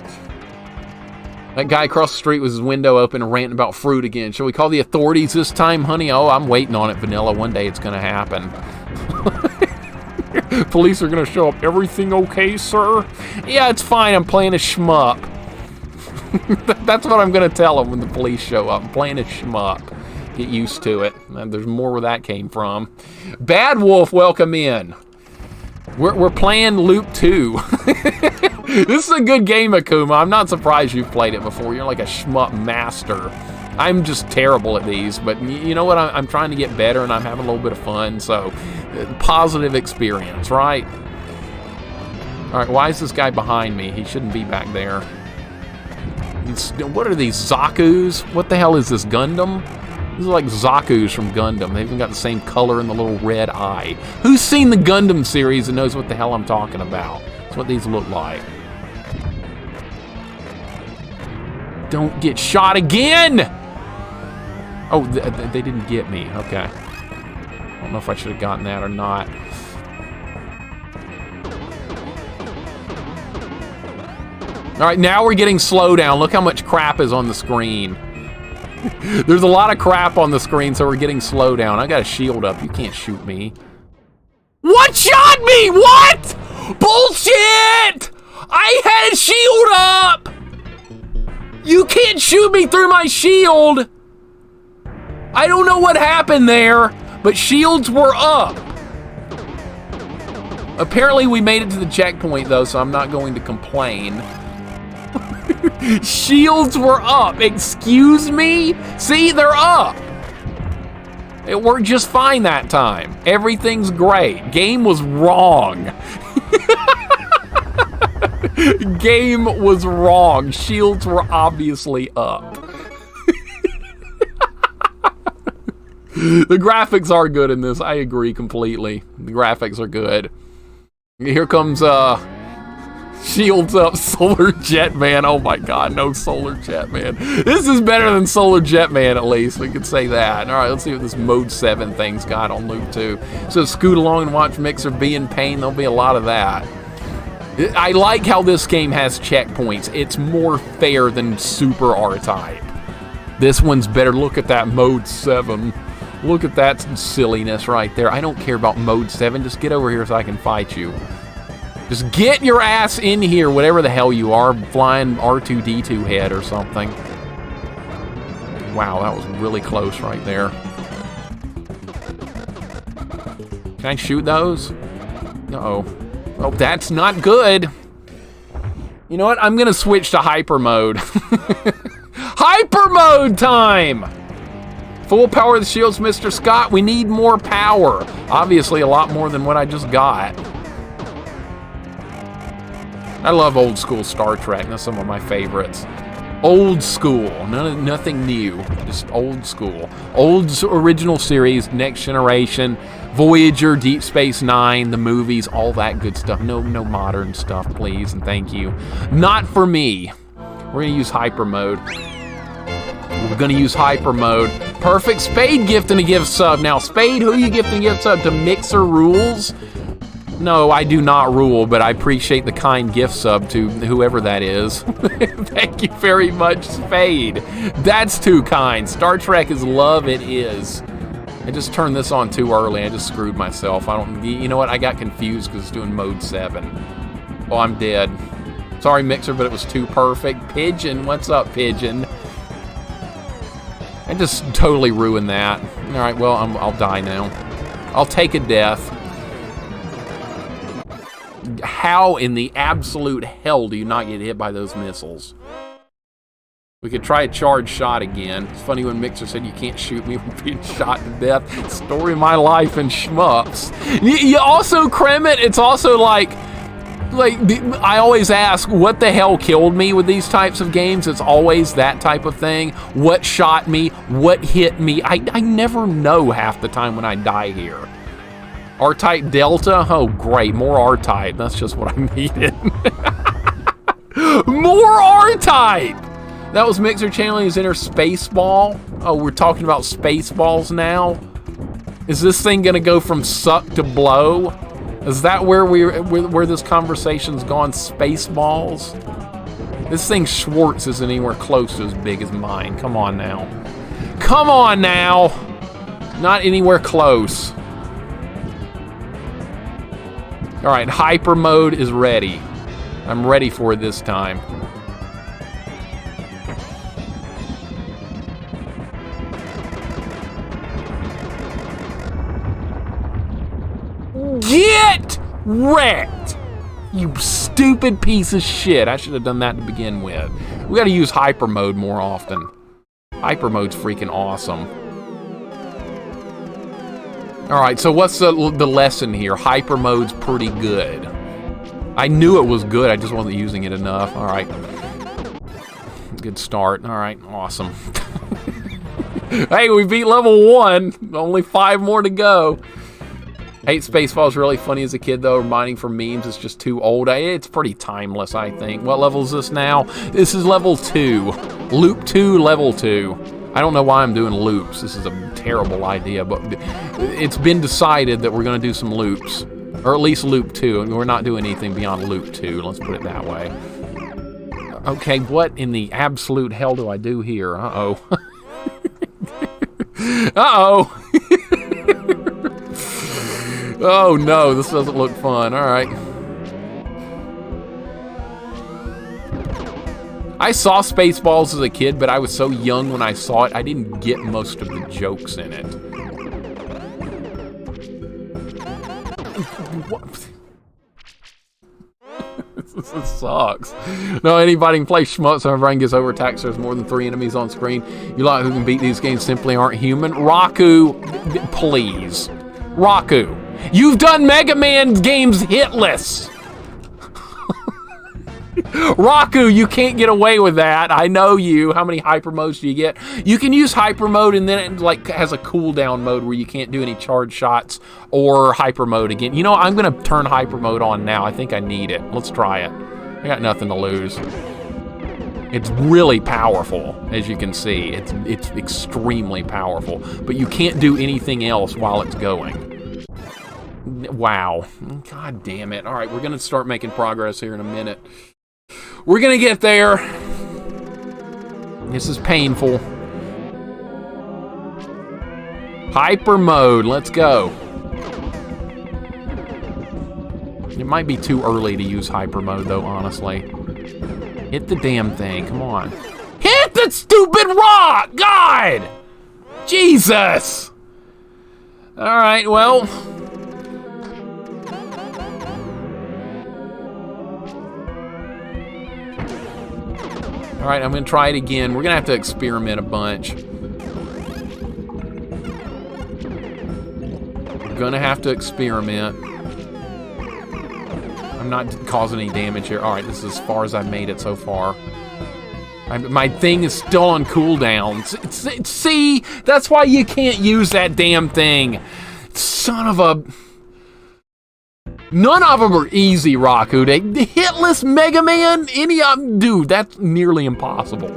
That guy across the street with his window open and ranting about fruit again. Shall we call the authorities this time, honey? Oh, I'm waiting on it, Vanilla. One day it's going to happen. Police are going to show up. Everything okay, sir? Yeah, it's fine. I'm playing a shmup. That's what I'm going to tell them when the police show up. I'm playing a shmup. Get used to it. And there's more where that came from. Bad Wolf, welcome in. We're playing Loop 2. This is a good game, Akuma. I'm not surprised you've played it before. You're like a shmup master. I'm just terrible at these, but you know what? I'm trying to get better, and I'm having a little bit of fun, so positive experience, right? All right, why is this guy behind me? He shouldn't be back there. What are these, Zaku's? What the hell is this, Gundam? These are like Zaku's from Gundam. They've even got the same color and the little red eye. Who's seen the Gundam series and knows what the hell I'm talking about? That's what these look like. Don't get shot again! Oh, they didn't get me. Okay. I don't know if I should have gotten that or not. All right, now we're getting slowdown. Look how much crap is on the screen. There's a lot of crap on the screen, so we're getting slow down. I got a shield up. You can't shoot me. What shot me? What? Bullshit! I had a shield up! You can't shoot me through my shield! I don't know what happened there, but shields were up. Apparently we made it to the checkpoint though, so I'm not going to complain. Shields were up. Excuse me? See, they're up. It worked just fine that time. Everything's great. Game was wrong. Game was wrong. Shields were obviously up. The graphics are good in this. I agree completely. The graphics are good. Here comes shields up, Solar Jetman. Oh my god, no Solar Jetman. This is better than Solar Jetman, at least. We could say that. Alright, let's see what this Mode 7 thing's got on Loop 2. So scoot along and watch Mixer be in pain. There'll be a lot of that. I like how this game has checkpoints. It's more fair than Super R-Type. This one's better. Look at that Mode 7. Look at that silliness right there. I don't care about Mode 7. Just get over here so I can fight you. Just get your ass in here, whatever the hell you are, flying R2-D2 head or something. Wow, that was really close right there. Can I shoot those? Uh-oh. Oh, that's not good. You know what? I'm gonna switch to Hyper Mode. Hyper Mode time! Full power of the shields, Mr. Scott. We need more power. Obviously, a lot more than what I just got. I love old school Star Trek. That's some of my favorites. Old school. Nothing new. Just old school. Old original series, Next Generation, Voyager, Deep Space Nine, the movies, all that good stuff. No modern stuff, please, and thank you. Not for me. We're going to use Hyper Mode. We're going to use Hyper Mode. Perfect. Spade gifting a gift sub. Now, Spade, who are you gifting a gift sub to? Mixer Rules? No, I do not rule, but I appreciate the kind gift sub to whoever that is. Thank you very much, Spade. That's too kind. Star Trek is love, it is. I just turned this on too early. I just screwed myself. You know what? I got confused because it's doing Mode 7. Oh, I'm dead. Sorry, Mixer, but it was too perfect. Pigeon, what's up, Pigeon? I just totally ruined that. All right, well, I'll die now. I'll take a death. How in the absolute hell do you not get hit by those missiles? We could try a charge shot again. It's funny when Mixer said you can't shoot me from being shot to death. Story of my life in shmups. You also, Kremit, it's also like I always ask, what the hell killed me with these types of games? It's always that type of thing. What shot me? What hit me? I never know half the time when I die here. R-Type Delta? Oh, great. More R-Type. That's just what I needed. More R-Type! That was Mixer channeling his inner Spaceball. Oh, we're talking about Spaceballs now? Is this thing gonna go from suck to blow? Is that where this conversation's gone? Spaceballs? This thing Schwartz isn't anywhere close to as big as mine. Come on now. Come on now! Not anywhere close. All right, Hyper Mode is ready. I'm ready for it this time. Get wrecked! You stupid piece of shit. I should have done that to begin with. We gotta use Hyper Mode more often. Hyper Mode's freaking awesome. All right, so what's the lesson here? Hyper Mode's pretty good. I knew it was good, I just wasn't using it enough. All right. Good start. All right, awesome. Hey, we beat level 1. Only 5 more to go. Hate Spaceballs really funny as a kid, though. Reminding for memes, it's just too old. It's pretty timeless, I think. What level is this now? This is level 2. Loop 2, level 2. I don't know why I'm doing loops. This is a terrible idea, but it's been decided that we're going to do some loops. Or at least loop 2, and we're not doing anything beyond loop 2. Let's put it that way. Okay, what in the absolute hell do I do here? Uh-oh. Uh-oh. Oh, no, this doesn't look fun. All right. I saw Spaceballs as a kid, but I was so young when I saw it, I didn't get most of the jokes in it. What? This sucks. No, anybody can play shmups so my brain gets overtaxed. There's more than 3 enemies on screen. You lot who can beat these games simply aren't human. Raku, please. Raku, you've done Mega Man games hitless. Raku, you can't get away with that. I know you. How many hyper modes do you get? You can use hyper mode, and then it like has a cooldown mode where you can't do any charge shots or hyper mode again. You know, I'm gonna turn hyper mode on now. I think I need it. Let's try it. I got nothing to lose. It's really powerful, as you can see. It's extremely powerful, but you can't do anything else while it's going. Wow. God damn it. All right, we're gonna start making progress here in a minute. We're gonna get there. This is painful. Hyper mode, let's go. It might be too early to use hyper mode though, honestly. Hit the damn thing, come on. Hit the stupid rock! God! Jesus! Alright, well. All right, I'm gonna try it again. We're gonna have to experiment a bunch. We're gonna have to experiment. I'm not causing any damage here. All right, this is as far as I've made it so far. My thing is still on cooldown. See, that's why you can't use that damn thing. Son of a... None of them are easy, Raku. The hitless Mega Man, any of them, dude, that's nearly impossible.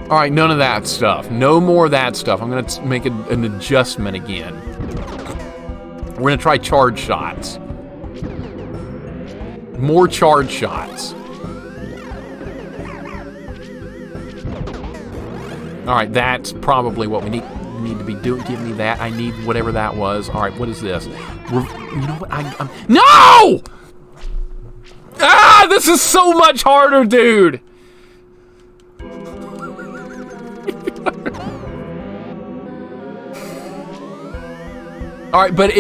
All right, none of that stuff. No more of that stuff. I'm gonna make an adjustment again. We're gonna try charge shots. More charge shots. All right, that's probably what we need to be doing. Give me that. I need whatever that was. All right, what is this? You know what? I'm no! Ah, this is so much harder, dude. All right, but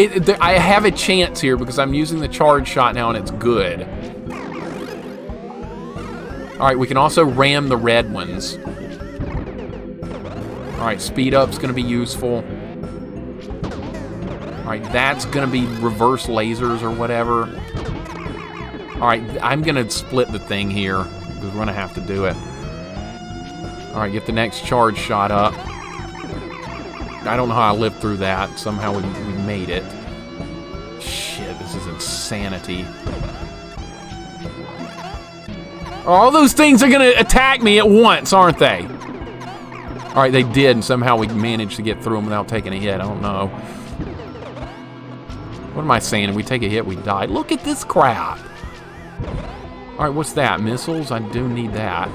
I have a chance here because I'm using the charge shot now and it's good. All right, we can also ram the red ones. All right, speed up's gonna be useful. All right, that's gonna be reverse lasers or whatever. All right, I'm gonna split the thing here because we're gonna have to do it. All right, get the next charge shot up. I don't know how I lived through that. Somehow we made it. Shit, this is insanity. All those things are gonna attack me at once, aren't they? All right, they did, and somehow we managed to get through them without taking a hit. I don't know. What am I saying? If we take a hit, we die. Look at this crap. All right, what's that? Missiles? I do need that.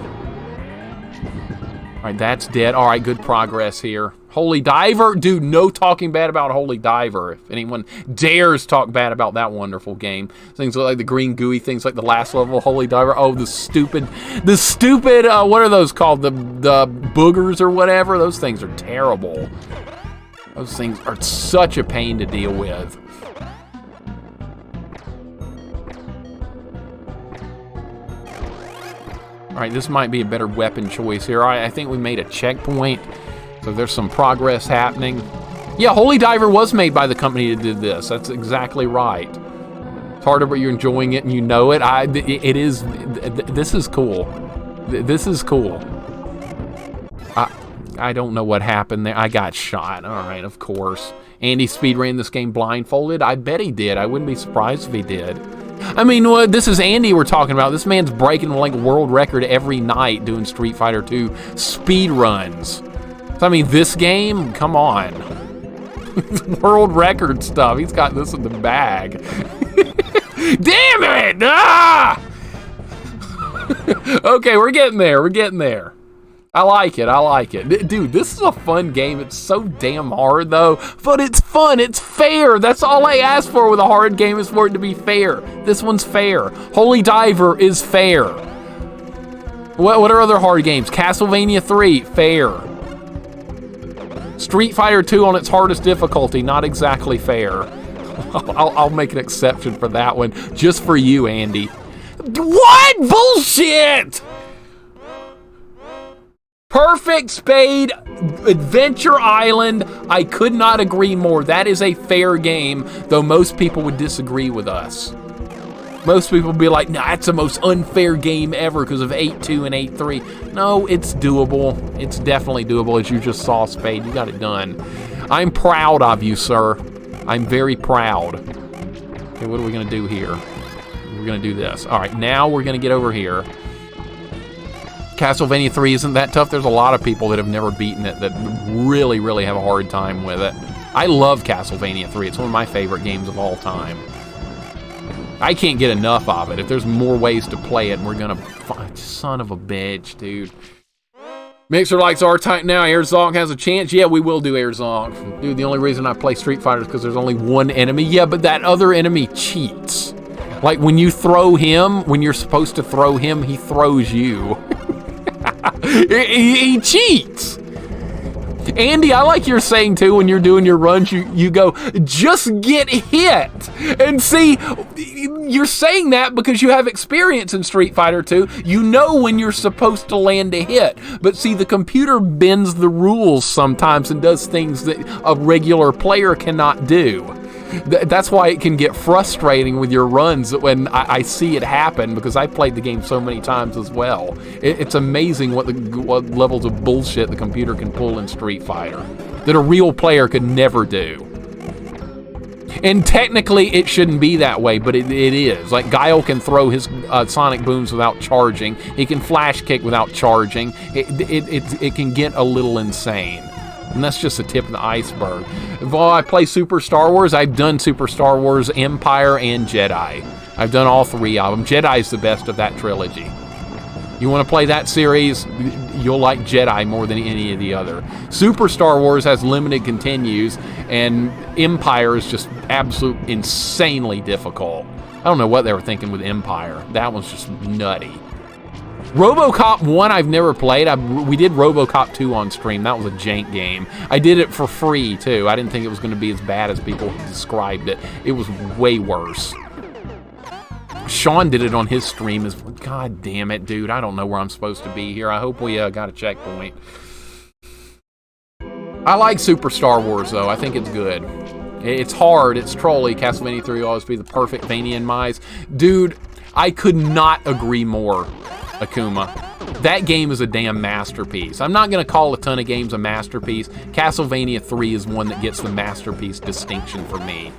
All right, that's dead. All right, good progress here. Holy Diver. Dude, no talking bad about Holy Diver. If anyone dares talk bad about that wonderful game. Things like the green gooey things like the last level of Holy Diver. Oh, the stupid, what are those called? The boogers or whatever? Those things are terrible. Those things are such a pain to deal with. All right, this might be a better weapon choice here. All right, I think we made a checkpoint, so there's some progress happening. Yeah, Holy Diver was made by the company that did this. That's exactly right. It's harder, but you're enjoying it and you know it. It is. This is cool. This is cool. I don't know what happened there. I got shot. All right, of course. Andy speedran this game blindfolded. I bet he did. I wouldn't be surprised if he did. I mean, this is Andy we're talking about. This man's breaking like world record every night doing Street Fighter 2 speed runs. So, I mean, this game, come on. World record stuff. He's got this in the bag. Damn it! Ah! Okay, we're getting there. We're getting there. I like it. I like it. Dude, this is a fun game. It's so damn hard, though. But it's fun. It's fair. That's all I ask for with a hard game, is for it to be fair. This one's fair. Holy Diver is fair. What are other hard games? Castlevania 3, fair. Street Fighter 2 on its hardest difficulty, not exactly fair. I'll make an exception for that one, just for you, Andy. What? Bullshit! Perfect Spade, Adventure Island, I could not agree more. That is a fair game, though most people would disagree with us. Most people would be like, nah, that's the most unfair game ever because of 8-2 and 8-3. No, it's doable. It's definitely doable, as you just saw, Spade. You got it done. I'm proud of you, sir. I'm very proud. Okay, what are we going to do here? We're going to do this. All right, now we're going to get over here. Castlevania 3 isn't that tough. There's a lot of people that have never beaten it that really, really have a hard time with it. I love Castlevania 3. It's one of my favorite games of all time. I can't get enough of it. If there's more ways to play it, we're gonna find... Son of a bitch, dude. Mixer likes R-Type now. Air Zonk has a chance. Yeah, we will do Air Zonk. Dude, the only reason I play Street Fighter is because there's only one enemy. Yeah, but that other enemy cheats. Like, when you throw him, when you're supposed to throw him, he throws you. he cheats. Andy, I like you're saying too, when you're doing your runs, you go, just get hit. And see, you're saying that because you have experience in Street Fighter 2. You know when you're supposed to land a hit. But see, the computer bends the rules sometimes and does things that a regular player cannot do. That's why it can get frustrating with your runs when I see it happen, because I played the game so many times as well. It's amazing what levels of bullshit the computer can pull in Street Fighter that a real player could never do. And technically, it shouldn't be that way, but it is. Like, Guile can throw his sonic booms without charging. He can flash kick without charging. It can get a little insane. And that's just the tip of the iceberg. While I play Super Star Wars, I've done Super Star Wars Empire and Jedi. I've done all three of them. Jedi's the best of that trilogy. You want to play that series, you'll like Jedi more than any of the other. Super Star Wars has limited continues, and Empire is just absolutely insanely difficult. I don't know what they were thinking with Empire. That one's just nutty. RoboCop 1 I've never played. We did RoboCop 2 on stream. That was a jank game. I did it for free, too. I didn't think it was going to be as bad as people described it. It was way worse. Sean did it on his stream. God damn it, dude. I don't know where I'm supposed to be here. I hope we got a checkpoint. I like Super Star Wars, though. I think it's good. It's hard. It's trolly. Castlevania 3 will always be the perfect Vania in my eyes. Dude, I could not agree more, Akuma. That game is a damn masterpiece. I'm not going to call a ton of games a masterpiece. Castlevania 3 is one that gets the masterpiece distinction for me.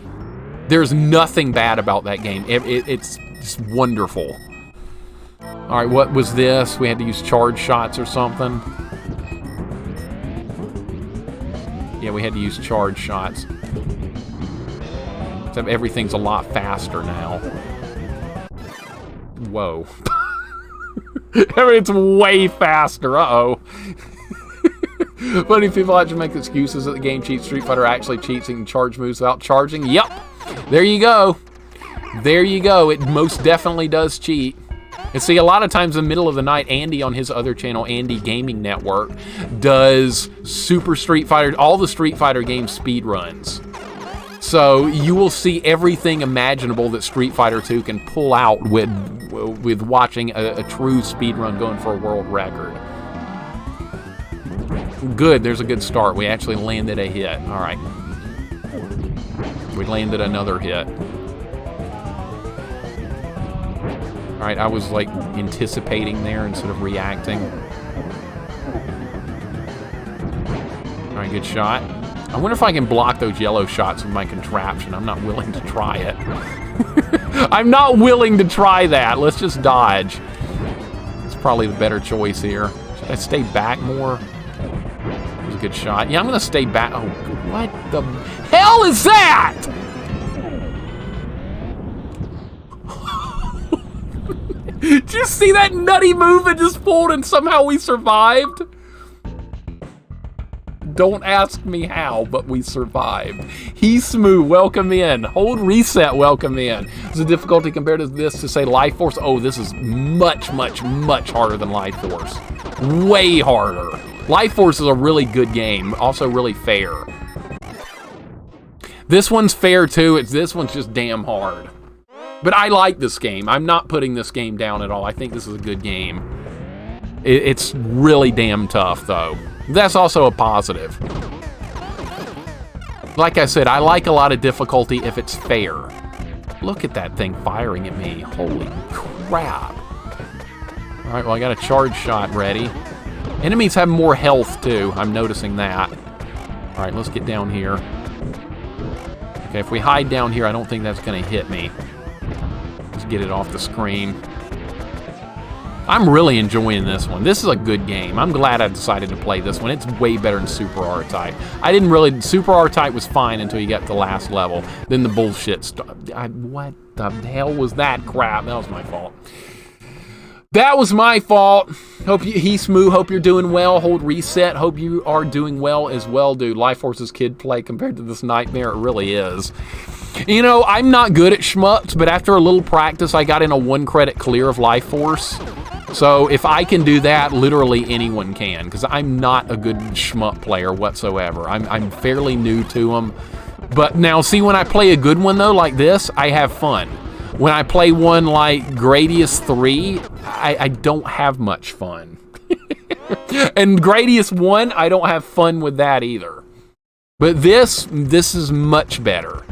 There's nothing bad about that game. It's just wonderful. All right, what was this? We had to use charge shots or something? Yeah, we had to use charge shots. Except everything's a lot faster now. Whoa. I mean, it's way faster. Uh-oh. Funny people actually make excuses that the game cheats. Street Fighter actually cheats and charge moves without charging. Yep. There you go. There you go. It most definitely does cheat. And see, a lot of times in the middle of the night, Andy on his other channel, Andy Gaming Network, does Super Street Fighter, all the Street Fighter game speed runs. So you will see everything imaginable that Street Fighter 2 can pull out with watching a true speedrun going for a world record. Good, there's a good start. We actually landed a hit. All right. We landed another hit. All right, I was like anticipating there instead of reacting. All right, good shot. I wonder if I can block those yellow shots with my contraption. I'm not willing to try it. I'm not willing to try that. Let's just dodge. It's probably the better choice here. Should I stay back more? That was a good shot. Yeah, I'm going to stay back. Oh, what the hell is that? Did you see that nutty move that just pulled and somehow we survived? Don't ask me how, but we survived. He's smooth, welcome in. Hold reset, welcome in. Is the difficulty compared to this to say Life Force? Oh, this is much, much, much harder than Life Force. Way harder. Life Force is a really good game, also really fair. This one's fair too, this one's just damn hard. But I like this game. I'm not putting this game down at all. I think this is a good game. It's really damn tough though. That's also a positive. Like I said, I like a lot of difficulty if it's fair. Look at that thing firing at me. Holy crap. All right, well, I got a charge shot ready. Enemies have more health too. I'm noticing that. All right, let's get down here. Okay, if we hide down here, I don't think that's gonna hit me. Let's get it off the screen. I'm really enjoying this one. This is a good game. I'm glad I decided to play this one. It's way better than Super R-Type. Super R-Type was fine until you got to the last level. Then the bullshit started. What the hell was that crap? That was my fault. That was my fault. Hope he's smooth. Hope you're doing well. Hold reset. Hope you are doing well as well, dude. Life Force's kid play compared to this nightmare, it really is. You know, I'm not good at shmups, but after a little practice, I got in a 1 credit clear of Life Force. So if I can do that, literally anyone can, because I'm not a good shmup player whatsoever. I'm fairly new to them. But now, see, when I play a good one, though, like this, I have fun. When I play one like Gradius 3, I don't have much fun. And Gradius 1, I don't have fun with that either. But this is much better.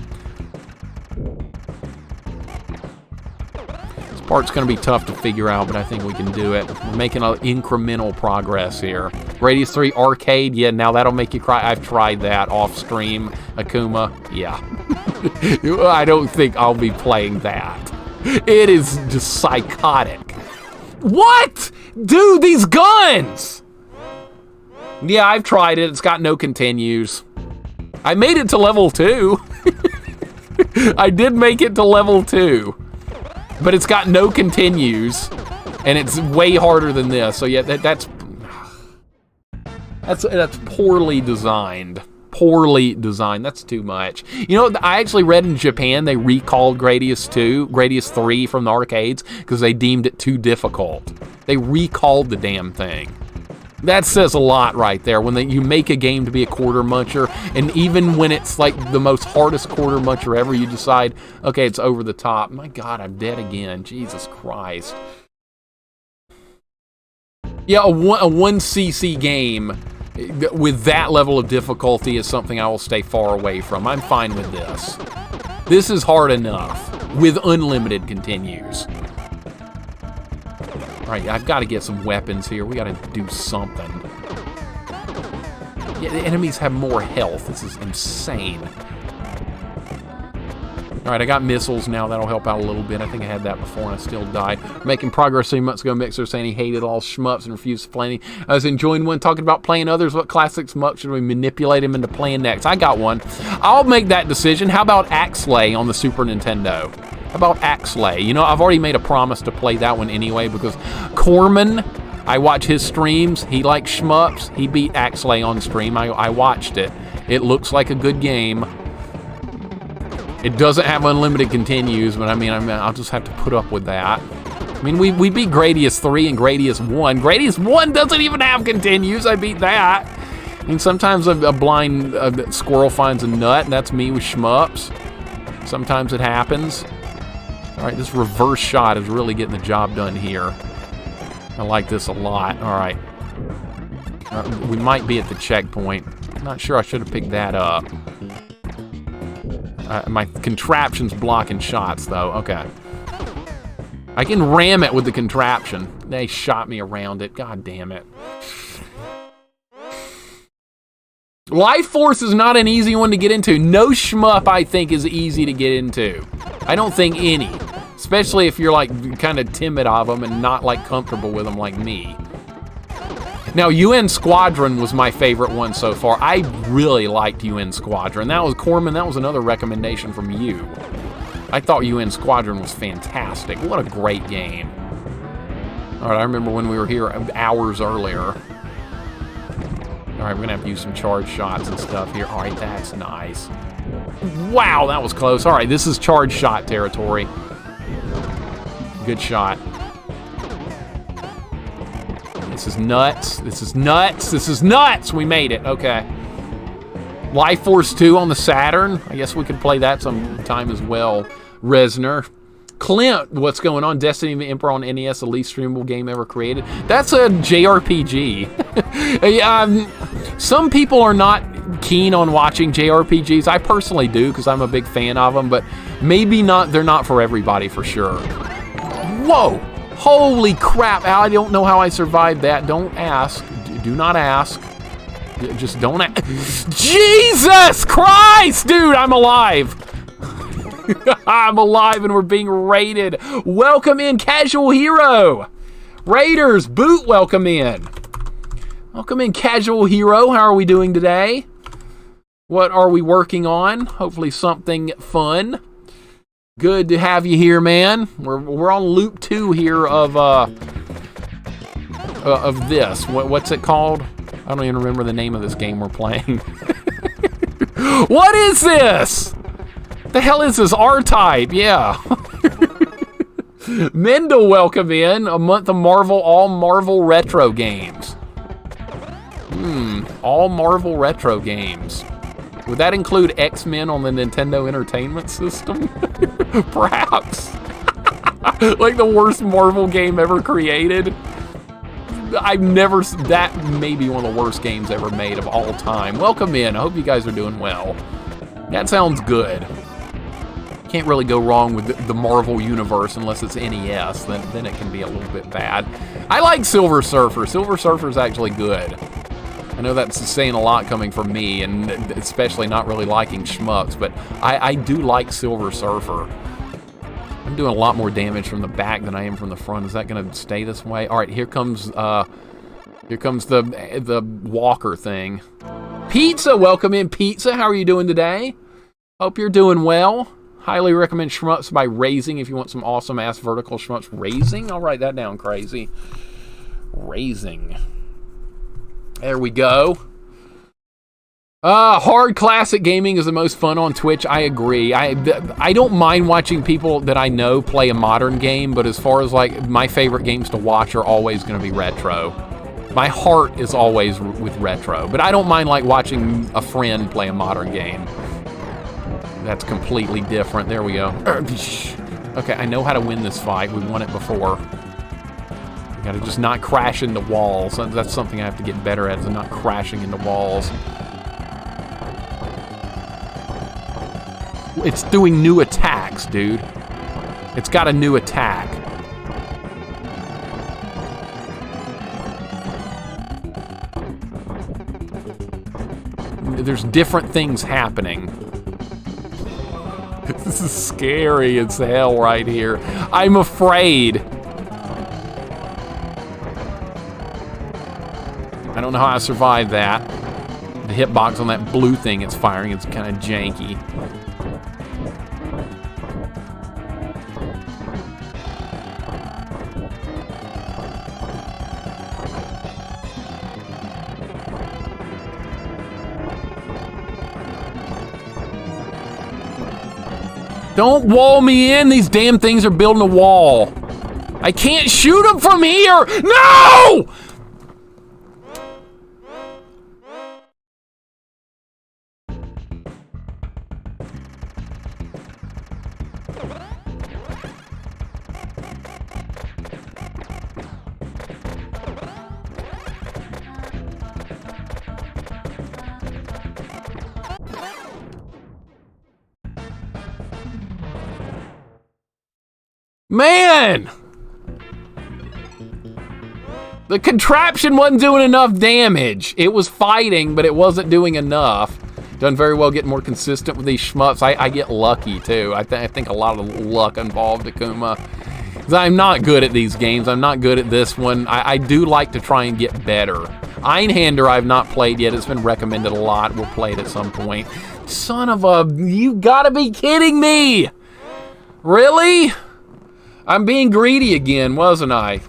Part's going to be tough to figure out, but I think we can do it. We're making an incremental progress here. Gradius 3 Arcade, yeah, now that'll make you cry. I've tried that off stream. Akuma, yeah. I don't think I'll be playing that. It is just psychotic. What? Dude, these guns! Yeah, I've tried it. It's got no continues. I made it to level 2. I did make it to level 2. But it's got no continues, and it's way harder than this. So yeah, that's poorly designed. Poorly designed. That's too much. You know, I actually read in Japan they recalled Gradius 3 from the arcades because they deemed it too difficult. They recalled the damn thing. That says a lot right there. When you make a game to be a quarter muncher, and even when it's like the most hardest quarter muncher ever, you decide, okay, it's over the top. My God, I'm dead again. Jesus Christ. Yeah, a 1cc game with that level of difficulty is something I will stay far away from. I'm fine with this. This is hard enough with unlimited continues. All right, I've got to get some weapons here. We got to do something. Yeah, the enemies have more health. This is insane. All right, I got missiles now. That'll help out a little bit. I think I had that before and I still died. Making progress 3 months ago. Mixer saying he hated all shmups and refused to play any. I was enjoying one, talking about playing others. What classic shmup should we manipulate him into playing next? I got one. I'll make that decision. How about Axlay on the Super Nintendo? How about Axlay? You know, I've already made a promise to play that one anyway because Corman, I watch his streams. He likes shmups. He beat Axlay on stream. I watched it. It looks like a good game. It doesn't have unlimited continues, but I mean, I'll just have to put up with that. I mean, we beat Gradius 3 and Gradius 1. Gradius 1 doesn't even have continues. I beat that. I mean, sometimes a blind squirrel finds a nut, and that's me with shmups. Sometimes it happens. All right, this reverse shot is really getting the job done here. I like this a lot. All right. We might be at the checkpoint. I'm not sure I should have picked that up. My contraption's blocking shots, though. Okay. I can ram it with the contraption. They shot me around it. God damn it. Life Force is not an easy one to get into. No shmup, I think, is easy to get into. I don't think any. Especially if you're, like, kind of timid of them and not, like, comfortable with them like me. Now, UN Squadron was my favorite one so far. I really liked UN Squadron. That was Corman. That was another recommendation from you. I thought UN Squadron was fantastic. What a great game. All right, I remember when we were here hours earlier. All right, we're gonna have to use some charge shots and stuff here. All right, that's nice. Wow, that was close. All right, this is charge shot territory. Good shot. This is nuts. This is nuts. This is nuts. We made it. Okay. Life Force 2 on the Saturn. I guess we could play that sometime as well. Resner. Clint, what's going on? Destiny of the Emperor on NES, the least streamable game ever created. That's a JRPG. Some people are not keen on watching JRPGs. I personally do because I'm a big fan of them, but maybe not. They're not for everybody for sure. Whoa! Holy crap! I don't know how I survived that. Don't ask. Do not ask. Just don't ask. Jesus Christ, dude! I'm alive. I'm alive and we're being raided. Welcome in, Casual Hero. Raiders, Boot, welcome in. Welcome in, Casual Hero. How are we doing today? What are we working on? Hopefully something fun. Good to have you here, man. We're on loop 2 here of this. What's it called? I don't even remember the name of this game we're playing. What is this? The hell is this? R-Type, yeah. Mendel, welcome in. A month of Marvel, all Marvel retro games. All Marvel retro games. Would that include X-Men on the Nintendo Entertainment System? Perhaps. Like the worst Marvel game ever created. That may be one of the worst games ever made of all time. Welcome in. I hope you guys are doing well. That sounds good. Can't really go wrong with the Marvel Universe unless it's NES. Then it can be a little bit bad. I like Silver Surfer. Silver Surfer's actually good. I know that's saying a lot coming from me, and especially not really liking shmups, but I do like Silver Surfer. I'm doing a lot more damage from the back than I am from the front. Is that going to stay this way? All right, here comes the walker thing. Pizza, welcome in, Pizza. How are you doing today? Hope you're doing well. Highly recommend Shmups by Raising if you want some awesome-ass vertical shmups. Raising? I'll write that down, crazy. Raising. There we go. Hard classic gaming is the most fun on Twitch. I agree. I don't mind watching people that I know play a modern game, but as far as like my favorite games to watch are always going to be retro. My heart is always with retro, but I don't mind like watching a friend play a modern game. That's completely different. There we go. Okay, I know how to win this fight. We won it before. I gotta just not crash into walls. That's something I have to get better at, is not crashing into walls. It's doing new attacks, dude. It's got a new attack. There's different things happening. This is scary as hell right here. I'm afraid. I don't know how I survived that. The hitbox on that blue thing it's firing is kind of janky. Don't wall me in. These damn things are building a wall. I can't shoot them from here. No! Man! The contraption wasn't doing enough damage. It was fighting, but it wasn't doing enough. Done very well getting more consistent with these shmups. I get lucky, too. I think a lot of luck involved, Akuma. I'm not good at these games. I'm not good at this one. I do like to try and get better. Einhander I've not played yet. It's been recommended a lot. We'll play it at some point. Son of a... You gotta be kidding me! Really? I'm being greedy again, wasn't I?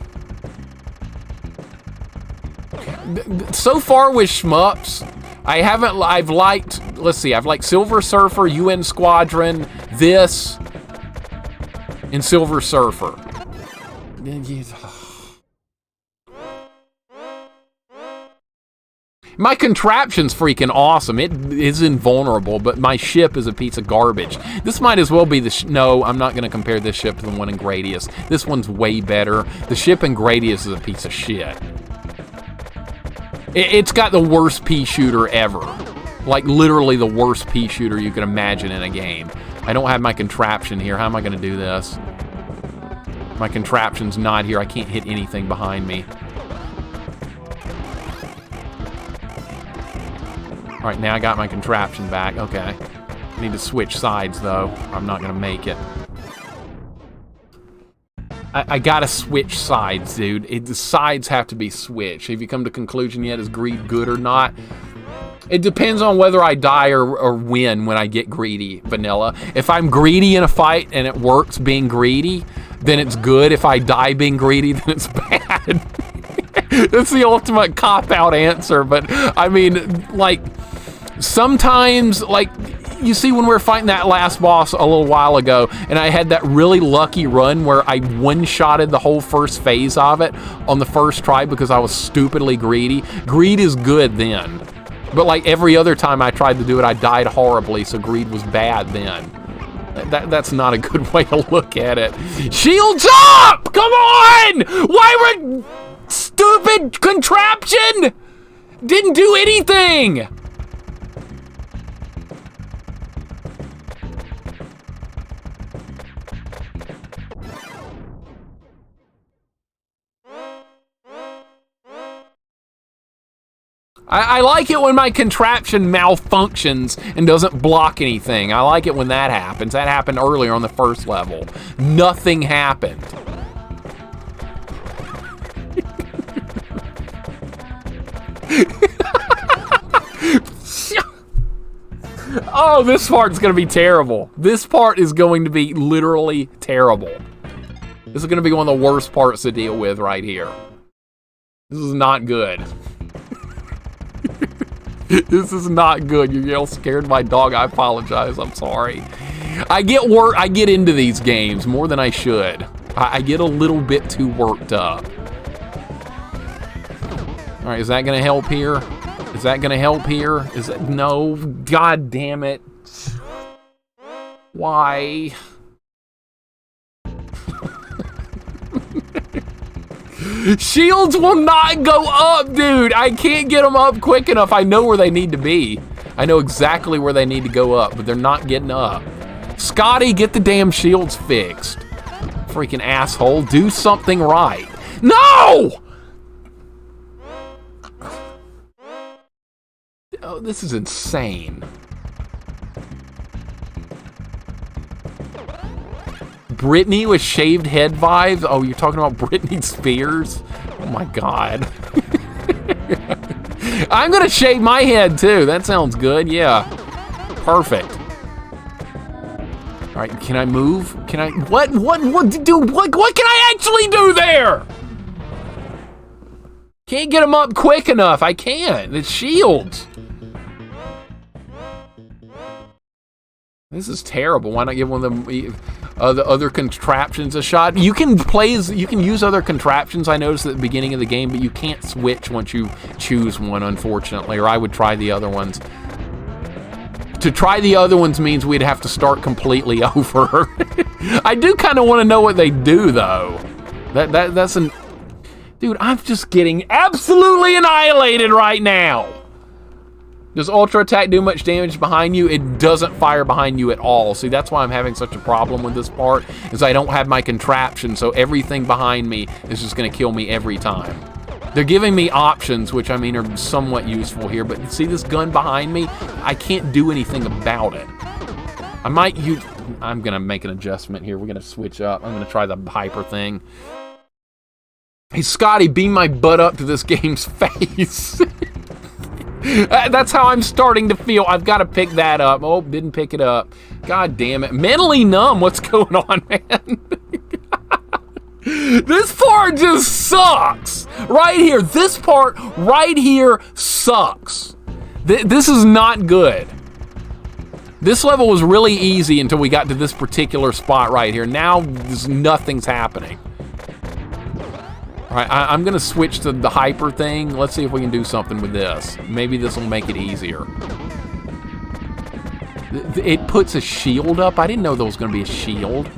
So far with shmups, I've liked, let's see, I've liked Silver Surfer, UN Squadron, this, and Silver Surfer. My contraption's freaking awesome. It is invulnerable, but my ship is a piece of garbage. This might as well be the no, I'm not going to compare this ship to the one in Gradius. This one's way better. The ship in Gradius is a piece of shit. It's got the worst pea shooter ever. Like, literally the worst pea shooter you can imagine in a game. I don't have my contraption here. How am I going to do this? My contraption's not here. I can't hit anything behind me. All right, now I got my contraption back. Okay. I need to switch sides, though. I'm not going to make it. I got to switch sides, dude. The sides have to be switched. Have you come to conclusion yet? Is greed good or not? It depends on whether I die or win when I get greedy, Vanilla. If I'm greedy in a fight and it works being greedy, then it's good. If I die being greedy, then it's bad. That's the ultimate cop-out answer, but I mean, like, sometimes, like, you see when we were fighting that last boss a little while ago, and I had that really lucky run where I one-shotted the whole first phase of it on the first try because I was stupidly greedy. Greed is good then. But like every other time I tried to do it, I died horribly, so greed was bad then. That's not a good way to look at it. Shields up! Come on! Why would stupid contraption didn't do anything? I like it when my contraption malfunctions and doesn't block anything. I like it when that happens. That happened earlier on the first level. Nothing happened. Oh, this part's gonna be terrible. This part is going to be literally terrible. This is gonna be one of the worst parts to deal with right here. This is not good. This is not good. You yell scared my dog. I apologize. I'm sorry. I get into these games more than I should. I get a little bit too worked up. All right, is that gonna help here? Is that gonna help here? Is that no? God damn it! Why? Shields will not go up, dude. I can't get them up quick enough. I know where they need to be. I know exactly where they need to go up, but they're not getting up. Scotty, get the damn shields fixed. Freaking asshole. Do something right. No! Oh, this is insane. Britney with shaved head vibes? Oh, you're talking about Britney Spears? Oh my God. I'm gonna shave my head too. That sounds good, yeah. Perfect. All right, can I move? Can I, what can I actually do there? Can't get them up quick enough. I can't, it's shields. This is terrible. Why not give one of them the other contraptions a shot? You can use other contraptions, I noticed at the beginning of the game, but you can't switch once you choose one, unfortunately, or I would try the other ones. To try the other ones means we'd have to start completely over. I do kind of want to know what they do, though. That's an... Dude, I'm just getting absolutely annihilated right now. Does Ultra Attack do much damage behind you? It doesn't fire behind you at all. See, that's why I'm having such a problem with this part, is I don't have my contraption, so everything behind me is just going to kill me every time. They're giving me options, which, I mean, are somewhat useful here, but see this gun behind me? I can't do anything about it. I might use... I'm going to make an adjustment here. We're going to switch up. I'm going to try the hyper thing. Hey, Scotty, beam my butt up to this game's face. That's how I'm starting to feel. I've got to pick that up. Oh, didn't pick it up. God damn it. Mentally numb. What's going on, man? This part just sucks. right here. This part right here sucks. This is not good. This level was really easy until we got to this particular spot right here. Now, nothing's happening. All right, I'm gonna switch to the hyper thing. Let's see if we can do something with this. Maybe this will make it easier. It puts a shield up. I didn't know there was gonna be a shield.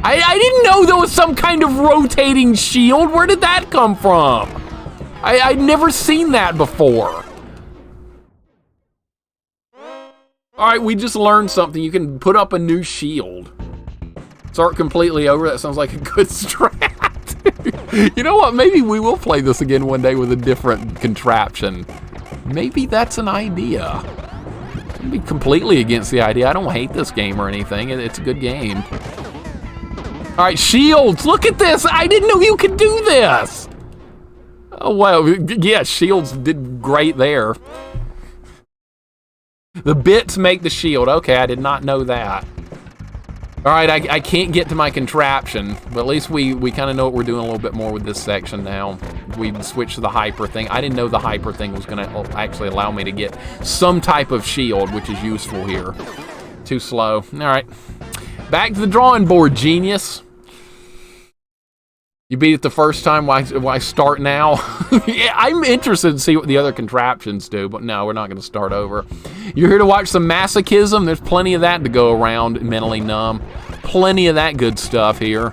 I didn't know there was some kind of rotating shield. Where did that come from? I'd never seen that before. All right, we just learned something. You can put up a new shield. Start completely over. That sounds like a good strat. You know what? Maybe we will play this again one day with a different contraption. Maybe that's an idea. I'd be completely against the idea. I don't hate this game or anything. It's a good game. All right, shields. Look at this. I didn't know you could do this. Oh, well, yeah, shields did great there. The bits make the shield. Okay, I did not know that. All right, I can't get to my contraption, but at least we kind of know what we're doing a little bit more with this section now. We switched to the hyper thing. I didn't know the hyper thing was going to actually allow me to get some type of shield, which is useful here. Too slow. All right, back to the drawing board, genius. You beat it the first time, why start now? Yeah, I'm interested to see what the other contraptions do, but no, we're not going to start over. You're here to watch some masochism? There's plenty of that to go around, mentally numb. Plenty of that good stuff here.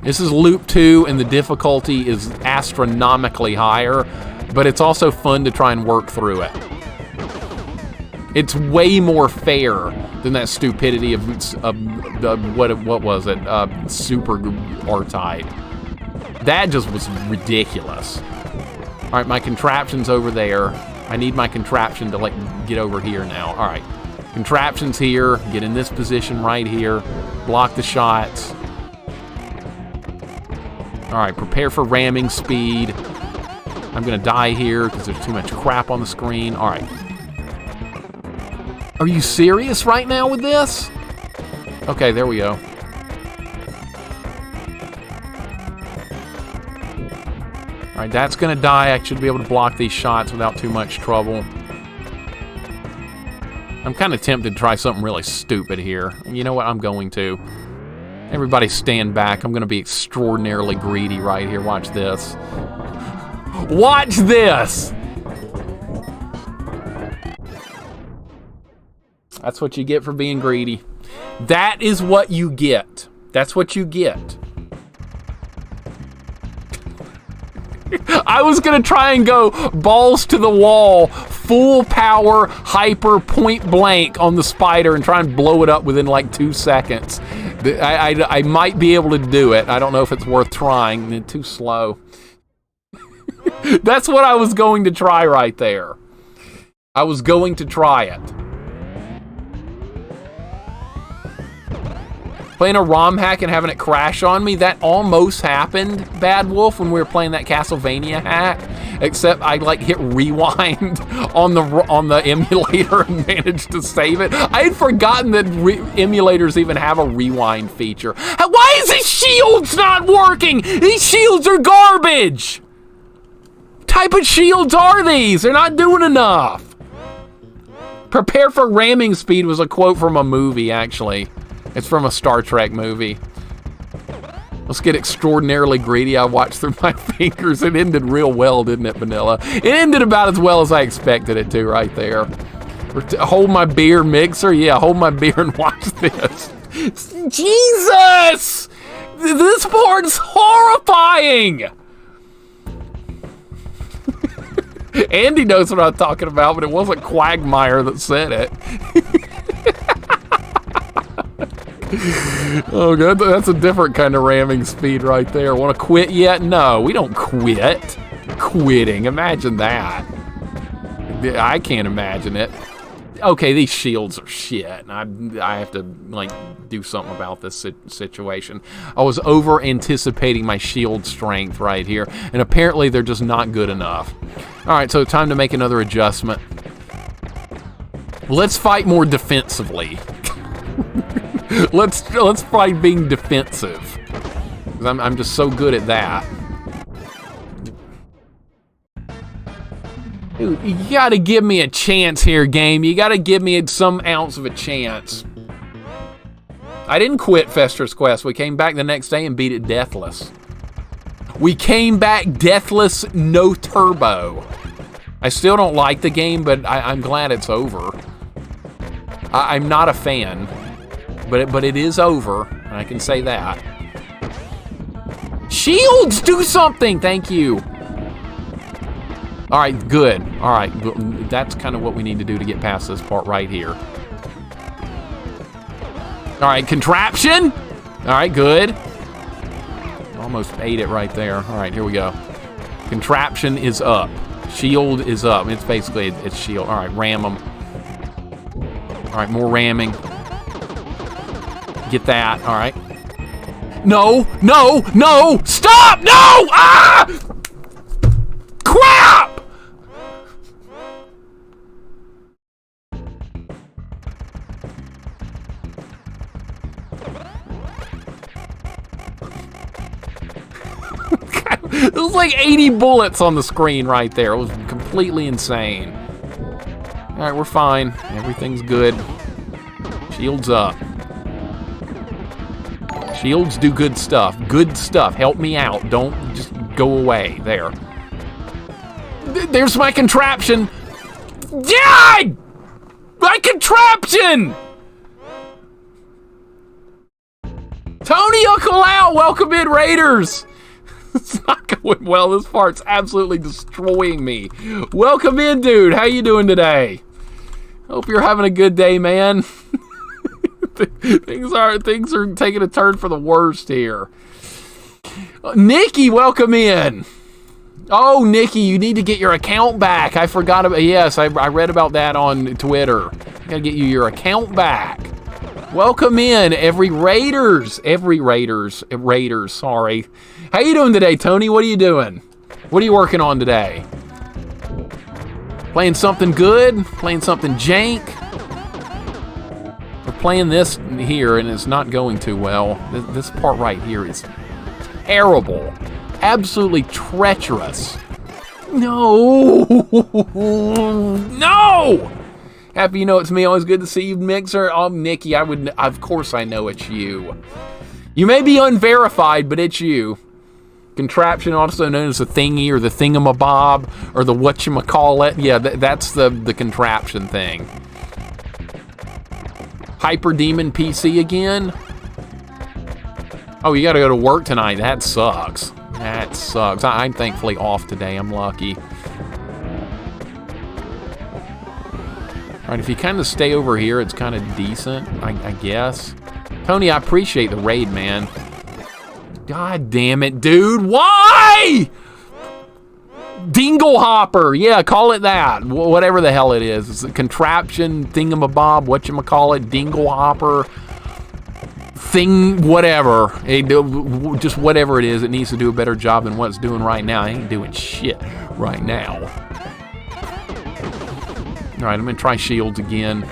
This is Loop 2, and the difficulty is astronomically higher, but it's also fun to try and work through it. It's way more fair than that stupidity of what was it? Super R-Type. That just was ridiculous. All right, my contraption's over there. I need my contraption to like get over here now. All right, contraption's here. Get in this position right here. Block the shots. All right, prepare for ramming speed. I'm gonna die here because there's too much crap on the screen. All right. Are you serious right now with this? Okay, there we go. All right, that's gonna die. I should be able to block these shots without too much trouble. I'm kind of tempted to try something really stupid here. You know what? I'm going to. Everybody stand back. I'm gonna be extraordinarily greedy right here. Watch this. Watch this! That's what you get for being greedy. That is what you get. That's what you get. I was gonna try and go balls to the wall, full power, hyper, point blank on the spider and try and blow it up within like 2 seconds. I might be able to do it. I don't know if it's worth trying. It's too slow. That's what I was going to try right there. I was going to try it. Playing a ROM hack and having it crash on me, that almost happened, Bad Wolf, when we were playing that Castlevania hack, except I like hit rewind on the emulator and managed to save it. I had forgotten that emulators even have a rewind feature. Why is these shields not working? These shields are garbage! What type of shields are these? They're not doing enough. Prepare for ramming speed was a quote from a movie, actually. It's from a Star Trek movie. Let's get extraordinarily greedy. I watched through my fingers. It ended real well, didn't it, Vanilla? It ended about as well as I expected it to right there. Hold my beer, Mixer. Yeah, hold my beer and watch this. Jesus! This part's horrifying! Andy knows what I'm talking about, but it wasn't Quagmire that said it. Oh, good. That's a different kind of ramming speed right there. Want to quit yet? No, we don't quit. Quitting. Imagine that. I can't imagine it. Okay, these shields are shit. I have to, like, do something about this situation. I was over-anticipating my shield strength right here, and apparently they're just not good enough. All right, so time to make another adjustment. Let's fight more defensively. Let's fight being defensive. I'm just so good at that. Dude, you gotta give me a chance here, game. You gotta give me some ounce of a chance. I didn't quit Fester's Quest. We came back the next day and beat it deathless. We came back deathless, no turbo. I still don't like the game, but I'm glad it's over. I'm not a fan, but it is over, and I can say that. Shields, do something! Thank you. All right, good. All right, that's kind of what we need to do to get past this part right here. All right, contraption. All right, good. Almost ate it right there. All right, here we go. Contraption is up. Shield is up. It's basically, it's shield. All right, ram them. All right, more ramming. Get that. All right. No, no, no! Stop! No! Ah! Crap! It was like 80 bullets on the screen right there. It was completely insane. All right, we're fine. Everything's good. Shields up. Shields do good stuff. Good stuff. Help me out. Don't just go away. There. There's my contraption. Yeah! My contraption! Tony Uncle Out, welcome in, Raiders. It's not going well. This part's absolutely destroying me. Welcome in, dude. How you doing today? Hope you're having a good day, man. Things are taking a turn for the worst here. Nikki, welcome in. Oh, Nikki, you need to get your account back. I forgot about. Yes, I read about that on Twitter. You gotta get your account back. Welcome in, Raiders. Sorry. How you doing today, Tony? What are you doing? What are you working on today? Playing something good? Playing something jank? We're playing this here, and it's not going too well. This part right here is terrible. Absolutely treacherous. No! No! Happy you know it's me. Always good to see you, Mixer. Oh, Nikki, of course I know it's you. You may be unverified, but it's you. Contraption, also known as the thingy or the thingamabob or the whatchamacallit. Yeah, that's the contraption thing. Hyper Demon PC again? Oh, you gotta go to work tonight. That sucks. That sucks. I'm thankfully off today. I'm lucky. All right, if you kind of stay over here, it's kind of decent, I guess. Tony, I appreciate the raid, man. God damn it, dude. Why? Dingle Hopper. Yeah, call it that. Whatever the hell it is. It's a contraption, thingamabob, whatchamacallit, Dingle Hopper, thing, whatever. Just whatever it is, it needs to do a better job than what it's doing right now. It ain't doing shit right now. All right, I'm gonna try shields again.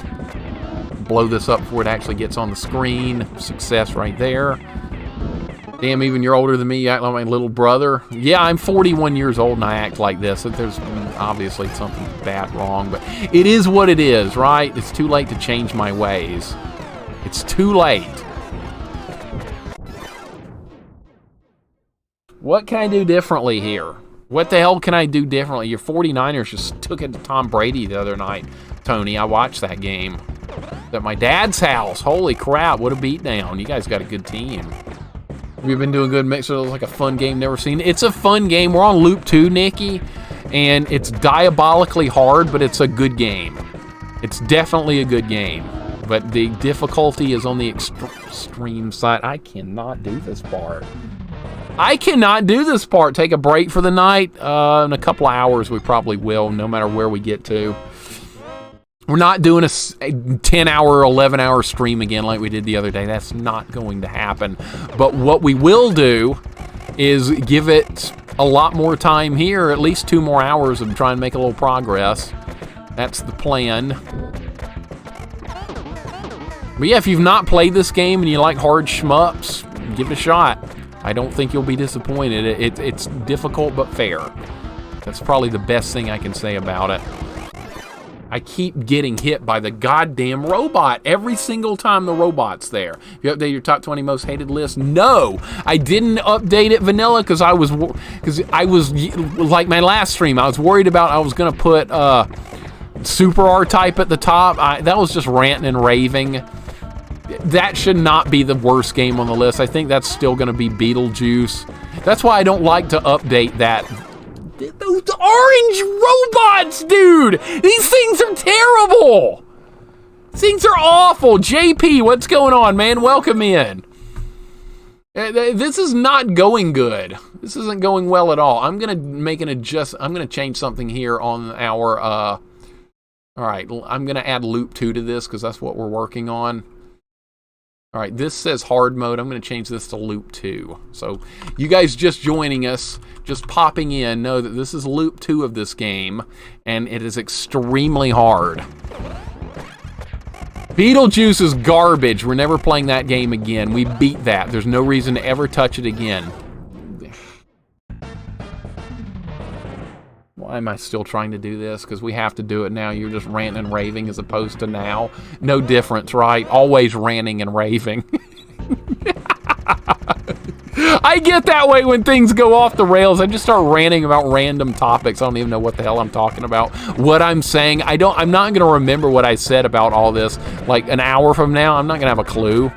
Blow this up before it actually gets on the screen. Success right there. Damn, even you're older than me. You act like my little brother. Yeah, I'm 41 years old and I act like this. There's obviously something bad wrong, but it is what it is, right? It's too late to change my ways. It's too late. What can I do differently here? What the hell can I do differently? Your 49ers just took it to Tom Brady the other night, Tony. I watched that game at my dad's house. Holy crap, what a beatdown. You guys got a good team. We've been doing good. Mixer. It looks like a fun game never seen. It's a fun game. We're on Loop 2, Nikki, and it's diabolically hard, but it's a good game. It's definitely a good game, but the difficulty is on the extreme side. I cannot do this part. I cannot do this part. Take a break for the night. In a couple of hours, we probably will, no matter where we get to. We're not doing a 10-hour, 11-hour stream again like we did the other day. That's not going to happen. But what we will do is give it a lot more time here, at least 2 more hours of trying to make a little progress. That's the plan. But yeah, if you've not played this game and you like hard shmups, give it a shot. I don't think you'll be disappointed. It's difficult but fair. That's probably the best thing I can say about it. I keep getting hit by the goddamn robot every single time the robot's there. You update your top 20 most hated list? No, I didn't update it vanilla because I was like my last stream. I was worried about I was gonna put Super R-Type at the top. That was just ranting and raving. That should not be the worst game on the list. I think that's still gonna be Beetlejuice. That's why I don't like to update that. Those orange robots, dude! These things are terrible! Things are awful! JP, what's going on, man? Welcome in. This is not going good. This isn't going well at all. I'm gonna make an I'm gonna change something here on our, alright, I'm gonna add loop 2 to this, because that's what we're working on. Alright, this says hard mode. I'm going to change this to loop 2. So, you guys just joining us, just popping in, know that this is loop 2 of this game, and it is extremely hard. Beetlejuice is garbage. We're never playing that game again. We beat that. There's no reason to ever touch it again. Why am I still trying to do this? Because we have to do it now. You're just ranting and raving as opposed to now. No difference, right? Always ranting and raving. I get that way when things go off the rails. I just start ranting about random topics. I don't even know what the hell I'm talking about. What I'm saying, I'm not going to remember what I said about all this. Like an hour from now, I'm not going to have a clue.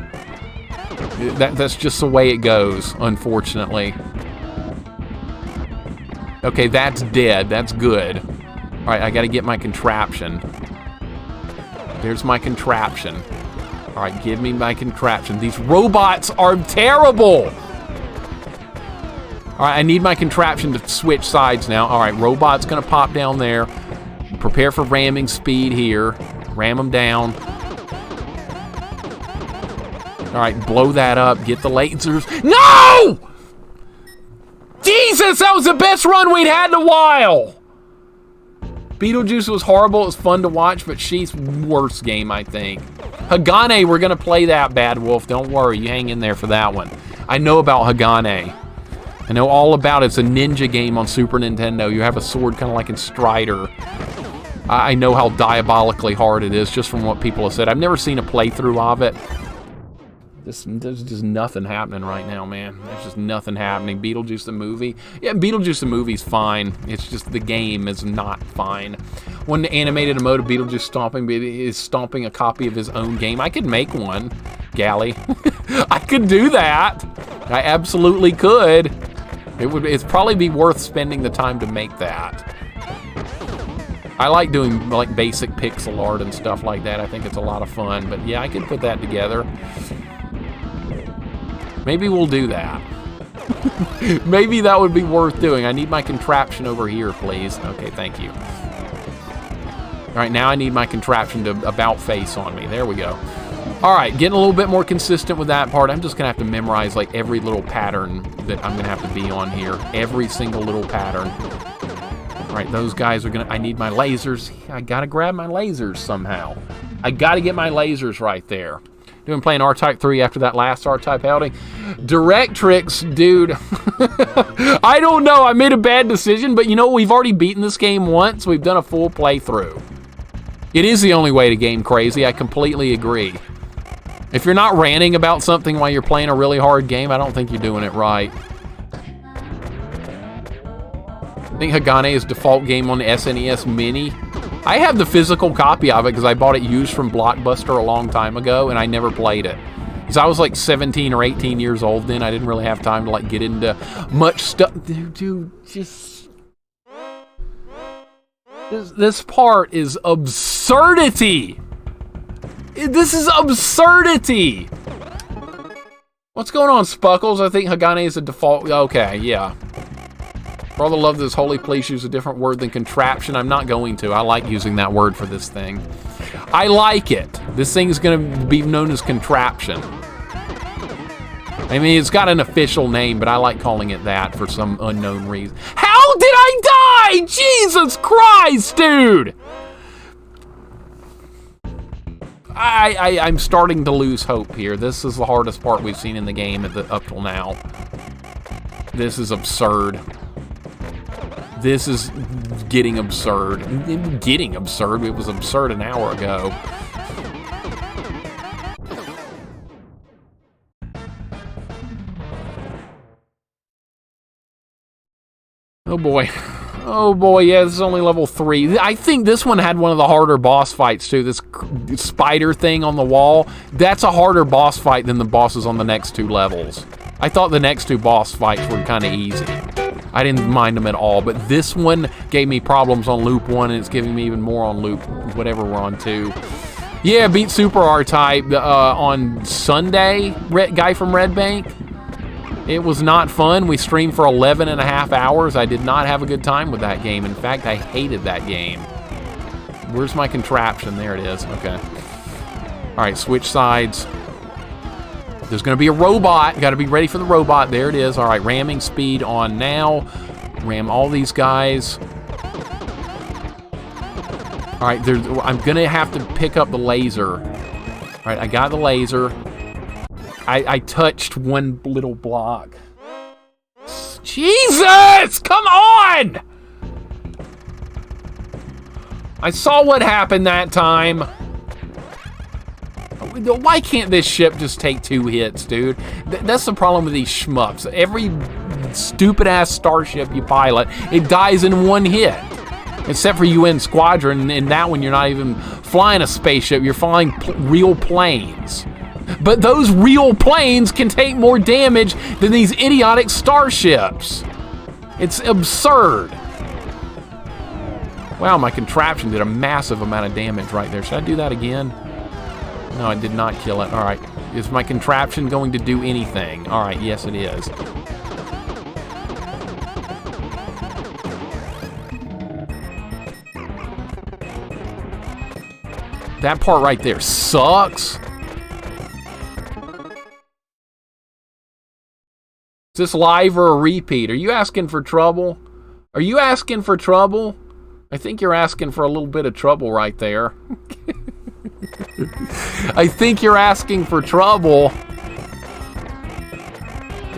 That's just the way it goes, unfortunately. Okay, that's dead. That's good. All right, I got to get my contraption. There's my contraption. All right, give me my contraption. These robots are terrible. All right, I need my contraption to switch sides now. All right, robot's going to pop down there. Prepare for ramming speed here. Ram them down. All right, blow that up. Get the lasers. No! Jesus, that was the best run we'd had in a while! Beetlejuice was horrible. It was fun to watch, but she's worst game, I think. Hagane, we're going to play that, Bad Wolf. Don't worry, you hang in there for that one. I know about Hagane. I know all about it. It's a ninja game on Super Nintendo. You have a sword kind of like in Strider. I know how diabolically hard it is just from what people have said. I've never seen a playthrough of it. There's just nothing happening right now, man. There's just nothing happening. Beetlejuice the movie. Yeah, Beetlejuice the movie's fine. It's just the game is not fine. One animated emote of Beetlejuice stomping a copy of his own game. I could make one, Gally. I could do that. I absolutely could. It'd probably be worth spending the time to make that. I like doing like basic pixel art and stuff like that. I think it's a lot of fun. But yeah, I could put that together. Maybe we'll do that. Maybe that would be worth doing. I need my contraption over here, please. Okay, thank you. All right, now I need my contraption to about face on me. There we go. All right, getting a little bit more consistent with that part. I'm just going to have to memorize like every little pattern that I'm going to have to be on here. Every single little pattern. All right, those guys are going to... I need my lasers. I got to grab my lasers somehow. I got to get my lasers right there. Doing playing R-Type 3 after that last R-Type outing. Directrix, dude. I don't know. I made a bad decision, but you know, we've already beaten this game once. We've done a full playthrough. It is the only way to game crazy. I completely agree. If you're not ranting about something while you're playing a really hard game, I don't think you're doing it right. I think Hagane is default game on the SNES Mini. I have the physical copy of it because I bought it used from Blockbuster a long time ago, and I never played it. Because I was like 17 or 18 years old then. I didn't really have time to like get into much stuff. Dude, just... This part is absurdity! This is absurdity! What's going on, Spuckles? I think Hagane is a default... Okay, yeah. For all the love of this holy, please use a different word than contraption. I'm not going to. I like using that word for this thing. I like it. This thing is going to be known as contraption. I mean, it's got an official name, but I like calling it that for some unknown reason. How did I die? Jesus Christ, dude! I'm starting to lose hope here. This is the hardest part we've seen in the game up till now. This is absurd. This is getting absurd. Getting absurd? It was absurd an hour ago. Oh boy. Oh boy, yeah, this is only level 3. I think this one had one of the harder boss fights too. This spider thing on the wall, that's a harder boss fight than the bosses on the next 2 levels. I thought the next 2 boss fights were kind of easy. I didn't mind them at all, but this one gave me problems on loop 1, and it's giving me even more on loop whatever we're on 2. Yeah, beat Super R-Type on Sunday, guy from Red Bank. It was not fun. We streamed for 11.5 hours. I did not have a good time with that game. In fact, I hated that game. Where's my contraption? There it is. Okay. All right, switch sides. There's going to be a robot. Got to be ready for the robot. There it is. All right, ramming speed on now. Ram all these guys. All right, I'm going to have to pick up the laser. All right, I got the laser. I touched one little block. Jesus! Come on! I saw what happened that time. Why can't this ship just take 2 hits, dude? That's the problem with these shmups. Every stupid-ass starship you pilot, it dies in 1 hit. Except for UN Squadron, and that one you're not even flying a spaceship, you're flying real planes. But those real planes can take more damage than these idiotic starships. It's absurd. Wow, my contraption did a massive amount of damage right there. Should I do that again? No, I did not kill it. All right. Is my contraption going to do anything? All right, yes it is. That part right there sucks. Is this live or a repeat? Are you asking for trouble? Are you asking for trouble? I think you're asking for a little bit of trouble right there. I think you're asking for trouble.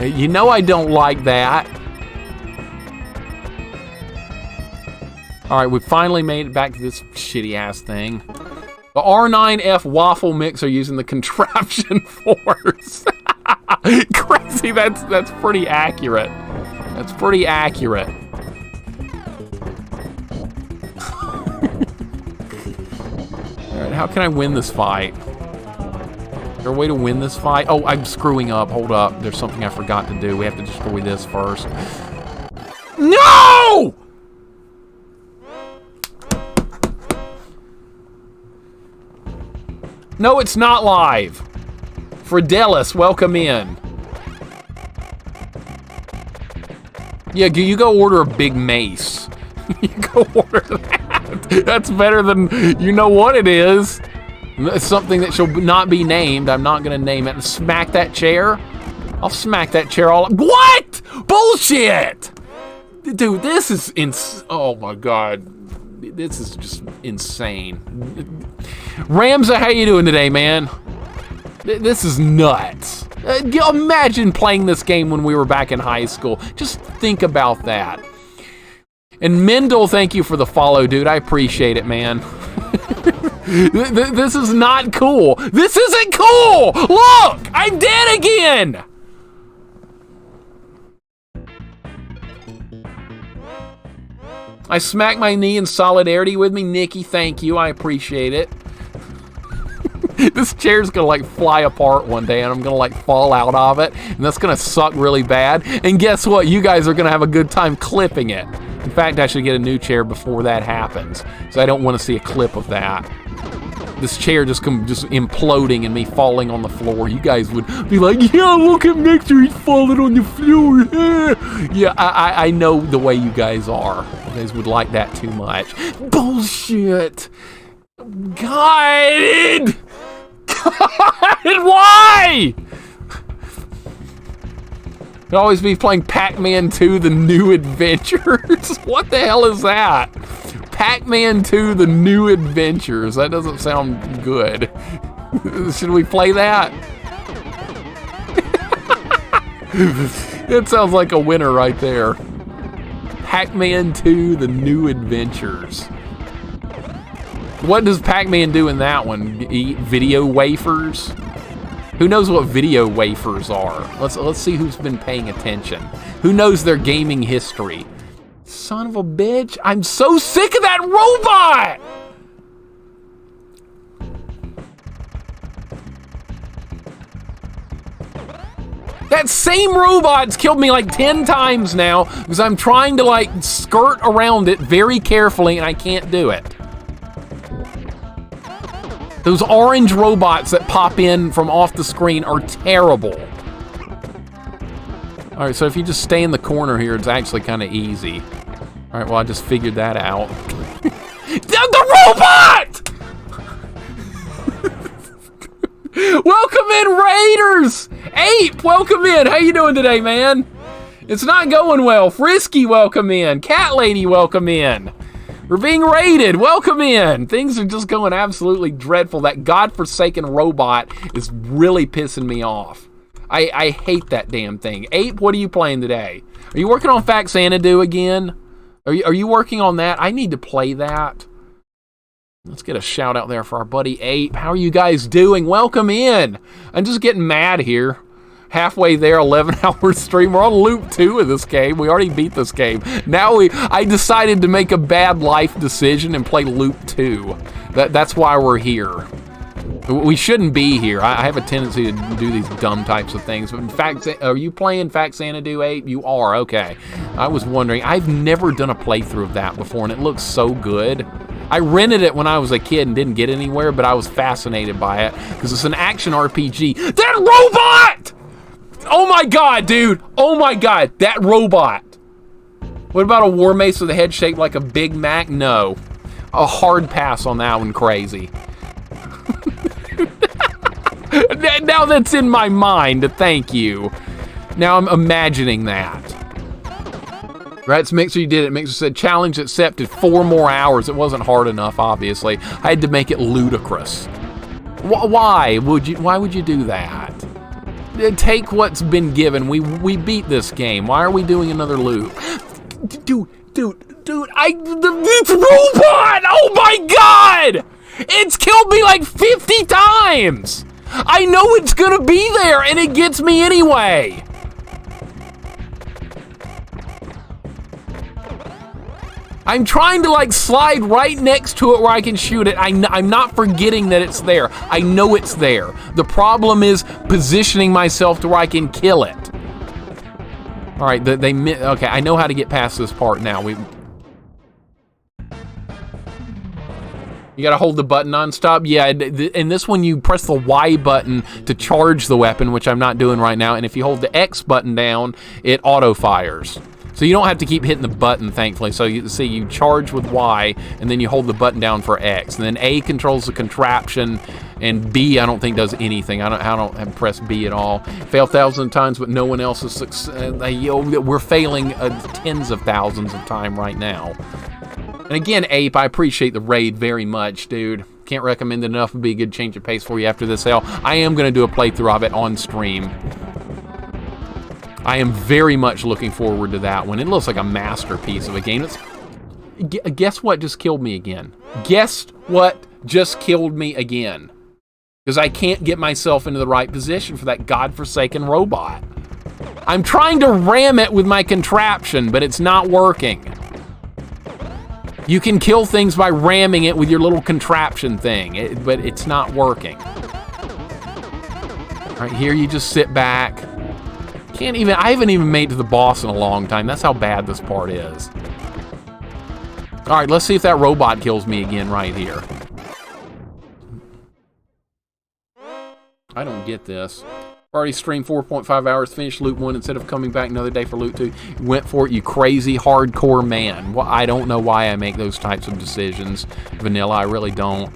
You know I don't like that. All right, we finally made it back to this shitty ass thing. The R9F waffle mixer using the contraption force. Crazy, that's pretty accurate. That's pretty accurate. Alright, how can I win this fight? Is there a way to win this fight? Oh, I'm screwing up. Hold up. There's something I forgot to do. We have to destroy this first. No! No, it's not live. Fredelis, welcome in. Yeah, you go order a big mace. You go order that. That's better than you know what it is. It's something that shall not be named. I'm not gonna name it. Smack that chair. I'll smack that chair all up. What? Bullshit! Dude, this is oh my god. This is just insane. Ramza, how you doing today, man? This is nuts. Imagine playing this game when we were back in high school. Just think about that. And Mendel, thank you for the follow, dude. I appreciate it, man. This is not cool. This isn't cool! Look! I'm dead again! I smacked my knee in solidarity with me. Nikki, thank you. I appreciate it. This chair's gonna like fly apart one day and I'm gonna like fall out of it and that's gonna suck really bad. And guess what? You guys are gonna have a good time clipping it. In fact, I should get a new chair before that happens, so I don't want to see a clip of that. This chair just imploding and me falling on the floor. You guys would be like, yeah, look at Mixer, he's falling on the floor. Yeah, I know the way you guys are. You guys would like that too much. Bullshit. God! Why? I'd always be playing Pac-Man 2, The New Adventures. What the hell is that? Pac-Man 2, The New Adventures. That doesn't sound good. Should we play that? It sounds like a winner right there. Pac-Man 2, The New Adventures. What does Pac-Man do in that one? Eat video wafers? Who knows what video wafers are? Let's see who's been paying attention. Who knows their gaming history? Son of a bitch, I'm so sick of that robot! That same robot's killed me like 10 times now because I'm trying to like skirt around it very carefully and I can't do it. Those orange robots that pop in from off the screen are terrible. All right, so if you just stay in the corner here, it's actually kind of easy. All right, well, I just figured that out. The robot! Welcome in, Raiders! Ape, welcome in. How you doing today, man? It's not going well. Frisky, welcome in. Cat Lady, welcome in. We're being raided. Welcome in. Things are just going absolutely dreadful. That godforsaken robot is really pissing me off. I hate that damn thing. Ape, what are you playing today? Are you working on Fact Xanadu again? Are you working on that? I need to play that. Let's get a shout out there for our buddy Ape. How are you guys doing? Welcome in. I'm just getting mad here. Halfway there, 11-hour stream. We're on loop 2 of this game. We already beat this game. Now I decided to make a bad life decision and play loop 2. That's why we're here. We shouldn't be here. I have a tendency to do these dumb types of things. But in fact, are you playing Fact Xanadu 8? You are, okay. I was wondering. I've never done a playthrough of that before, and it looks so good. I rented it when I was a kid and didn't get anywhere, but I was fascinated by it because it's an action RPG. That robot! Oh my god, dude! Oh my god, that robot! What about a war mace with a head shaped like a Big Mac? No. A hard pass on that one, crazy. Now that's in my mind, thank you. Now I'm imagining that. Right, so Mixer, you did it. Mixer said, challenge accepted, 4 more hours. It wasn't hard enough, obviously. I had to make it ludicrous. Why would you do that? Take what's been given. We beat this game. Why are we doing another loop? Dude, this robot! Oh my god! It's killed me like 50 times! I know it's gonna be there, and it gets me anyway! I'm trying to like slide right next to it where I can shoot it. I'm not forgetting that it's there. I know it's there. The problem is positioning myself to where I can kill it. All right, okay, I know how to get past this part now. You gotta hold the button non-stop. Yeah, in this one you press the Y button to charge the weapon, which I'm not doing right now, and if you hold the X button down, it auto-fires. So you don't have to keep hitting the button, thankfully. So you see, you charge with Y, and then you hold the button down for X. And then A controls the contraption, and B, I don't think does anything. I don't press B at all. Fail thousands of times, but no one else is success. We're failing tens of thousands of time right now. And again, Ape, I appreciate the raid very much, dude. Can't recommend it enough. It'd be a good change of pace for you after this hell. I am going to do a playthrough of it on stream. I am very much looking forward to that one. It looks like a masterpiece of a game. Guess what just killed me again? Guess what just killed me again? Because I can't get myself into the right position for that godforsaken robot. I'm trying to ram it with my contraption, but it's not working. You can kill things by ramming it with your little contraption thing, but it's not working. All right, here you just sit back. I haven't even made it to the boss in a long time. That's how bad this part is. All right, let's see if that robot kills me again right here. I don't get this. Already streamed 4.5 hours, finished loop 1 instead of coming back another day for loop 2. You went for it, you crazy hardcore man. Well, I don't know why I make those types of decisions. Vanilla, I really don't.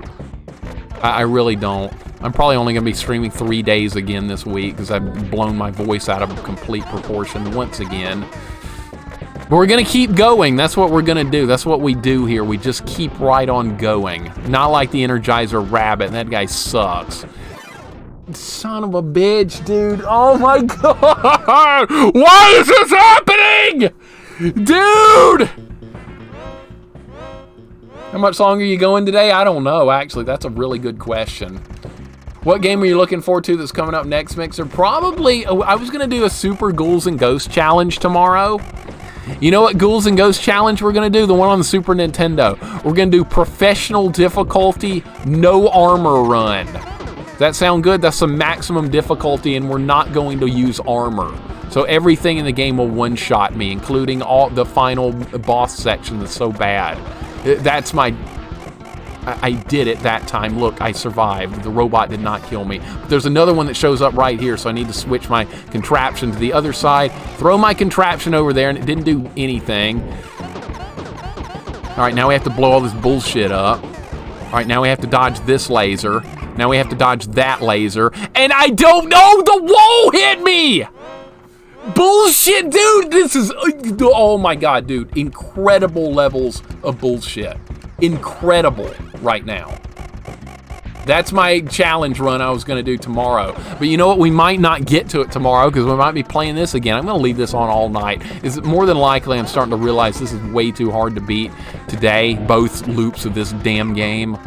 I really don't. I'm probably only going to be streaming 3 days again this week because I've blown my voice out of complete proportion once again. But we're going to keep going. That's what we're going to do. That's what we do here. We just keep right on going. Not like the Energizer Rabbit. That guy sucks. Son of a bitch, dude. Oh my god! Why is this happening? Dude! How much longer are you going today? I don't know, actually. That's a really good question. What game are you looking forward to that's coming up next, Mixer? Probably, I was going to do a Super Ghouls and Ghosts challenge tomorrow. You know what Ghouls and Ghosts challenge we're going to do? The one on the Super Nintendo. We're going to do professional difficulty, no armor run. Does that sound good? That's the maximum difficulty, and we're not going to use armor. So everything in the game will one-shot me, including all the final boss section that's so bad. That's my... I did it that time. Look, I survived. The robot did not kill me. But there's another one that shows up right here, so I need to switch my contraption to the other side. Throw my contraption over there, and it didn't do anything. All right, now we have to blow all this bullshit up. All right, now we have to dodge this laser. Now we have to dodge that laser. And I don't know! The wall hit me! Bullshit, dude! This is... Oh, my God, dude. Incredible levels of bullshit. Incredible right now. That's my challenge run I was going to do tomorrow. But you know what? We might not get to it tomorrow because we might be playing this again. I'm going to leave this on all night. Is more than likely I'm starting to realize this is way too hard to beat today. Both loops of this damn game.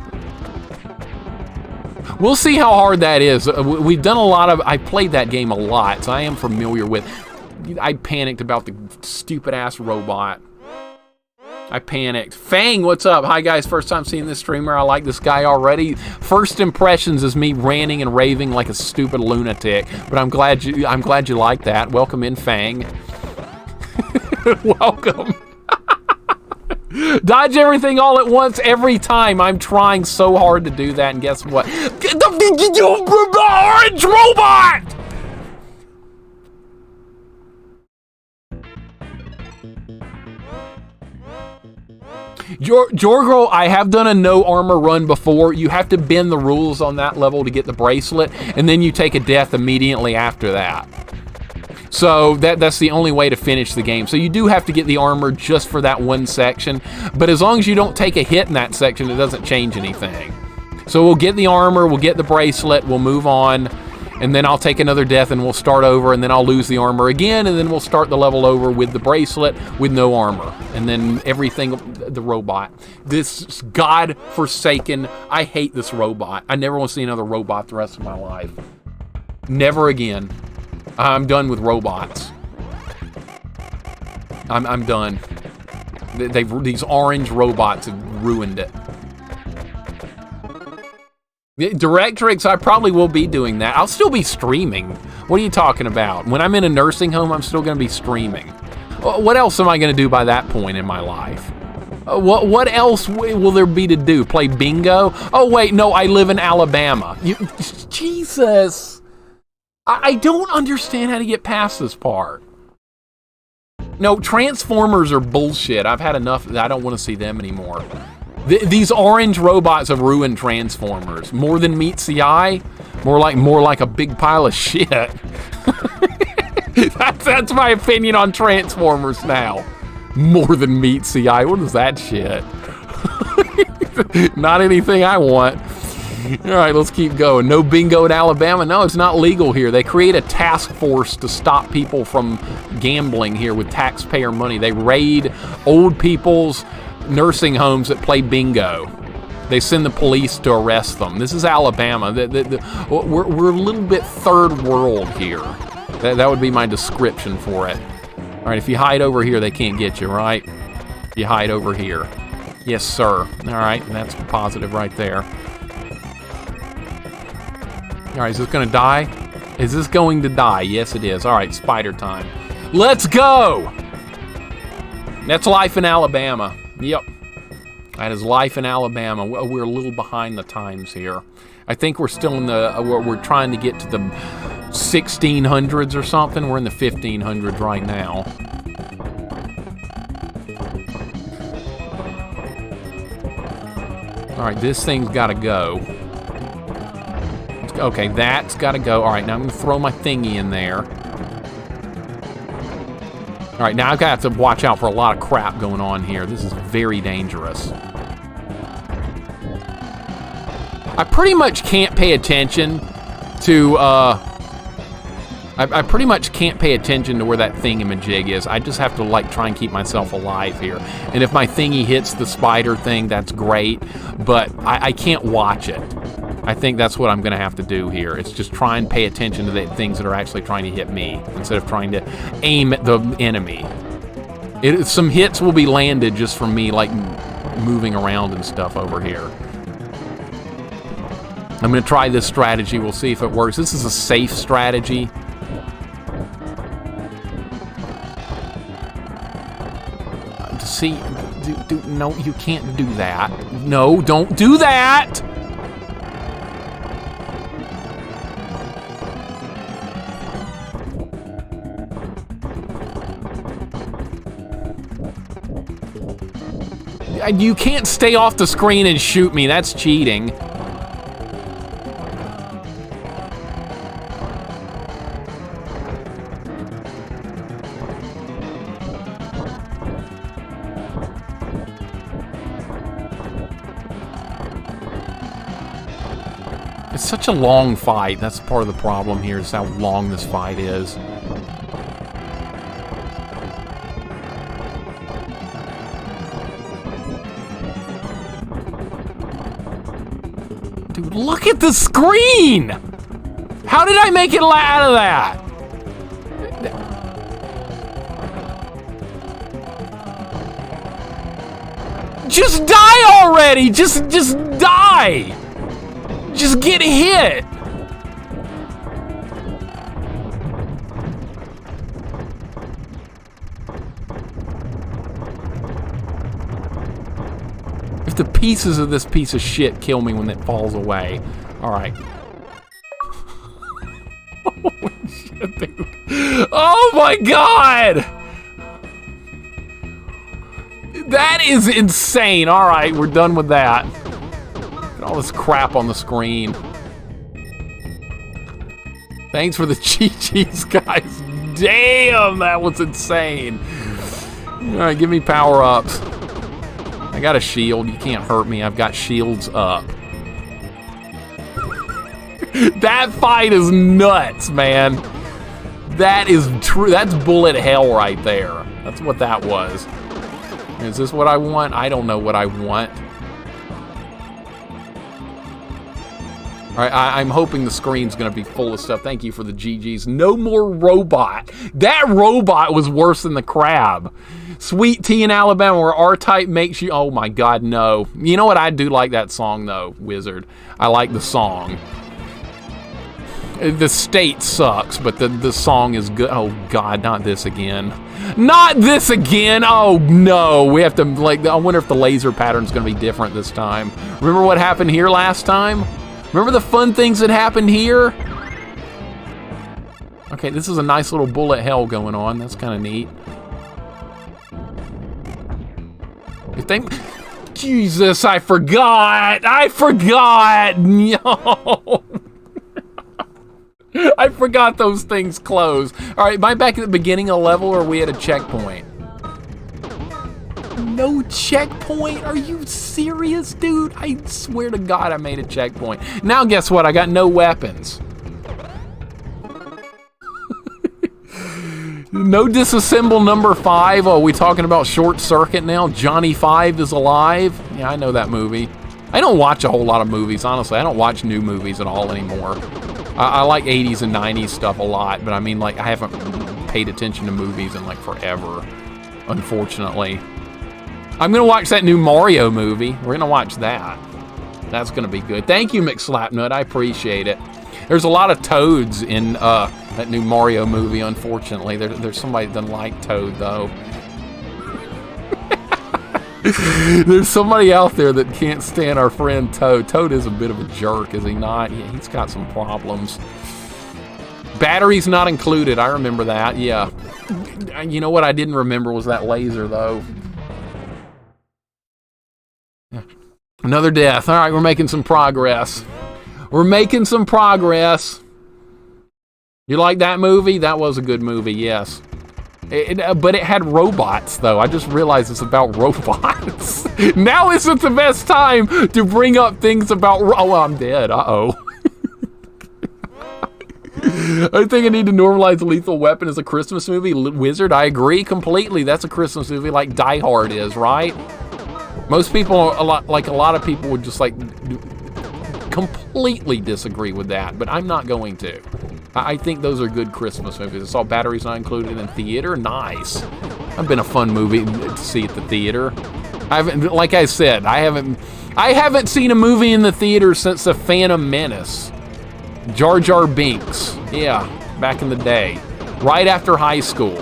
We'll see how hard that is. We've done a lot of... I played that game a lot, so I am familiar with... I panicked about the stupid-ass robot. I panicked. Fang, what's up? Hi, guys. First time seeing this streamer. I like this guy already. First impressions is me ranting and raving like a stupid lunatic. But I'm glad you like that. Welcome in, Fang. Welcome. Dodge everything all at once every time. I'm trying so hard to do that, and guess what? The orange robot! Jorgro, I have done a no armor run before. You have to bend the rules on that level to get the bracelet, and then you take a death immediately after that. So that's the only way to finish the game. So you do have to get the armor just for that one section, but as long as you don't take a hit in that section, it doesn't change anything. So we'll get the armor, we'll get the bracelet, we'll move on, and then I'll take another death and we'll start over, and then I'll lose the armor again, and then we'll start the level over with the bracelet with no armor. And then everything, the robot. This God-forsaken, I hate this robot. I never want to see another robot the rest of my life. Never again. I'm done with robots. I'm done. These orange robots have ruined it. Directrix, I probably will be doing that. I'll still be streaming. What are you talking about? When I'm in a nursing home, I'm still going to be streaming. What else am I going to do by that point in my life? What else will there be to do? Play bingo? Oh, wait, no, I live in Alabama. Jesus. I don't understand how to get past this part. No, Transformers are bullshit. I've had enough. I don't want to see them anymore. These orange robots have ruined Transformers. More than meets the eye? More like a big pile of shit. That's my opinion on Transformers now. More than meets the eye. What is that shit? Not anything I want. All right, let's keep going. No bingo in Alabama. No, it's not legal here. They create a task force to stop people from gambling here with taxpayer money. They raid old people's nursing homes that play bingo. They send the police to arrest them. This is Alabama. We're a little bit third world here. That would be my description for it. All right, if you hide over here, they can't get you, right? You hide over here. Yes, sir. All right, that's positive right there. All right, is this going to die? Is this going to die? Yes, it is. All right, spider time. Let's go! That's life in Alabama. Yep. That is life in Alabama. We're a little behind the times here. I think we're still in the... we're trying to get to the 1600s or something. We're in the 1500s right now. All right, this thing's got to go. Okay, that's got to go. All right, now I'm going to throw my thingy in there. All right, now I've got to watch out for a lot of crap going on here. This is very dangerous. I pretty much can't pay attention to... I I pretty much can't pay attention to where that thingamajig is. I just have to like try and keep myself alive here. And if my thingy hits the spider thing, that's great, but I can't watch it. I think that's what I'm gonna have to do here. It's just try and pay attention to the things that are actually trying to hit me instead of trying to aim at the enemy. Some hits will be landed just from me like moving around and stuff over here. I'm gonna try this strategy. We'll see if it works. This is a safe strategy. See, no, you can't do that. No, don't do that! You can't stay off the screen and shoot me. That's cheating. It's such a long fight. That's part of the problem here, is how long this fight is. Dude, look at the screen! How did I make it out of that? Just die already! Just die! Just get hit! If the pieces of this piece of shit kill me when it falls away. Alright. Holy shit, dude. Oh my god! That is insane. Alright, we're done with that. All this crap on the screen. Thanks for the GGs, guys. Damn, that was insane. Alright, give me power-ups. I got a shield. You can't hurt me. I've got shields up. That fight is nuts, man. That is true. That's bullet hell right there. That's what that was. Is this what I want? I don't know what I want. Alright, I'm hoping the screen's gonna be full of stuff. Thank you for the GGs. No more robot. That robot was worse than the crab. Sweet tea in Alabama where R-Type makes you... Oh my god, no. You know what? I do like that song though, Wizard. I like the song. The state sucks, but the song is good. Oh god, not this again. Not this again! Oh no, we have to, like, I wonder if the laser pattern's gonna be different this time. Remember what happened here last time? Remember the fun things that happened here? Okay, this is a nice little bullet hell going on. That's kind of neat. Jesus, I forgot! I forgot! No! I forgot those things close. Alright, am I back at the beginning of the level or are we at a checkpoint? No checkpoint? Are you serious, dude? I swear to God I made a checkpoint. Now guess what? I got no weapons. No disassemble number 5. Oh, we talking about Short Circuit now? Johnny 5 is alive? Yeah, I know that movie. I don't watch a whole lot of movies, honestly. I don't watch new movies at all anymore. I like 80s and 90s stuff a lot, but I mean, like, I haven't paid attention to movies in, like, forever, unfortunately. I'm gonna watch that new Mario movie. We're gonna watch that. That's gonna be good. Thank you, McSlapnut. I appreciate it. There's a lot of Toads in that new Mario movie, unfortunately. There's somebody that doesn't like Toad, though. There's somebody out there that can't stand our friend Toad. Toad is a bit of a jerk, is he not? Yeah, he's got some problems. Batteries not included. I remember that, yeah. You know what I didn't remember was that laser, though. Another death. All right, we're making some progress. We're making some progress. You like that movie? That was a good movie, yes. But it had robots, though. I just realized it's about robots. Now isn't the best time to bring up things about... Oh, I'm dead. Uh-oh. I think I need to normalize Lethal Weapon as a Christmas movie. Wizard, I agree completely. That's a Christmas movie like Die Hard is, right? Most people, a lot of people would just like completely disagree with that, but I'm not going to. I think those are good Christmas movies. I saw Batteries Not Included in theater. Nice. I've been a fun movie to see at the theater. I haven't, like I said, I haven't seen a movie in the theater since The Phantom Menace. Jar Jar Binks. Yeah, back in the day. Right after high school.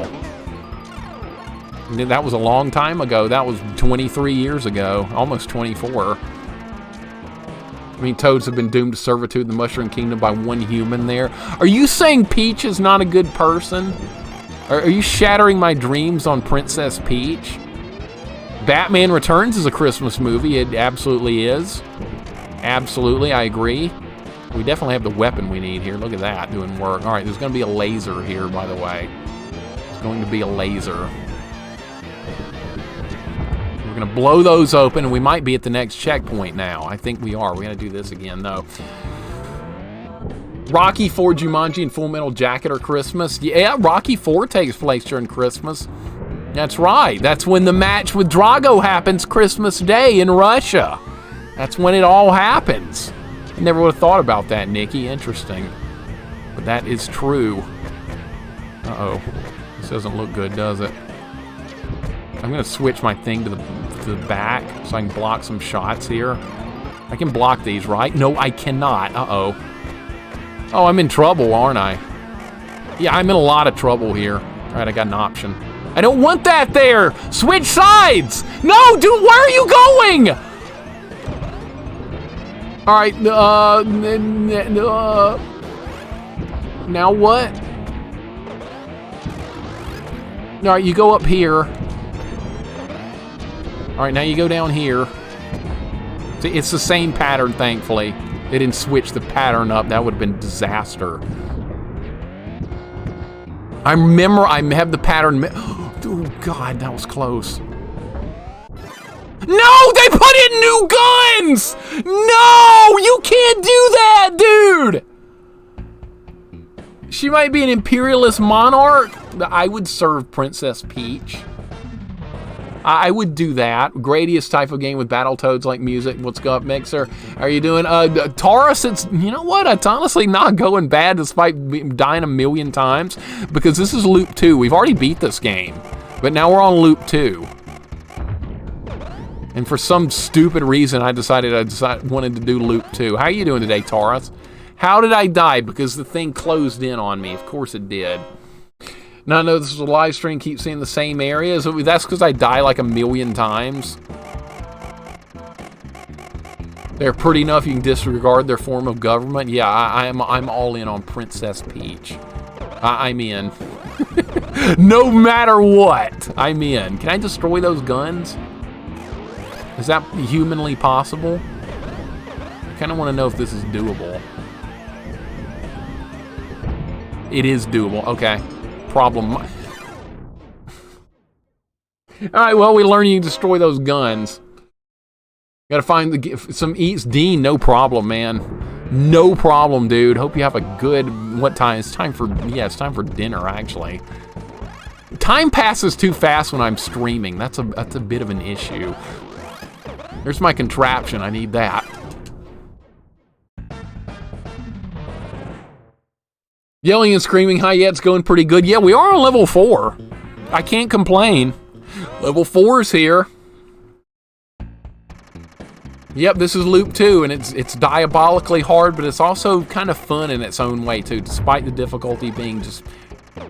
That was a long time ago. That was 23 years ago. Almost 24. I mean, toads have been doomed to servitude in the Mushroom Kingdom by one human there. Are you saying Peach is not a good person? Are you shattering my dreams on Princess Peach? Batman Returns is a Christmas movie. It absolutely is. Absolutely, I agree. We definitely have the weapon we need here. Look at that, doing work. All right, there's going to be a laser here, by the way. There's going to be a laser. We're going to blow those open, and we might be at the next checkpoint now. I think we are. We're going to do this again, though. Rocky IV, Jumanji, and Full Metal Jacket are Christmas. Yeah, Rocky IV takes place during Christmas. That's right. That's when the match with Drago happens Christmas Day in Russia. That's when it all happens. I never would have thought about that, Nikki. Interesting. But that is true. Uh-oh. This doesn't look good, does it? I'm going to switch my thing to the back so I can block some shots here. I can block these, right? No, I cannot. Uh-oh. Oh, I'm in trouble, aren't I? Yeah, I'm in a lot of trouble here. All right, I got an option. I don't want that there! Switch sides! No, dude, where are you going? All right, now what? All right, you go up here. All right, now you go down here. See, it's the same pattern, thankfully. They didn't switch the pattern up. That would have been disaster. I have the pattern. Oh, God, that was close. No, they put in new guns! No, you can't do that, dude! She might be an imperialist monarch. I would serve Princess Peach. I would do that. Gradiest type of game with Battletoads like music. What's up, Mixer? How are you doing? Taurus, you know what? It's honestly not going bad despite dying a million times because this is Loop 2. We've already beat this game, but now we're on Loop 2. And for some stupid reason, I wanted to do Loop 2. How are you doing today, Taurus? How did I die? Because the thing closed in on me. Of course it did. Now I know this is a live stream, keep seeing the same areas. That's because I die like a million times. They're pretty enough you can disregard their form of government. Yeah, I'm all in on Princess Peach. I'm in. No matter what, I'm in. Can I destroy those guns? Is that humanly possible? I kind of want to know if this is doable. It is doable. Okay. Problem. All right, well, we learned you can destroy those guns. Gotta find some eats. Dean, no problem, man. No problem, dude. Hope you have a good... What time? It's time for... Yeah, it's time for dinner, actually. Time passes too fast when I'm streaming. That's a bit of an issue. There's my contraption. I need that. Yelling and screaming, hi, yeah, it's going pretty good. Yeah, we are on level 4. I can't complain. Level 4's here. Yep, this is Loop 2, and it's diabolically hard, but it's also kind of fun in its own way, too. Despite the difficulty being just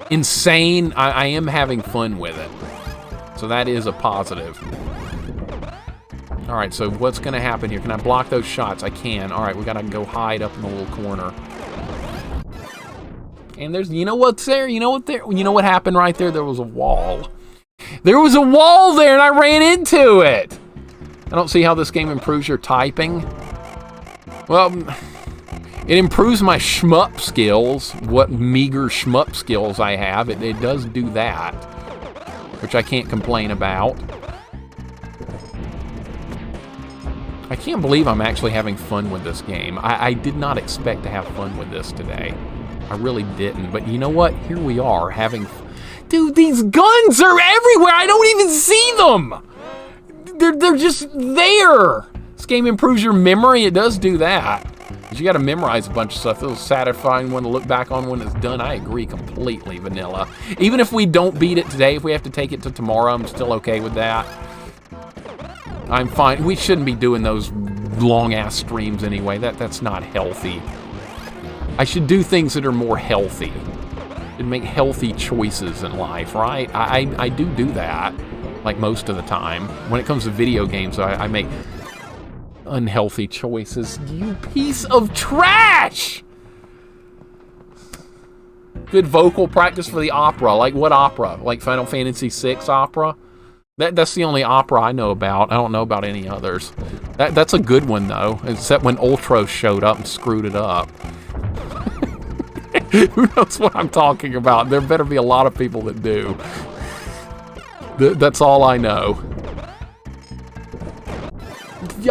insane, I am having fun with it. So that is a positive. All right, so what's going to happen here? Can I block those shots? I can. All right, we got to go hide up in the little corner. And there's, you know what's there? You know what there? You know what happened right there? There was a wall. There was a wall there, and I ran into it. I don't see how this game improves your typing. Well, it improves my shmup skills. What meager shmup skills I have. It does do that, which I can't complain about. I can't believe I'm actually having fun with this game. I did not expect to have fun with this today. I really didn't. But you know what? Here we are having... Dude, these guns are everywhere! I don't even see them! They're just there! This game improves your memory. It does do that. You got to memorize a bunch of stuff. It's a satisfying one to look back on when it's done. I agree completely, Vanilla. Even if we don't beat it today, if we have to take it to tomorrow, I'm still okay with that. I'm fine. We shouldn't be doing those long-ass streams anyway. That's not healthy. I should do things that are more healthy and make healthy choices in life, right? I do that, like most of the time. When it comes to video games, I make unhealthy choices. You piece of trash! Good vocal practice for the opera. Like what opera? Like Final Fantasy VI opera? That's the only opera I know about. I don't know about any others. That's a good one, though, except when Ultros showed up and screwed it up. Who knows what I'm talking about? There better be a lot of people that do. That's all I know.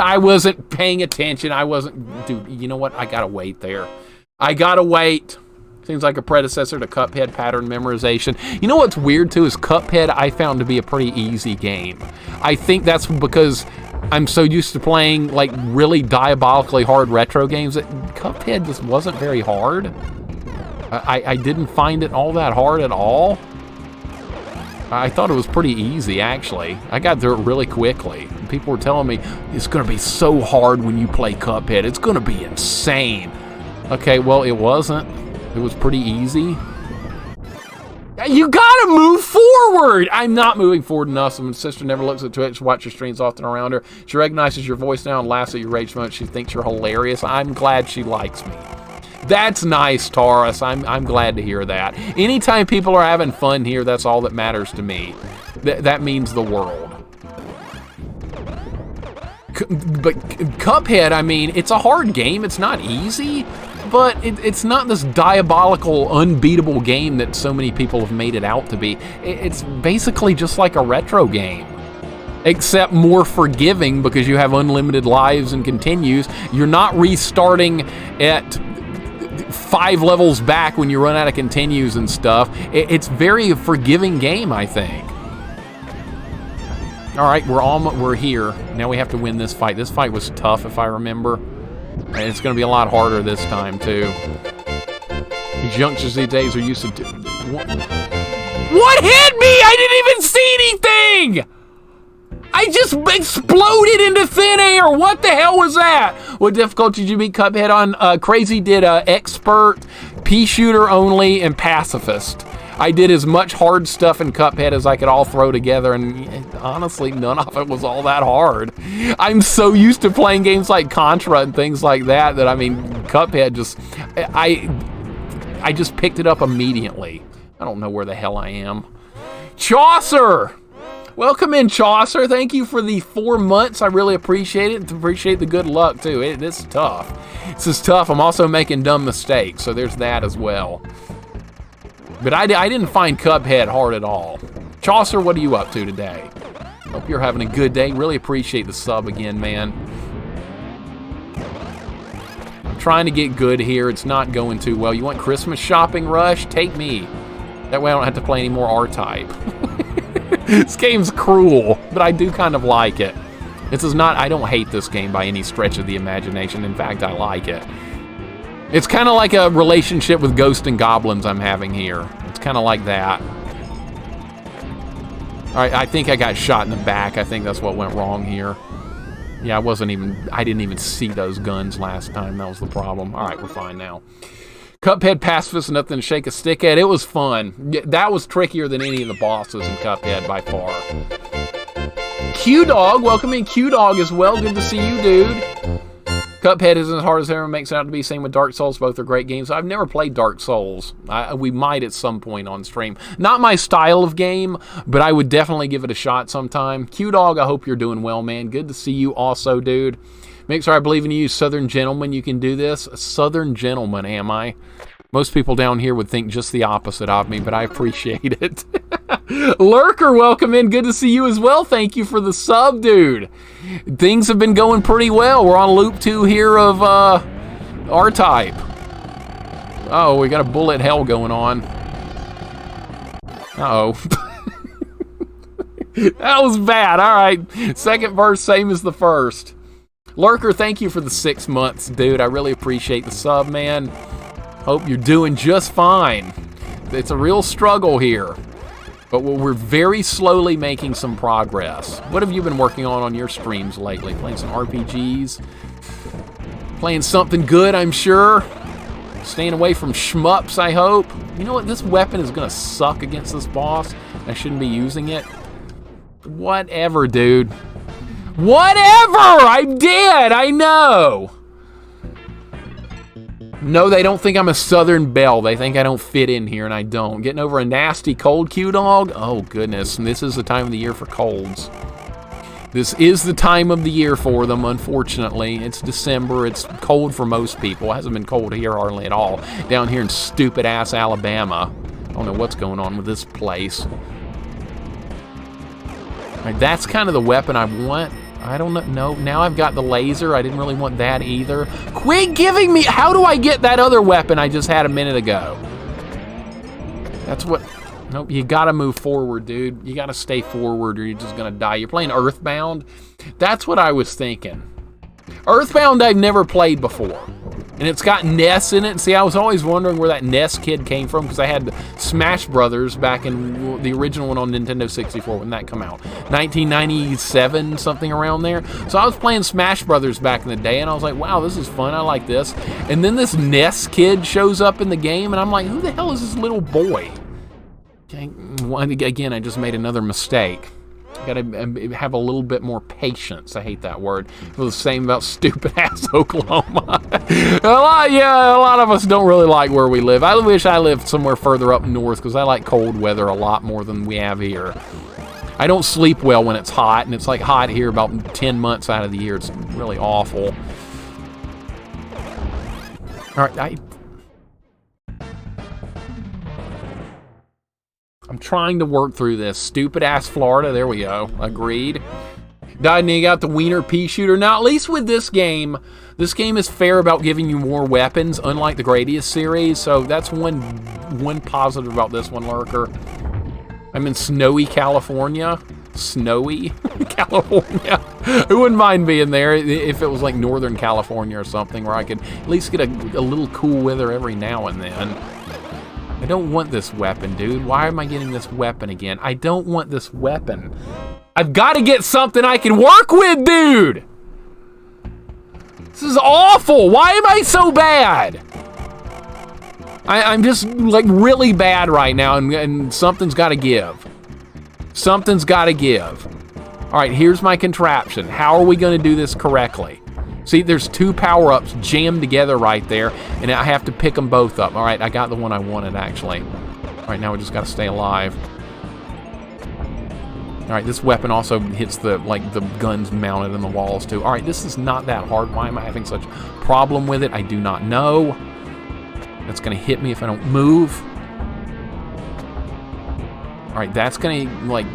I wasn't paying attention. I wasn't... Dude, you know what? I gotta wait there. I gotta wait. Seems like a predecessor to Cuphead pattern memorization. You know what's weird, too, is Cuphead I found to be a pretty easy game. I think that's because I'm so used to playing, like, really diabolically hard retro games that Cuphead just wasn't very hard. I didn't find it all that hard at all. I thought it was pretty easy, actually. I got through it really quickly. People were telling me, it's going to be so hard when you play Cuphead. It's going to be insane. Okay, well, it wasn't. It was pretty easy. You gotta move forward! I'm not moving forward enough. So my sister never looks at Twitch, watch your streams often around her. She recognizes your voice now and laughs at your rage moment. She thinks you're hilarious. I'm glad she likes me. That's nice, Taurus. I'm glad to hear that. Anytime people are having fun here, that's all that matters to me. That means the world. But Cuphead, I mean, it's a hard game. It's not easy, but it's not this diabolical, unbeatable game that so many people have made it out to be. It's basically just like a retro game, except more forgiving because you have unlimited lives and continues. You're not restarting at 5 levels back when you run out of continues and stuff. It's very forgiving game, I think. All right, we're here. Now we have to win this fight. This fight was tough, if I remember. And it's going to be a lot harder this time, too. These youngsters these days are used to... What hit me? I didn't even see anything! I just exploded into thin air. What the hell was that? What difficulty did you beat Cuphead on? Crazy did Expert, Pea Shooter only, and Pacifist. I did as much hard stuff in Cuphead as I could all throw together, and honestly, none of it was all that hard. I'm so used to playing games like Contra and things like that, I mean, Cuphead just... I just picked it up immediately. I don't know where the hell I am. Chaucer! Welcome in, Chaucer. Thank you for the 4 months. I really appreciate it. Appreciate the good luck, too. This is tough. This is tough. I'm also making dumb mistakes, so there's that as well. But I didn't find Cuphead hard at all. Chaucer, what are you up to today? Hope you're having a good day. Really appreciate the sub again, man. I'm trying to get good here. It's not going too well. You want Christmas shopping rush? Take me. That way I don't have to play any more R-Type. This game's cruel, but I do kind of like it. This is not... I don't hate this game by any stretch of the imagination. In fact, I like it. It's kind of like a relationship with Ghosts and Goblins I'm having here. It's kind of like that. All right, I think I got shot in the back. I think that's what went wrong here. Yeah, I didn't even see those guns last time. That was the problem. All right, we're fine now. Cuphead Pacifist, nothing to shake a stick at. It was fun. That was trickier than any of the bosses in Cuphead by far. Q-Dog, welcome in Q-Dog as well. Good to see you, dude. Cuphead isn't as hard as everyone makes it out to be. Same with Dark Souls. Both are great games. I've never played Dark Souls. We might at some point on stream. Not my style of game, but I would definitely give it a shot sometime. Q-Dog, I hope you're doing well, man. Good to see you also, dude. Mixer, I believe in you. Southern gentleman, you can do this. Southern gentleman, am I? Most people down here would think just the opposite of me, but I appreciate it. Lurker, welcome in. Good to see you as well. Thank you for the sub, dude. Things have been going pretty well. We're on loop 2 here of R-Type. Uh-oh, we got a bullet hell going on. Uh-oh. That was bad. All right. Second verse, same as the first. Lurker, thank you for the 6 months, dude. I really appreciate the sub, man. Hope you're doing just fine. It's a real struggle here. But we're very slowly making some progress. What have you been working on your streams lately? Playing some RPGs? Playing something good, I'm sure. Staying away from shmups, I hope. You know what? This weapon is going to suck against this boss. I shouldn't be using it. Whatever, dude. Whatever! I'm dead! I know! No, they don't think I'm a Southern Belle. They think I don't fit in here, and I don't. Getting over a nasty cold, Q-Dog? Oh, goodness. And this is the time of the year for colds. This is the time of the year for them, unfortunately. It's December. It's cold for most people. It hasn't been cold here hardly at all. Down here in stupid-ass Alabama. I don't know what's going on with this place. All right, that's kind of the weapon I want. I don't know. Now I've got the laser. I didn't really want that either. Quit giving me... How do I get that other weapon I just had a minute ago? That's what... Nope, you gotta move forward, dude. You gotta stay forward or you're just gonna die. You're playing Earthbound? That's what I was thinking. Earthbound I've never played before. And it's got NES in it. And see, I was always wondering where that NES kid came from because I had Smash Brothers back in the original one on Nintendo 64 when that came out. 1997, something around there. So I was playing Smash Brothers back in the day and I was like, wow, this is fun. I like this. And then this NES kid shows up in the game and I'm like, who the hell is this little boy? Okay, again, I just made another mistake. Gotta have a little bit more patience. I hate that word. It was the same about stupid-ass Oklahoma. a lot of us don't really like where we live. I wish I lived somewhere further up north because I like cold weather a lot more than we have here. I don't sleep well when it's hot, and it's like hot here about 10 months out of the year. It's really awful. All right, I'm trying to work through this. Stupid-ass Florida. There we go. Agreed. Died and you got the Wiener Pea Shooter. Now, at least with this game is fair about giving you more weapons, unlike the Gradius series. So that's one positive about this one, Lurker. I'm in snowy California. Snowy California. Who wouldn't mind being there if it was like Northern California or something where I could at least get a little cool weather every now and then. I don't want this weapon, dude. Why am I getting this weapon again? I don't want this weapon. I've got to get something I can work with, dude! This is awful! Why am I so bad? I'm just, like, really bad right now, and something's got to give. Something's got to give. All right, here's my contraption. How are we going to do this correctly? See, there's two power-ups jammed together right there, and I have to pick them both up. All right, I got the one I wanted, actually. All right, now we just got to stay alive. All right, this weapon also hits the guns mounted in the walls, too. All right, this is not that hard. Why am I having such a problem with it? I do not know. That's going to hit me if I don't move. All right, that's going to, like...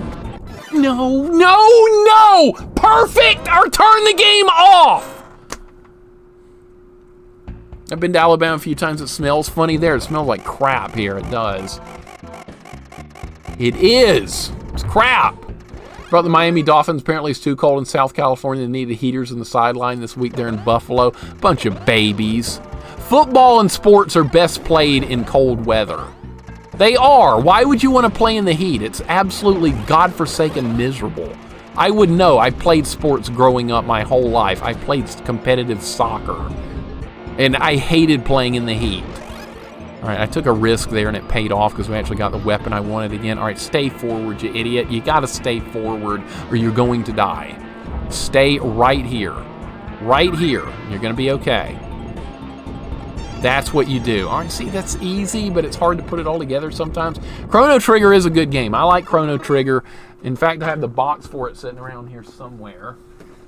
No! Perfect! Or turn the game off! I've been to Alabama a few times. It smells funny there. It smells like crap here. It does. It is. It's crap. About the Miami Dolphins. Apparently it's too cold in South California. They need the heaters in the sideline this week. They're in Buffalo. Bunch of babies. Football and sports are best played in cold weather. They are. Why would you want to play in the heat? It's absolutely godforsaken miserable. I would know. I played sports growing up my whole life. I played competitive soccer. And I hated playing in the heat. All right, I took a risk there and it paid off because we actually got the weapon I wanted again. All right, stay forward, you idiot. You got to stay forward or you're going to die. Stay right here. Right here. You're going to be okay. That's what you do. All right, see, that's easy, but it's hard to put it all together sometimes. Chrono Trigger is a good game. I like Chrono Trigger. In fact, I have the box for it sitting around here somewhere.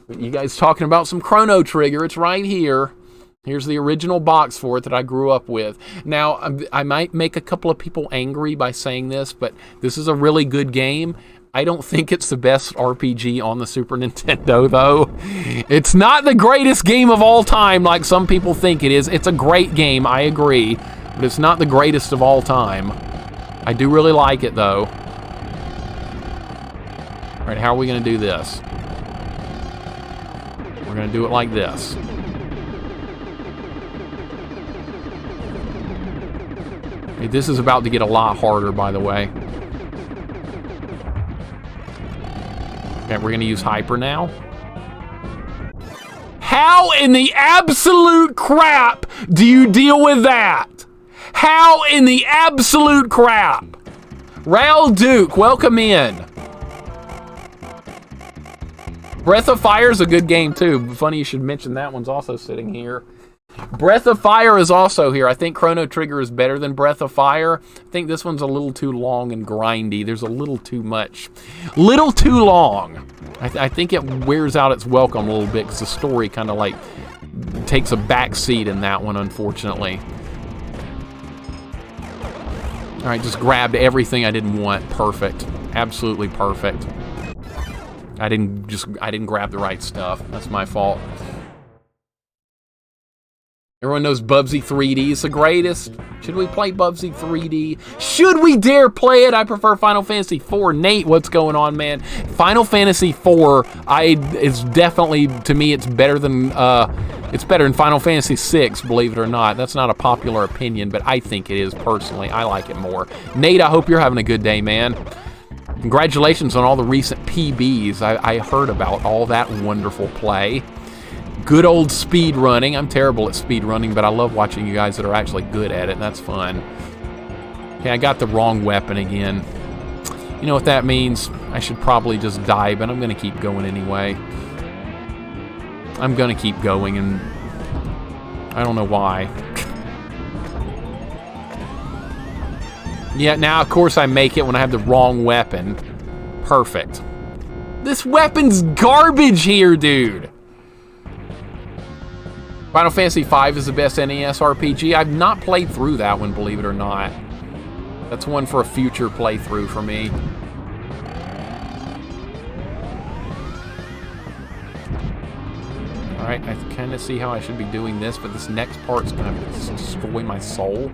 But you guys talking about some Chrono Trigger. It's right here. Here's the original box for it that I grew up with. Now, I might make a couple of people angry by saying this, but this is a really good game. I don't think it's the best RPG on the Super Nintendo, though. It's not the greatest game of all time like some people think it is. It's a great game, I agree. But it's not the greatest of all time. I do really like it, though. All right, how are we going to do this? We're going to do it like this. Okay, this is about to get a lot harder, by the way. Okay, we're going to use hyper now. How in the absolute crap do you deal with that? How in the absolute crap? Raul Duke, welcome in. Breath of Fire is a good game, too. Funny you should mention that one's also sitting here. Breath of Fire is also here. I think Chrono Trigger is better than Breath of Fire. I think this one's a little too long and grindy. There's a little too much. Little too long. I think it wears out its welcome a little bit because the story kind of like takes a back seat in that one, unfortunately. All right, just grabbed everything I didn't want. Perfect. Absolutely perfect. I didn't grab the right stuff. That's my fault. Everyone knows Bubsy 3D is the greatest. Should we play Bubsy 3D? Should we dare play it? I prefer Final Fantasy IV. Nate, what's going on, man? Final Fantasy IV, is definitely, to me, it's better than Final Fantasy VI, believe it or not. That's not a popular opinion, but I think it is personally. I like it more. Nate, I hope you're having a good day, man. Congratulations on all the recent PBs. I heard about all that wonderful play. Good old speed running. I'm terrible at speed running, but I love watching you guys that are actually good at it. That's fun. Okay, I got the wrong weapon again. You know what that means? I should probably just die, but I'm going to keep going anyway. I'm going to keep going, and I don't know why. Yeah, now, of course, I make it when I have the wrong weapon. Perfect. This weapon's garbage here, dude. Final Fantasy V is the best NES RPG. I've not played through that one, believe it or not. That's one for a future playthrough for me. Alright, I kind of see how I should be doing this, but this next part's going to destroy my soul.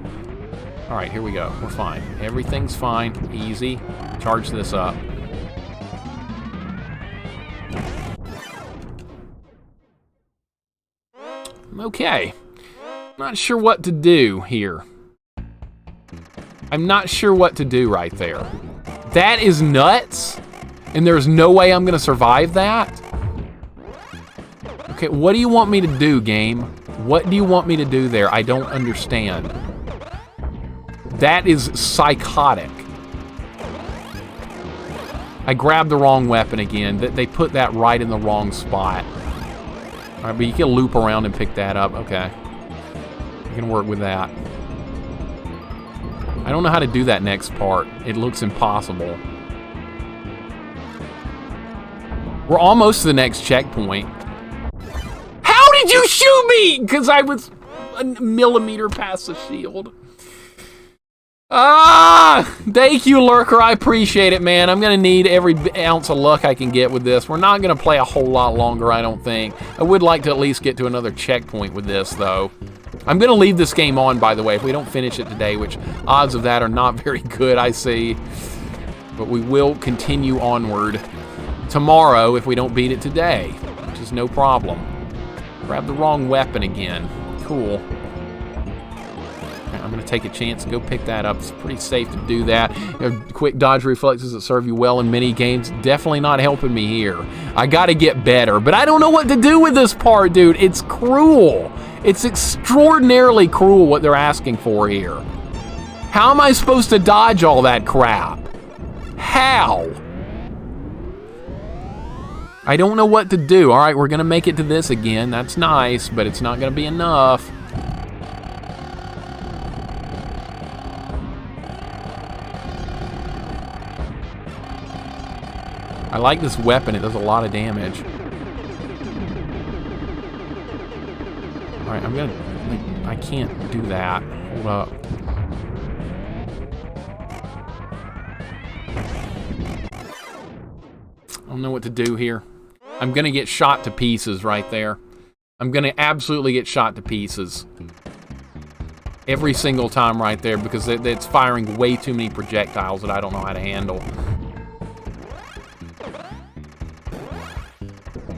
Alright, here we go. We're fine. Everything's fine. Easy. Charge this up. Okay. Not sure what to do here. I'm not sure what to do right there. That is nuts, and there's no way I'm going to survive that? Okay, what do you want me to do, game? What do you want me to do there? I don't understand. That is psychotic. I grabbed the wrong weapon again. They put that right in the wrong spot. All right, but you can loop around and pick that up. Okay. I can work with that. I don't know how to do that next part. It looks impossible. We're almost to the next checkpoint. How did you shoot me? Because I was a millimeter past the shield. Ah! Thank you, Lurker. I appreciate it, man. I'm going to need every ounce of luck I can get with this. We're not going to play a whole lot longer, I don't think. I would like to at least get to another checkpoint with this, though. I'm going to leave this game on, by the way, if we don't finish it today, which odds of that are not very good, I see. But we will continue onward tomorrow if we don't beat it today, which is no problem. Grab the wrong weapon again. Cool. I'm going to take a chance and go pick that up. It's pretty safe to do that. Quick dodge reflexes that serve you well in many games. Definitely not helping me here. I got to get better, but I don't know what to do with this part, dude. It's cruel. It's extraordinarily cruel what they're asking for here. How am I supposed to dodge all that crap? How? I don't know what to do. All right, we're going to make it to this again. That's nice, but it's not going to be enough. I like this weapon. It does a lot of damage. All right, I'm gonna... I can't do that. Hold up. I don't know what to do here. I'm gonna get shot to pieces right there. I'm gonna absolutely get shot to pieces. every single time right there because it's firing way too many projectiles that I don't know how to handle.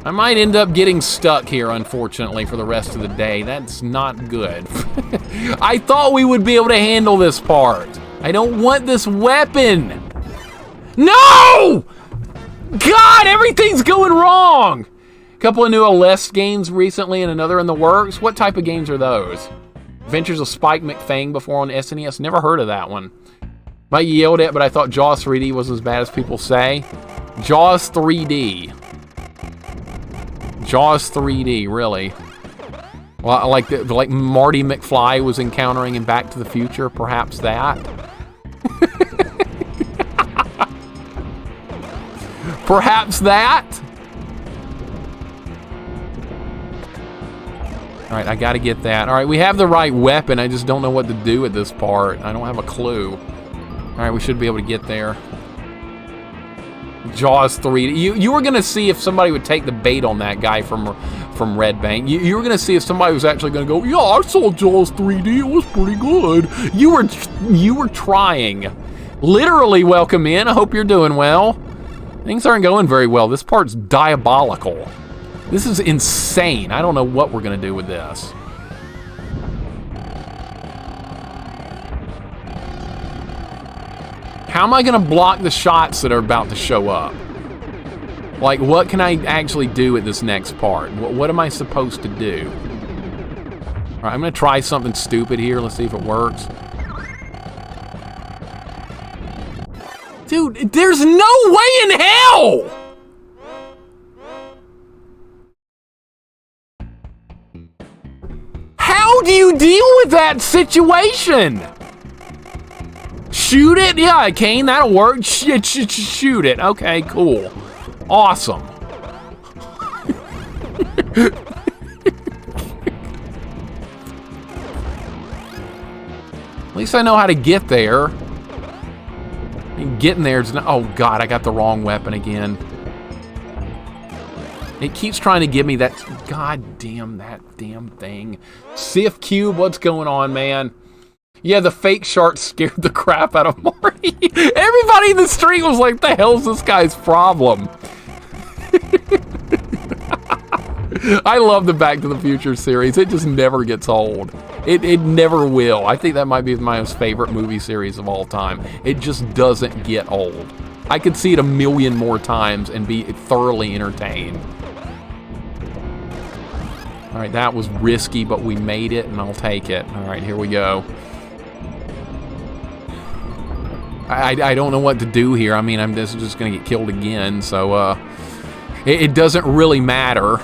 I might end up getting stuck here, unfortunately, for the rest of the day. That's not good. I thought we would be able to handle this part. I don't want this weapon. No! God, everything's going wrong. A couple of new LS games recently and another in the works. What type of games are those? Adventures of Spike McFang before on SNES. Never heard of that one. Might yelled at, but I thought Jaws 3D was as bad as people say. Jaws 3D. Jaws 3D, really? Well, like Marty McFly was encountering in Back to the Future, perhaps that. Perhaps that. All right, I got to get that. All right, we have the right weapon. I just don't know what to do at this part. I don't have a clue. All right, we should be able to get there. Jaws 3D. You were gonna see if somebody would take the bait on that guy from Red Bank. You were gonna see if somebody was actually gonna go, yeah, I saw Jaws 3D. It was pretty good. You were trying. Literally, welcome in. I hope you're doing well. Things aren't going very well. This part's diabolical. This is insane. I don't know what we're gonna do with this. How am I gonna block the shots that are about to show up? Like, what can I actually do at this next part? What am I supposed to do? All right, I'm gonna try something stupid here. Let's see if it works. Dude, there's no way in hell! How do you deal with that situation? Shoot it? Yeah, Kane, that'll work. Shoot it. Okay, cool. Awesome. At least I know how to get there. And getting there is not... Oh, God, I got the wrong weapon again. It keeps trying to give me that... God damn, that damn thing. Sif Cube, what's going on, man? Yeah, the fake shark scared the crap out of Marty. Everybody in the street was like, the hell's this guy's problem? I love the Back to the Future series. It just never gets old. It never will. I think that might be my most favorite movie series of all time. It just doesn't get old. I could see it a million more times and be thoroughly entertained. All right, that was risky, but we made it, and I'll take it. All right, here we go. I don't know what to do here. I mean, I'm just going to get killed again, so it doesn't really matter.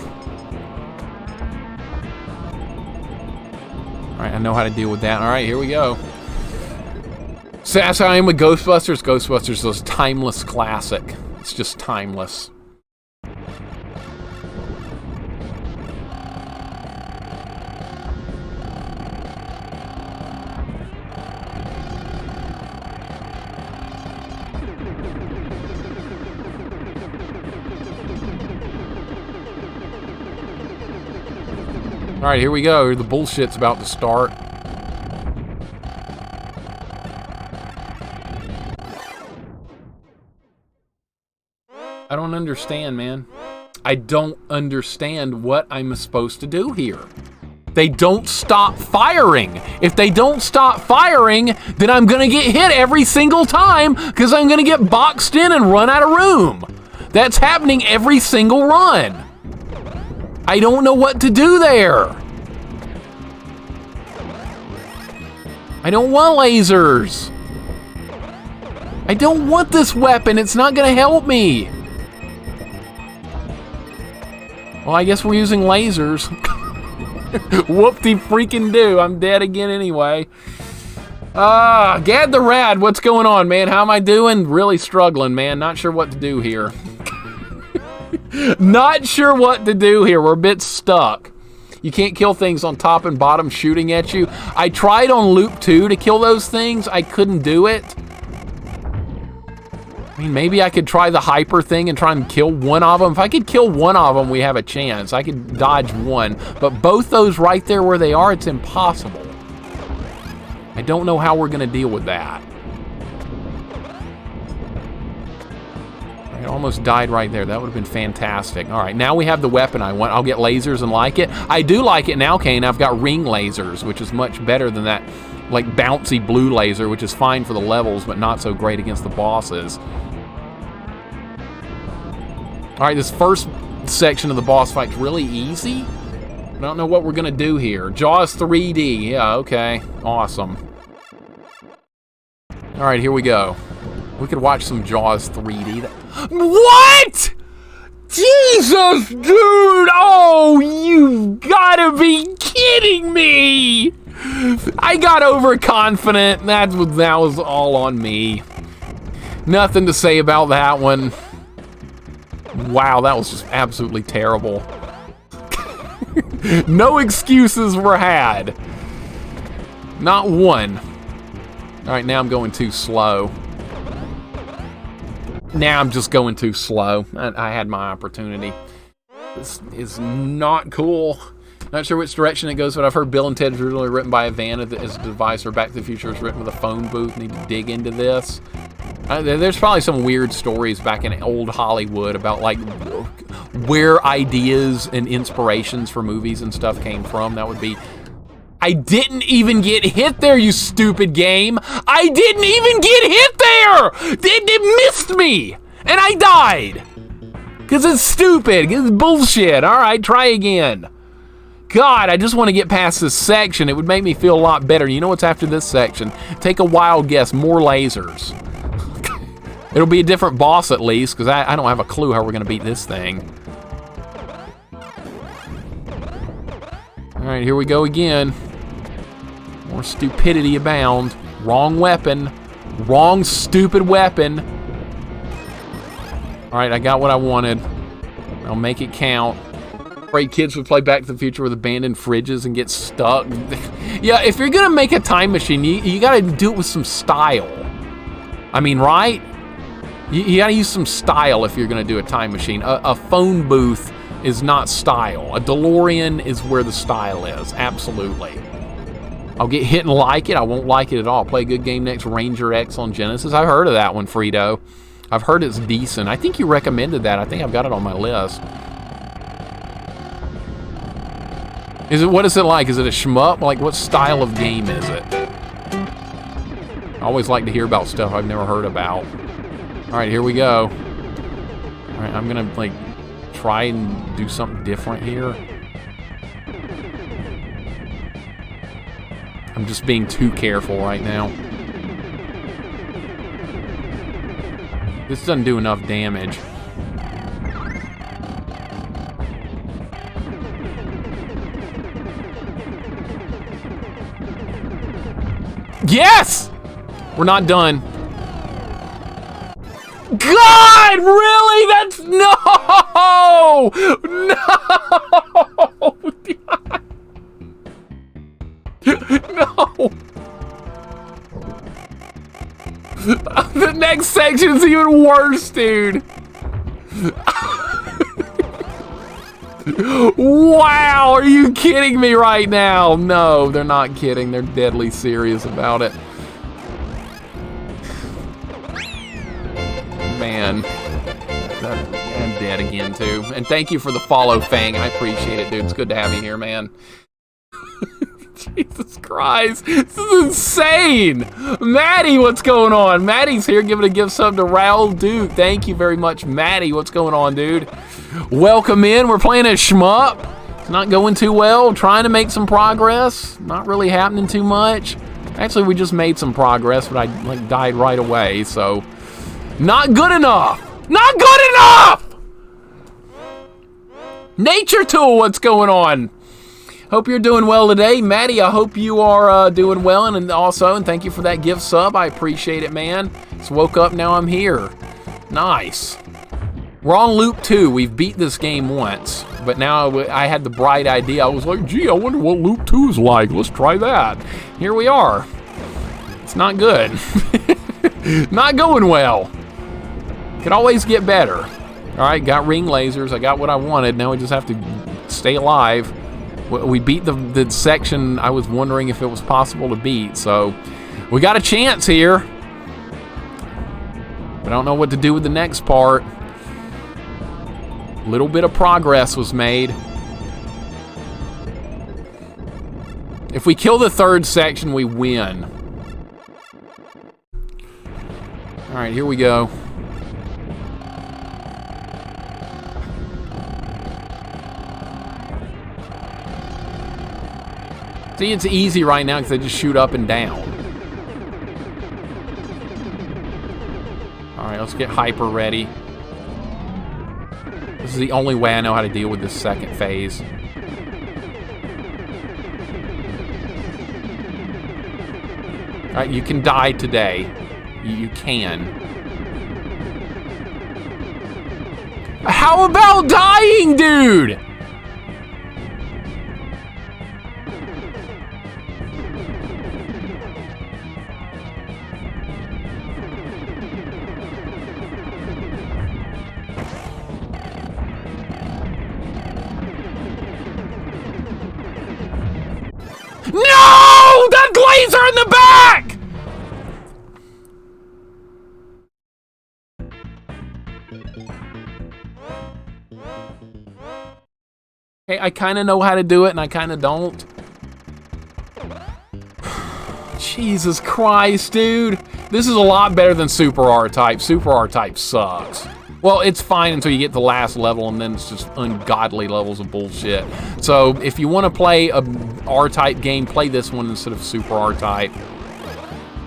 All right, I know how to deal with that. All right, here we go. So that's how I am with Ghostbusters. Ghostbusters is a timeless classic. It's just timeless. All right, here we go. The bullshit's about to start. I don't understand, man. I don't understand what I'm supposed to do here. They don't stop firing. If they don't stop firing, then I'm gonna get hit every single time because I'm gonna get boxed in and run out of room. That's happening every single run. I don't know what to do there. I don't want lasers. I don't want this weapon. It's not gonna help me. Well, I guess we're using lasers. Whoop-de-freaking-do. I'm dead again anyway. Gad the Rad, what's going on, man? How am I doing? Really struggling, man. Not sure what to do here. Not sure what to do here. We're a bit stuck. You can't kill things on top and bottom shooting at you. I tried on Loop 2 to kill those things. I couldn't do it. I mean, maybe I could try the hyper thing and try and kill one of them. If I could kill one of them, we have a chance. I could dodge one. But both those right there where they are, it's impossible. I don't know how we're going to deal with that. I almost died right there. That would have been fantastic. All right, now we have the weapon I want. I'll get lasers and like it. I do like it now, Kane. I've got ring lasers, which is much better than that like bouncy blue laser, which is fine for the levels, but not so great against the bosses. All right, this first section of the boss fight's really easy. I don't know what we're gonna do here. Jaws 3D, yeah, okay, awesome. All right, here we go. We could watch some Jaws 3D. What? Jesus, dude! Oh, you gotta be kidding me! I got overconfident. That was all on me. Nothing to say about that one. Wow, that was just absolutely terrible. No excuses were had. Not one. All right, now I'm going too slow. Now I'm just going too slow. I had my opportunity. This is not cool. Not sure which direction it goes, but I've heard Bill and Ted is originally written by a van as a device, or Back to the Future is written with a phone booth. Need to dig into this. There's probably some weird stories back in old Hollywood about like where ideas and inspirations for movies and stuff came from. That would be... I didn't even get hit there, you stupid game. I didn't even get hit there. It missed me, and I died. Because it's stupid. It's bullshit. All right, try again. God, I just want to get past this section. It would make me feel a lot better. You know what's after this section? Take a wild guess. More lasers. It'll be a different boss at least, because I don't have a clue how we're going to beat this thing. All right, here we go again. More stupidity abound. Wrong weapon. Wrong stupid weapon. All right, I got what I wanted. I'll make it count. Afraid kids would play Back to the Future with abandoned fridges and get stuck. Yeah, if you're gonna make a time machine, you gotta do it with some style. I mean, right? You gotta use some style if you're gonna do a time machine. A phone booth is not style. A DeLorean is where the style is, absolutely. I'll get hit and like it. I won't like it at all. Play a good game next, Ranger X on Genesis. I've heard of that one, Frito. I've heard it's decent. I think you recommended that. I think I've got it on my list. What is it like? Is it a shmup? Like, what style of game is it? I always like to hear about stuff I've never heard about. All right, here we go. All right, I'm gonna like try and do something different here. I'm just being too careful right now. This doesn't do enough damage. Yes! We're not done. God, really? That's... No! No! No! The next section's even worse, dude. Wow, are you kidding me right now? No, they're not kidding. They're deadly serious about it. Man. I'm dead again, too. And thank you for the follow, Fang. I appreciate it, dude. It's good to have you here, man. Jesus Christ. This is insane. Maddie, what's going on? Maddie's here giving a gift sub to Raoul Duke. Thank you very much, Maddie. What's going on, dude? Welcome in. We're playing a shmup. It's not going too well. Trying to make some progress. Not really happening too much. Actually, we just made some progress, but I like died right away, so not good enough. Not good enough! Nature Tool, what's going on? Hope you're doing well today. Maddie, I hope you are doing well, and thank you for that gift sub. I appreciate it, man. Just woke up, now I'm here. Nice. We're on loop 2. We've beat this game once, but now I had the bright idea. I was like, gee, I wonder what loop 2 is like. Let's try that. Here we are. It's not good. Not going well. Could always get better. All right, got ring lasers. I got what I wanted. Now we just have to stay alive. We beat the section I was wondering if it was possible to beat, so we got a chance here. But I don't know what to do with the next part. Little bit of progress was made. If we kill the third section, we win. All right, here we go. See, it's easy right now because they just shoot up and down. All right, let's get hyper ready. This is the only way I know how to deal with this second phase. All right, you can die today. You can. How about dying, dude? No! That laser in the back! Okay, I kind of know how to do it and I kind of don't. Jesus Christ, dude. This is a lot better than Super R-Type. Super R-Type sucks. Well, it's fine until you get to the last level, and then it's just ungodly levels of bullshit. So, if you want to play a R-Type game, play this one instead of Super R-Type.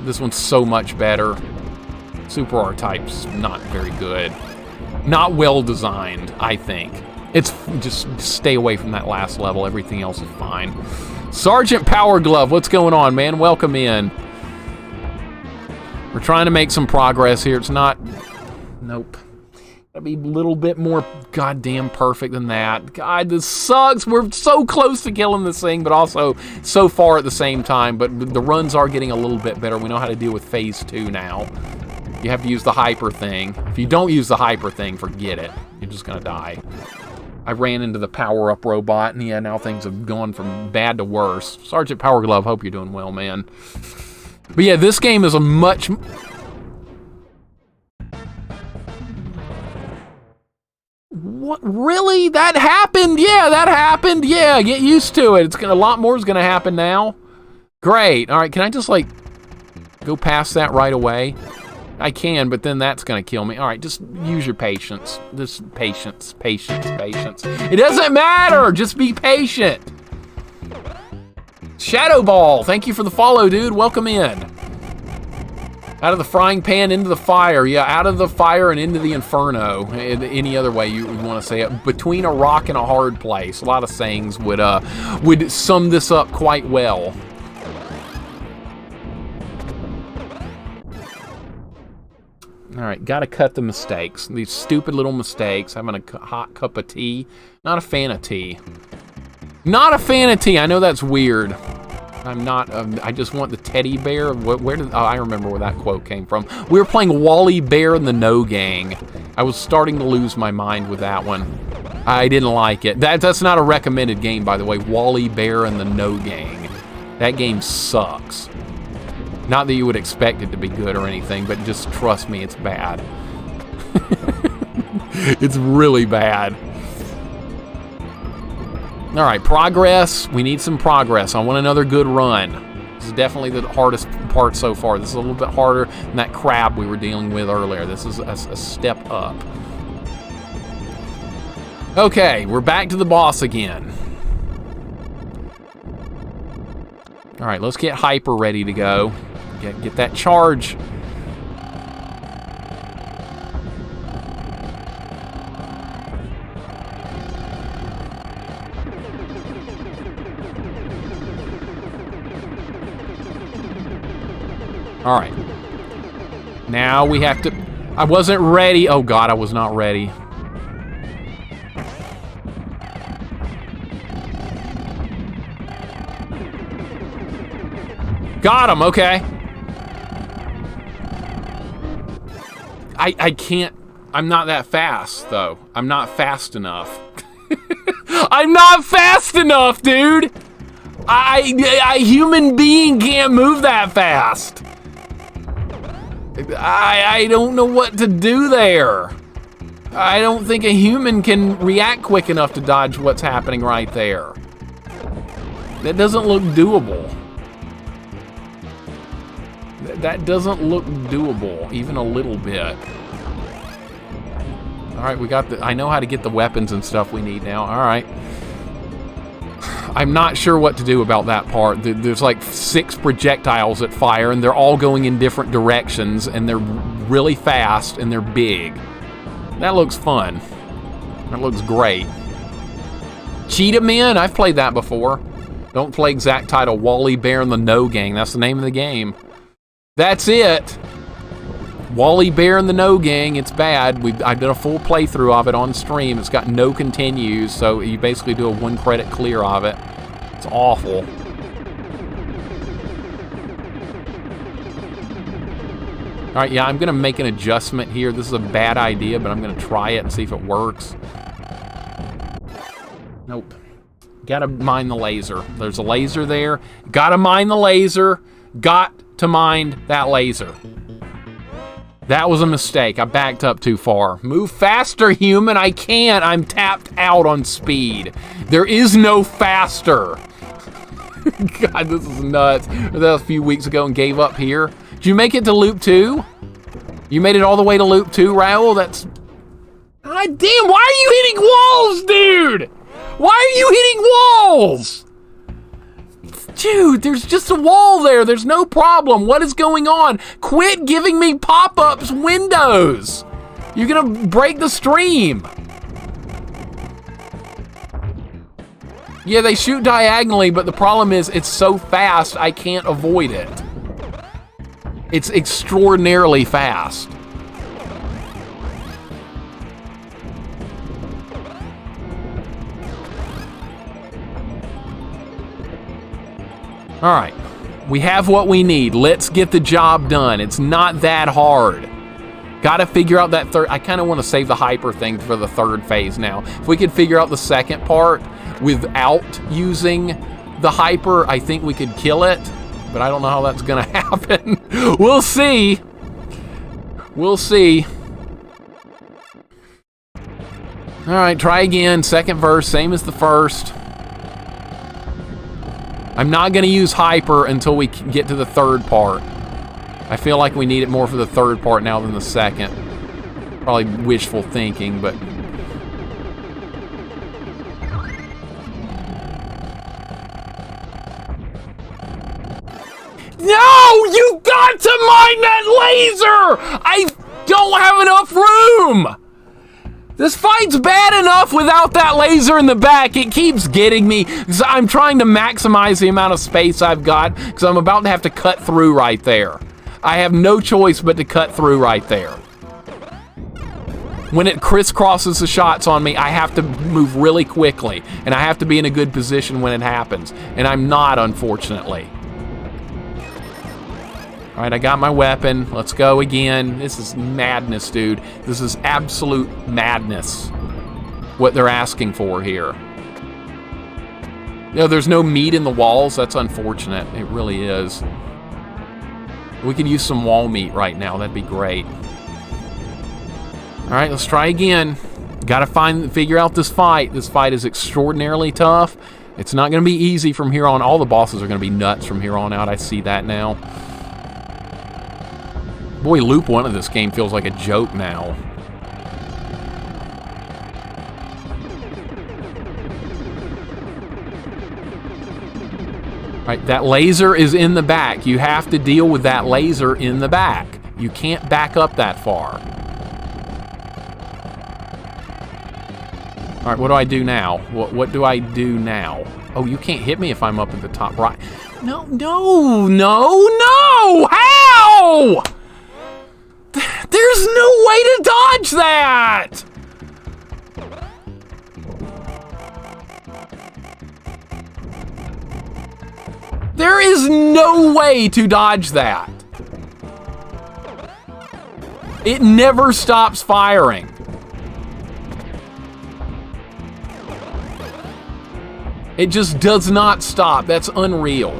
This one's so much better. Super R-Type's not very good. Not well designed, I think. It's just stay away from that last level. Everything else is fine. Sergeant Power Glove, what's going on, man? Welcome in. We're trying to make some progress here. It's not... Nope. Gotta be a little bit more goddamn perfect than that. God, this sucks. We're so close to killing this thing, but also so far at the same time. But the runs are getting a little bit better. We know how to deal with phase 2 now. You have to use the hyper thing. If you don't use the hyper thing, forget it. You're just gonna die. I ran into the power-up robot, and yeah, now things have gone from bad to worse. Sergeant Power Glove, hope you're doing well, man. But yeah, this game is a much... What? Really? That happened? Yeah, that happened. Yeah, get used to it. It's gonna, a lot more is going to happen now. Great. All right, can I just, like, go past that right away? I can, but then that's going to kill me. All right, just use your patience. Just patience, patience, patience. It doesn't matter. Just be patient. Shadow Ball, thank you for the follow, dude. Welcome in. Out of the frying pan into the fire. Yeah, out of the fire and into the inferno. Any other way you would want to say it. Between a rock and a hard place. A lot of sayings would sum this up quite well. All right, gotta cut the mistakes. These stupid little mistakes. Having a hot cup of tea. Not a fan of tea. Not a fan of tea. I know that's weird. I'm not, I just want the teddy bear. Where did, oh, I remember where that quote came from. We were playing Wally Bear and the No Gang. I was starting to lose my mind with that one. I didn't like it. That's not a recommended game, by the way. Wally Bear and the No Gang. That game sucks. Not that you would expect it to be good or anything, but just trust me, it's bad. It's really bad. All right, progress. We need some progress. I want another good run. This is definitely the hardest part so far. This is a little bit harder than that crab we were dealing with earlier. This is a step up. Okay, we're back to the boss again. All right, let's get hyper ready to go. Get that charge. All right. Now we have to... I wasn't ready. Oh, God, I was not ready. Got him, okay. I can't... I'm not that fast, though. I'm not fast enough. I'm not fast enough, dude. A human being can't move that fast. I don't know what to do there. I don't think a human can react quick enough to dodge what's happening right there. That doesn't look doable. That doesn't look doable, even a little bit. All right, we got the, I know how to get the weapons and stuff we need now. All right. I'm not sure what to do about that part. There's like 6 projectiles that fire, and they're all going in different directions, and they're really fast, and they're big. That looks fun. That looks great. Cheetah Men, I've played that before. Don't play exact title, Wally Bear and the No Gang. That's the name of the game. That's it. Wally Bear and the No Gang, it's bad. I did a full playthrough of it on stream. It's got no continues, so you basically do a 1 credit clear of it. It's awful. All right, yeah, I'm gonna make an adjustment here. This is a bad idea, but I'm gonna try it and see if it works. Nope. Gotta mine the laser. There's a laser there. Gotta mine the laser. Got to mine that laser. That was a mistake. I backed up too far. Move faster, human. I can't. I'm tapped out on speed. There is no faster. God, this is nuts. That was a few weeks ago and gave up here. Did you make it to loop 2? You made it all the way to loop 2, Raoul? That's... God damn, why are you hitting walls, dude? Why are you hitting walls? Dude, there's just a wall there. There's no problem. What is going on? Quit giving me pop-ups windows. You're gonna break the stream. Yeah, they shoot diagonally, but the problem is it's so fast I can't avoid it. It's extraordinarily fast. All right, we have what we need. Let's get the job done. It's not that hard. Got to figure out that third. I kind of want to save the hyper thing for the 3rd phase now. If we could figure out the 2nd part without using the hyper, I think we could kill it, but I don't know how that's going to happen. We'll see. We'll see. All right, try again. 2nd verse, same as the 1st. I'm not going to use hyper until we get to the 3rd part. I feel like we need it more for the 3rd part now than the 2nd. Probably wishful thinking, but... No! You got to mine that laser! I don't have enough room! This fight's bad enough without that laser in the back. It keeps getting me. I'm trying to maximize the amount of space I've got because I'm about to have to cut through right there. I have no choice but to cut through right there. When it crisscrosses the shots on me, I have to move really quickly, and I have to be in a good position when it happens, and I'm not, unfortunately. All right, I got my weapon. Let's go again. This is madness, dude. This is absolute madness, what they're asking for here. You know, there's no meat in the walls. That's unfortunate. It really is. We could use some wall meat right now. That'd be great. All right, let's try again. Got to figure out this fight. This fight is extraordinarily tough. It's not going to be easy from here on. All the bosses are going to be nuts from here on out. I see that now. Boy, loop 1 of this game feels like a joke now. All right, that laser is in the back. You have to deal with that laser in the back. You can't back up that far. All right, what do I do now? What do I do now? Oh, you can't hit me if I'm up at the top right. No, no, no, no! How? There's no way to dodge that! There is no way to dodge that. It never stops firing. It just does not stop. That's unreal.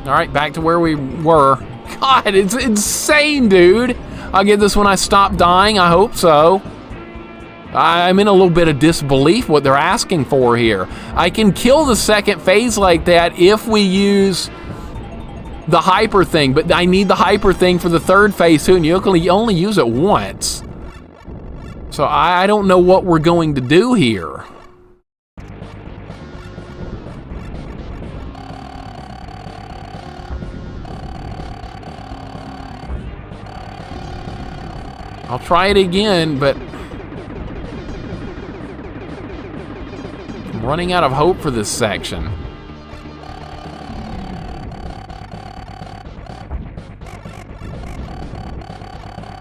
All right, back to where we were. God, it's insane, dude. I'll get this when I stop dying. I hope so. I'm in a little bit of disbelief what they're asking for here. I can kill the second phase like that if we use the hyper thing, but I need the hyper thing for the third phase too, and you can only use it once. So I don't know what we're going to do here. I'll try it again, but I'm running out of hope for this section.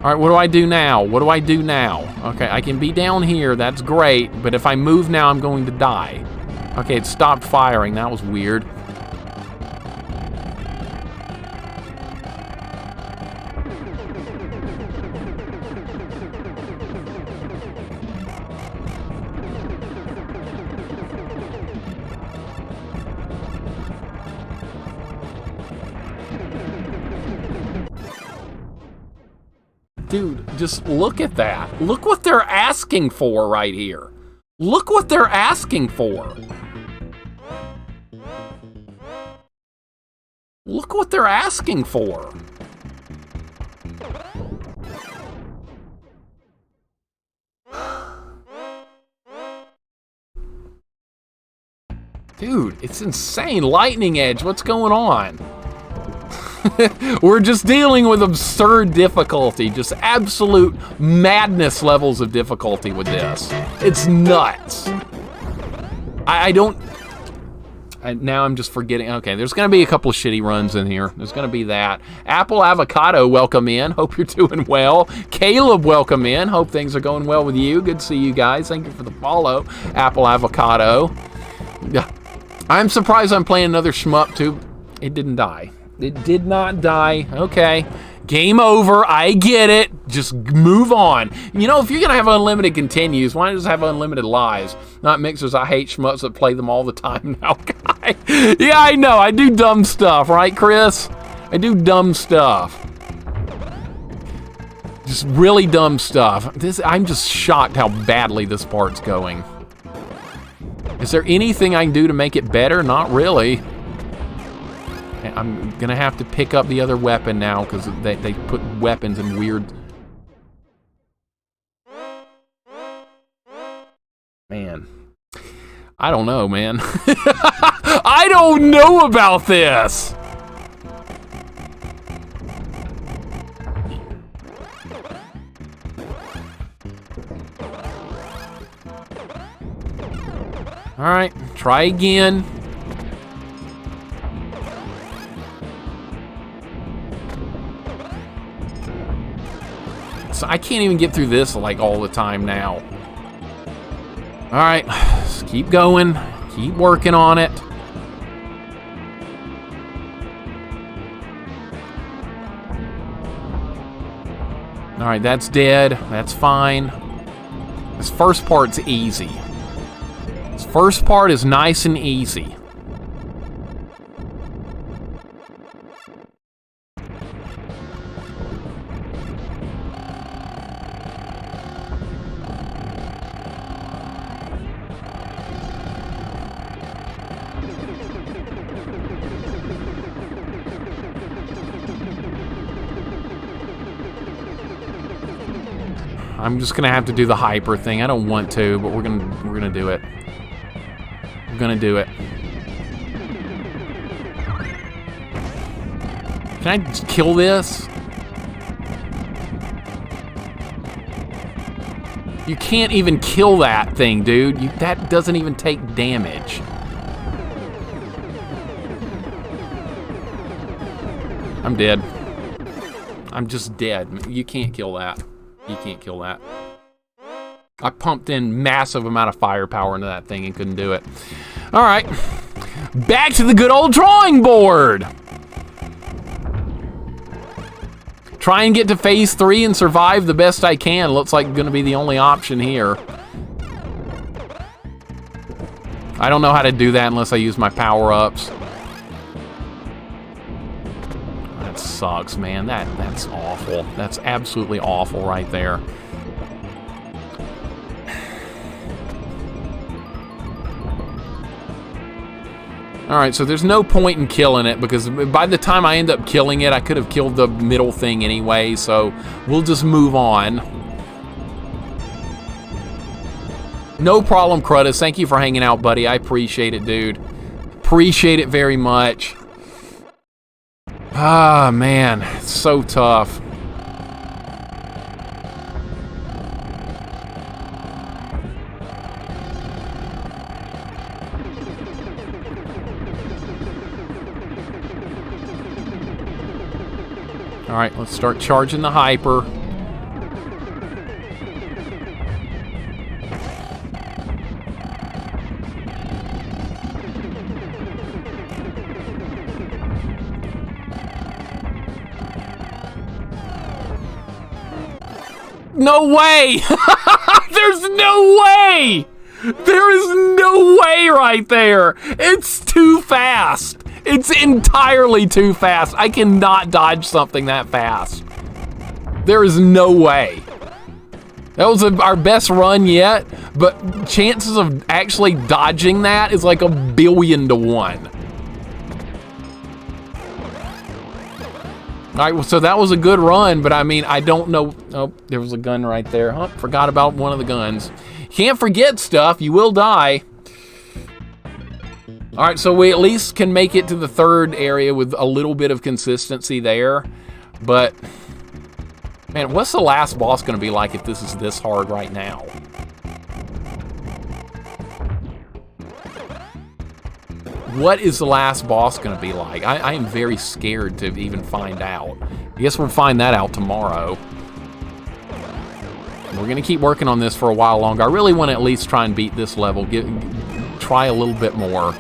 All right, what do I do now? What do I do now? Okay, I can be down here, that's great, but if I move now, I'm going to die. Okay, it stopped firing, that was weird. Dude, just look at that. Look what they're asking for right here. Look what they're asking for. Look what they're asking for. Dude, it's insane. Lightning Edge, what's going on? We're just dealing with absurd difficulty, just absolute madness levels of difficulty with this. It's nuts. Now I'm just forgetting. Okay, there's going to be a couple of shitty runs in here. There's going to be that. Apple Avocado, welcome in. Hope you're doing well. Caleb, welcome in. Hope things are going well with you. Good to see you guys. Thank you for the follow, Apple Avocado. I'm surprised I'm playing another shmup, too. It didn't die. It did not die. Okay. Game over. I get it. Just move on. You know, if you're going to have unlimited continues, why not just have unlimited lives? Not mixers. I hate shmups that play them all the time now, guy. Yeah, I know. I do dumb stuff, right, Chris? I do dumb stuff. Just really dumb stuff. I'm just shocked how badly this part's going. Is there anything I can do to make it better? Not really. I'm gonna have to pick up the other weapon now because they put weapons in weird... Man. I don't know, man. I don't know about this! Alright, try again. So I can't even get through this like all the time now. All right, just keep going, keep working on it. All right, that's dead, that's fine. This first part's easy. This first part is nice and easy. I'm just gonna have to do the hyper thing. I don't want to, but we're gonna do it. We're gonna do it. Can I just kill this? You can't even kill that thing, dude. That doesn't even take damage. I'm dead. I'm just dead. You can't kill that. You can't kill that. I pumped in massive amount of firepower into that thing and couldn't do it. All right, back to the good old drawing board. Try and get to phase 3 and survive the best I can. Looks like going to be the only option here. I don't know how to do that unless I use my power-ups. That sucks, man. That's awful. That's absolutely awful right there. Alright, so there's no point in killing it, because by the time I end up killing it, I could have killed the middle thing anyway, so we'll just move on. No problem, Crudus. Thank you for hanging out, buddy. I appreciate it, dude. Appreciate it very much. Ah, man. It's so tough. Alright, let's start charging the hyper. No way! There's no way! There is no way right there! It's too fast! It's entirely too fast. I cannot dodge something that fast. There is no way. That was our best run yet, but chances of actually dodging that is like 1,000,000,000 to 1. All right, so that was a good run, but I mean, I don't know. Oh, there was a gun right there. Huh, forgot about one of the guns. Can't forget stuff. You will die. All right, so we at least can make it to the third area with a little bit of consistency there. But, man, what's the last boss going to be like if this is this hard right now? What is the last boss going to be like? I am very scared to even find out. I guess we'll find that out tomorrow. We're going to keep working on this for a while longer. I really want to at least try and beat this level. Try a little bit more.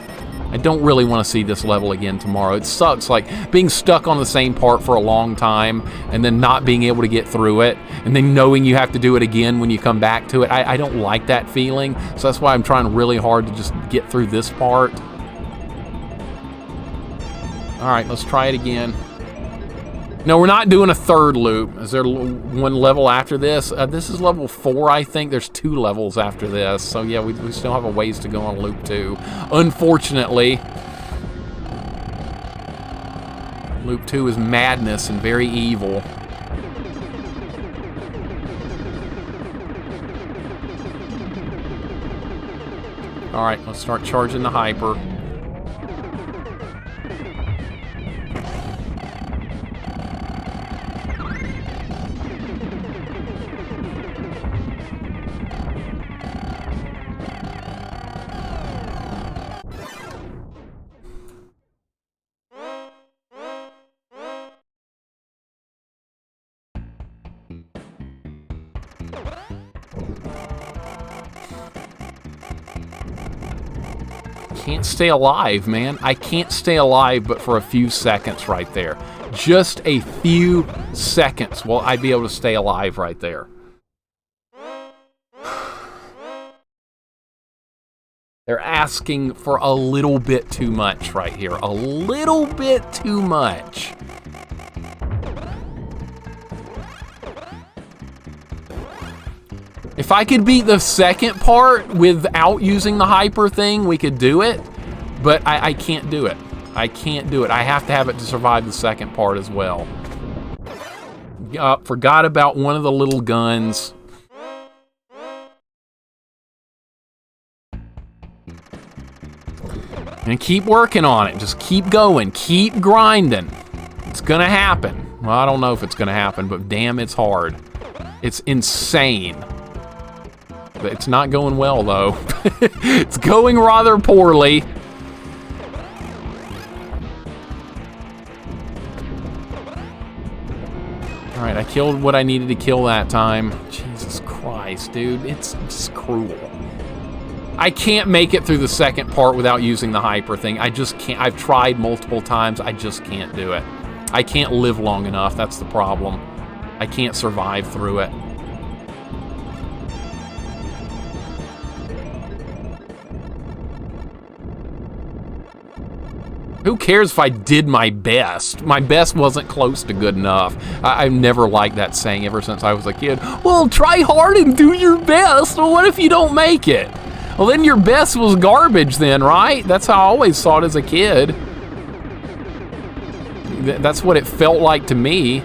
I don't really want to see this level again tomorrow. It sucks, like, being stuck on the same part for a long time and then not being able to get through it and then knowing you have to do it again when you come back to it. I don't like that feeling, so that's why I'm trying really hard to just get through this part. All right, let's try it again. No, we're not doing a third loop. Is there one level after this? This is level 4, I think. There's 2 levels after this. So, yeah, we still have a ways to go on loop 2. Unfortunately. Loop 2 is madness and very evil. All right, let's start charging the hyper. Can't stay alive, man. I can't stay alive but for a few seconds right there. Just a few seconds will I be able to stay alive right there. They're asking for a little bit too much right here. A little bit too much. If I could beat the second part without using the hyper thing, we could do it. But I can't do it. I can't do it. I have to have it to survive the second part as well. Forgot about one of the little guns. And keep working on it. Just keep going. Keep grinding. It's gonna happen. Well, I don't know if it's gonna happen, but damn, it's hard. It's insane. It's not going well, though. It's going rather poorly. All right, I killed what I needed to kill that time. Jesus Christ, dude. It's just cruel. I can't make it through the second part without using the hyper thing. I just can't. I've tried multiple times. I just can't do it. I can't live long enough. That's the problem. I can't survive through it. Who cares if I did my best? My best wasn't close to good enough. I've never liked that saying ever since I was a kid. Well, try hard and do your best. Well, what if you don't make it? Well, then your best was garbage then, right? That's how I always saw it as a kid. That's what it felt like to me.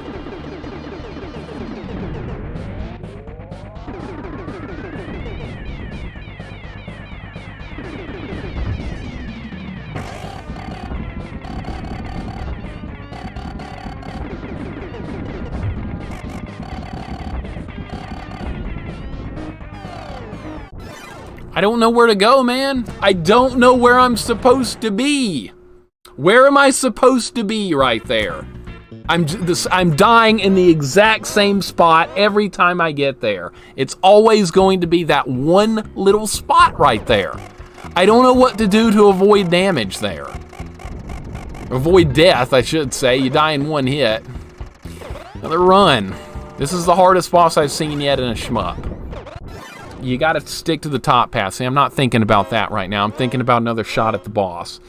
I don't know where to go, man. I don't know where I'm supposed to be. Where am I supposed to be right there? I'm dying in the exact same spot every time I get there. It's always going to be that one little spot right there. I don't know what to do to avoid damage there. Avoid death, I should say. You die in one hit. Another run. This is the hardest boss I've seen yet in a shmup. You gotta stick to the top path. See, I'm not thinking about that right now. I'm thinking about another shot at the boss.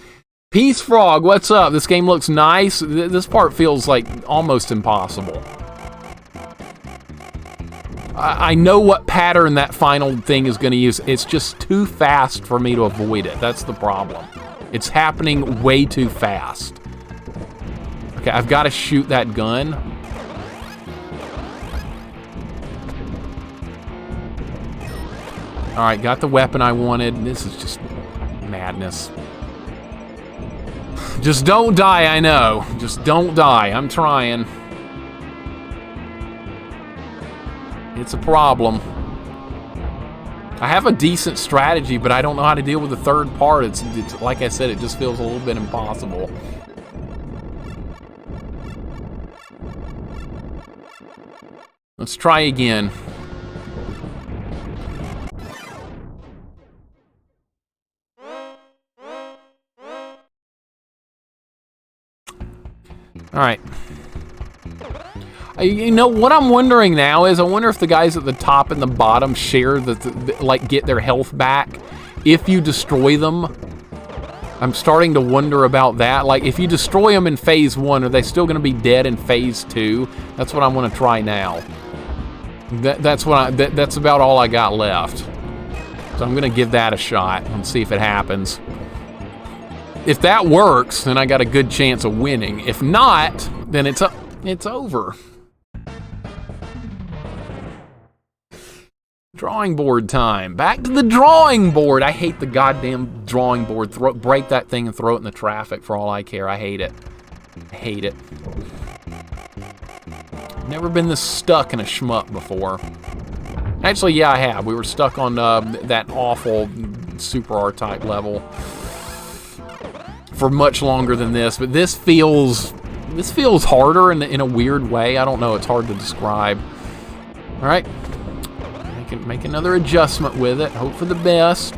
Peace Frog, what's up? This game looks nice. This part feels like almost impossible. I know what pattern that final thing is gonna use. It's just too fast for me to avoid it. That's the problem. It's happening way too fast. Okay, I've gotta shoot that gun. All right, got the weapon I wanted. This is just madness. Just don't die, I know. Just don't die. I'm trying. It's a problem. I have a decent strategy, but I don't know how to deal with the third part. It's like I said, it just feels a little bit impossible. Let's try again. All right. You know, what I'm wondering now is I wonder if the guys at the top and the bottom share like get their health back if you destroy them. I'm starting to wonder about that. Like, if you destroy them in phase 1, are they still going to be dead in phase 2? That's what I want to try now. That's about all I got left. So I'm going to give that a shot and see if it happens. If that works, then I got a good chance of winning. If not, then it's over. Drawing board time. Back to the drawing board. I hate the goddamn drawing board. Break that thing and throw it in the traffic for all I care. I hate it. I hate it. Never been this stuck in a shmup before. Actually, yeah, I have. We were stuck on that awful Super R-type level for much longer than this, but this feels harder in a weird way. I don't know, it's hard to describe. All right, make another adjustment with it. Hope for the best.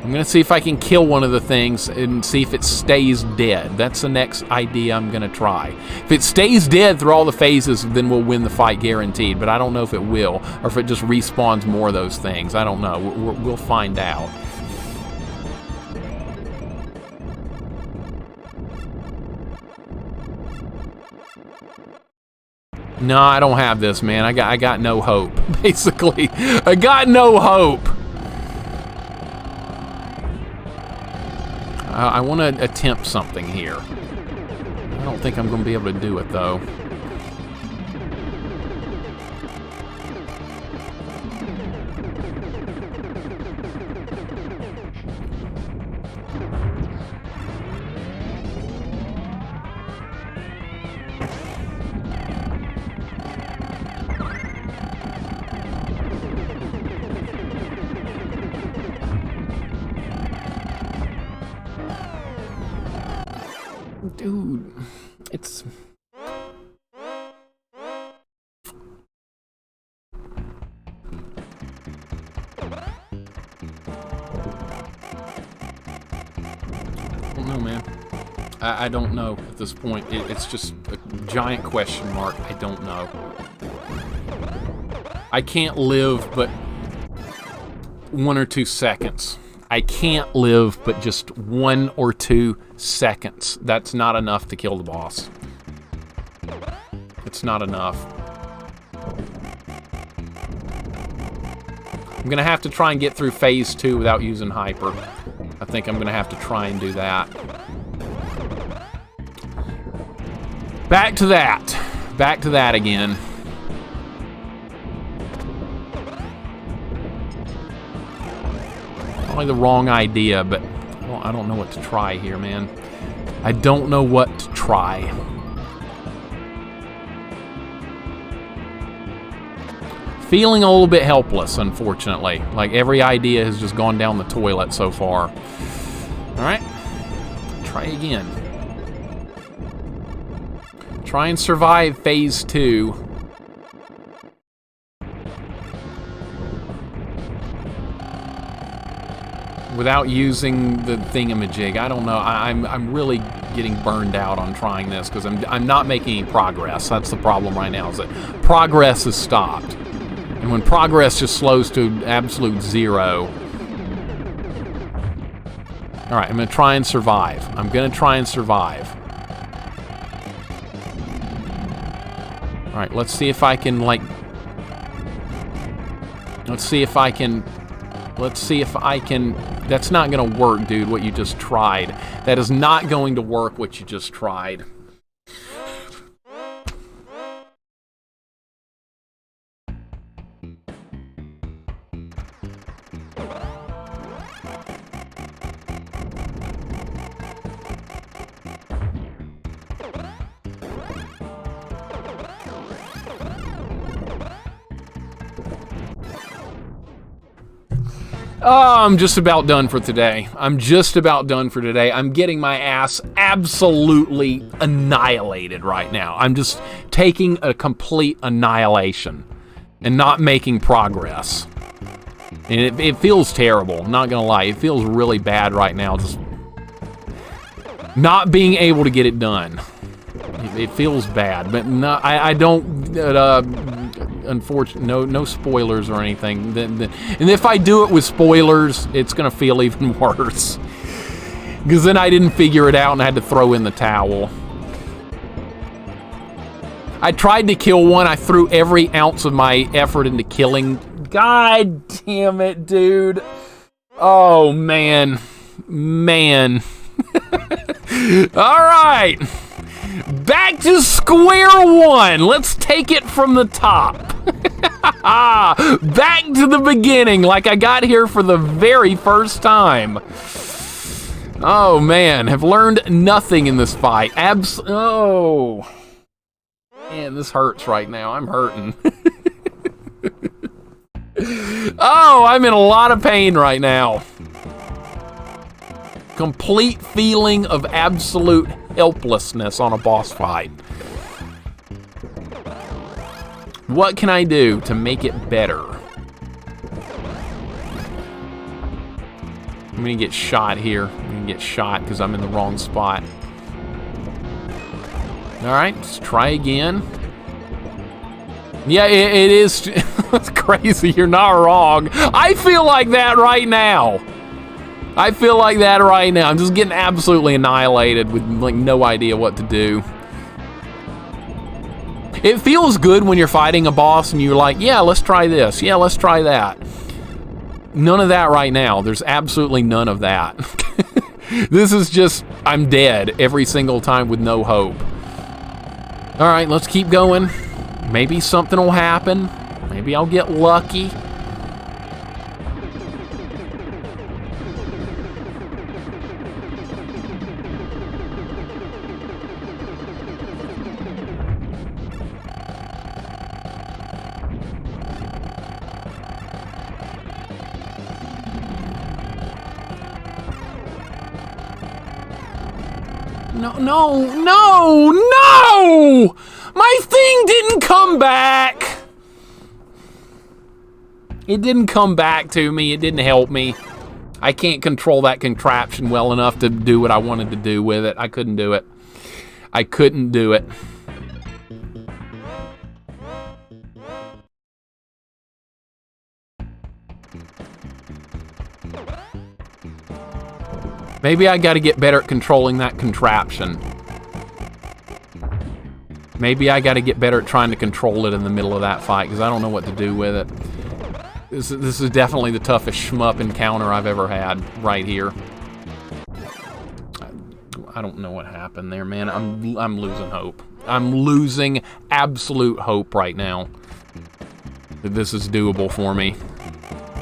I'm gonna see if I can kill one of the things and see if it stays dead. That's the next idea I'm gonna try. If it stays dead through all the phases, then we'll win the fight guaranteed, but I don't know if it will, or if it just respawns more of those things. I don't know, we'll find out. No, I don't have this, man. I got no hope, basically. I got no hope. I want to attempt something here. I don't think I'm going to be able to do it, though. Dude, it's... I don't know, man. I don't know at this point. It's just a giant question mark. I don't know. I can't live but 1 or 2 seconds. I can't live but just 1 or 2 seconds. That's not enough to kill the boss. It's not enough. I'm gonna have to try and get through phase 2 without using hyper. I think I'm gonna have to try and do that. Back to that. Back to that again. Probably the wrong idea, but I don't know what to try here, man. I don't know what to try. Feeling a little bit helpless, unfortunately. Like every idea has just gone down the toilet so far. Alright. Try again. Try and survive phase 2. Without using the thingamajig. I don't know. I'm really getting burned out on trying this because I'm not making any progress. That's the problem right now, is that progress has stopped. And when progress just slows to absolute 0. Alright, I'm going to try and survive. I'm going to try and survive. Alright, let's see if I can, like... Let's see if I can... That's not going to work, dude, what you just tried. That is not going to work, what you just tried. Oh, I'm just about done for today. I'm just about done for today. I'm getting my ass absolutely annihilated right now. I'm just taking a complete annihilation and not making progress. And it feels terrible, I'm not gonna lie. It feels really bad right now, just not being able to get it done. It feels bad, but no, I don't... unfortunately, no spoilers or anything. And if I do it with spoilers, it's gonna feel even worse. Because then I didn't figure it out and I had to throw in the towel. I tried to kill one. I threw every ounce of my effort into killing. God damn it, dude. Oh, man. Man. All right. Back to square one. Let's take it from the top. Back to the beginning, like I got here for the very first time. Oh, man. Have learned nothing in this fight. Oh. Man, this hurts right now. I'm hurting. Oh, I'm in a lot of pain right now. Complete feeling of absolute helplessness on a boss fight. What can I do to make it better? I'm gonna get shot here. I'm gonna get shot because I'm in the wrong spot. Alright, let's try again. Yeah, it is. It's crazy. You're not wrong. I feel like that right now. I feel like that right now. I'm just getting absolutely annihilated with like no idea what to do. It feels good when you're fighting a boss and you're like, yeah, let's try this. Yeah, let's try that. None of that right now. There's absolutely none of that. This is just, I'm dead every single time with no hope. All right, let's keep going. Maybe something will happen. Maybe I'll get lucky. No! My thing didn't come back! It didn't come back to me. It didn't help me. I can't control that contraption well enough to do what I wanted to do with it. I couldn't do it. I couldn't do it. Maybe I got to get better at controlling that contraption. Maybe I got to get better at trying to control it in the middle of that fight, because I don't know what to do with it. This is definitely the toughest shmup encounter I've ever had right here. I don't know what happened there, man. I'm losing hope. I'm losing absolute hope right now that this is doable for me.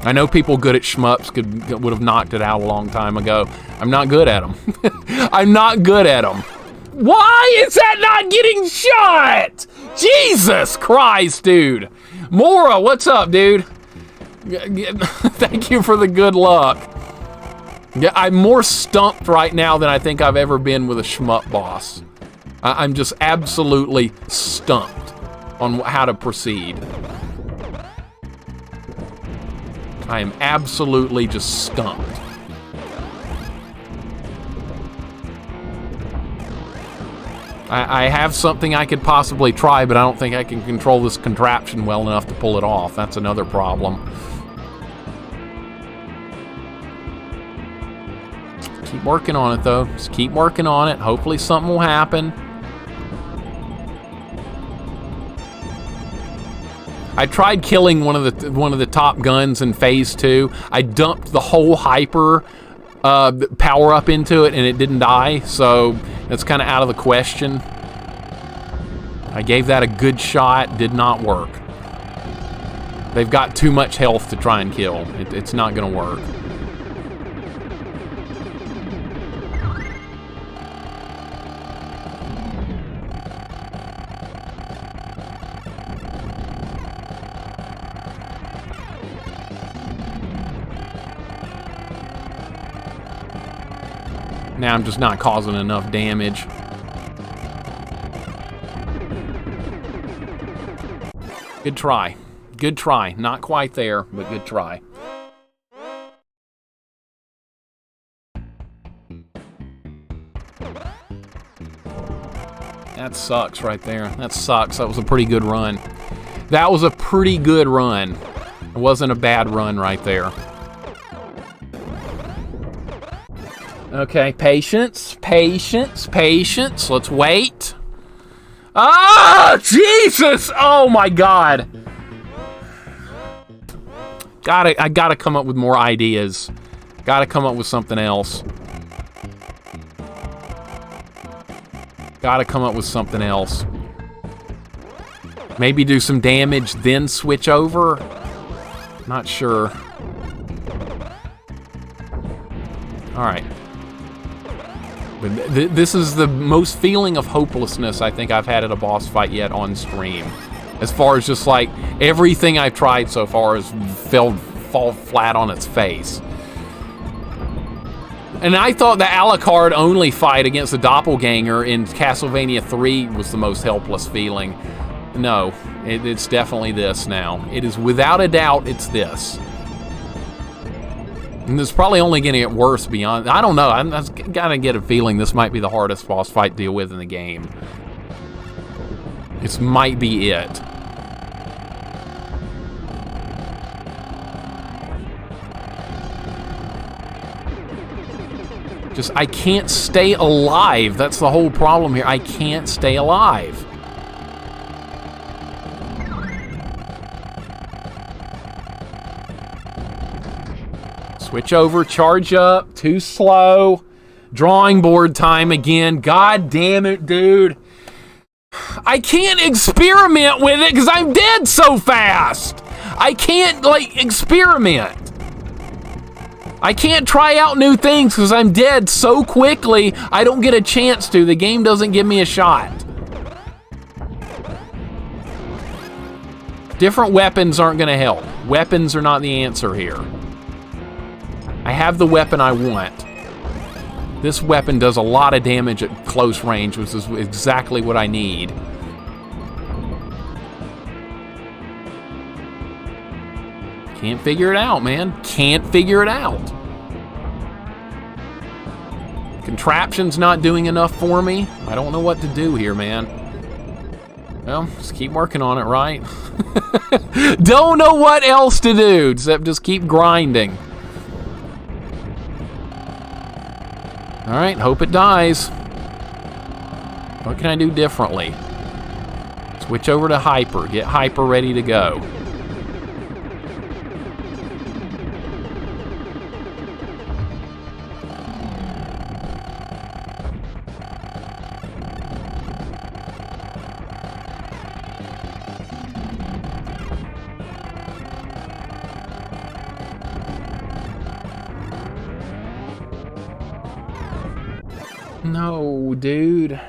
I know people good at shmups would have knocked it out a long time ago. I'm not good at them. I'm not good at them. Why is that not getting shot? Jesus Christ, dude. Mora, what's up, dude? Thank you for the good luck. Yeah, I'm more stumped right now than I think I've ever been with a shmup boss. I'm just absolutely stumped on how to proceed. I am absolutely just stumped. I have something I could possibly try, but I don't think I can control this contraption well enough to pull it off. That's another problem. Keep working on it, though. Just keep working on it. Hopefully something will happen. I tried killing one of the top guns in Phase 2. I dumped the whole hyper power up into it, and it didn't die, so that's kind of out of the question. I gave that a good shot. Did not work. They've got too much health to try and kill. It's not going to work. Now I'm just not causing enough damage. Good try. Good try. Not quite there, but good try. That sucks right there. That sucks. That was a pretty good run. That was a pretty good run. It wasn't a bad run right there. Okay, patience, patience, patience. Let's wait. Ah, Jesus! Oh my God! I gotta come up with more ideas. Gotta come up with something else. Gotta come up with something else. Maybe do some damage, then switch over. Not sure. All right. This is the most feeling of hopelessness I think I've had at a boss fight yet on stream. As far as just like everything I've tried so far has fall flat on its face. And I thought the Alucard only fight against the doppelganger in Castlevania 3 was the most helpless feeling. No, it's definitely this now. It is without a doubt, it's this. And it's probably only going to get worse beyond. I don't know. I'm gotta get a feeling this might be the hardest boss fight to deal with in the game. This might be it. Just, I can't stay alive. That's the whole problem here. I can't stay alive. Switch over, charge up, too slow. Drawing board time again. God damn it, dude. I can't experiment with it because I'm dead so fast. I can't, like, experiment. I can't try out new things because I'm dead so quickly, I don't get a chance to. The game doesn't give me a shot. Different weapons aren't going to help. Weapons are not the answer here. I have the weapon I want. This weapon does a lot of damage at close range, which is exactly what I need. Can't figure it out, man. Can't figure it out. Contraption's not doing enough for me. I don't know what to do here, man. Well, just keep working on it, right? Don't know what else to do, except just keep grinding. Alright, hope it dies. What can I do differently? Switch over to Hyper. Get Hyper ready to go. No, dude.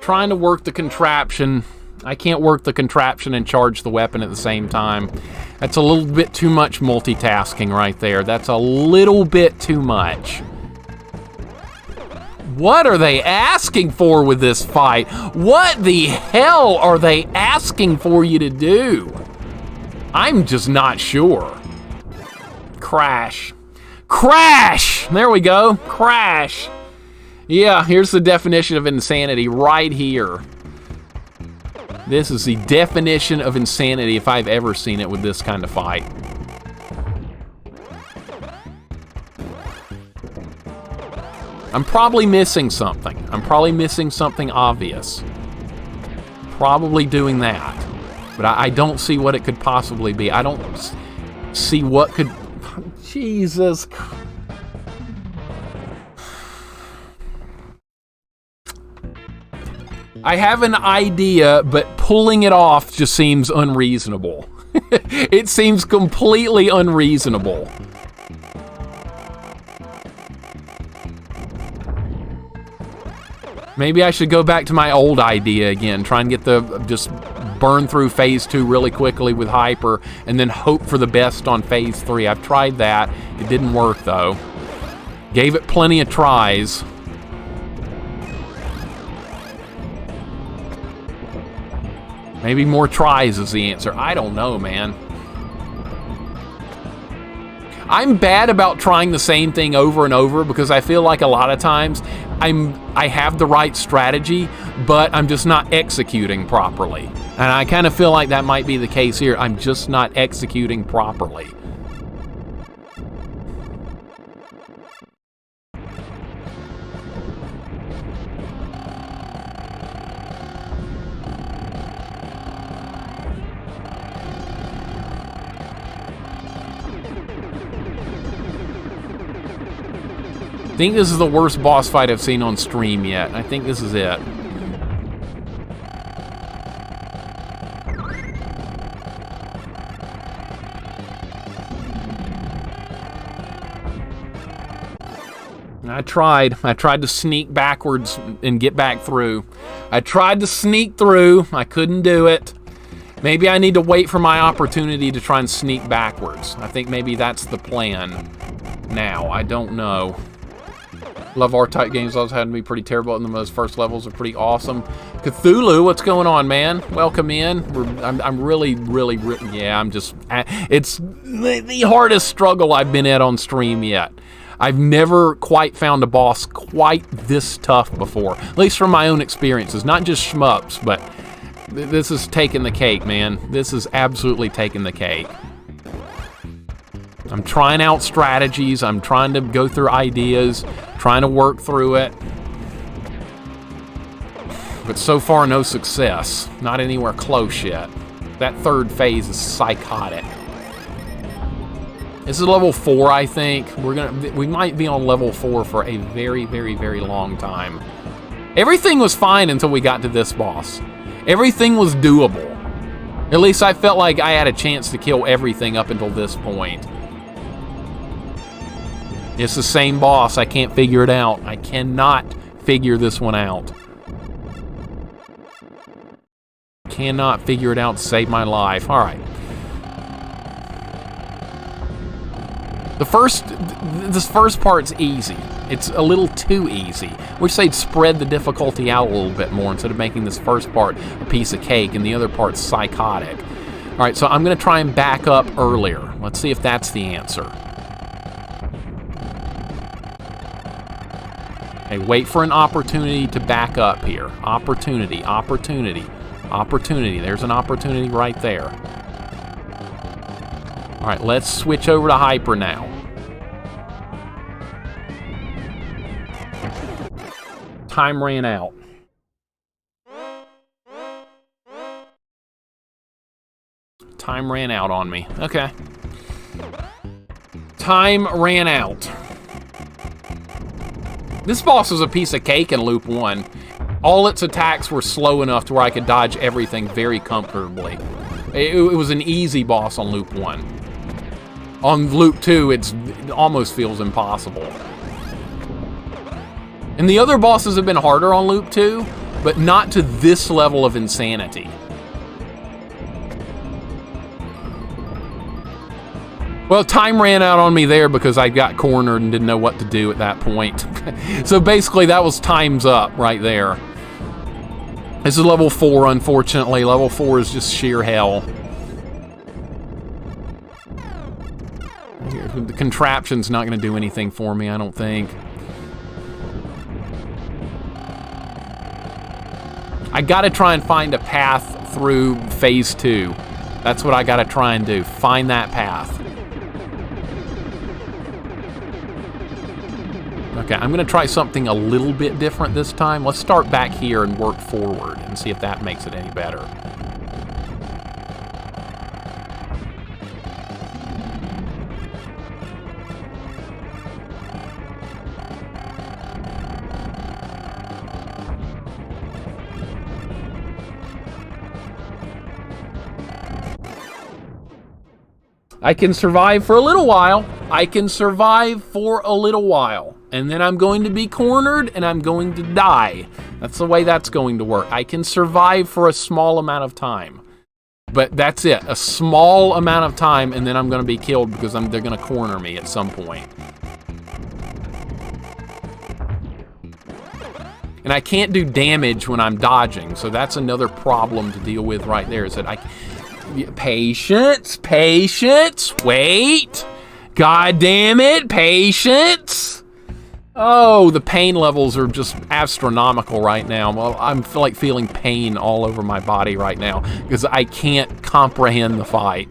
Trying to work the contraption. I can't work the contraption and charge the weapon at the same time. That's a little bit too much multitasking right there. That's a little bit too much. What are they asking for with this fight? What the hell are they asking for you to do? I'm just not sure. Crash. Crash! There we go. Crash. Yeah, here's the definition of insanity right here. This is the definition of insanity if I've ever seen it with this kind of fight. I'm probably missing something. I'm probably missing something obvious. Probably doing that. But I don't see what it could possibly be. I don't see what could... Jesus Christ. I have an idea, but pulling it off just seems unreasonable. It seems completely unreasonable. Maybe I should go back to my old idea again, try and get just burn through phase 2 really quickly with Hyper, and then hope for the best on phase 3. I've tried that. It didn't work, though. Gave it plenty of tries. Maybe more tries is the answer. I don't know, man. I'm bad about trying the same thing over and over because I feel like a lot of times I have the right strategy, but I'm just not executing properly. And I kind of feel like that might be the case here. I'm just not executing properly. I think this is the worst boss fight I've seen on stream yet. I think this is it. I tried to sneak backwards and get back through. I tried to sneak through. I couldn't do it. Maybe I need to wait for my opportunity to try and sneak backwards. I think maybe that's the plan now. I don't know. Love R-type games. Always had to be pretty terrible, and the first levels are pretty awesome. Cthulhu, what's going on, man? Welcome in. I'm really, yeah, I'm just... It's the hardest struggle I've been at on stream yet. I've never quite found a boss quite this tough before. At least from my own experiences. Not just shmups, but this is taking the cake, man. This is absolutely taking the cake. I'm trying out strategies. I'm trying to go through ideas, trying to work through it. But so far, no success. Not anywhere close yet. That third phase is psychotic. This is level 4, I think. We might be on level 4 for a very, very, very long time. Everything was fine until we got to this boss. Everything was doable. At least I felt like I had a chance to kill everything up until this point. It's the same boss. I can't figure it out. I cannot figure this one out. Cannot figure it out to save my life. All right. This first part's easy. It's a little too easy. Wish they'd spread the difficulty out a little bit more instead of making this first part a piece of cake and the other part's psychotic. All right, so I'm going to try and back up earlier. Let's see if that's the answer. Okay, wait for an opportunity to back up here. Opportunity, opportunity, opportunity. There's an opportunity right there. All right, let's switch over to Hyper now. Time ran out. Time ran out on me. Okay. Time ran out. This boss was a piece of cake in Loop 1. All its attacks were slow enough to where I could dodge everything very comfortably. It was an easy boss on Loop 1. On Loop 2, it almost feels impossible. And the other bosses have been harder on Loop 2, but not to this level of insanity. Well, time ran out on me there because I got cornered and didn't know what to do at that point. So basically, that was time's up right there. This is level 4, unfortunately. Level 4 is just sheer hell. The contraption's not going to do anything for me, I don't think. I got to try and find a path through phase 2. That's what I got to try and do. Find that path. Okay, I'm gonna try something a little bit different this time. Let's start back here and work forward and see if that makes it any better. I can survive for a little while. I can survive for a little while. And then I'm going to be cornered and I'm going to die. That's the way that's going to work. I can survive for a small amount of time. But that's it. A small amount of time and then I'm going to be killed because they're going to corner me at some point. And I can't do damage when I'm dodging. So that's another problem to deal with right there. Is that Patience, patience, wait. God damn it, patience. Oh, the pain levels are just astronomical right now. Well, I'm like feeling pain all over my body right now because I can't comprehend the fight.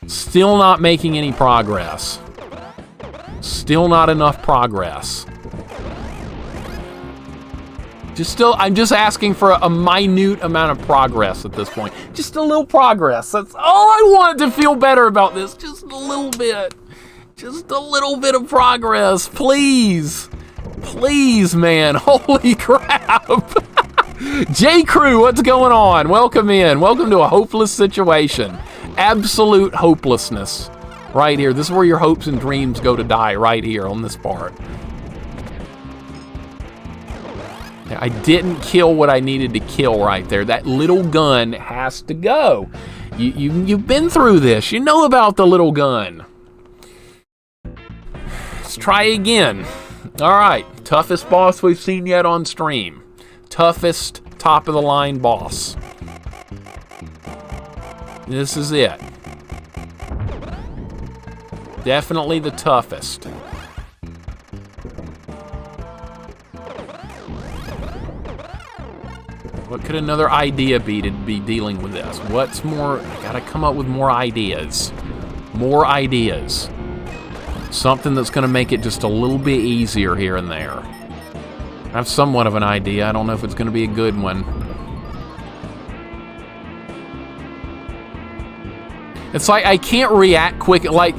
Still not making any progress. Still not enough progress. I'm just asking for a minute amount of progress at this point. Just a little progress. That's all I wanted to feel better about this. Just a little bit. Just a little bit of progress, please. Please, man. Holy crap. J Crew, what's going on? Welcome in. Welcome to a hopeless situation. Absolute hopelessness. Right here. This is where your hopes and dreams go to die, right here on this part. I didn't kill what I needed to kill right there. That little gun has to go. You've been through this. You know about the little gun. Let's try again. All right. Toughest boss we've seen yet on stream. Toughest top of the line boss. This is it. Definitely the toughest. What could another idea be to be dealing with this? What's more? I gotta come up with more ideas. More ideas. Something that's gonna make it just a little bit easier here and there. I have somewhat of an idea. I don't know if it's gonna be a good one. It's like I can't react quick. Like,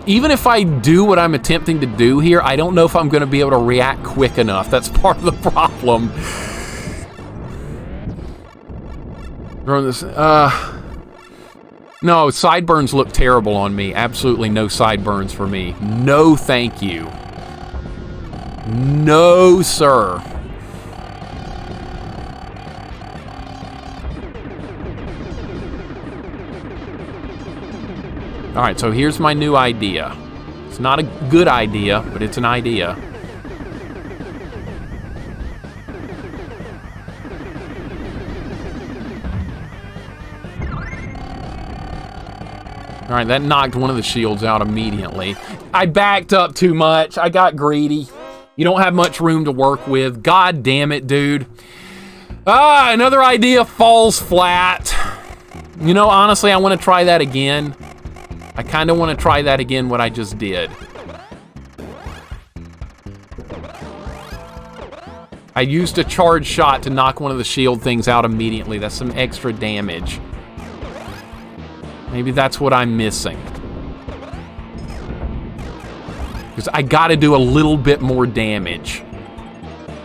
even if I do what I'm attempting to do here, I don't know if I'm gonna be able to react quick enough. That's part of the problem. No, sideburns look terrible on me. Absolutely no sideburns for me. No, thank you. No, sir. All right, so here's my new idea. It's not a good idea, but it's an idea. All right, that knocked one of the shields out immediately. I backed up too much. I got greedy. You don't have much room to work with. God damn it, dude. Another idea falls flat. You know, honestly, I want to try that again. I kind of want to try that again, what I just did. I used a charge shot to knock one of the shield things out immediately. That's some extra damage. Maybe that's what I'm missing. Because I gotta do a little bit more damage.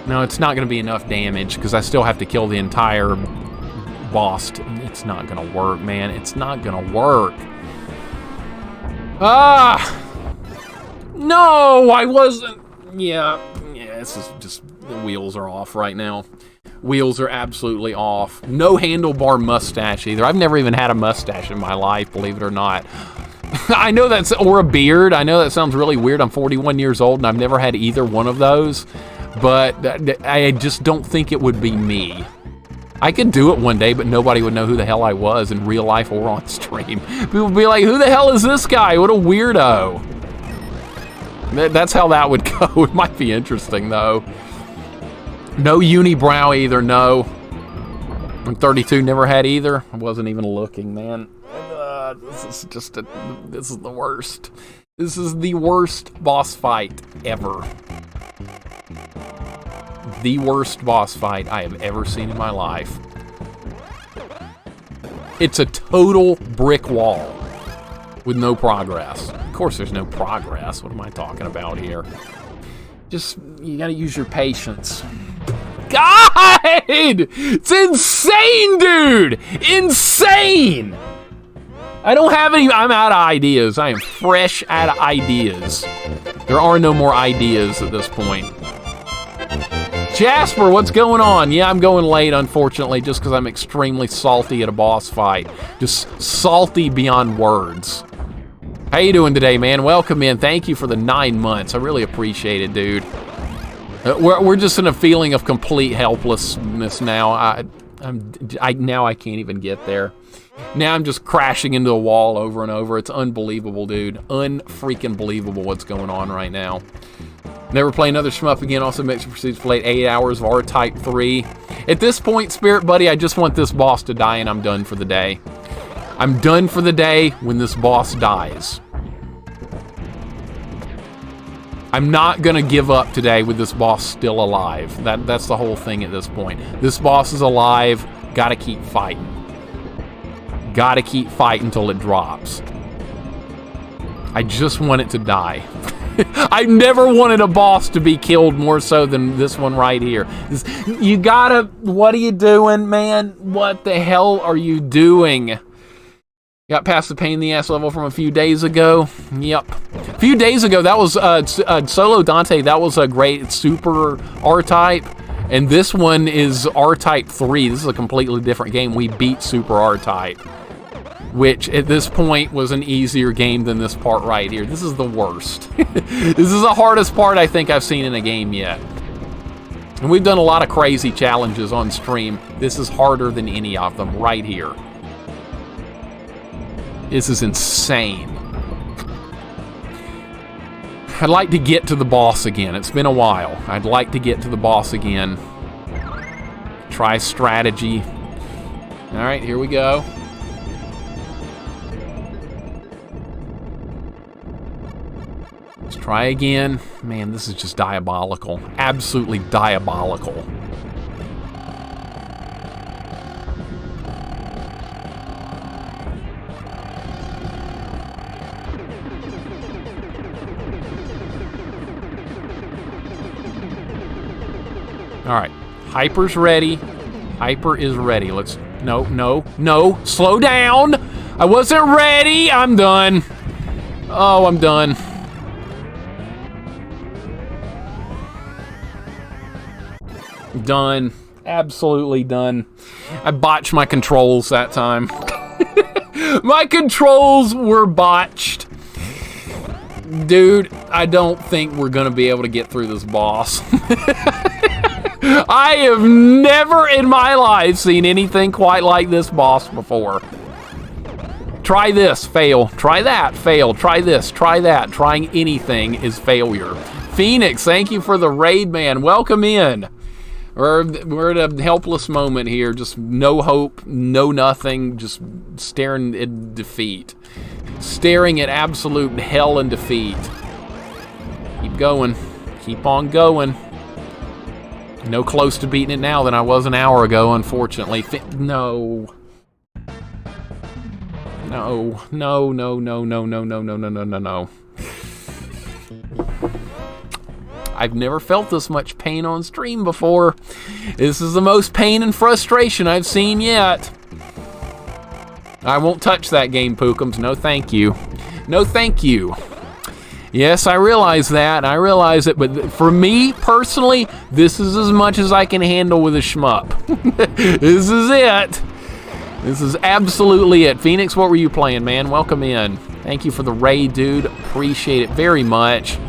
No, it's not gonna be enough damage because I still have to kill the entire boss. It's not gonna work, man. It's not gonna work. Ah! No, I wasn't. Yeah, this is just, the wheels are off right now. Wheels are absolutely off. No handlebar mustache either. I've never even had a mustache in my life, believe it or not. I know that's, or a beard. I know that sounds really weird. I'm 41 years old and I've never had either one of those, but I just don't think it would be me. I could do it one day, but nobody would know who the hell I was in real life or on stream. People would be like, who the hell is this guy? What a weirdo. That's how that would go. It might be interesting, though. No unibrow either, no. I'm 32, never had either. I wasn't even looking, man. This is the worst. This is the worst boss fight ever. The worst boss fight I have ever seen in my life. It's a total brick wall with no progress. Of course there's no progress. What am I talking about here? Just, you gotta use your patience. God! It's insane, dude! Insane! I don't have any, I'm out of ideas. I am fresh out of ideas. There are no more ideas at this point. Jasper, what's going on? Yeah, I'm going late, unfortunately, just because I'm extremely salty at a boss fight. Just salty beyond words. How you doing today, man? Welcome in. Thank you for the 9 months. I really appreciate it, dude. We're just in a feeling of complete helplessness now. Now I can't even get there. Now I'm just crashing into a wall over and over. It's unbelievable, dude. Unfreaking believable what's going on right now. Never play another shmup again. Also, Mixer proceeds to play 8 hours of R-Type 3. At this point, Spirit Buddy, I just want this boss to die and I'm done for the day. I'm done for the day when this boss dies. I'm not gonna give up today with this boss still alive. That's the whole thing at this point. This boss is alive. Gotta keep fighting. Gotta keep fighting until it drops. I just want it to die. I never wanted a boss to be killed more so than this one right here. You gotta, what are you doing, man? What the hell are you doing? Got past the pain in the ass level from a few days ago. Yep. A few days ago, that was Solo Dante. That was a great super R-Type. And this one is R-Type 3. This is a completely different game. We beat Super R-Type, which at this point was an easier game than this part right here. This is the worst. This is the hardest part I think I've seen in a game yet. And we've done a lot of crazy challenges on stream. This is harder than any of them right here. This is insane. I'd like to get to the boss again. It's been a while. I'd like to get to the boss again. Try strategy. All right, here we go. Let's try again. Man, this is just diabolical. Absolutely diabolical. All right, Hyper's ready. Hyper is ready. Let's, no, slow down. I wasn't ready. I'm done. Oh, I'm done. Done. Absolutely done. I botched my controls that time. My controls were botched. Dude, I don't think we're gonna be able to get through this boss. I have never in my life seen anything quite like this boss before. Try this, fail. Try that, fail. Try this, try that. Trying anything is failure. Phoenix, thank you for the raid, man. Welcome in. We're at a helpless moment here. Just no hope, no nothing. Just staring at defeat. Staring at absolute hell and defeat. Keep going. Keep on going. No close to beating it now than I was an hour ago, unfortunately. No. No. No, no, no, no, no, no, no, no, no, no, no. I've never felt this much pain on stream before. This is the most pain and frustration I've seen yet. I won't touch that game, Pookums. No thank you. No thank you. Yes, I realize that. I realize it, but for me, personally, this is as much as I can handle with a shmup. This is it. This is absolutely it. Phoenix, what were you playing, man? Welcome in. Thank you for the raid, dude. Appreciate it very much.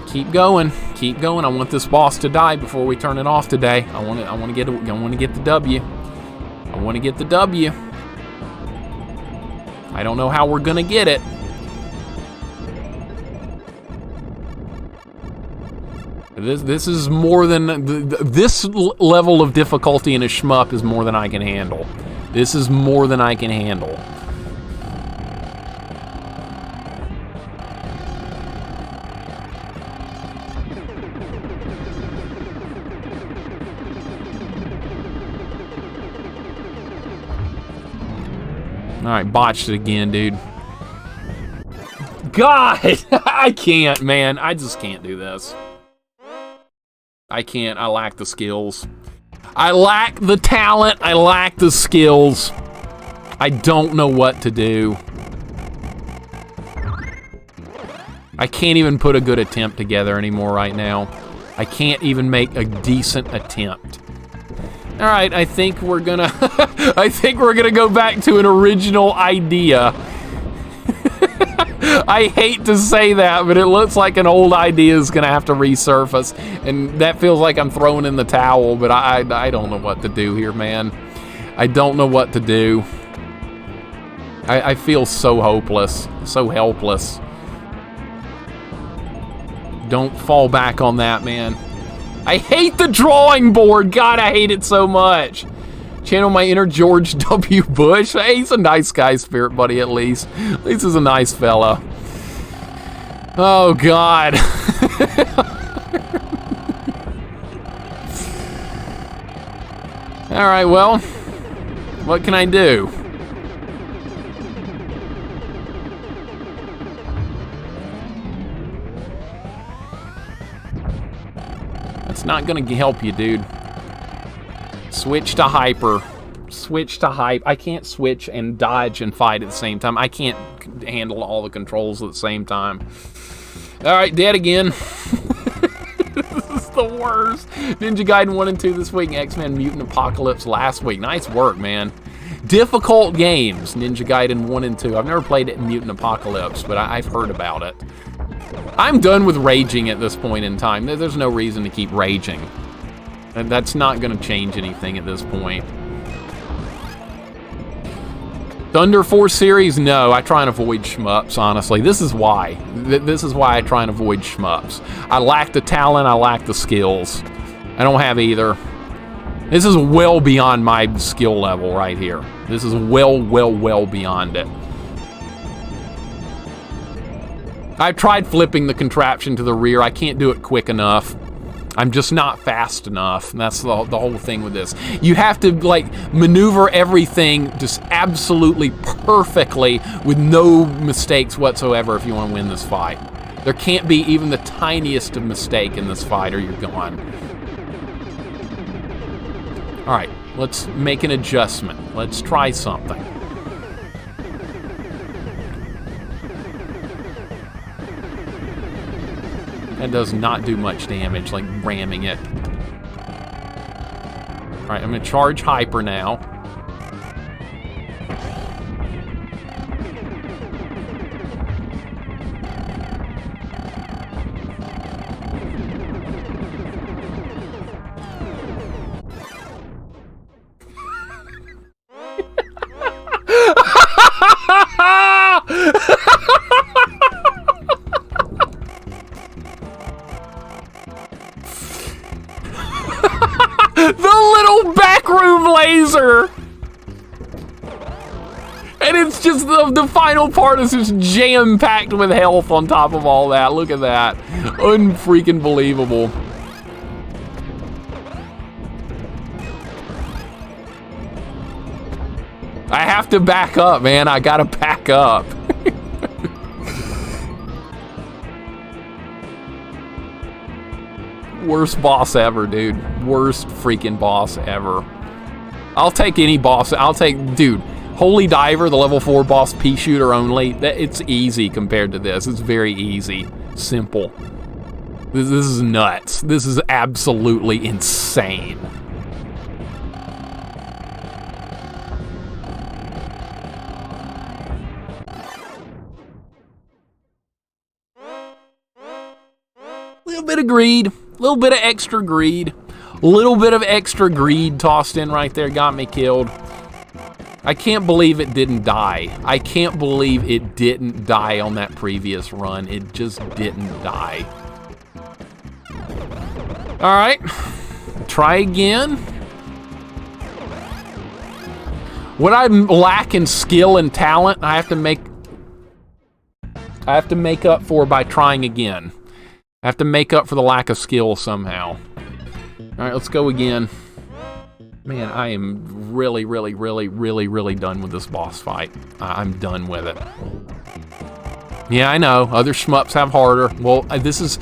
Keep going. Keep going. I want this boss to die before we turn it off today. I want to get the W. I want to get the W. I don't know how we're gonna get it. This is more than this level of difficulty in a shmup is more than I can handle. This is more than I can handle. All right, botched it again, dude. God, I can't, man. I just can't do this. I can't. I lack the skills. I lack the talent. I lack the skills. I don't know what to do. I can't even put a good attempt together anymore right now. I can't even make a decent attempt. All right, I think we're gonna go back to an original idea. I hate to say that, but it looks like an old idea is gonna have to resurface, and that feels like I'm throwing in the towel, but I don't know what to do here, man. I don't know what to do. I feel so hopeless, so helpless. Don't fall back on that, man. I hate the drawing board. God, I hate it so much. Channel my inner George W. Bush. Hey, he's a nice guy, Spirit Buddy, at least. At least he's a nice fella. Oh, God. All right, well, what can I do? It's not gonna help you, dude. Switch to hyper. Switch to hype. I can't switch and dodge and fight at the same time. I can't handle all the controls at the same time. All right, dead again. This is the worst. Ninja Gaiden 1 and 2 this week. X-Men Mutant Apocalypse last week. Nice work, man. Difficult games. Ninja Gaiden 1 and 2. I've never played it in Mutant Apocalypse, but I've heard about it. I'm done with raging at this point in time. There's no reason to keep raging. And that's not going to change anything at this point. Thunder Force series? No, I try and avoid shmups, honestly. This is why. This is why I try and avoid shmups. I lack the talent, I lack the skills. I don't have either. This is well beyond my skill level right here. This is well beyond it. I've tried flipping the contraption to the rear. I can't do it quick enough. I'm just not fast enough. And that's the whole thing with this. You have to like maneuver everything just absolutely perfectly with no mistakes whatsoever if you want to win this fight. There can't be even the tiniest of mistake in this fight or you're gone. All right, let's make an adjustment. Let's try something. That does not do much damage, like ramming it. All right, I'm gonna charge hyper now. The little backroom laser! And it's just the final part is just jam-packed with health on top of all that. Look at that. Unfreaking believable. I have to back up, man. I gotta back up. Worst boss ever, dude. Worst freaking boss ever. I'll take any boss. I'll take, dude, Holy Diver, the level 4 boss, pea shooter only. It's easy compared to this. It's very easy. Simple. This is nuts. This is absolutely insane. Little bit of greed, a little bit of extra greed, a little bit of extra greed tossed in right there, got me killed. I can't believe it didn't die. I can't believe it didn't die on that previous run. It just didn't die. All right, try again. What I lack in skill and talent, I have to make up for by trying again. I have to make up for the lack of skill somehow. All right, let's go again. Man, I am really done with this boss fight. I'm done with it. Yeah, I know, other shmups have harder. Well, this is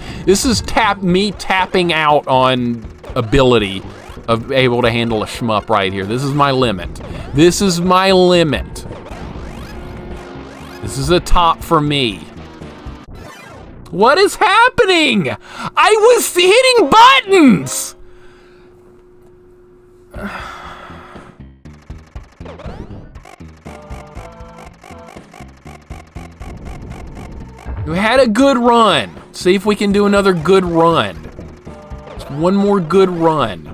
me tapping out on ability of able to handle a shmup right here. This is my limit. This is my limit. This is the top for me. What is happening? I was hitting buttons! We had a good run. See if we can do another good run. Just one more good run.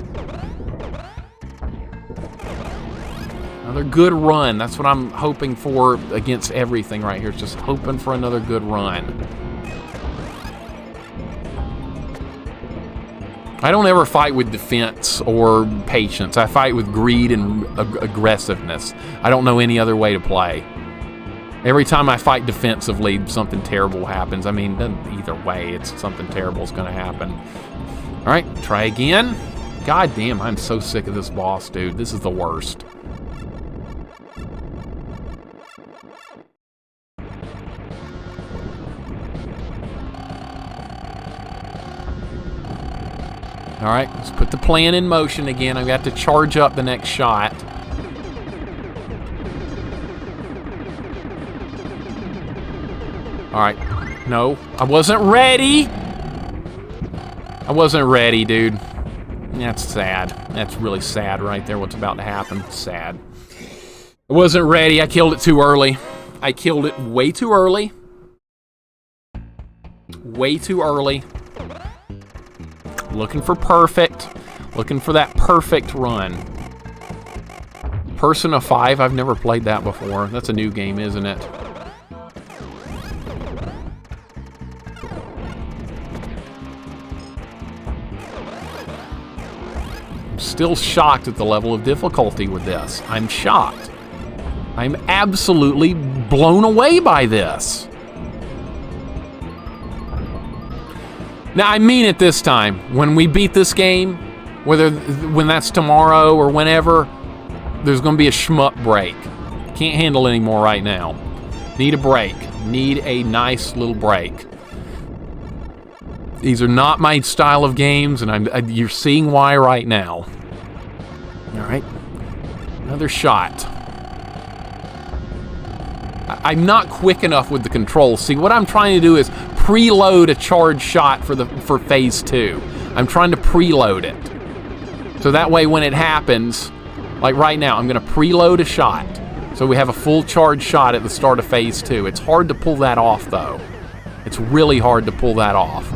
Another good run. That's what I'm hoping for against everything right here. Just hoping for another good run. I don't ever fight with defense or patience. I fight with greed and aggressiveness. I don't know any other way to play. Every time I fight defensively, something terrible happens. I mean, either way, it's something terrible is going to happen. All right, try again. God damn, I'm so sick of this boss, dude. This is the worst. All right, let's put the plan in motion again. I've got to charge up the next shot. All right, no, I wasn't ready. I wasn't ready, dude. That's sad. That's really sad right there, what's about to happen. Sad. I wasn't ready. I killed it too early. I killed it way too early. Way too early. Looking for perfect. Looking for that perfect run. Persona 5, I've never played that before. That's a new game, isn't it? I'm still shocked at the level of difficulty with this. I'm shocked. I'm absolutely blown away by this. Now, I mean it this time. When we beat this game, when that's tomorrow or whenever, there's going to be a shmup break. Can't handle anymore right now. Need a break. Need a nice little break. These are not my style of games, and you're seeing why right now. All right. Another shot. I'm not quick enough with the controls. See, what I'm trying to do is preload a charge shot for phase 2. I'm trying to preload it. So that way when it happens, like right now, I'm gonna preload a shot. So we have a full charge shot at the start of phase 2. It's hard to pull that off though. It's really hard to pull that off.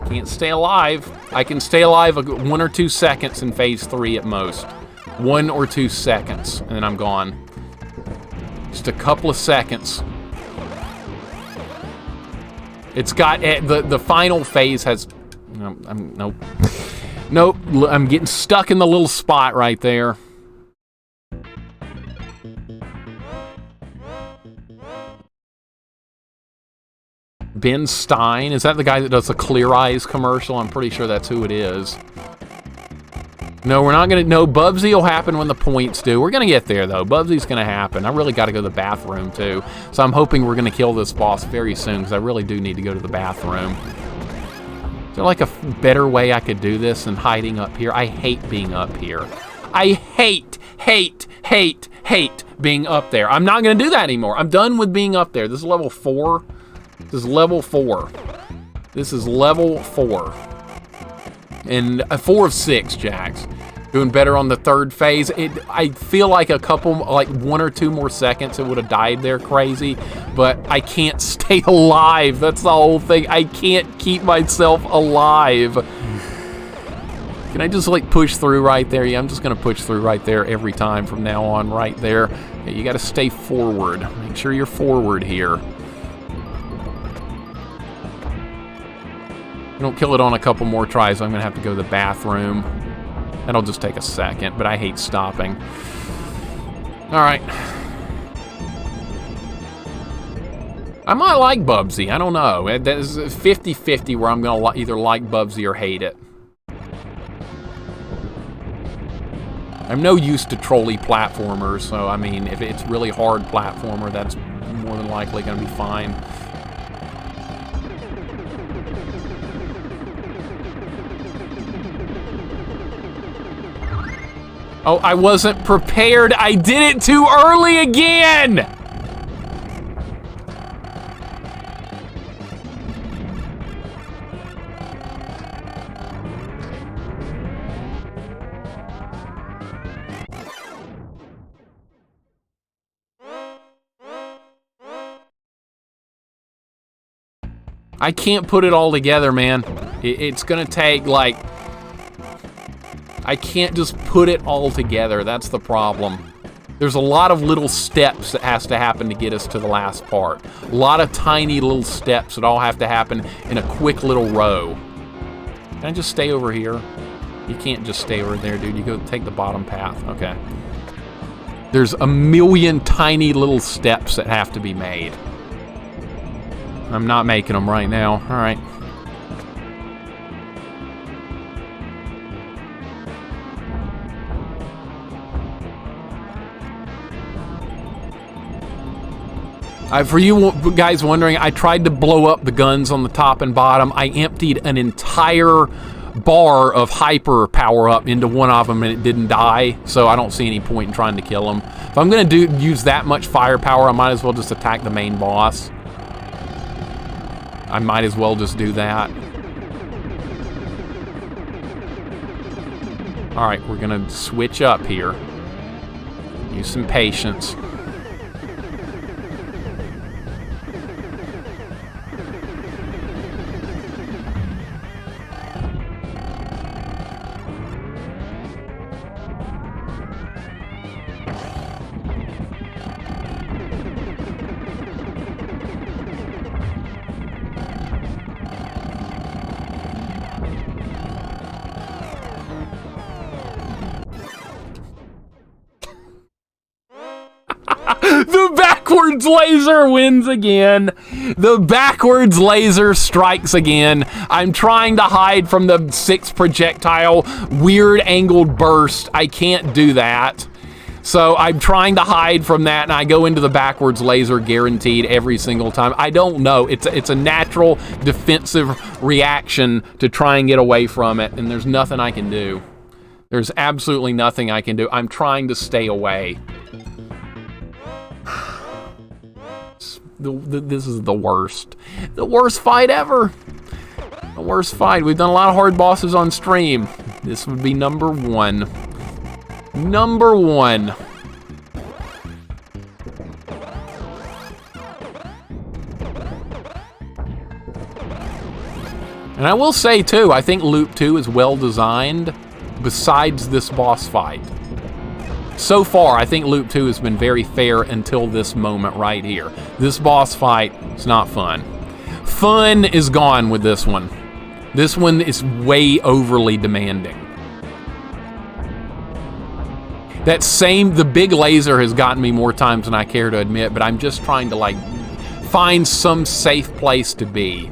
Can't stay alive. I can stay alive 1 or 2 seconds in phase 3 at most. 1 or 2 seconds, and then I'm gone. Just a couple of seconds. It's got the final phase has. Nope. Nope. I'm getting stuck in the little spot right there. Ben Stein, is that the guy that does the Clear Eyes commercial? I'm pretty sure that's who it is. No, we're not gonna. No, Bubsy will happen when the points do. We're gonna get there though. Bubsy's gonna happen. I really got to go to the bathroom too, so I'm hoping we're gonna kill this boss very soon because I really do need to go to the bathroom. Is there like a better way I could do this than hiding up here? I hate being up here. I hate being up there. I'm not gonna do that anymore. I'm done with being up there. This is level 4. This is level 4. This is level 4. And 4 of 6, Jax. Doing better on the 3rd phase. I feel like a couple, like 1 or 2 more seconds, it would have died there crazy. But I can't stay alive. That's the whole thing. I can't keep myself alive. Can I just like push through right there? Yeah, I'm just gonna push through right there every time from now on, right there. Yeah, you gotta stay forward. Make sure you're forward here. If I don't kill it on a couple more tries, I'm gonna have to go to the bathroom. That'll just take a second, but I hate stopping. All right. I might like Bubsy, I don't know. That is 50-50 where I'm gonna either like Bubsy or hate it. I'm no use to trolley platformers, so I mean, if it's really hard platformer, that's more than likely gonna be fine. Oh, I wasn't prepared. I did it too early again! I can't put it all together, man. It's gonna take, like... I can't just put it all together. That's the problem. There's a lot of little steps that has to happen to get us to the last part. A lot of tiny little steps that all have to happen in a quick little row. Can I just stay over here? You can't just stay over there, dude. You go take the bottom path. Okay. There's a million tiny little steps that have to be made. I'm not making them right now. All right. For you guys wondering, I tried to blow up the guns on the top and bottom. I emptied an entire bar of hyper power up into one of them and it didn't die, so I don't see any point in trying to kill him. If I'm gonna use that much firepower, I might as well just attack the main boss. I might as well just do that. Alright, we're gonna switch up here. Use some patience. The backwards laser wins again. The backwards laser strikes again. I'm trying to hide from the 6 projectile weird angled burst. I can't do that. So I'm trying to hide from that, and I go into the backwards laser guaranteed every single time. I don't know. It's a natural defensive reaction to try and get away from it, and there's nothing I can do. There's absolutely nothing I can do. I'm trying to stay away. This is the worst. The worst fight ever. The worst fight. We've done a lot of hard bosses on stream. This would be number 1. Number 1. And I will say, too, I think Loop 2 is well designed besides this boss fight. So far, I think Loop 2 has been very fair until this moment right here. This boss fight is not fun. Fun is gone with this one. This one is way overly demanding. The big laser has gotten me more times than I care to admit, but I'm just trying to, like, find some safe place to be.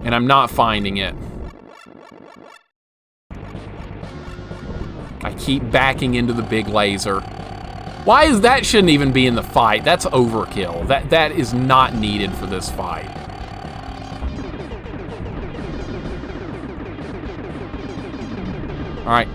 And I'm not finding it. I keep backing into the big laser. Why is that shouldn't even be in the fight? That's overkill. That is not needed for this fight. All right.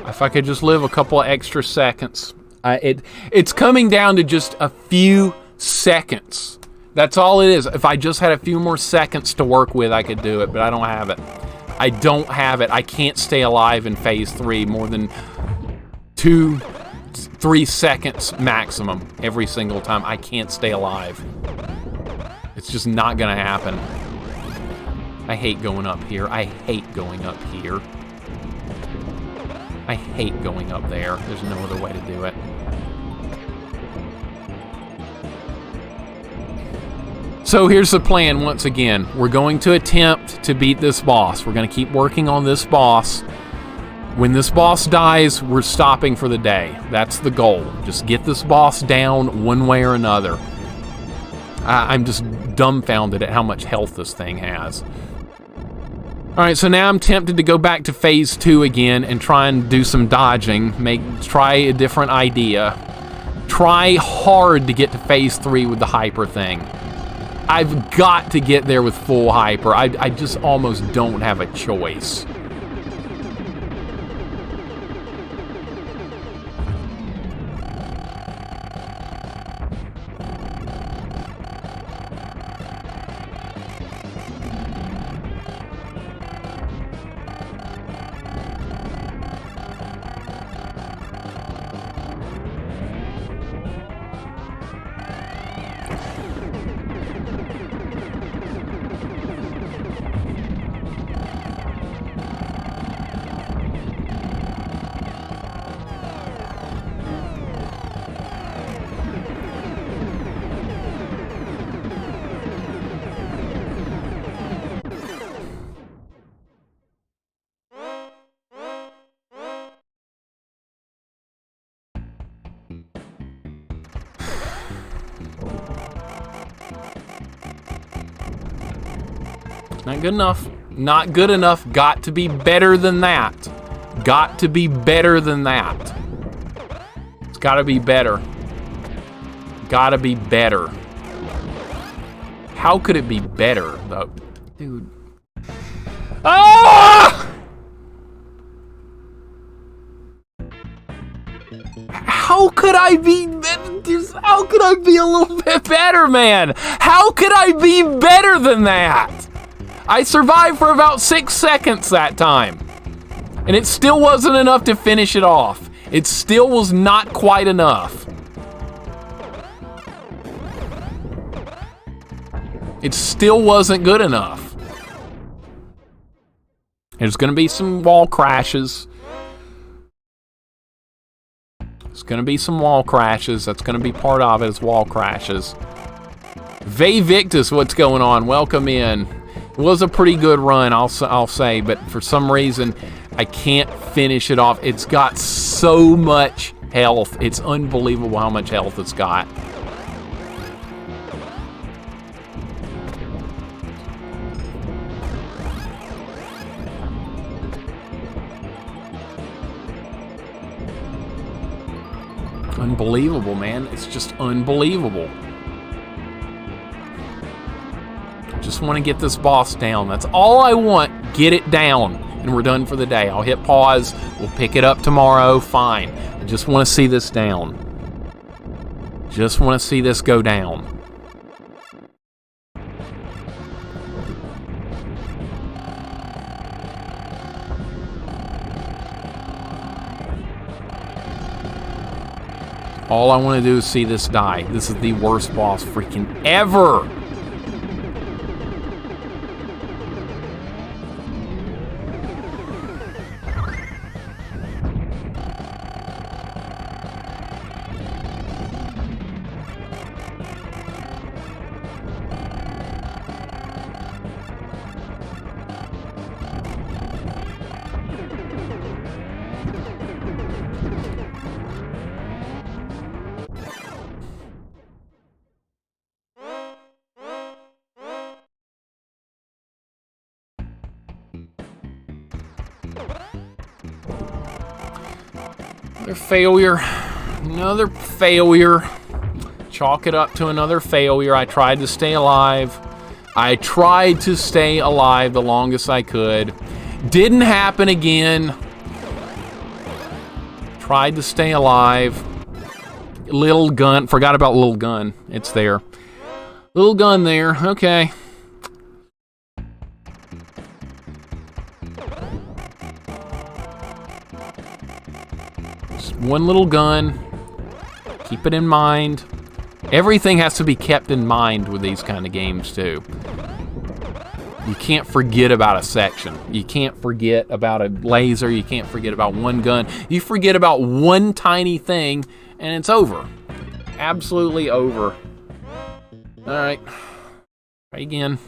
If I could just live a couple of extra seconds. It's coming down to just a few seconds. That's all it is. If I just had a few more seconds to work with, I could do it, but I don't have it. I don't have it. I can't stay alive in phase 3 more than 2-3 seconds maximum every single time. I can't stay alive. It's just not gonna happen. I hate going up here. I hate going up here. I hate going up there. There's no other way to do it. So here's the plan once again. We're going to attempt to beat this boss. We're going to keep working on this boss. When this boss dies, we're stopping for the day. That's the goal. Just get this boss down one way or another. I'm just dumbfounded at how much health this thing has. Alright, so now I'm tempted to go back to phase 2 again and try and do some dodging. Try a different idea. Try hard to get to phase 3 with the hyper thing. I've got to get there with full hyper. I just almost don't have a choice. Not good enough. Not good enough. Got to be better than that. Got to be better than that. It's got to be better. Got to be better. How could it be better, though? Dude. Ah! How could I be how could I be a little bit better, man? How could I be better than that? I survived for about 6 seconds that time. And it still wasn't enough to finish it off. It still was not quite enough. It still wasn't good enough. There's gonna be some wall crashes. There's gonna be some wall crashes. That's gonna be part of it, is wall crashes. Ve Victus, what's going on? Welcome in. It was a pretty good run, I'll say, but for some reason, I can't finish it off. It's got so much health. It's unbelievable how much health it's got. Unbelievable, man. It's just unbelievable. Just want to get this boss down. That's all I want. Get it down. And we're done for the day. I'll hit pause. We'll pick it up tomorrow. Fine. I just want to see this down. Just want to see this go down. All I want to do is see this die. This is the worst boss freaking ever. Another failure. Another failure. Chalk it up to another failure. I tried to stay alive. I tried to stay alive the longest I could. Didn't happen again. Tried to stay alive. Little gun. Forgot about little gun. It's there. Little gun there. Okay. One little gun. Keep it in mind. Everything has to be kept in mind with these kind of games too. You can't forget about a section. You can't forget about a laser. You can't forget about one gun. You forget about one tiny thing and it's over. Absolutely over. Alright. Try again.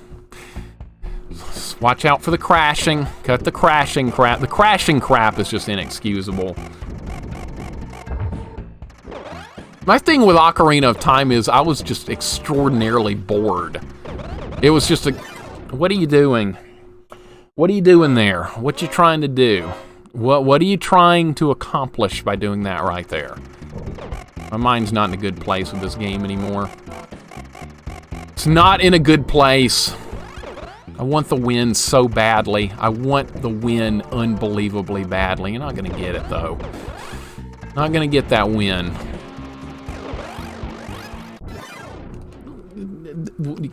Just watch out for the crashing. Cut the crashing crap. The crashing crap is just inexcusable. My thing with Ocarina of Time is I was just extraordinarily bored. It was just a... What are you doing? What are you doing there? What you trying to do? What are you trying to accomplish by doing that right there? My mind's not in a good place with this game anymore. It's not in a good place. I want the win so badly. I want the win unbelievably badly. You're not going to get it, though. Not going to get that win.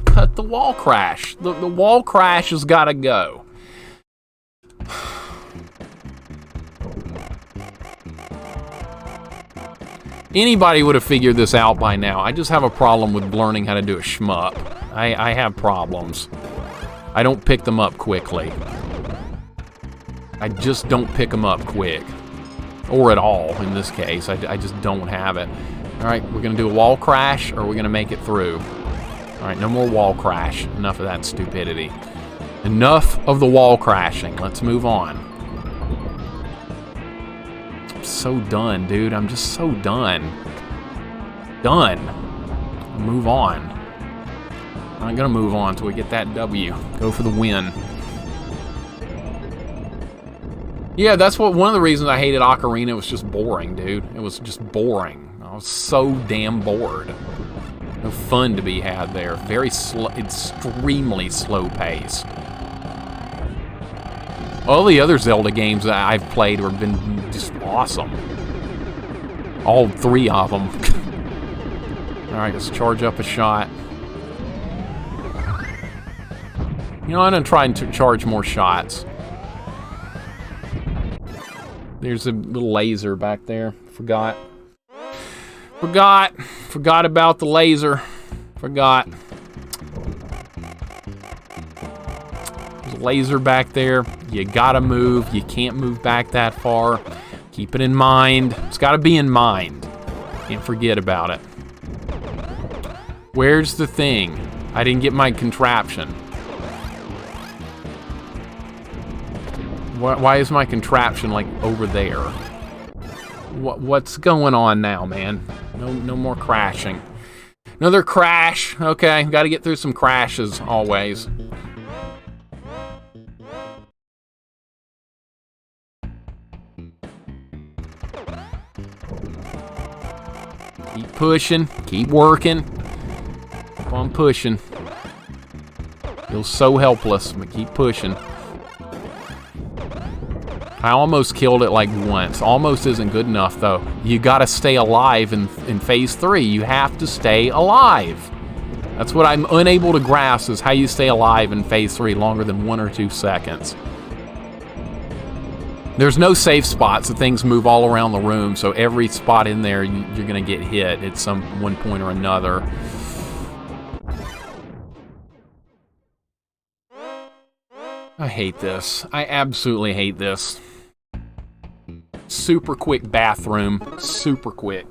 Cut the wall crash. The wall crash has got to go. Anybody would have figured this out by now. I just have a problem with learning how to do a shmup. I have problems. I don't pick them up quickly. I just don't pick them up quick. Or at all, in this case. I just don't have it. Alright, we're going to do a wall crash, or we're going to make it through. Alright, no more wall crash. Enough of that stupidity. Enough of the wall crashing. Let's move on. I'm so done, dude. I'm just so done. Done. Move on. I'm not gonna move on until we get that W. Go for the win. Yeah, that's one of the reasons I hated Ocarina. It was just boring, dude. It was just boring. I was so damn bored. No fun to be had there. Very slow, extremely slow paced. All the other Zelda games that I've played have been just awesome. All three of them. Alright, let's charge up a shot. You know, I'm gonna try and charge more shots. There's a little laser back there. Forgot about the laser. Forgot. There's a laser back there. You gotta move. You can't move back that far. Keep it in mind. It's gotta be in mind. Can't forget about it. Where's the thing? I didn't get my contraption. Why is my contraption like over there? What's going on now, man? No more crashing. Another crash. Okay, got to get through some crashes always. Keep pushing. Keep working. Keep on pushing. Feels so helpless, but keep pushing. I almost killed it like once. Almost isn't good enough, though. You gotta stay alive in phase 3. You have to stay alive. That's what I'm unable to grasp, is how you stay alive in phase 3 longer than 1 or 2 seconds. There's no safe spots. The things move all around the room, so every spot in there, you're gonna get hit at one point or another. I hate this. I absolutely hate this. Super quick bathroom. Super quick.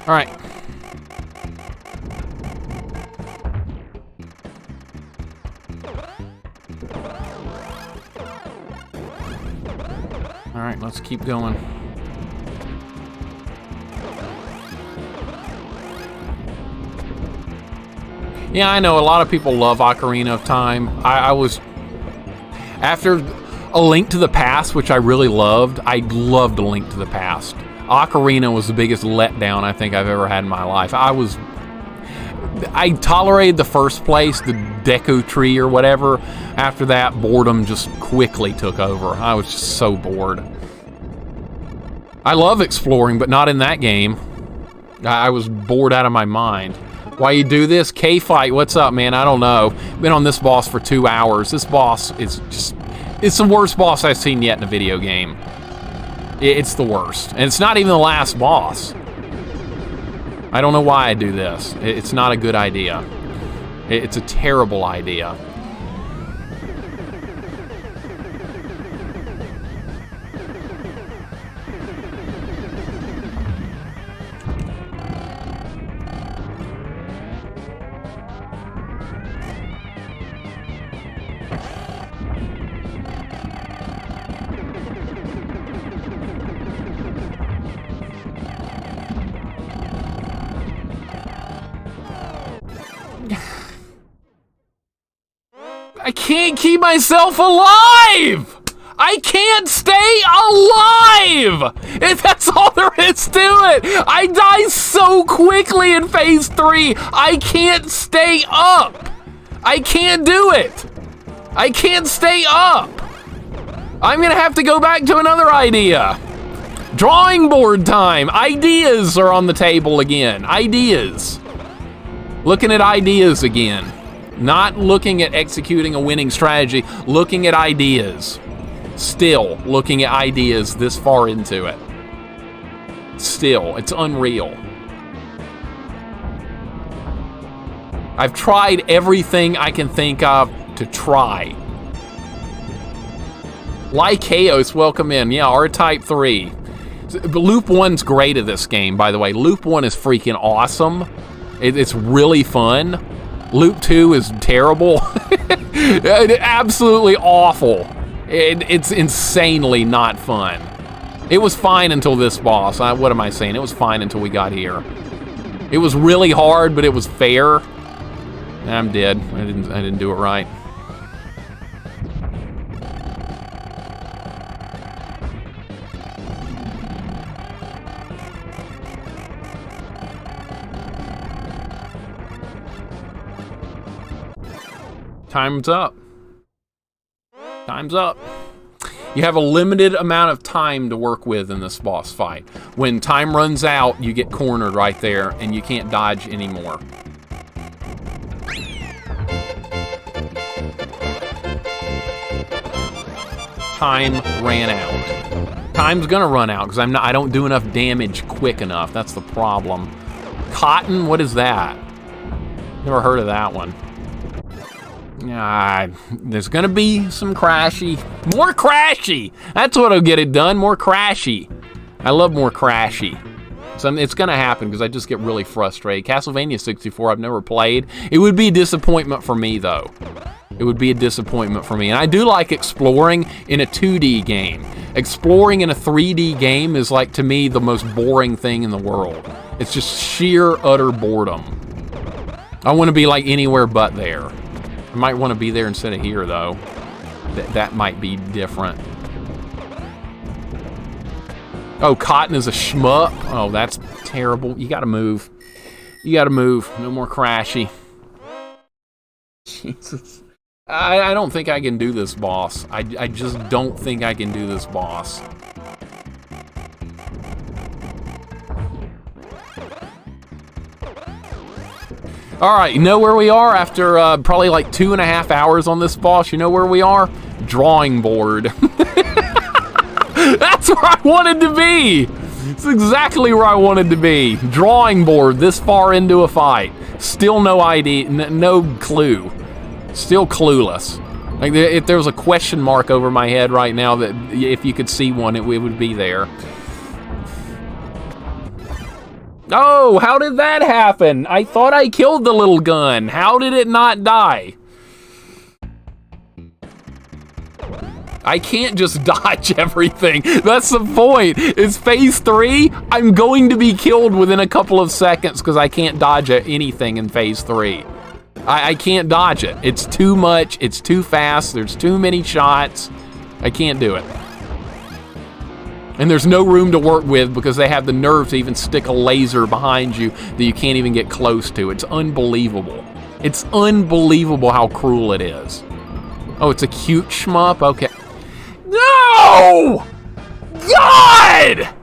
All right. All right, let's keep going. Yeah, I know a lot of people love Ocarina of Time. I was, after A Link to the Past, which I really loved. I loved A Link to the Past. Ocarina was the biggest letdown I think I've ever had in my life. I tolerated the first place, the Deku Tree or whatever. After that, boredom just quickly took over. I was just so bored. I love exploring, but not in that game. I was bored out of my mind. Why you do this? K-Fight, what's up, man? I don't know. Been on this boss for 2 hours. This boss is just... It's the worst boss I've seen yet in a video game. It's the worst. And it's not even the last boss. I don't know why I do this. It's not a good idea. It's a terrible idea. I can't keep myself alive! I can't stay alive! If that's all there is to it! I die so quickly in phase 3! I can't stay up! I can't do it! I can't stay up! I'm gonna have to go back to another idea. Drawing board time! Ideas are on the table again. Ideas. Looking at ideas again. Not looking at executing a winning strategy, looking at ideas. Still looking at ideas this far into it. Still, it's unreal. I've tried everything I can think of to try. Like Chaos, welcome in. Yeah, R-Type 3. But Loop 1's great at this game, by the way. Loop 1 is freaking awesome. It's really fun. Loop 2 is terrible. Absolutely awful. It's insanely not fun. It was fine until this boss. What am I saying? It was fine until we got here. It was really hard, but it was fair. I'm dead. I didn't do it right. Time's up. Time's up. You have a limited amount of time to work with in this boss fight. When time runs out, you get cornered right there, and you can't dodge anymore. Time ran out. Time's gonna run out because I don't do enough damage quick enough. That's the problem. Cotton, what is that? Never heard of that one. There's gonna be some crashy. More crashy! That's what'll get it done, more crashy. I love more crashy. So it's gonna happen because I just get really frustrated. Castlevania 64 I've never played. It would be a disappointment for me though. It would be a disappointment for me. And I do like exploring in a 2D game. Exploring in a 3D game is like, to me, the most boring thing in the world. It's just sheer, utter boredom. I want to be like anywhere but there. I might want to be there instead of here, though. That might be different. Oh, Cotton is a shmup? Oh, that's terrible. You gotta move. You gotta move. No more crashy. Jesus. I don't think I can do this boss. I just don't think I can do this boss. All right, you know where we are after probably like 2.5 hours on this boss? You know where we are? Drawing board. That's where I wanted to be. It's exactly where I wanted to be. Drawing board this far into a fight. Still no ID, no clue. Still clueless. Like if there was a question mark over my head right now, that if you could see one, it would be there. Oh, how did that happen? I thought I killed the little gun. How did it not die? I can't just dodge everything. That's the point. It's phase 3. I'm going to be killed within a couple of seconds because I can't dodge anything in phase 3. I can't dodge it. It's too much. It's too fast. There's too many shots. I can't do it. And there's no room to work with because they have the nerve to even stick a laser behind you that you can't even get close to. It's unbelievable. It's unbelievable how cruel it is. Oh, it's a cute shmup? Okay. No! God!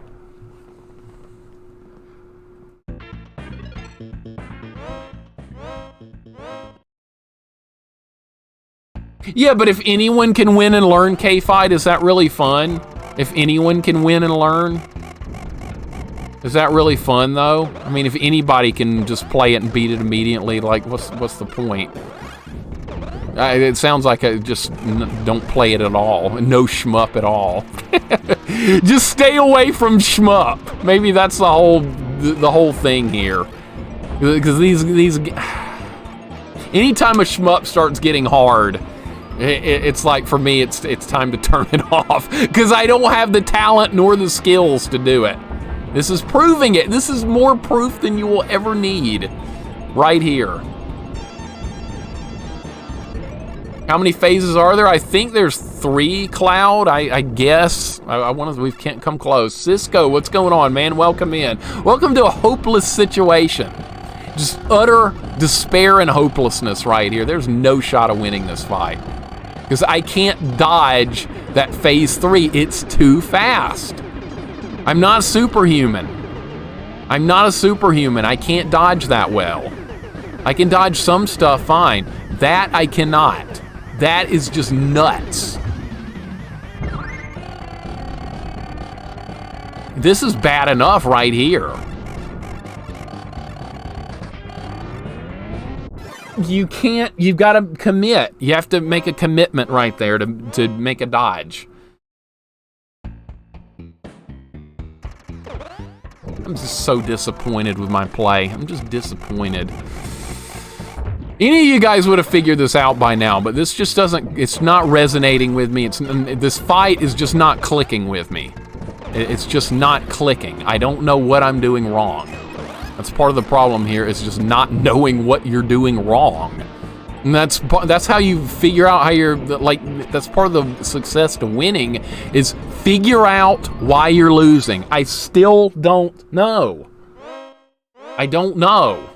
Yeah, but if anyone can win and learn K-Fight, is that really fun? If anyone can win and learn? Is that really fun, though? I mean, if anybody can just play it and beat it immediately, like, what's the point? It sounds like I just don't play it at all. No shmup at all. Just stay away from shmup. Maybe that's the whole thing here. Because these anytime a shmup starts getting hard, it's like, for me, it's time to turn it off because I don't have the talent nor the skills to do it. This is proving it. This is more proof than you will ever need right here. How many phases are there? I think there's 3, Cloud, I guess. We can't come close. Cisco, what's going on, man? Welcome in. Welcome to a hopeless situation. Just utter despair and hopelessness right here. There's no shot of winning this fight. Because I can't dodge that phase 3. It's too fast. I'm not superhuman. I'm not a superhuman. I can't dodge that well. I can dodge some stuff fine. That I cannot. That is just nuts. This is bad enough right here. You can't, you've got to commit. You have to make a commitment right there to make a dodge. I'm just so disappointed with my play. I'm just disappointed. Any of you guys would have figured this out by now, but this just doesn't, it's not resonating with me. This fight is just not clicking with me. It's just not clicking. I don't know what I'm doing wrong. That's part of the problem here, is just not knowing what you're doing wrong. And that's how you figure out how you're, like, that's part of the success to winning, is figure out why you're losing. I still don't know. I don't know.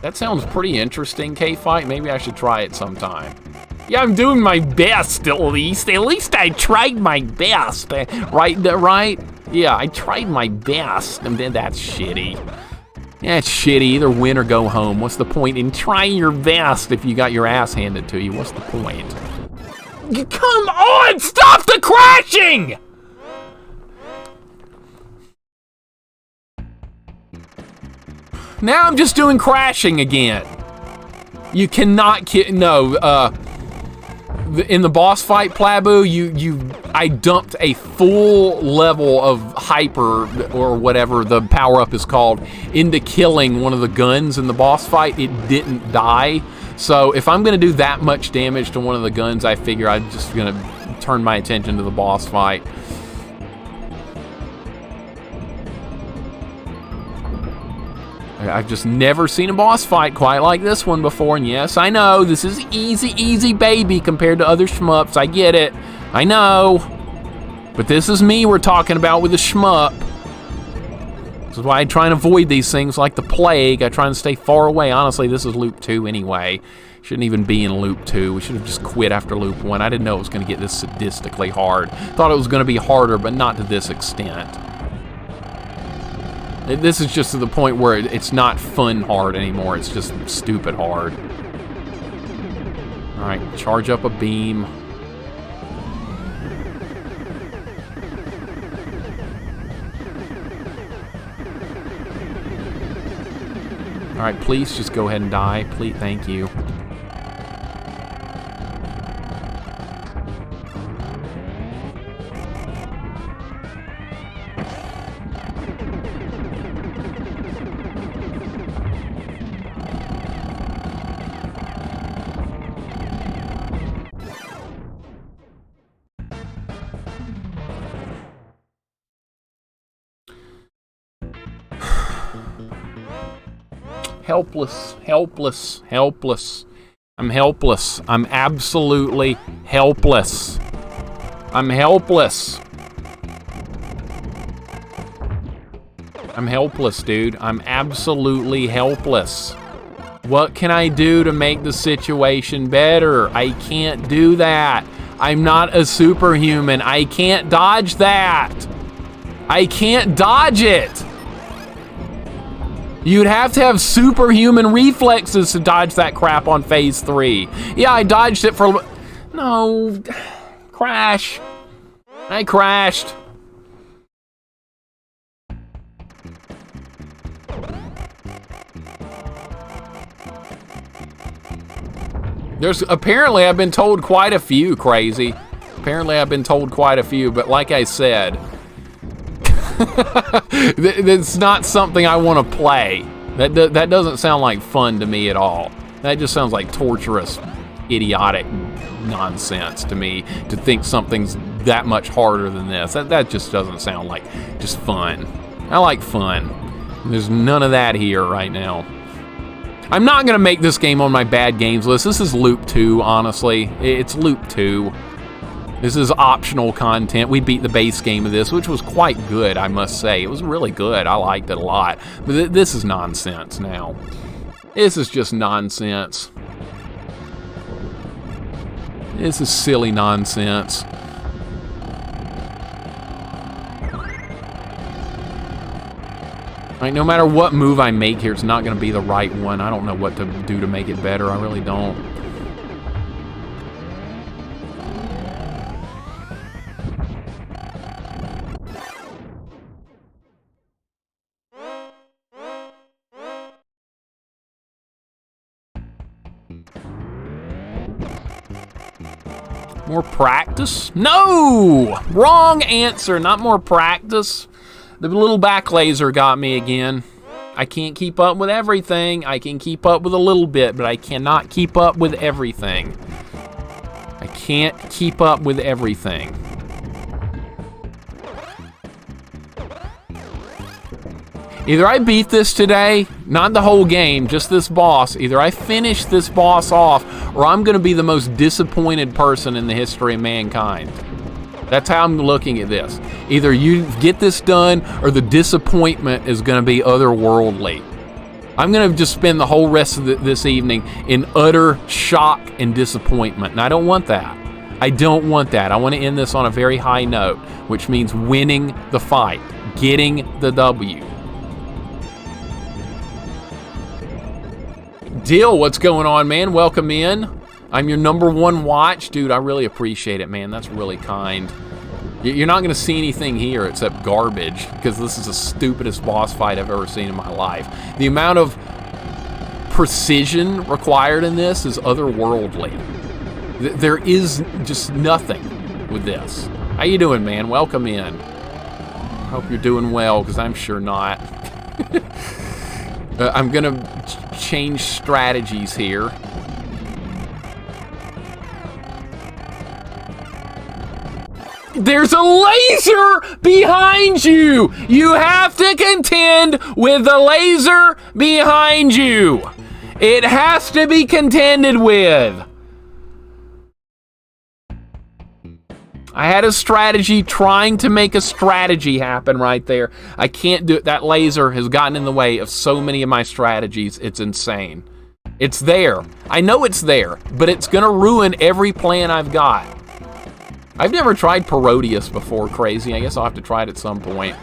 That sounds pretty interesting, K-Fight. Maybe I should try it sometime. Yeah, I'm doing my best, at least. At least I tried my best. Right? Yeah, I tried my best, and then that's shitty. Yeah, it's shitty. Either win or go home. What's the point in trying your best if you got your ass handed to you? What's the point? Come on! Stop the crashing! Now I'm just doing crashing again. You cannot no, in the boss fight, Plabu, I dumped a full level of hyper, or whatever the power-up is called, into killing one of the guns in the boss fight. It didn't die. So if I'm gonna do that much damage to one of the guns, I figure I'm just gonna turn my attention to the boss fight. I've just never seen a boss fight quite like this one before, and yes, I know, this is easy baby compared to other shmups, I get it, I know, but this is me we're talking about with a shmup. This is why I try and avoid these things like the plague. I try and stay far away. Honestly, this is loop 2 anyway. Shouldn't even be in loop 2. We should have just quit after loop 1. I didn't know it was gonna get this sadistically hard. Thought it was gonna be harder, but not to this extent. This is just to the point where it's not fun hard anymore. It's just stupid hard. All right, charge up a beam. All right, please just go ahead and die. Please, thank you. Helpless, helpless, helpless. I'm helpless. I'm absolutely helpless. I'm helpless. I'm helpless, dude. I'm absolutely helpless. What can I do to make the situation better? I can't do that. I'm not a superhuman. I can't dodge that. I can't dodge it. You'd have to have superhuman reflexes to dodge that crap on phase 3. Yeah, I dodged it for... No. Crash. I crashed. There's... Apparently, I've been told quite a few, Crazy. Apparently, I've been told quite a few, but like I said... That's not something I want to play. That doesn't sound like fun to me at all. That just sounds like torturous, idiotic nonsense to me, to think something's that much harder than this. That just doesn't sound like just fun. I like fun. There's none of that here right now. I'm not gonna make this game on my bad games list. This is loop 2, honestly. It's loop 2. This is optional content. We beat the base game of this, which was quite good, I must say. It was really good. I liked it a lot. But this is nonsense now. This is just nonsense. This is silly nonsense. Like, no matter what move I make here, it's not going to be the right one. I don't know what to do to make it better. I really don't. More practice? No! Wrong answer, not more practice. The little back laser got me again. I can't keep up with everything. I can keep up with a little bit, but I cannot keep up with everything. I can't keep up with everything. Either I beat this today, not the whole game, just this boss. Either I finish this boss off, or I'm going to be the most disappointed person in the history of mankind. That's how I'm looking at this. Either you get this done, or the disappointment is going to be otherworldly. I'm going to just spend the whole rest of this evening in utter shock and disappointment, and I don't want that. I don't want that. I want to end this on a very high note, which means winning the fight, getting the W. Dill, what's going on, man? Welcome in. I'm your #1 watch. Dude, I really appreciate it, man. That's really kind. You're not going to see anything here except garbage, because this is the stupidest boss fight I've ever seen in my life. The amount of precision required in this is otherworldly. There is just nothing with this. How you doing, man? Welcome in. Hope you're doing well, because I'm sure not. I'm going to change strategies here. There's a laser behind you! You have to contend with the laser behind you! It has to be contended with! I had a strategy trying to make a strategy happen right there. I can't do it. That laser has gotten in the way of so many of my strategies. It's insane. It's there. I know it's there, but it's gonna ruin every plan I've got. I've never tried Parodius before, crazy. I guess I'll have to try it at some point.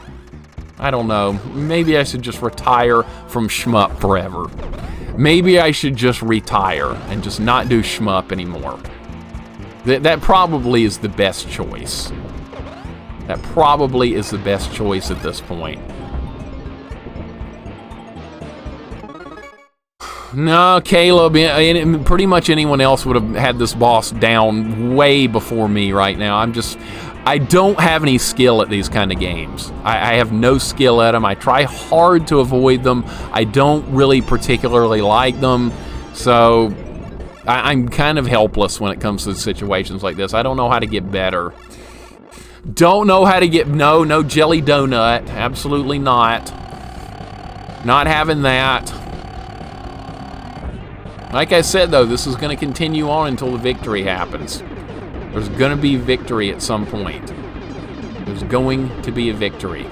I don't know. Maybe I should just retire from shmup forever. Maybe I should just retire and just not do shmup anymore. That probably is the best choice. That probably is the best choice at this point. No, Caleb, pretty much anyone else would have had this boss down way before me right now. I don't have any skill at these kind of games. I have no skill at them. I try hard to avoid them. I don't really particularly like them. So I'm kind of helpless when it comes to situations like this. I don't know how to get better. Don't know how to get... No jelly donut. Absolutely not. Not having that. Like I said, though, this is going to continue on until the victory happens. There's going to be victory at some point. There's going to be a victory.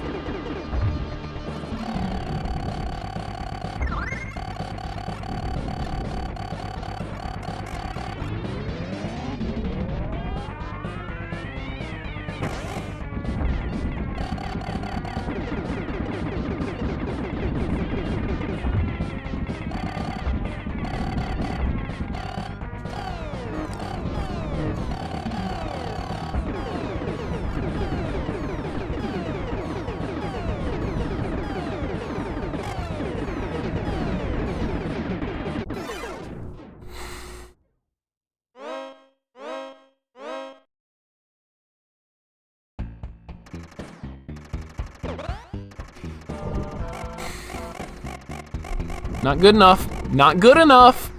Not good enough. Not good enough.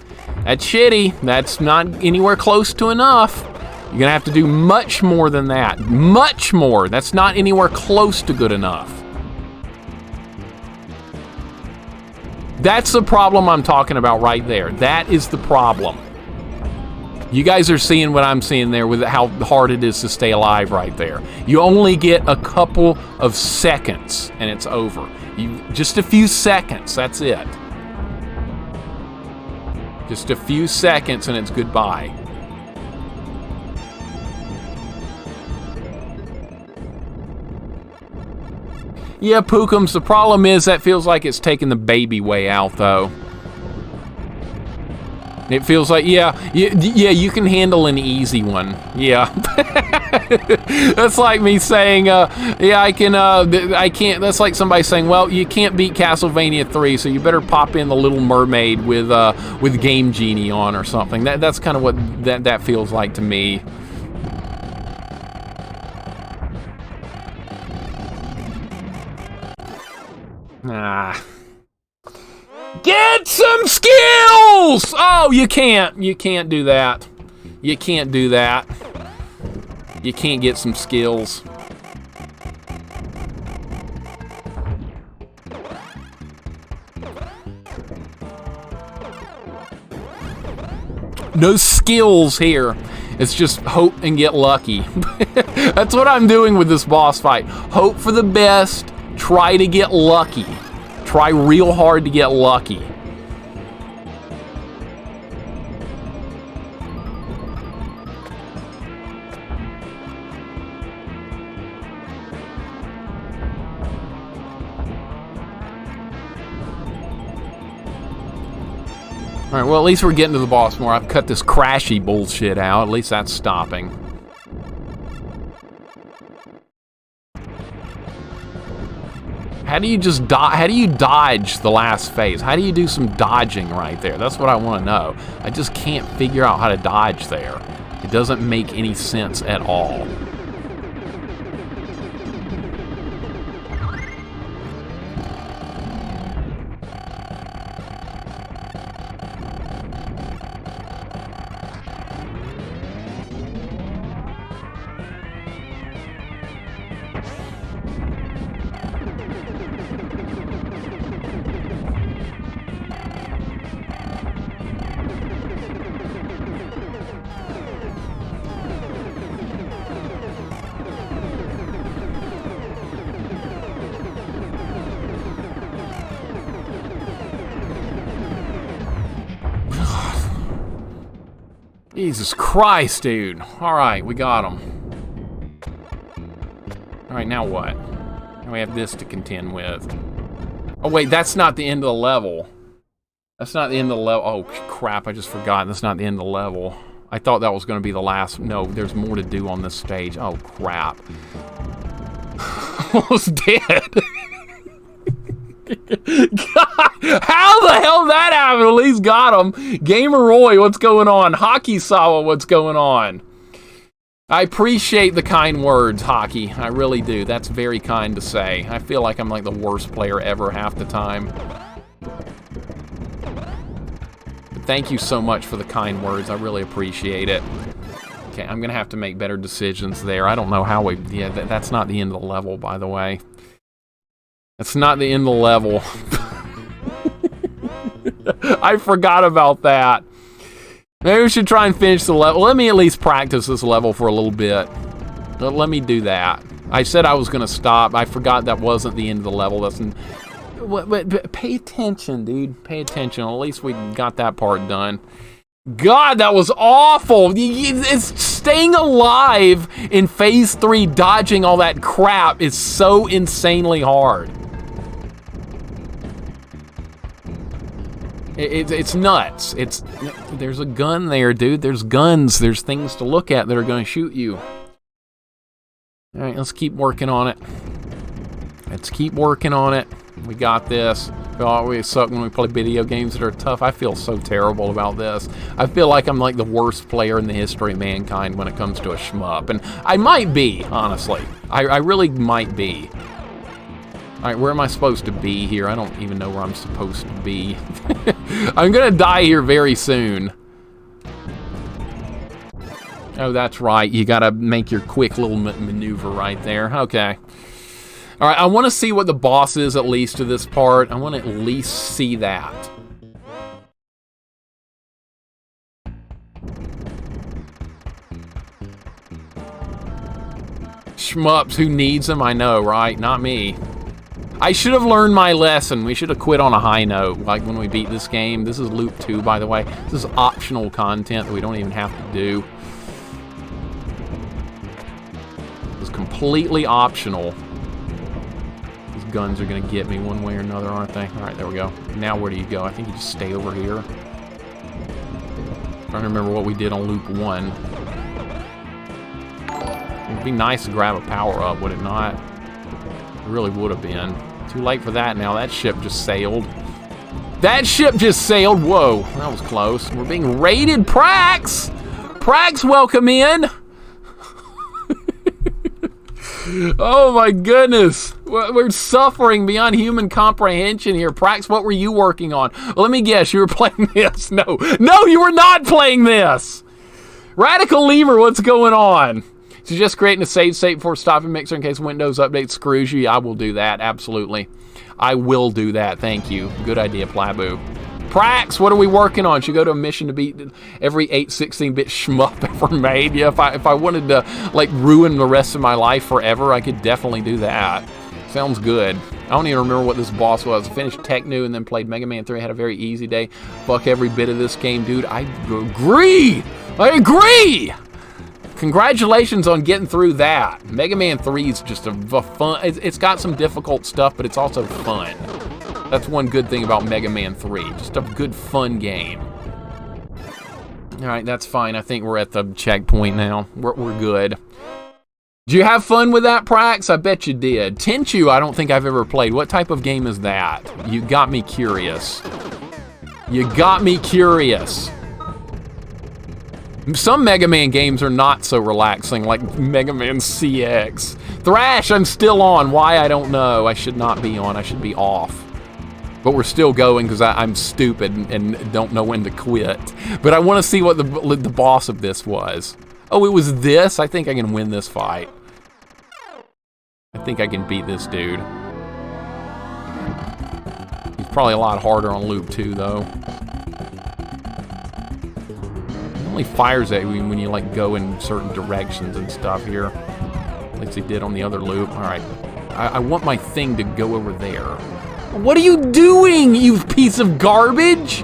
That's shitty. That's not anywhere close to enough. You're gonna have to do much more than that. Much more. That's not anywhere close to good enough. That's the problem I'm talking about right there. That is the problem. You guys are seeing what I'm seeing there with how hard it is to stay alive right there. You only get a couple of seconds and it's over. Just a few seconds, that's it. Just a few seconds and it's goodbye. Yeah, Pookums, the problem is that feels like it's taking the baby way out, though. It feels like, yeah, you can handle an easy one. Yeah. That's like me saying, yeah, I can't, that's like somebody saying, well, you can't beat Castlevania 3, so you better pop in the Little Mermaid with Game Genie on or something. That's kind of what that feels like to me. Ah. Get some skills! Oh, you can't. You can't do that. You can't do that. You can't get some skills. No skills here. It's just hope and get lucky. That's what I'm doing with this boss fight. Hope for the best. Try to get lucky. Try real hard to get lucky. All right, well, at least we're getting to the boss more. I've cut this crashy bullshit out. At least that's stopping. How do you just how do you dodge the last phase? How do you do some dodging right there? That's what I want to know. I just can't figure out how to dodge there. It doesn't make any sense at all. Jesus Christ, dude. Alright, we got him. Alright, now what? Now we have this to contend with. Oh, wait, that's not the end of the level. That's not the end of the level. Oh, crap, I just forgot. That's not the end of the level. I thought that was going to be the last. No, there's more to do on this stage. Oh, crap. Almost dead. God, how the hell did that happen? At least got him. Gamer Roy, what's going on? Hockey Sawa, what's going on? I appreciate the kind words, Hockey. I really do. That's very kind to say. I feel like I'm like the worst player ever half the time. But thank you so much for the kind words. I really appreciate it. Okay, I'm going to have to make better decisions there. I don't know how we... Yeah, that's not the end of the level, by the way. That's not the end of the level. I forgot about that. Maybe we should try and finish the level. Let me at least practice this level for a little bit. Let me do that. I said I was going to stop. I forgot that wasn't the end of the level. But pay attention, dude. Pay attention. At least we got that part done. God, that was awful. It's staying alive in Phase 3, dodging all that crap is so insanely hard. It's nuts. There's a gun there, dude. There's guns. There's things to look at that are going to shoot you. All right, let's keep working on it. Let's keep working on it. We got this. We always suck when we play video games that are tough. I feel so terrible about this. I feel like I'm like the worst player in the history of mankind when it comes to a shmup. And I might be, honestly. I really might be. Alright, where am I supposed to be here? I don't even know where I'm supposed to be. I'm gonna die here very soon. Oh, that's right. You gotta make your quick little maneuver right there. Okay. Alright, I want to see what the boss is at least to this part. I want to at least see that. Shmups, who needs them? I know, right? Not me. I should have learned my lesson. We should have quit on a high note, like when we beat this game. This is Loop 2, by the way. This is optional content that we don't even have to do. It's completely optional. These guns are going to get me one way or another, aren't they? All right, there we go. Now where do you go? I think you just stay over here. I'm trying to remember what we did on Loop 1. It'd be nice to grab a power-up, would it not? It really would have been. Too late for that now. That ship just sailed. That ship just sailed. Whoa, that was close. We're being raided. Prax! Prax, welcome in! Oh my goodness. We're suffering beyond human comprehension here. Prax, what were you working on? Well, let me guess, you were playing this. No, you were not playing this. Radical Lever, what's going on? So just creating a save state before stopping Mixer in case Windows Update screws you. I will do that, absolutely. I will do that, thank you. Good idea, Plabu. Prax, what are we working on? Should go to a mission to beat every 816-bit shmup ever made. Yeah, if I wanted to like ruin the rest of my life forever, I could definitely do that. Sounds good. I don't even remember what this boss was. I finished Tech-Nu and then played Mega Man 3. Had a very easy day. Fuck every bit of this game, dude. I agree. Congratulations on getting through that. Mega Man 3 is just a fun. It's got some difficult stuff, but it's also fun. That's one good thing about Mega Man 3. Just a good, fun game. All right, that's fine. I think we're at the checkpoint now. We're good. Did you have fun with that, Prax? I bet you did. Tenchu, I don't think I've ever played. What type of game is that? You got me curious. Some Mega Man games are not so relaxing, like Mega Man CX. Thrash, I'm still on. Why, I don't know. I should not be on. I should be off. But we're still going because I'm stupid and don't know when to quit. But I want to see what the boss of this was. Oh, it was this? I think I can win this fight. I think I can beat this dude. He's probably a lot harder on loop 2, though. He only fires at you when you like go in certain directions and stuff here. Like he did on the other loop. Alright. I want my thing to go over there. What are you doing, you piece of garbage?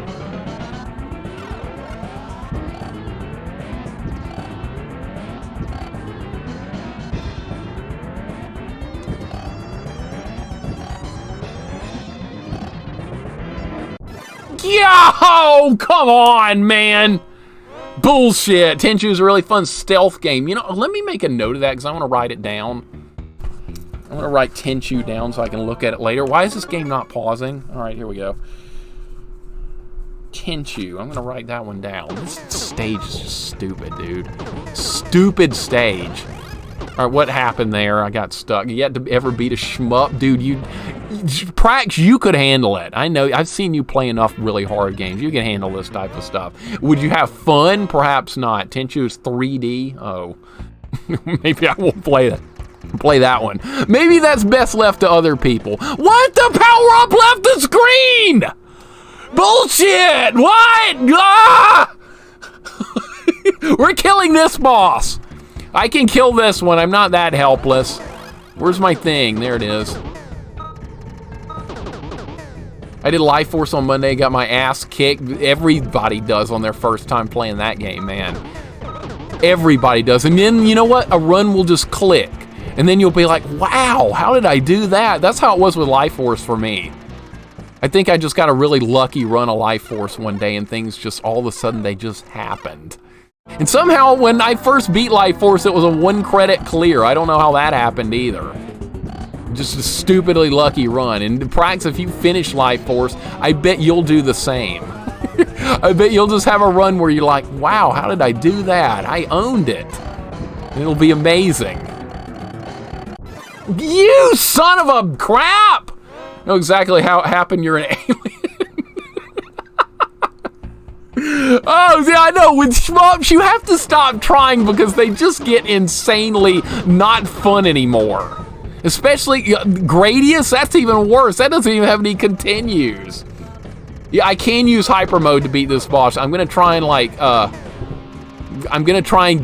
Yo, come on, man. Bullshit. Tenchu is a really fun stealth game. You know, let me make a note of that because I want to write it down. I want to write Tenchu down so I can look at it later. Why is this game not pausing? All right, here we go. Tenchu. I'm going to write that one down. This stage is just stupid, dude. Stupid stage. All right, what happened there? I got stuck. You had to ever beat a shmup? Dude, Prax, you could handle it. I know. I've seen you play enough really hard games. You can handle this type of stuff. Would you have fun? Perhaps not. Tenchu is 3D. Oh. Maybe I won't play that. Play that one. Maybe that's best left to other people. What? The power-up left the screen! Bullshit! What? Ah! We're killing this boss. I can kill this one. I'm not that helpless. Where's my thing? There it is. I did Life Force on Monday, got my ass kicked. Everybody does on their first time playing that game, man. Everybody does. And then, you know what? A run will just click. And then you'll be like, wow, how did I do that? That's how it was with Life Force for me. I think I just got a really lucky run of Life Force one day and things just, all of a sudden, they just happened. And somehow, when I first beat Life Force, it was a 1-credit clear. I don't know how that happened either. Just a stupidly lucky run. And Prax, if you finish Life Force, I bet you'll do the same. I bet you'll just have a run where you're like, wow, how did I do that? I owned it. And it'll be amazing. You son of a crap! I know exactly how it happened. You're an alien. Oh, yeah, I know. With shmups, you have to stop trying because they just get insanely not fun anymore. Especially Gradius, that's even worse. That doesn't even have any continues. Yeah, I can use hyper mode to beat this boss. I'm gonna try and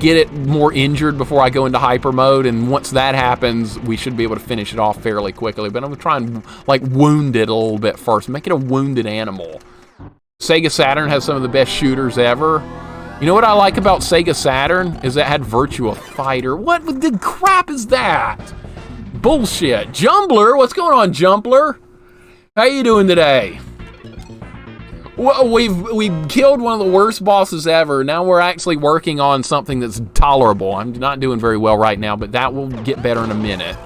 get it more injured before I go into hyper mode, and once that happens, we should be able to finish it off fairly quickly. But I'm gonna try and like wound it a little bit first, make it a wounded animal. Sega Saturn has some of the best shooters ever. You know what I like about Sega Saturn is that it had Virtua Fighter. What the crap is that? Bullshit. Jumbler, what's going on, Jumbler? How you doing today? Well, we've killed one of the worst bosses ever. Now we're actually working on something that's tolerable. I'm not doing very well right now, but that will get better in a minute.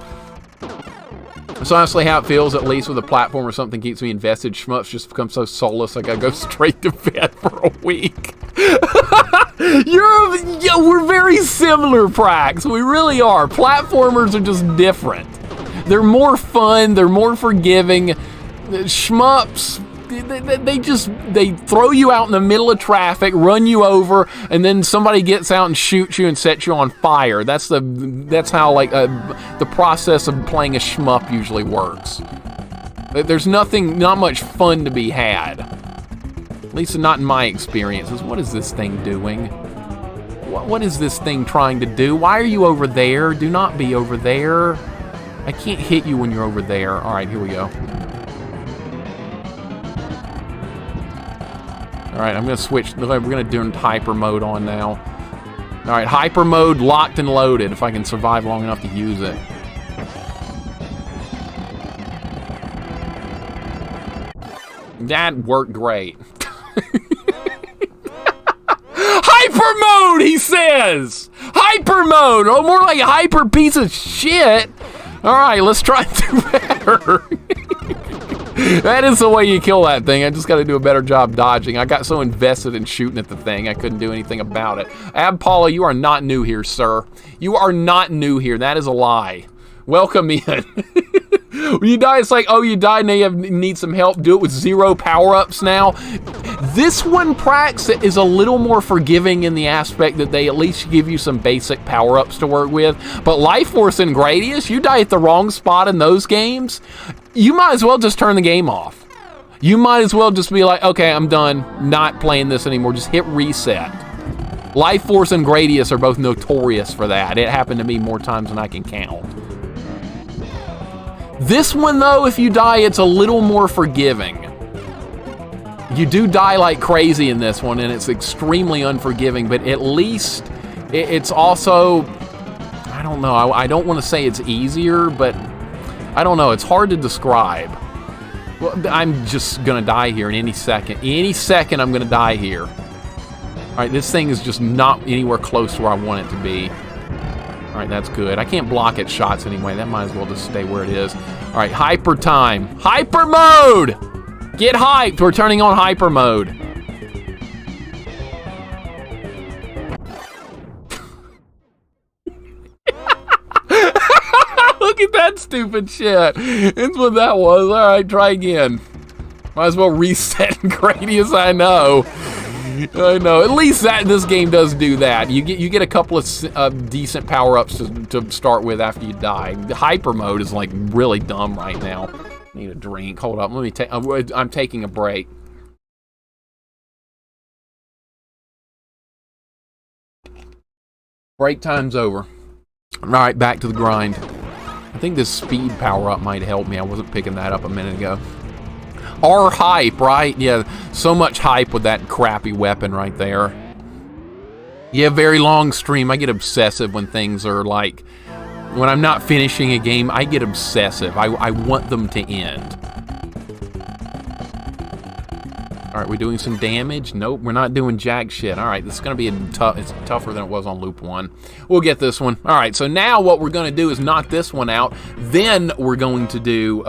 That's honestly how it feels, at least with a platform or something keeps me invested. Shmups just become so soulless, like I go straight to bed for a week. Yeah, we're very similar, Prax. We really are. Platformers are just different. They're more fun. They're more forgiving. Shmups, they throw you out in the middle of traffic, run you over, and then somebody gets out and shoots you and sets you on fire. That's how like the process of playing a shmup usually works. There's not much fun to be had. At least not in my experiences. What is this thing doing? What is this thing trying to do? Why are you over there? Do not be over there. I can't hit you when you're over there. All right, here we go. All right, I'm gonna switch. We're gonna do hyper mode on now. All right, hyper mode locked and loaded. If I can survive long enough to use it. That worked great. Hyper mode, he says! Hyper mode! Oh, more like a hyper piece of shit! Alright, let's try to do better. That is the way you kill that thing. I just gotta do a better job dodging. I got so invested in shooting at the thing, I couldn't do anything about it. Ab Paula, you are not new here, sir. You are not new here. That is a lie. Welcome in. When you die, it's like, oh, you died, now you need some help. Do it with 0 power-ups now. This one, Prax, is a little more forgiving in the aspect that they at least give you some basic power-ups to work with. But Life Force and Gradius, you die at the wrong spot in those games, you might as well just turn the game off. You might as well just be like, okay, I'm done, not playing this anymore. Just hit reset. Life Force and Gradius are both notorious for that. It happened to me more times than I can count. This one, though, if you die, it's a little more forgiving. You do die like crazy in this one, and it's extremely unforgiving, but at least it's also, I don't know, I don't want to say it's easier, but I don't know, it's hard to describe. Well, I'm just gonna die here in any second. Any second, I'm gonna die here. All right, this thing is just not anywhere close to where I want it to be. All right, that's good. I can't block its shots anyway. That might as well just stay where it is. All right, hyper time. Hyper mode! Get hyped. We're turning on hyper mode. Look at that stupid shit. That's what that was. All right, try again. Might as well reset Gradius, I know. I know. At least this game does do that. You get a couple of decent power-ups to start with after you die. The hyper mode is like really dumb right now. Need a drink. Hold up. Let me take. I'm taking a break. Break time's over. All right, back to the grind. I think this speed power-up might help me. I wasn't picking that up a minute ago. R hype, right? Yeah, so much hype with that crappy weapon right there. Yeah, very long stream. I get obsessive when things are like, when I'm not finishing a game, I get obsessive. I want them to end. All right, we're doing some damage. Nope, we're not doing jack shit. All right, this is gonna be it's tougher than it was on loop 1. We'll get this one. All right, so now what we're gonna do is knock this one out. Then we're going to do,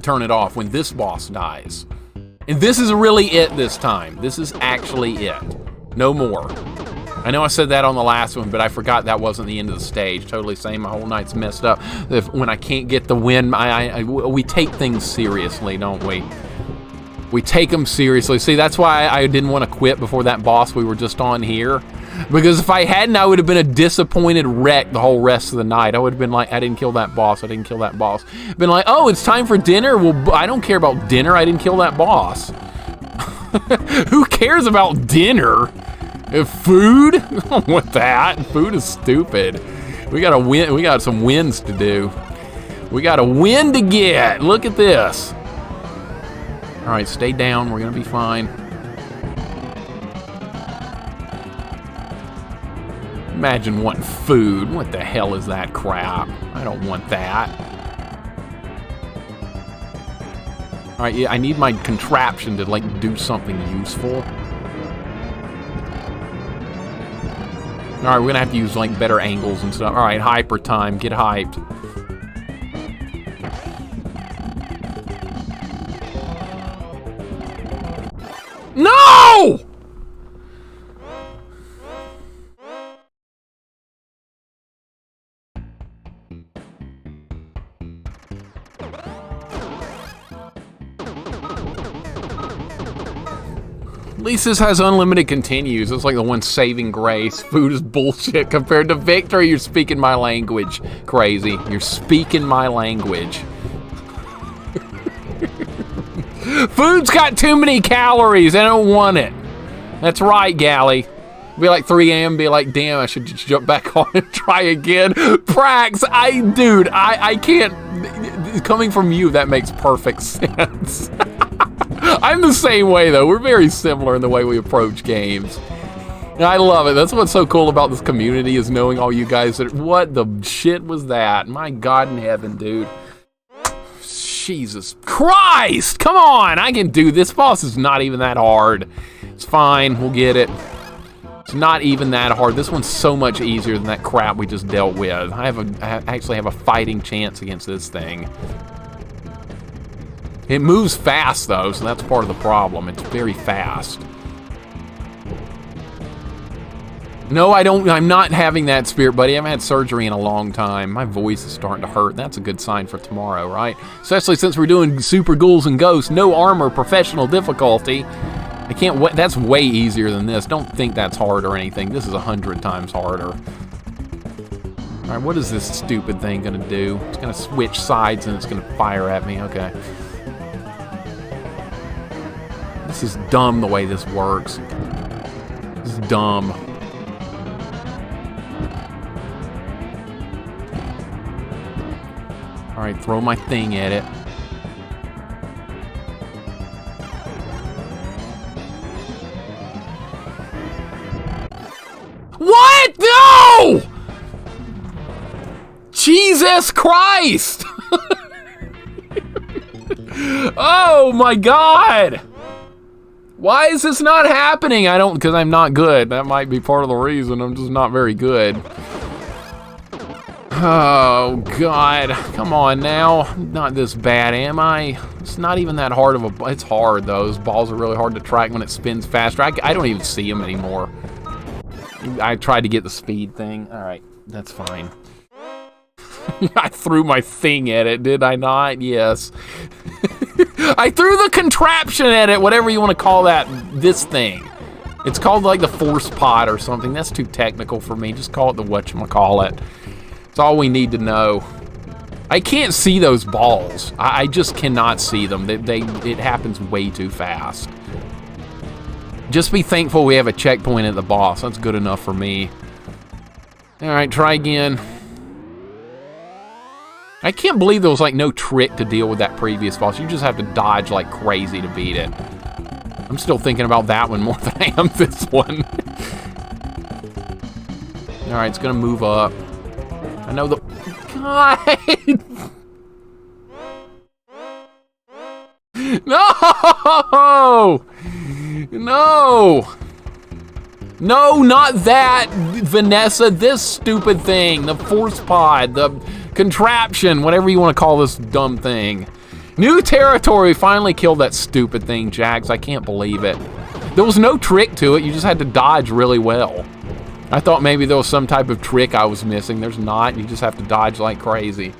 turn it off when this boss dies. And this is really it this time. This is actually it. No more. I know I said that on the last one, but I forgot that wasn't the end of the stage. Totally saying my whole night's messed up. When I can't get the win, we take things seriously, don't we? We take them seriously. See, that's why I didn't want to quit before that boss we were just on here. Because if I hadn't, I would have been a disappointed wreck the whole rest of the night. I would have been like, I didn't kill that boss. I didn't kill that boss. Been like, oh, it's time for dinner? Well, I don't care about dinner. I didn't kill that boss. Who cares about dinner? Food? I don't want that. Food is stupid. We gotta win. We got some wins to do. We got a win to get. Look at this. All right, stay down. We're gonna be fine. Imagine wanting food. What the hell is that crap? I don't want that. All right, yeah, I need my contraption to like do something useful. All right, we're gonna have to use like better angles and stuff. All right, hyper time. Get hyped. No! At least this has unlimited continues. It's like the one saving grace. Food is bullshit compared to victory. You're speaking my language. Crazy. You're speaking my language. Food's got too many calories. I don't want it. That's right, Gally. Be like 3 a.m. Be like, damn, I should just jump back on and try again. Prax, I can't. Coming from you, that makes perfect sense. I'm the same way, though. We're very similar in the way we approach games. And I love it. That's what's so cool about this community is knowing all you guys. What the shit was that? My God in heaven, dude. Jesus Christ! Come on! I can do this. Boss is not even that hard. It's fine. We'll get it. It's not even that hard. This one's so much easier than that crap we just dealt with. I actually have a fighting chance against this thing. It moves fast, though, so that's part of the problem. It's very fast. No, I don't. I'm not having that, Spirit Buddy. I haven't had surgery in a long time. My voice is starting to hurt. That's a good sign for tomorrow, right? Especially since we're doing Super Ghouls and Ghosts. No armor, professional difficulty. I can't wait. That's way easier than this. Don't think that's hard or anything. This is 100 times harder. All right, what is this stupid thing going to do? It's going to switch sides and it's going to fire at me. Okay. This is dumb the way this works. This is dumb. Alright, throw my thing at it. What? No! Jesus Christ! Oh my God! Why is this not happening? Because I'm not good. That might be part of the reason. I'm just not very good. Oh, God. Come on now. I'm not this bad, am I? It's not even that hard of a... It's hard, though. Those balls are really hard to track when it spins faster. I don't even see them anymore. I tried to get the speed thing. All right, that's fine. I threw my thing at it, did I not? Yes. I threw the contraption at it, whatever you want to call that, this thing. It's called like the force pod or something. That's too technical for me. Just call it the whatchamacallit. It's all we need to know. I can't see those balls. I just cannot see them. It happens way too fast. Just be thankful we have a checkpoint at the boss. That's good enough for me. All right, try again. I can't believe there was like no trick to deal with that previous boss. You just have to dodge like crazy to beat it. I'm still thinking about that one more than I am this one. All right, it's gonna move up. I know the... God! No! No! No, not that, Vanessa. This stupid thing. The force pod. The contraption. Whatever you want to call this dumb thing. New territory. Finally killed that stupid thing, Jax. I can't believe it. There was no trick to it. You just had to dodge really well. I thought maybe there was some type of trick I was missing. There's not. You just have to dodge like crazy.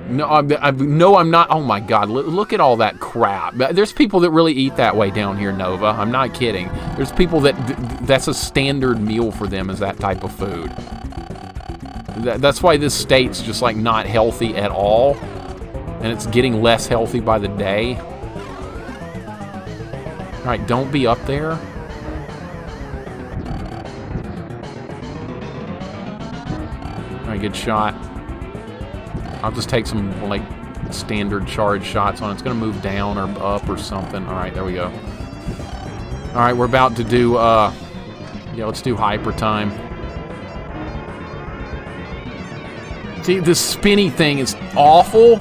No, I'm not. Oh my God, look at all that crap. There's people that really eat that way down here, Nova. I'm not kidding. There's people that's a standard meal for them is that type of food. That's why this state's just like not healthy at all. And it's getting less healthy by the day. All right, don't be up there. All right, good shot. I'll just take some, like, standard charge shots on it. It's going to move down or up or something. All right, there we go. All right, we're about to do, yeah, let's do hyper time. See, this spinny thing is awful.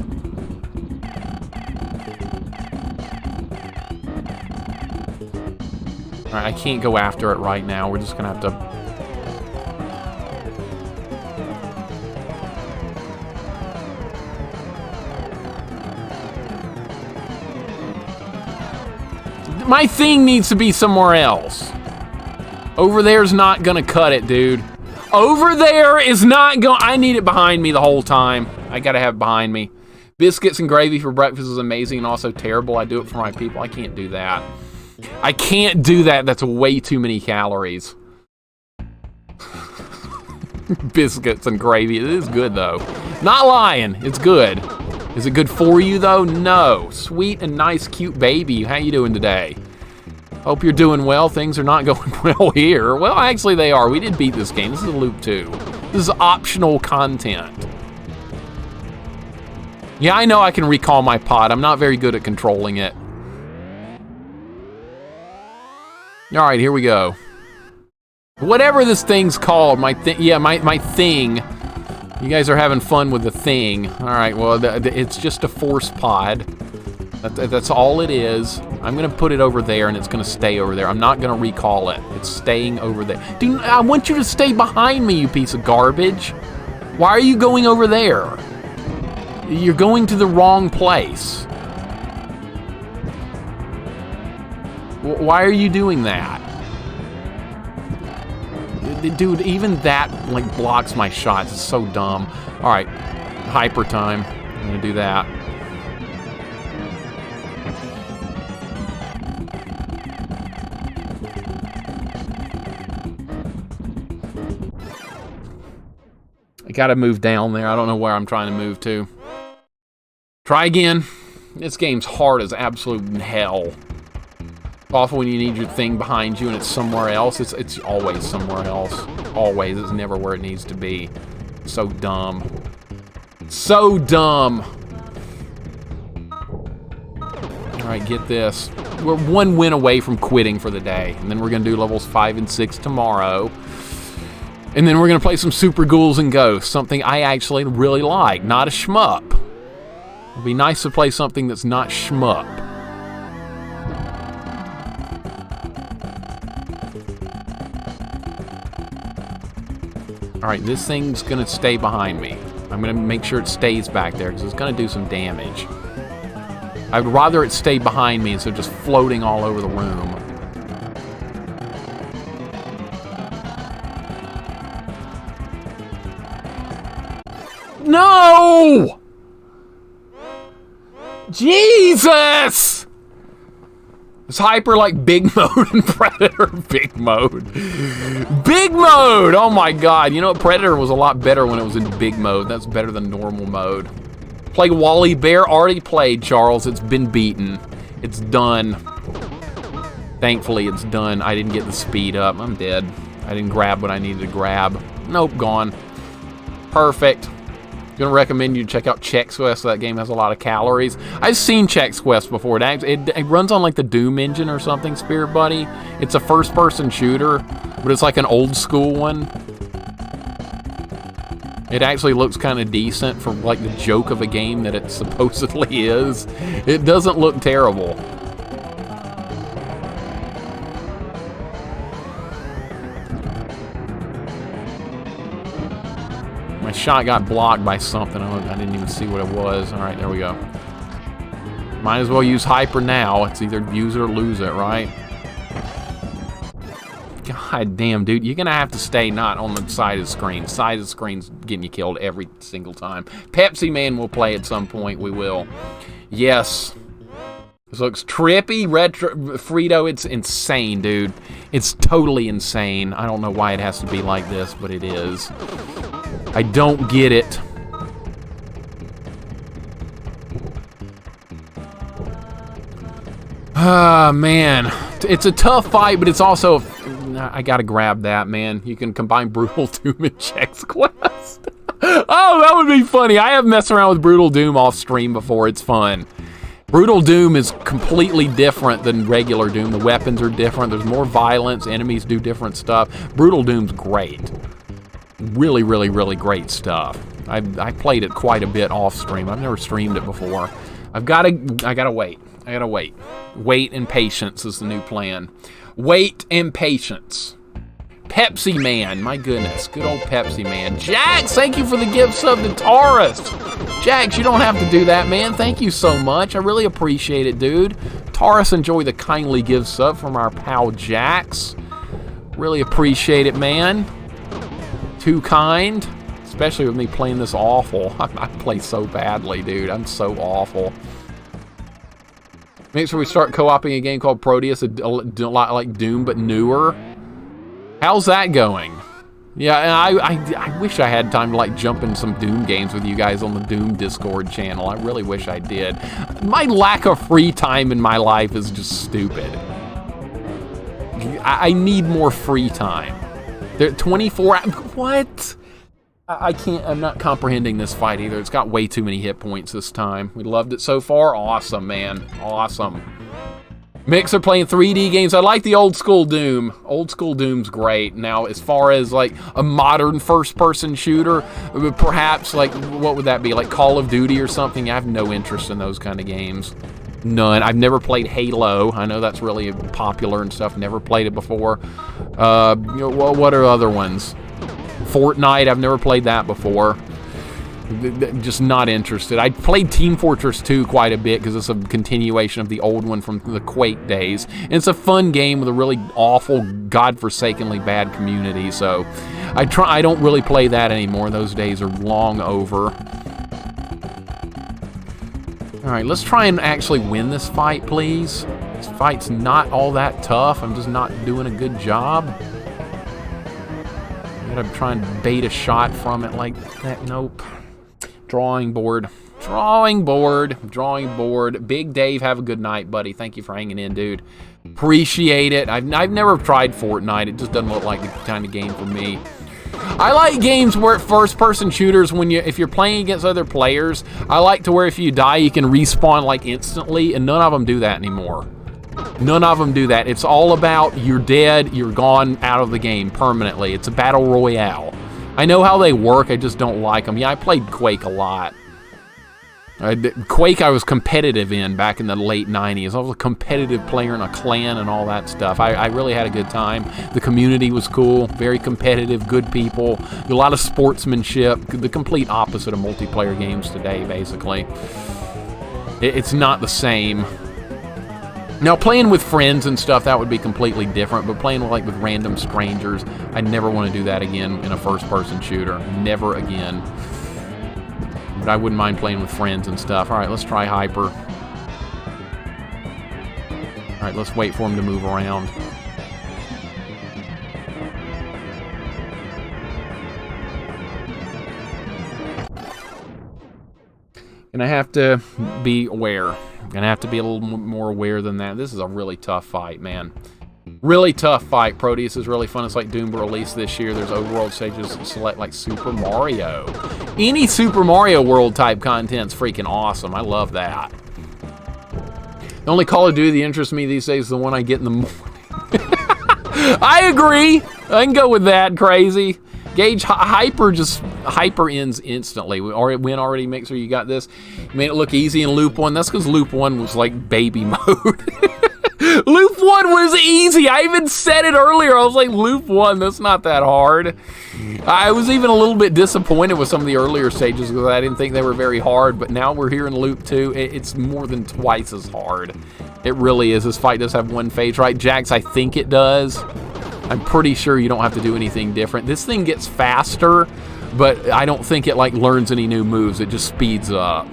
All right, I can't go after it right now. We're just going to have to... My thing needs to be somewhere else. Over there's not gonna cut it, dude. Over there is not going. I need it behind me the whole time. I gotta have it behind me. Biscuits and gravy for breakfast is amazing and also terrible. I do it for my people. I can't do that. I can't do that. That's way too many calories. Biscuits and gravy. It is good, though. Not lying. It's good. Is it good for you, though? No. Sweet and nice, cute baby. How you doing today? Hope you're doing well. Things are not going well here. Well, actually, they are. We did beat this game. This is a loop 2. This is optional content. Yeah, I know I can recall my pod. I'm not very good at controlling it. All right, here we go. Whatever this thing's called, my thing. You guys are having fun with the thing. All right, well, it's just a force pod. That's all it is. I'm gonna put it over there and it's gonna stay over there. I'm not gonna recall it. It's staying over there. Dude, I want you to stay behind me, you piece of garbage. Why are you going over there? You're going to the wrong place. Why are you doing that? Dude, even that like blocks my shots. It's so dumb. All right, hyper time. I'm gonna do that. I gotta move down there. I don't know where I'm trying to move to. Try again. This game's hard as absolute hell. Awful when you need your thing behind you and it's somewhere else. It's always somewhere else. Always. It's never where it needs to be. So dumb. So dumb. Alright, get this. We're one win away from quitting for the day. And then we're going to do levels 5 and 6 tomorrow. And then we're going to play some Super Ghouls and Ghosts. Something I actually really like. Not a shmup. It'd be nice to play something that's not shmup. Alright, this thing's going to stay behind me. I'm going to make sure it stays back there because it's going to do some damage. I'd rather it stay behind me instead of just floating all over the room. No! Jesus! It's hyper like big mode and Predator big mode. Big mode! Oh my god. You know what? Predator was a lot better when it was in big mode. That's better than normal mode. Play Wally Bear. Already played, Charles. It's been beaten. It's done. Thankfully, it's done. I didn't get the speed up. I'm dead. I didn't grab what I needed to grab. Nope, gone. Perfect. Gonna recommend you check out Chex Quest. That game has a lot of calories. I've seen Chex Quest before. It runs on like the Doom engine or something, Spirit Buddy. It's a first-person shooter, but it's like an old-school one. It actually looks kind of decent for like the joke of a game that it supposedly is. It doesn't look terrible. My shot got blocked by something. I didn't even see what it was. All right, there we go. Might as well use hyper now. It's either use it or lose it, right? God damn, dude. You're going to have to stay not on the side of the screen. Side of the screen's getting you killed every single time. Pepsi Man will play at some point. We will. Yes. This looks trippy. Retro Frito, it's insane, dude. It's totally insane. I don't know why it has to be like this, but it is. I don't get it. Ah, man. It's a tough fight, but it's also... I gotta grab that, man. You can combine Brutal Doom and Chex Quest. Oh, that would be funny. I have messed around with Brutal Doom off stream before. It's fun. Brutal Doom is completely different than regular Doom. The weapons are different. There's more violence. Enemies do different stuff. Brutal Doom's great. Really, really, really great stuff. I played it quite a bit off stream. I've never streamed it before. I gotta wait. I gotta wait. Wait and patience is the new plan. Wait and patience. Pepsi Man, my goodness, good old Pepsi Man. Jax, thank you for the gift sub to Taurus. Jax, you don't have to do that, man. Thank you so much. I really appreciate it, dude. Taurus, enjoy the kindly gift sub from our pal Jax. Really appreciate it, man. Too kind, especially with me playing this awful. I play so badly, dude. I'm so awful. Make sure we start co-oping a game called Proteus, a lot like Doom, but newer. How's that going? Yeah, and I wish I had time to like jump in some Doom games with you guys on the Doom Discord channel. I really wish I did. My lack of free time in my life is just stupid. I need more free time. There 24 hours. What? I can't. I'm not comprehending this fight either. It's got way too many hit points this time. We loved it so far. Awesome, man. Awesome. Mixer playing 3D games. I like the old school Doom. Old school Doom's great. Now, as far as like a modern first-person shooter, perhaps like, what would that be? Like Call of Duty or something? I have no interest in those kind of games. None. I've never played Halo. I know that's really popular and stuff. Never played it before. What are other ones? Fortnite. I've never played that before. Just not interested. I played Team Fortress 2 quite a bit because it's a continuation of the old one from the Quake days. And it's a fun game with a really awful, godforsakenly bad community. So I don't really play that anymore. Those days are long over. All right, let's try and actually win this fight, please. This fight's not all that tough. I'm just not doing a good job. I'm trying to bait a shot from it like that. Nope. Drawing board. Drawing board. Drawing board. Big Dave, have a good night, buddy. Thank you for hanging in, dude. Appreciate it. I've never tried Fortnite. It just doesn't look like the kind of game for me. I like games where first-person shooters, if you're playing against other players, I like to where if you die, you can respawn like instantly, and none of them do that anymore. None of them do that. It's all about you're dead, you're gone out of the game permanently. It's a battle royale. I know how they work, I just don't like them. Yeah, I played Quake a lot. Quake I was competitive in back in the late 90s. I was a competitive player in a clan and all that stuff. I really had a good time. The community was cool, very competitive, good people, a lot of sportsmanship, the complete opposite of multiplayer games today, basically. It's not the same. Now, playing with friends and stuff, that would be completely different, but playing with random strangers, I never want to do that again in a first-person shooter. Never again. But I wouldn't mind playing with friends and stuff. All right, let's try Hyper. All right, let's wait for him to move around. Gonna have to be aware. Gonna have to be a little more aware than that. This is a really tough fight, man. Really tough fight. Proteus is really fun. It's like Doom released this year. There's overworld stages select like Super Mario. Any Super Mario World type content's freaking awesome. I love that. The only Call of Duty that interests me these days is the one I get in the morning. I agree. I can go with that, crazy. Gage, Hyper ends instantly. We already Mixer, you got this. You made it look easy in Loop 1. That's because Loop 1 was like baby mode. Loop 1 was easy. I even said it earlier. I was like, Loop 1, that's not that hard. I was even a little bit disappointed with some of the earlier stages because I didn't think they were very hard, but now we're here in Loop 2. It's more than twice as hard. It really is. This fight does have one phase, right? Jax, I think it does. I'm pretty sure you don't have to do anything different. This thing gets faster, but I don't think it like learns any new moves. It just speeds up,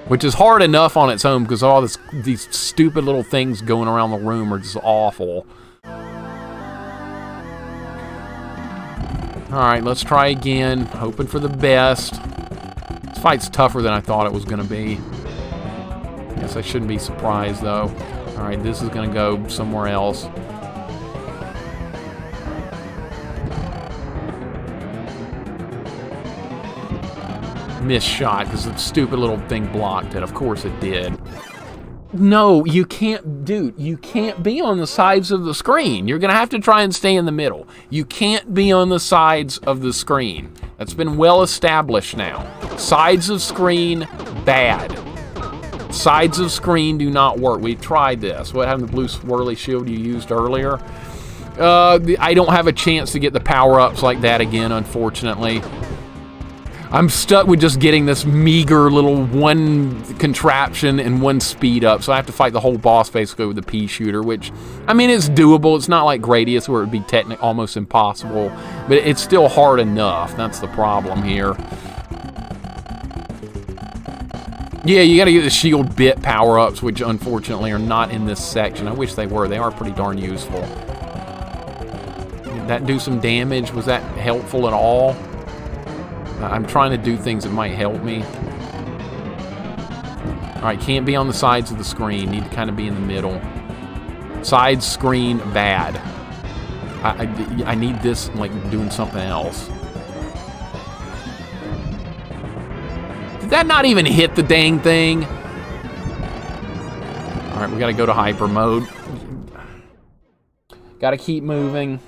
which is hard enough on its own because all these stupid little things going around the room are just awful. All right, let's try again. Hoping for the best. This fight's tougher than I thought it was going to be. Guess I shouldn't be surprised though. All right, this is going to go somewhere else. Missed shot because the stupid little thing blocked it. Of course it did. No, you can't, dude. You can't be on the sides of the screen. You're going to have to try and stay in the middle. You can't be on the sides of the screen. That's been well established now. Sides of screen, bad. Sides of screen do not work. We tried this. What happened to the blue swirly shield you used earlier? I don't have a chance to get the power-ups like that again, unfortunately. I'm stuck with just getting this meager little one contraption and one speed up, so I have to fight the whole boss basically with the pea shooter, which, I mean, it's doable. It's not like Gradius where it would be almost impossible, but it's still hard enough. That's the problem here. Yeah, you gotta get the shield bit power-ups, which unfortunately are not in this section. I wish they were. They are pretty darn useful. Did that do some damage? Was that helpful at all? I'm trying to do things that might help me. Alright, can't be on the sides of the screen. Need to kind of be in the middle. Side screen, bad. I need this, like, doing something else. Did that not even hit the dang thing? Alright, we gotta go to hyper mode. Gotta keep moving.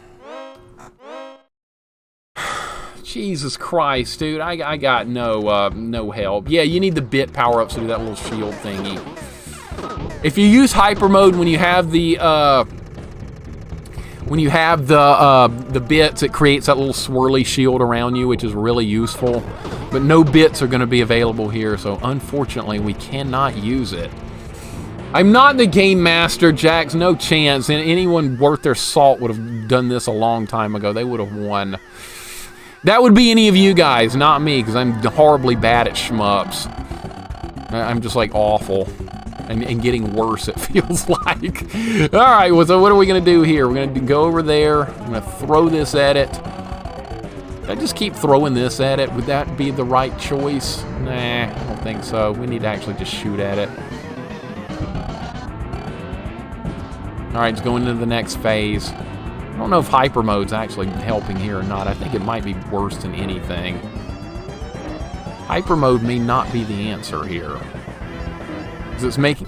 Jesus Christ, dude, I got no help. Yeah, you need the bit power-ups to do that little shield thingy. If you use hyper mode when you have the bits, it creates that little swirly shield around you, which is really useful. But no bits are going to be available here, so unfortunately we cannot use it. I'm not the game master, Jax, no chance. And anyone worth their salt would have done this a long time ago. They would have won. That would be any of you guys, not me, because I'm horribly bad at shmups. I'm just, like, awful. And getting worse, it feels like. Alright, well, so what are we going to do here? We're going to go over there. I'm going to throw this at it. Did I just keep throwing this at it? Would that be the right choice? Nah, I don't think so. We need to actually just shoot at it. Alright, let's go into the next phase. I don't know if hyper mode's actually helping here or not. I think it might be worse than anything. Hyper mode may not be the answer here. Because it's making...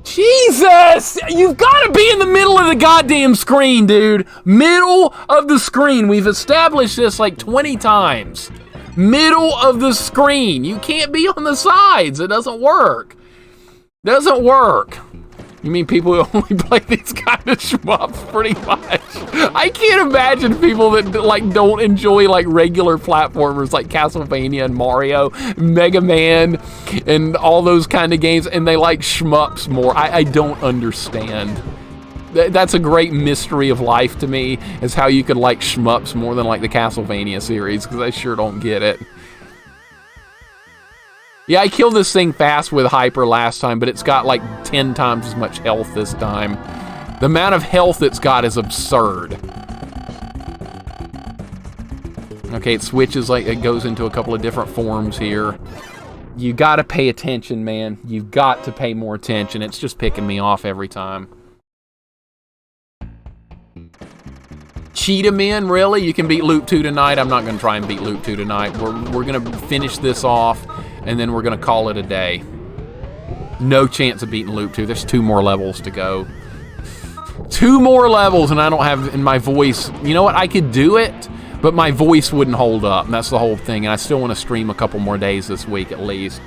Jesus! You've got to be in the middle of the goddamn screen, dude! Middle of the screen. We've established this like 20 times. Middle of the screen. You can't be on the sides. It doesn't work. Doesn't work. You mean people who only play these kind of shmups, pretty much? I can't imagine people that like don't enjoy like regular platformers like Castlevania and Mario, Mega Man, and all those kind of games, and they like shmups more. I don't understand. That's a great mystery of life to me, is how you could like shmups more than like the Castlevania series, because I sure don't get it. Yeah, I killed this thing fast with Hyper last time, but it's got like 10 times as much health this time. The amount of health it's got is absurd. Okay, it switches, like, it goes into a couple of different forms here. You gotta pay attention, man. You've got to pay more attention. It's just picking me off every time. Cheetah Men, really? You can beat Loop 2 tonight? I'm not gonna try and beat Loop 2 tonight. We're gonna finish this off, and then we're gonna call it a day. No chance of beating Loop 2. There's 2 more levels to go. 2 more levels, and I don't have in my voice. You know what? I could do it, but my voice wouldn't hold up, and that's the whole thing. And I still want to stream a couple more days this week at least.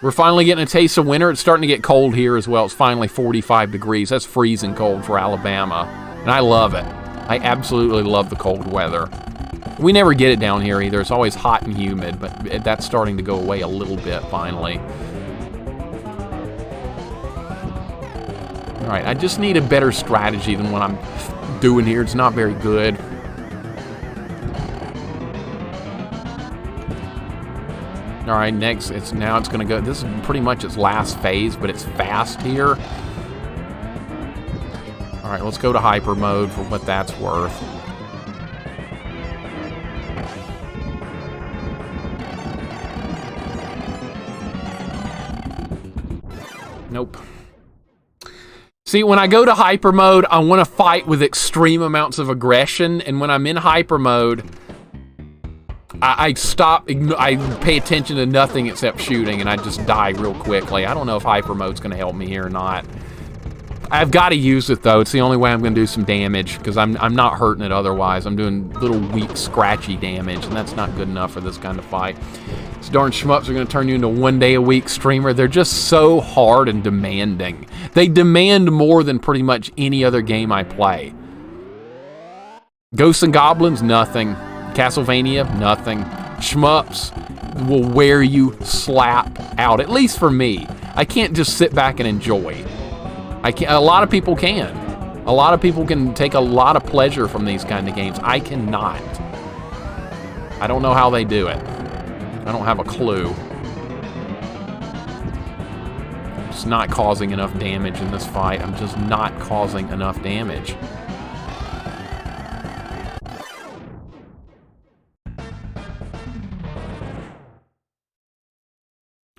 We're finally getting a taste of winter. It's starting to get cold here as well. It's finally 45 degrees. That's freezing cold for Alabama, and I love it. I absolutely love the cold weather. We never get it down here either. It's always hot and humid, but that's starting to go away a little bit finally. All right, I just need a better strategy than what I'm doing here. It's not very good. All right, next, now it's gonna go, this is pretty much its last phase, but it's fast here. All right, let's go to hyper mode for what that's worth. Nope. See, when I go to hyper mode, I want to fight with extreme amounts of aggression, and when I'm in hyper mode, I stop, I pay attention to nothing except shooting, and I just die real quickly. I don't know if hyper mode's going to help me here or not. I've got to use it, though. It's the only way I'm going to do some damage, because I'm not hurting it otherwise. I'm doing little weak, scratchy damage, and that's not good enough for this kind of fight. These darn shmups are going to turn you into a one-day-a-week streamer. They're just so hard and demanding. They demand more than pretty much any other game I play. Ghosts and Goblins, nothing. Castlevania, nothing. Shmups will wear you slap out, at least for me. I can't just sit back and enjoy. I can't. A lot of people can. A lot of people can take a lot of pleasure from these kind of games. I cannot. I don't know how they do it. I don't have a clue. I'm just not causing enough damage in this fight. I'm just not causing enough damage.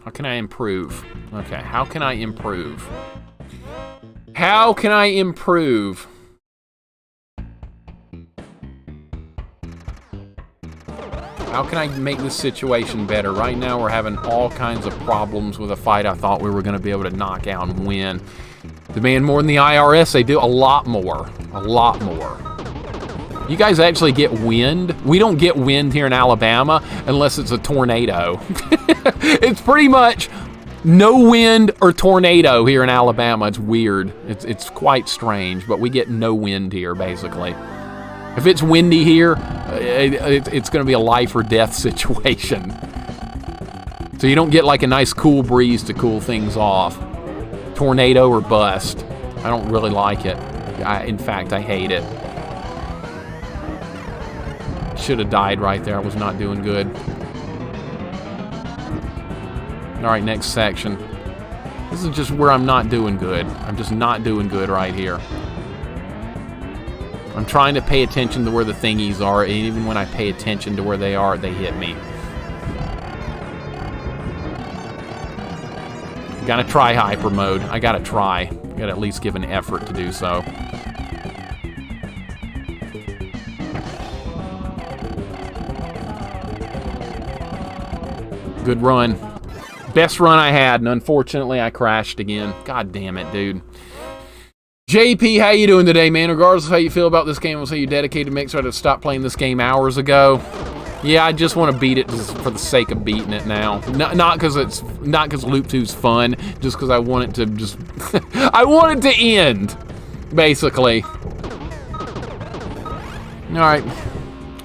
How can I improve? Okay, how can I improve? How can I improve? How can I make this situation better? Right now we're having all kinds of problems with a fight I thought we were going to be able to knock out and win. Demand more than the IRS. They do a lot more. A lot more. You guys actually get wind? We don't get wind here in Alabama unless it's a tornado. It's pretty much no wind or tornado here in Alabama. It's weird. It's quite strange, but we get no wind here, basically. If it's windy here, it's going to be a life or death situation. So you don't get like a nice cool breeze to cool things off. Tornado or bust. I don't really like it. In fact, I hate it. Should have died right there. I was not doing good. All right, next section. This is just where I'm not doing good. I'm just not doing good right here. I'm trying to pay attention to where the thingies are, and even when I pay attention to where they are, they hit me. Gotta try hyper mode. I gotta try. Gotta at least give an effort to do so. Good run. Best run I had, and unfortunately I crashed again. God damn it, dude. JP, how you doing today, man? Regardless of how you feel about this game, we'll say you dedicated Mixer to stop playing this game hours ago. Yeah, I just want to beat it just for the sake of beating it now. Not because Loop 2's fun, just because I want it to just I want it to end, basically. All right.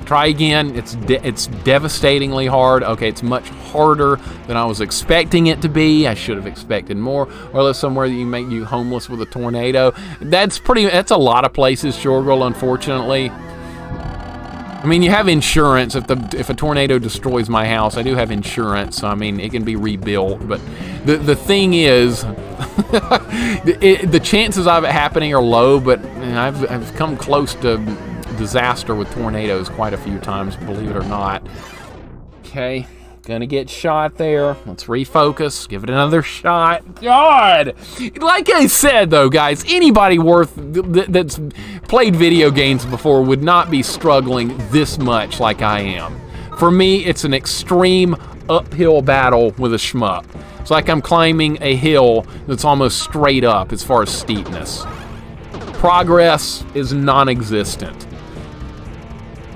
Try again. It's devastatingly hard. Okay, it's much harder than I was expecting it to be. I should have expected more. Or there's somewhere that you make you homeless with a tornado. That's a lot of places, Shorgirl, unfortunately. I mean, you have insurance. If a tornado destroys my house, I do have insurance. So, I mean, it can be rebuilt. But the thing is, the chances of it happening are low. But I've come close to disaster with tornadoes quite a few times, believe it or not. Okay, gonna get shot there. Let's refocus, give it another shot. God! Like I said, though, guys, anybody that's played video games before would not be struggling this much like I am. For me, it's an extreme uphill battle with a shmup. It's like I'm climbing a hill that's almost straight up as far as steepness. Progress is non-existent.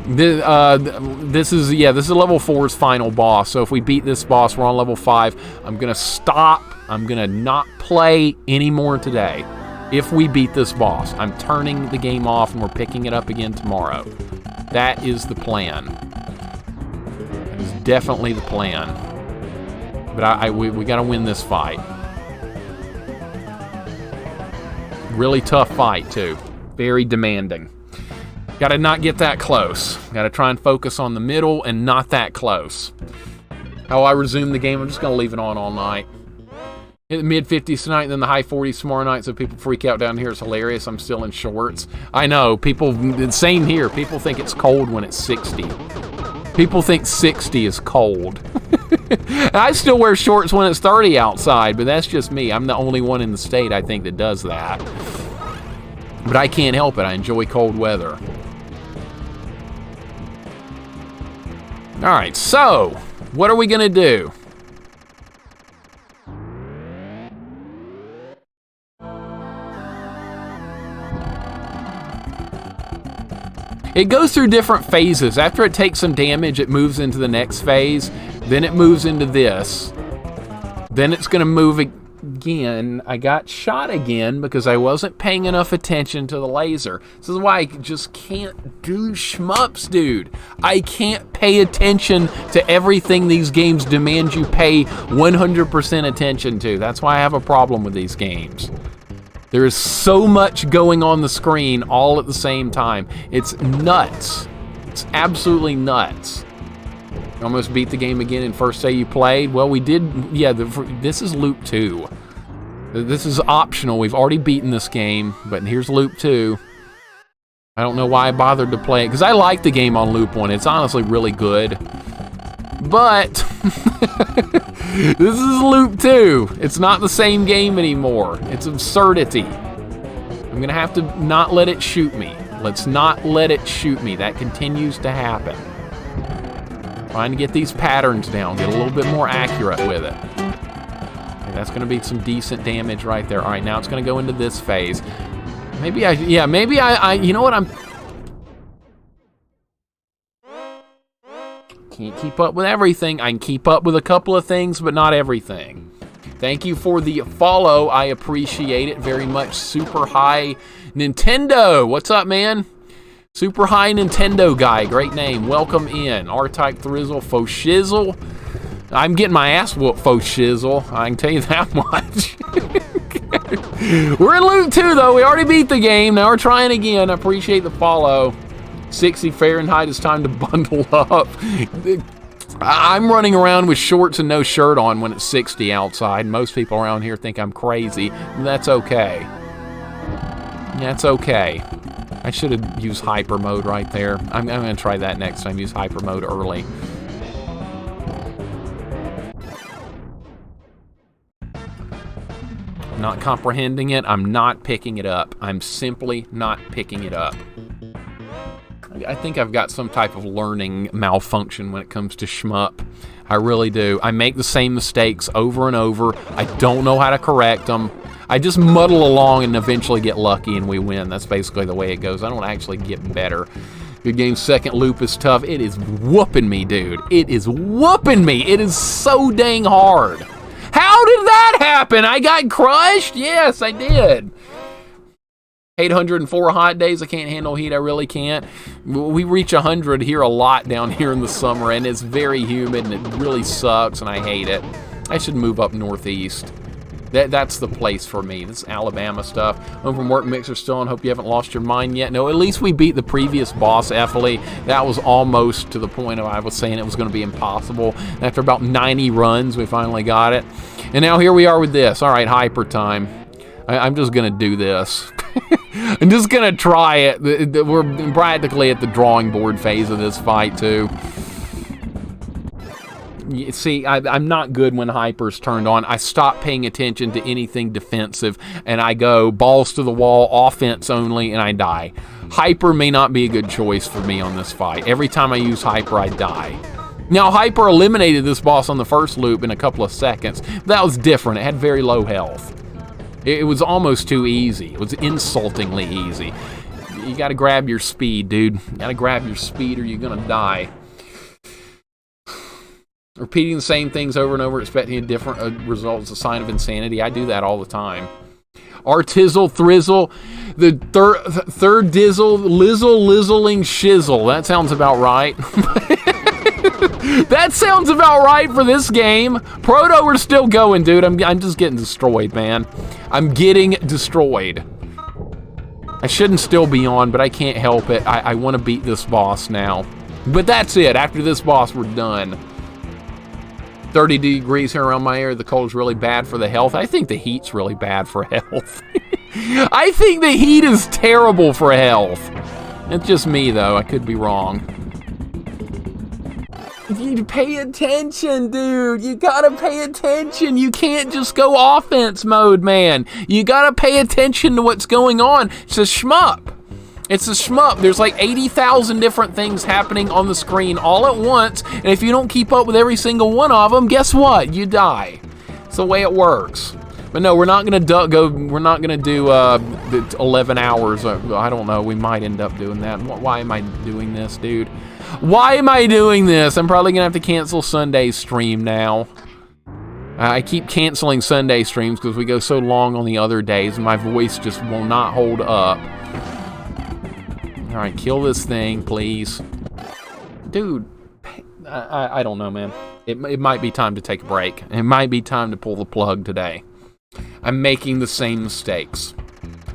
This is level 4's final boss. So if we beat this boss, we're on level 5. I'm gonna stop. I'm gonna not play anymore today. If we beat this boss, I'm turning the game off and we're picking it up again tomorrow. That is the plan. That is definitely the plan. But we gotta win this fight. Really tough fight too. Very demanding. Gotta not get that close. Gotta try and focus on the middle and not that close. How I resume the game, I'm just gonna leave it on all night. In the mid-50s tonight and then the high 40s tomorrow night, so people freak out down here. It's hilarious. I'm still in shorts. I know, same here. People think it's cold when it's 60. People think 60 is cold. I still wear shorts when it's 30 outside, but that's just me. I'm the only one in the state, I think, that does that. But I can't help it. I enjoy cold weather. All right, so what are we gonna do? It goes through different phases. After it takes some damage, it moves into the next phase. Then it moves into this. Then it's going to move again. I got shot again because I wasn't paying enough attention to the laser. This is why I just can't do shmups, dude. I can't pay attention to everything these games demand you pay 100% attention to. That's why I have a problem with these games. There is so much going on the screen all at the same time. It's nuts. It's absolutely nuts. You almost beat the game again in first day you played. Well, we did. Yeah, this is loop 2. This is optional. We've already beaten this game, but here's loop 2. I don't know why I bothered to play it, because I like the game on loop 1. It's honestly really good. But this is loop 2. It's not the same game anymore. It's absurdity. I'm gonna have to not let it shoot me. Let's not let it shoot me. That continues to happen. Trying to get these patterns down, get a little bit more accurate with it. Okay, that's gonna be some decent damage right there. All right, now it's gonna go into this phase. Maybe I, you know what, can't keep up with everything. I can keep up with a couple of things, but not everything. Thank you for the follow. I appreciate it very much. Super High Nintendo. What's up, man? Super High Nintendo guy. Great name. Welcome in. R-Type Thrizzle. Faux Shizzle. I'm getting my ass whooped, Faux Shizzle. I can tell you that much. We're in loop 2, though. We already beat the game. Now we're trying again. I appreciate the follow. 60 Fahrenheit, it's time to bundle up. I'm running around with shorts and no shirt on when it's 60 outside. Most people around here think I'm crazy. That's okay. That's okay. I should have used hyper mode right there. I'm going to try that next time. Use hyper mode early. I'm not comprehending it. I'm not picking it up. I'm simply not picking it up. I think I've got some type of learning malfunction when it comes to shmup. I really do. I make the same mistakes over and over. I don't know how to correct them. I just muddle along and eventually get lucky and we win. That's basically the way it goes. I don't actually get better. Good game. Second loop is tough. It is whooping me, dude. It is whooping me. It is so dang hard. How did that happen? I got crushed? Yes, I did. 804 hot days. I can't handle heat. I really can't. We reach 100 here a lot down here in the summer, and it's very humid, and it really sucks, and I hate it. I should move up northeast. That's the place for me. This Alabama stuff. Home from work, Mixer still on. Hope you haven't lost your mind yet. No, at least we beat the previous boss, Ephley. That was almost to the point of I was saying it was going to be impossible. After about 90 runs, we finally got it. And now here we are with this. All right, hyper time. I'm just going to do this. I'm just going to try it. We're practically at the drawing board phase of this fight, too. See, I'm not good when hyper's turned on. I stop paying attention to anything defensive, and I go balls to the wall, offense only, and I die. Hyper may not be a good choice for me on this fight. Every time I use hyper, I die. Now, hyper eliminated this boss on the first loop in a couple of seconds. That was different. It had very low health. It was almost too easy. It was insultingly easy. You gotta grab your speed, dude. You gotta grab your speed or you're gonna die. Repeating the same things over and over, expecting a different result is a sign of insanity. I do that all the time. Artizzle, Thrizzle, the third Dizzle, Lizzle, Lizzling, Shizzle. That sounds about right. That sounds about right for this game. Proto, we're still going, dude. I'm just getting destroyed, man. I'm getting destroyed. I shouldn't still be on, but I can't help it. I want to beat this boss now. But that's it. After this boss, we're done. 30 degrees here around my area. The cold's really bad for the health. I think the heat's really bad for health. I think the heat is terrible for health. It's just me, though. I could be wrong. You pay attention, dude. You gotta pay attention. You can't just go offense mode, man. You gotta pay attention to what's going on. It's a shmup. It's a shmup. There's like 80,000 different things happening on the screen all at once, and if you don't keep up with every single one of them, guess what? You die. It's the way it works. But no, we're not gonna we're not gonna do the 11 hours. I don't know. We might end up doing that. Why am I doing this, dude? Why am I doing this? I'm probably gonna have to cancel Sunday's stream now. I keep canceling Sunday streams because we go so long on the other days, and my voice just will not hold up. All right, kill this thing, please, dude. I don't know, man. It might be time to take a break. It might be time to pull the plug today. I'm making the same mistakes.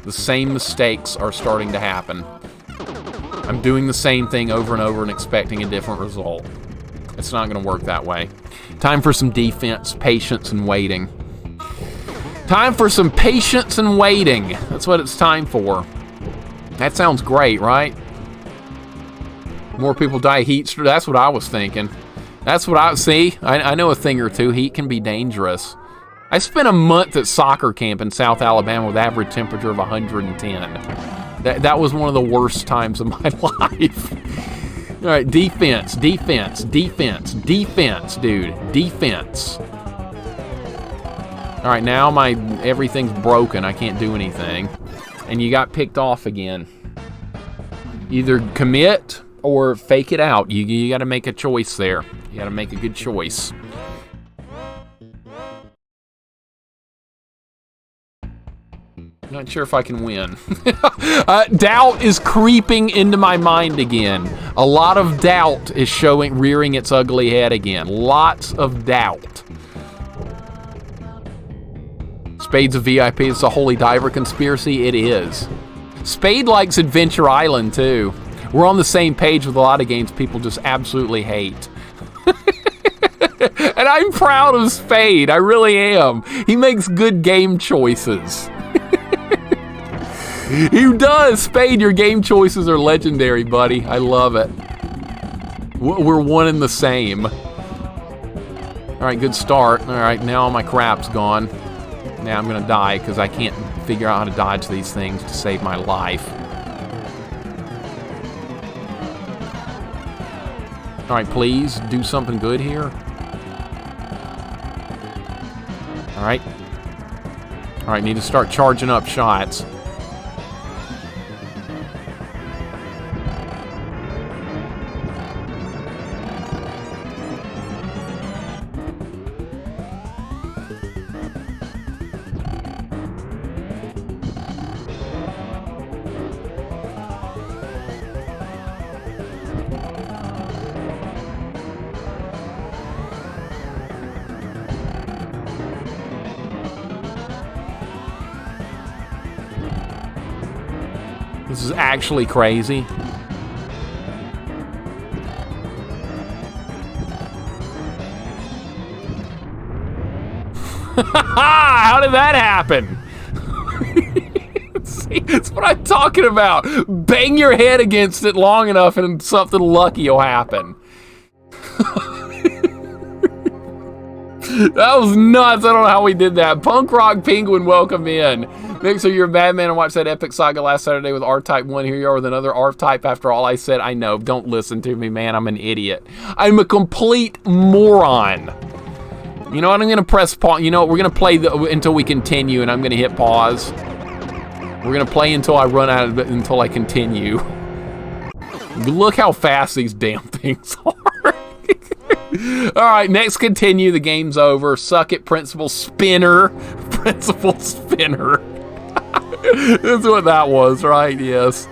The same mistakes are starting to happen. I'm doing the same thing over and over and expecting a different result. It's not going to work that way. Time for some defense, patience, and waiting. Time for some patience and waiting. That's what it's time for. That sounds great, right? More people die of heat stroke. That's what I was thinking. That's what I see. I know a thing or two. Heat can be dangerous. I spent a month at soccer camp in South Alabama with average temperature of 110. That was one of the worst times of my life. All right, defense, defense, defense, defense, dude, defense. All right, now everything's broken. I can't do anything. And you got picked off again. Either commit or fake it out. You got to make a choice there. You got to make a good choice. Not sure if I can win. Doubt is creeping into my mind again. A lot of doubt is rearing its ugly head again. Lots of doubt. Spade's a VIP. It's a holy diver conspiracy. It is. Spade likes Adventure Island too. We're on the same page with a lot of games people just absolutely hate. And I'm proud of Spade. I really am. He makes good game choices. He does. Spade, your game choices are legendary, buddy. I love it. We're one and the same. All right, good start. All right, now all my crap's gone. Now I'm gonna die because I can't figure out how to dodge these things to save my life. All right, please do something good here. All right. All right, need to start charging up shots. This is actually crazy. How did that happen? See, that's what I'm talking about. Bang your head against it long enough and something lucky will happen. That was nuts. I don't know how we did that. Punk Rock Penguin, welcome in. Mixer, you're a bad man. I watched that epic saga last Saturday with R-Type 1. Here you are with another R-Type after all I said. I know. Don't listen to me, man. I'm an idiot. I'm a complete moron. You know what? I'm going to press pause. You know what? We're going to play until we continue, and I'm going to hit pause. We're going to play until I run out of it, until I continue. Look how fast these damn things are. All right, next continue. The game's over. Suck it, Principal Spinner. Principal Spinner. That's what that was, right? Yes.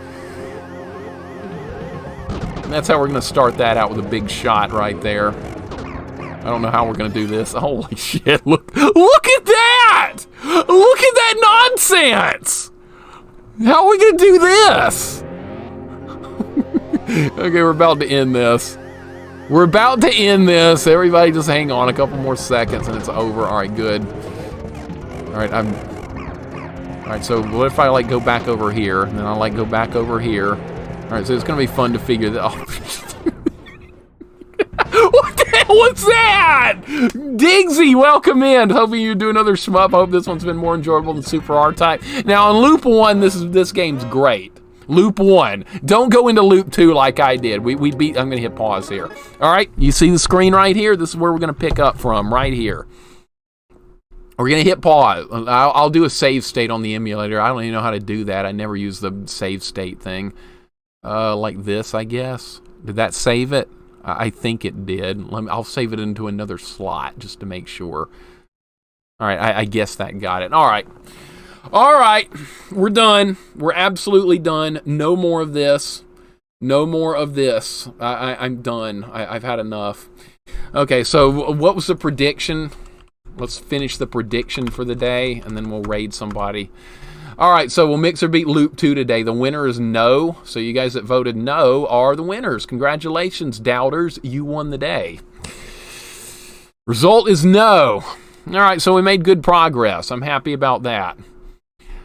And that's how we're going to start that out with a big shot right there. I don't know how we're going to do this. Holy shit. Look at that! Look at that nonsense! How are we going to do this? Okay, we're about to end this. We're about to end this. Everybody just hang on a couple more seconds and it's over. All right, good. All right, all right, so what if I like go back over here and then I like go back over here? All right, so it's gonna be fun to figure that. Oh. What the hell was that? Digsy, welcome in. Hoping you do another shmup. I hope this one's been more enjoyable than Super R-Type. Now on Loop 1, this game's great. Loop 1. Don't go into Loop 2 like I did. I'm going to hit pause here. All right, you see the screen right here? This is where we're going to pick up from, right here. We're going to hit pause. I'll do a save state on the emulator. I don't even know how to do that. I never use the save state thing. Like this, I guess. Did that save it? I think it did. I'll save it into another slot just to make sure. All right, I guess that got it. All right. All right. We're done. We're absolutely done. No more of this. No more of this. I'm done. I've had enough. Okay, so what was the prediction? Let's finish the prediction for the day, and then we'll raid somebody. All right, so will Mixer beat Loop 2 today? The winner is no. So you guys that voted no are the winners. Congratulations, doubters. You won the day. Result is no. All right, so we made good progress. I'm happy about that.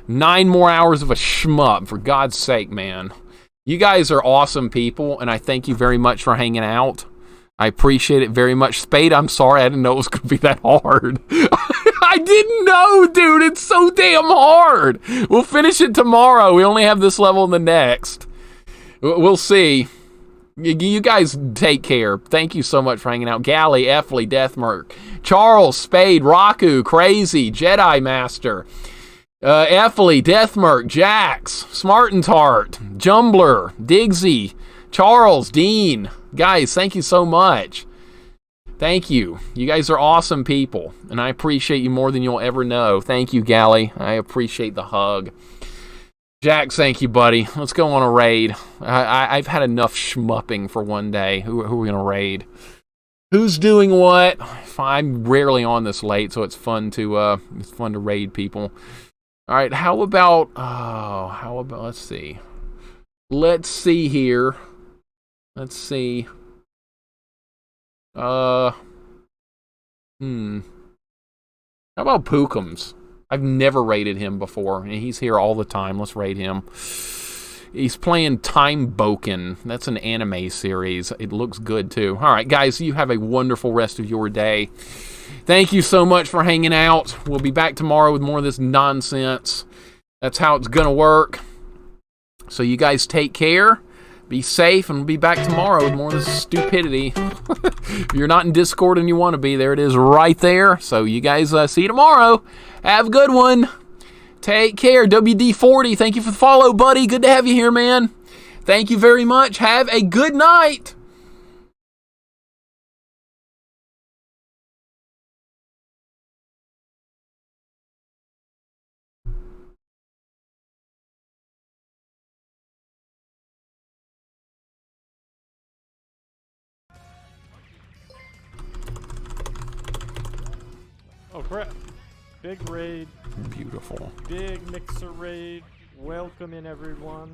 9 more hours of a shmup, for God's sake, man. You guys are awesome people, and I thank you very much for hanging out. I appreciate it very much. Spade, I'm sorry. I didn't know it was going to be that hard. I didn't know, dude. It's so damn hard. We'll finish it tomorrow. We only have this level in the next. We'll see. You guys take care. Thank you so much for hanging out. Galley, Effley, Deathmerk, Charles, Spade, Raku, Crazy, Jedi Master, Effley, Deathmerk, Jax, Smart and Tart, Jumbler, Digsy, Charles, Dean. Guys, thank you so much. Thank you. You guys are awesome people, and I appreciate you more than you'll ever know. Thank you, Galley. I appreciate the hug. Jax, thank you, buddy. Let's go on a raid. I've had enough shmupping for one day. Who are we going to raid? Who's doing what? I'm rarely on this late, so it's fun to raid people. All right, how about, let's see. Let's see here. Let's see. How about Pookums? I've never raided him before, and he's here all the time. Let's raid him. He's playing Time Boken. That's an anime series. It looks good, too. All right, guys, you have a wonderful rest of your day. Thank you so much for hanging out. We'll be back tomorrow with more of this nonsense. That's how it's going to work. So you guys take care. Be safe, and we'll be back tomorrow with more of this stupidity. If you're not in Discord and you want to be, there it is right there. So you guys see you tomorrow. Have a good one. Take care. WD40, thank you for the follow, buddy. Good to have you here, man. Thank you very much. Have a good night. Oh crap. Big raid. Beautiful. Big mixer raid. Welcome in everyone.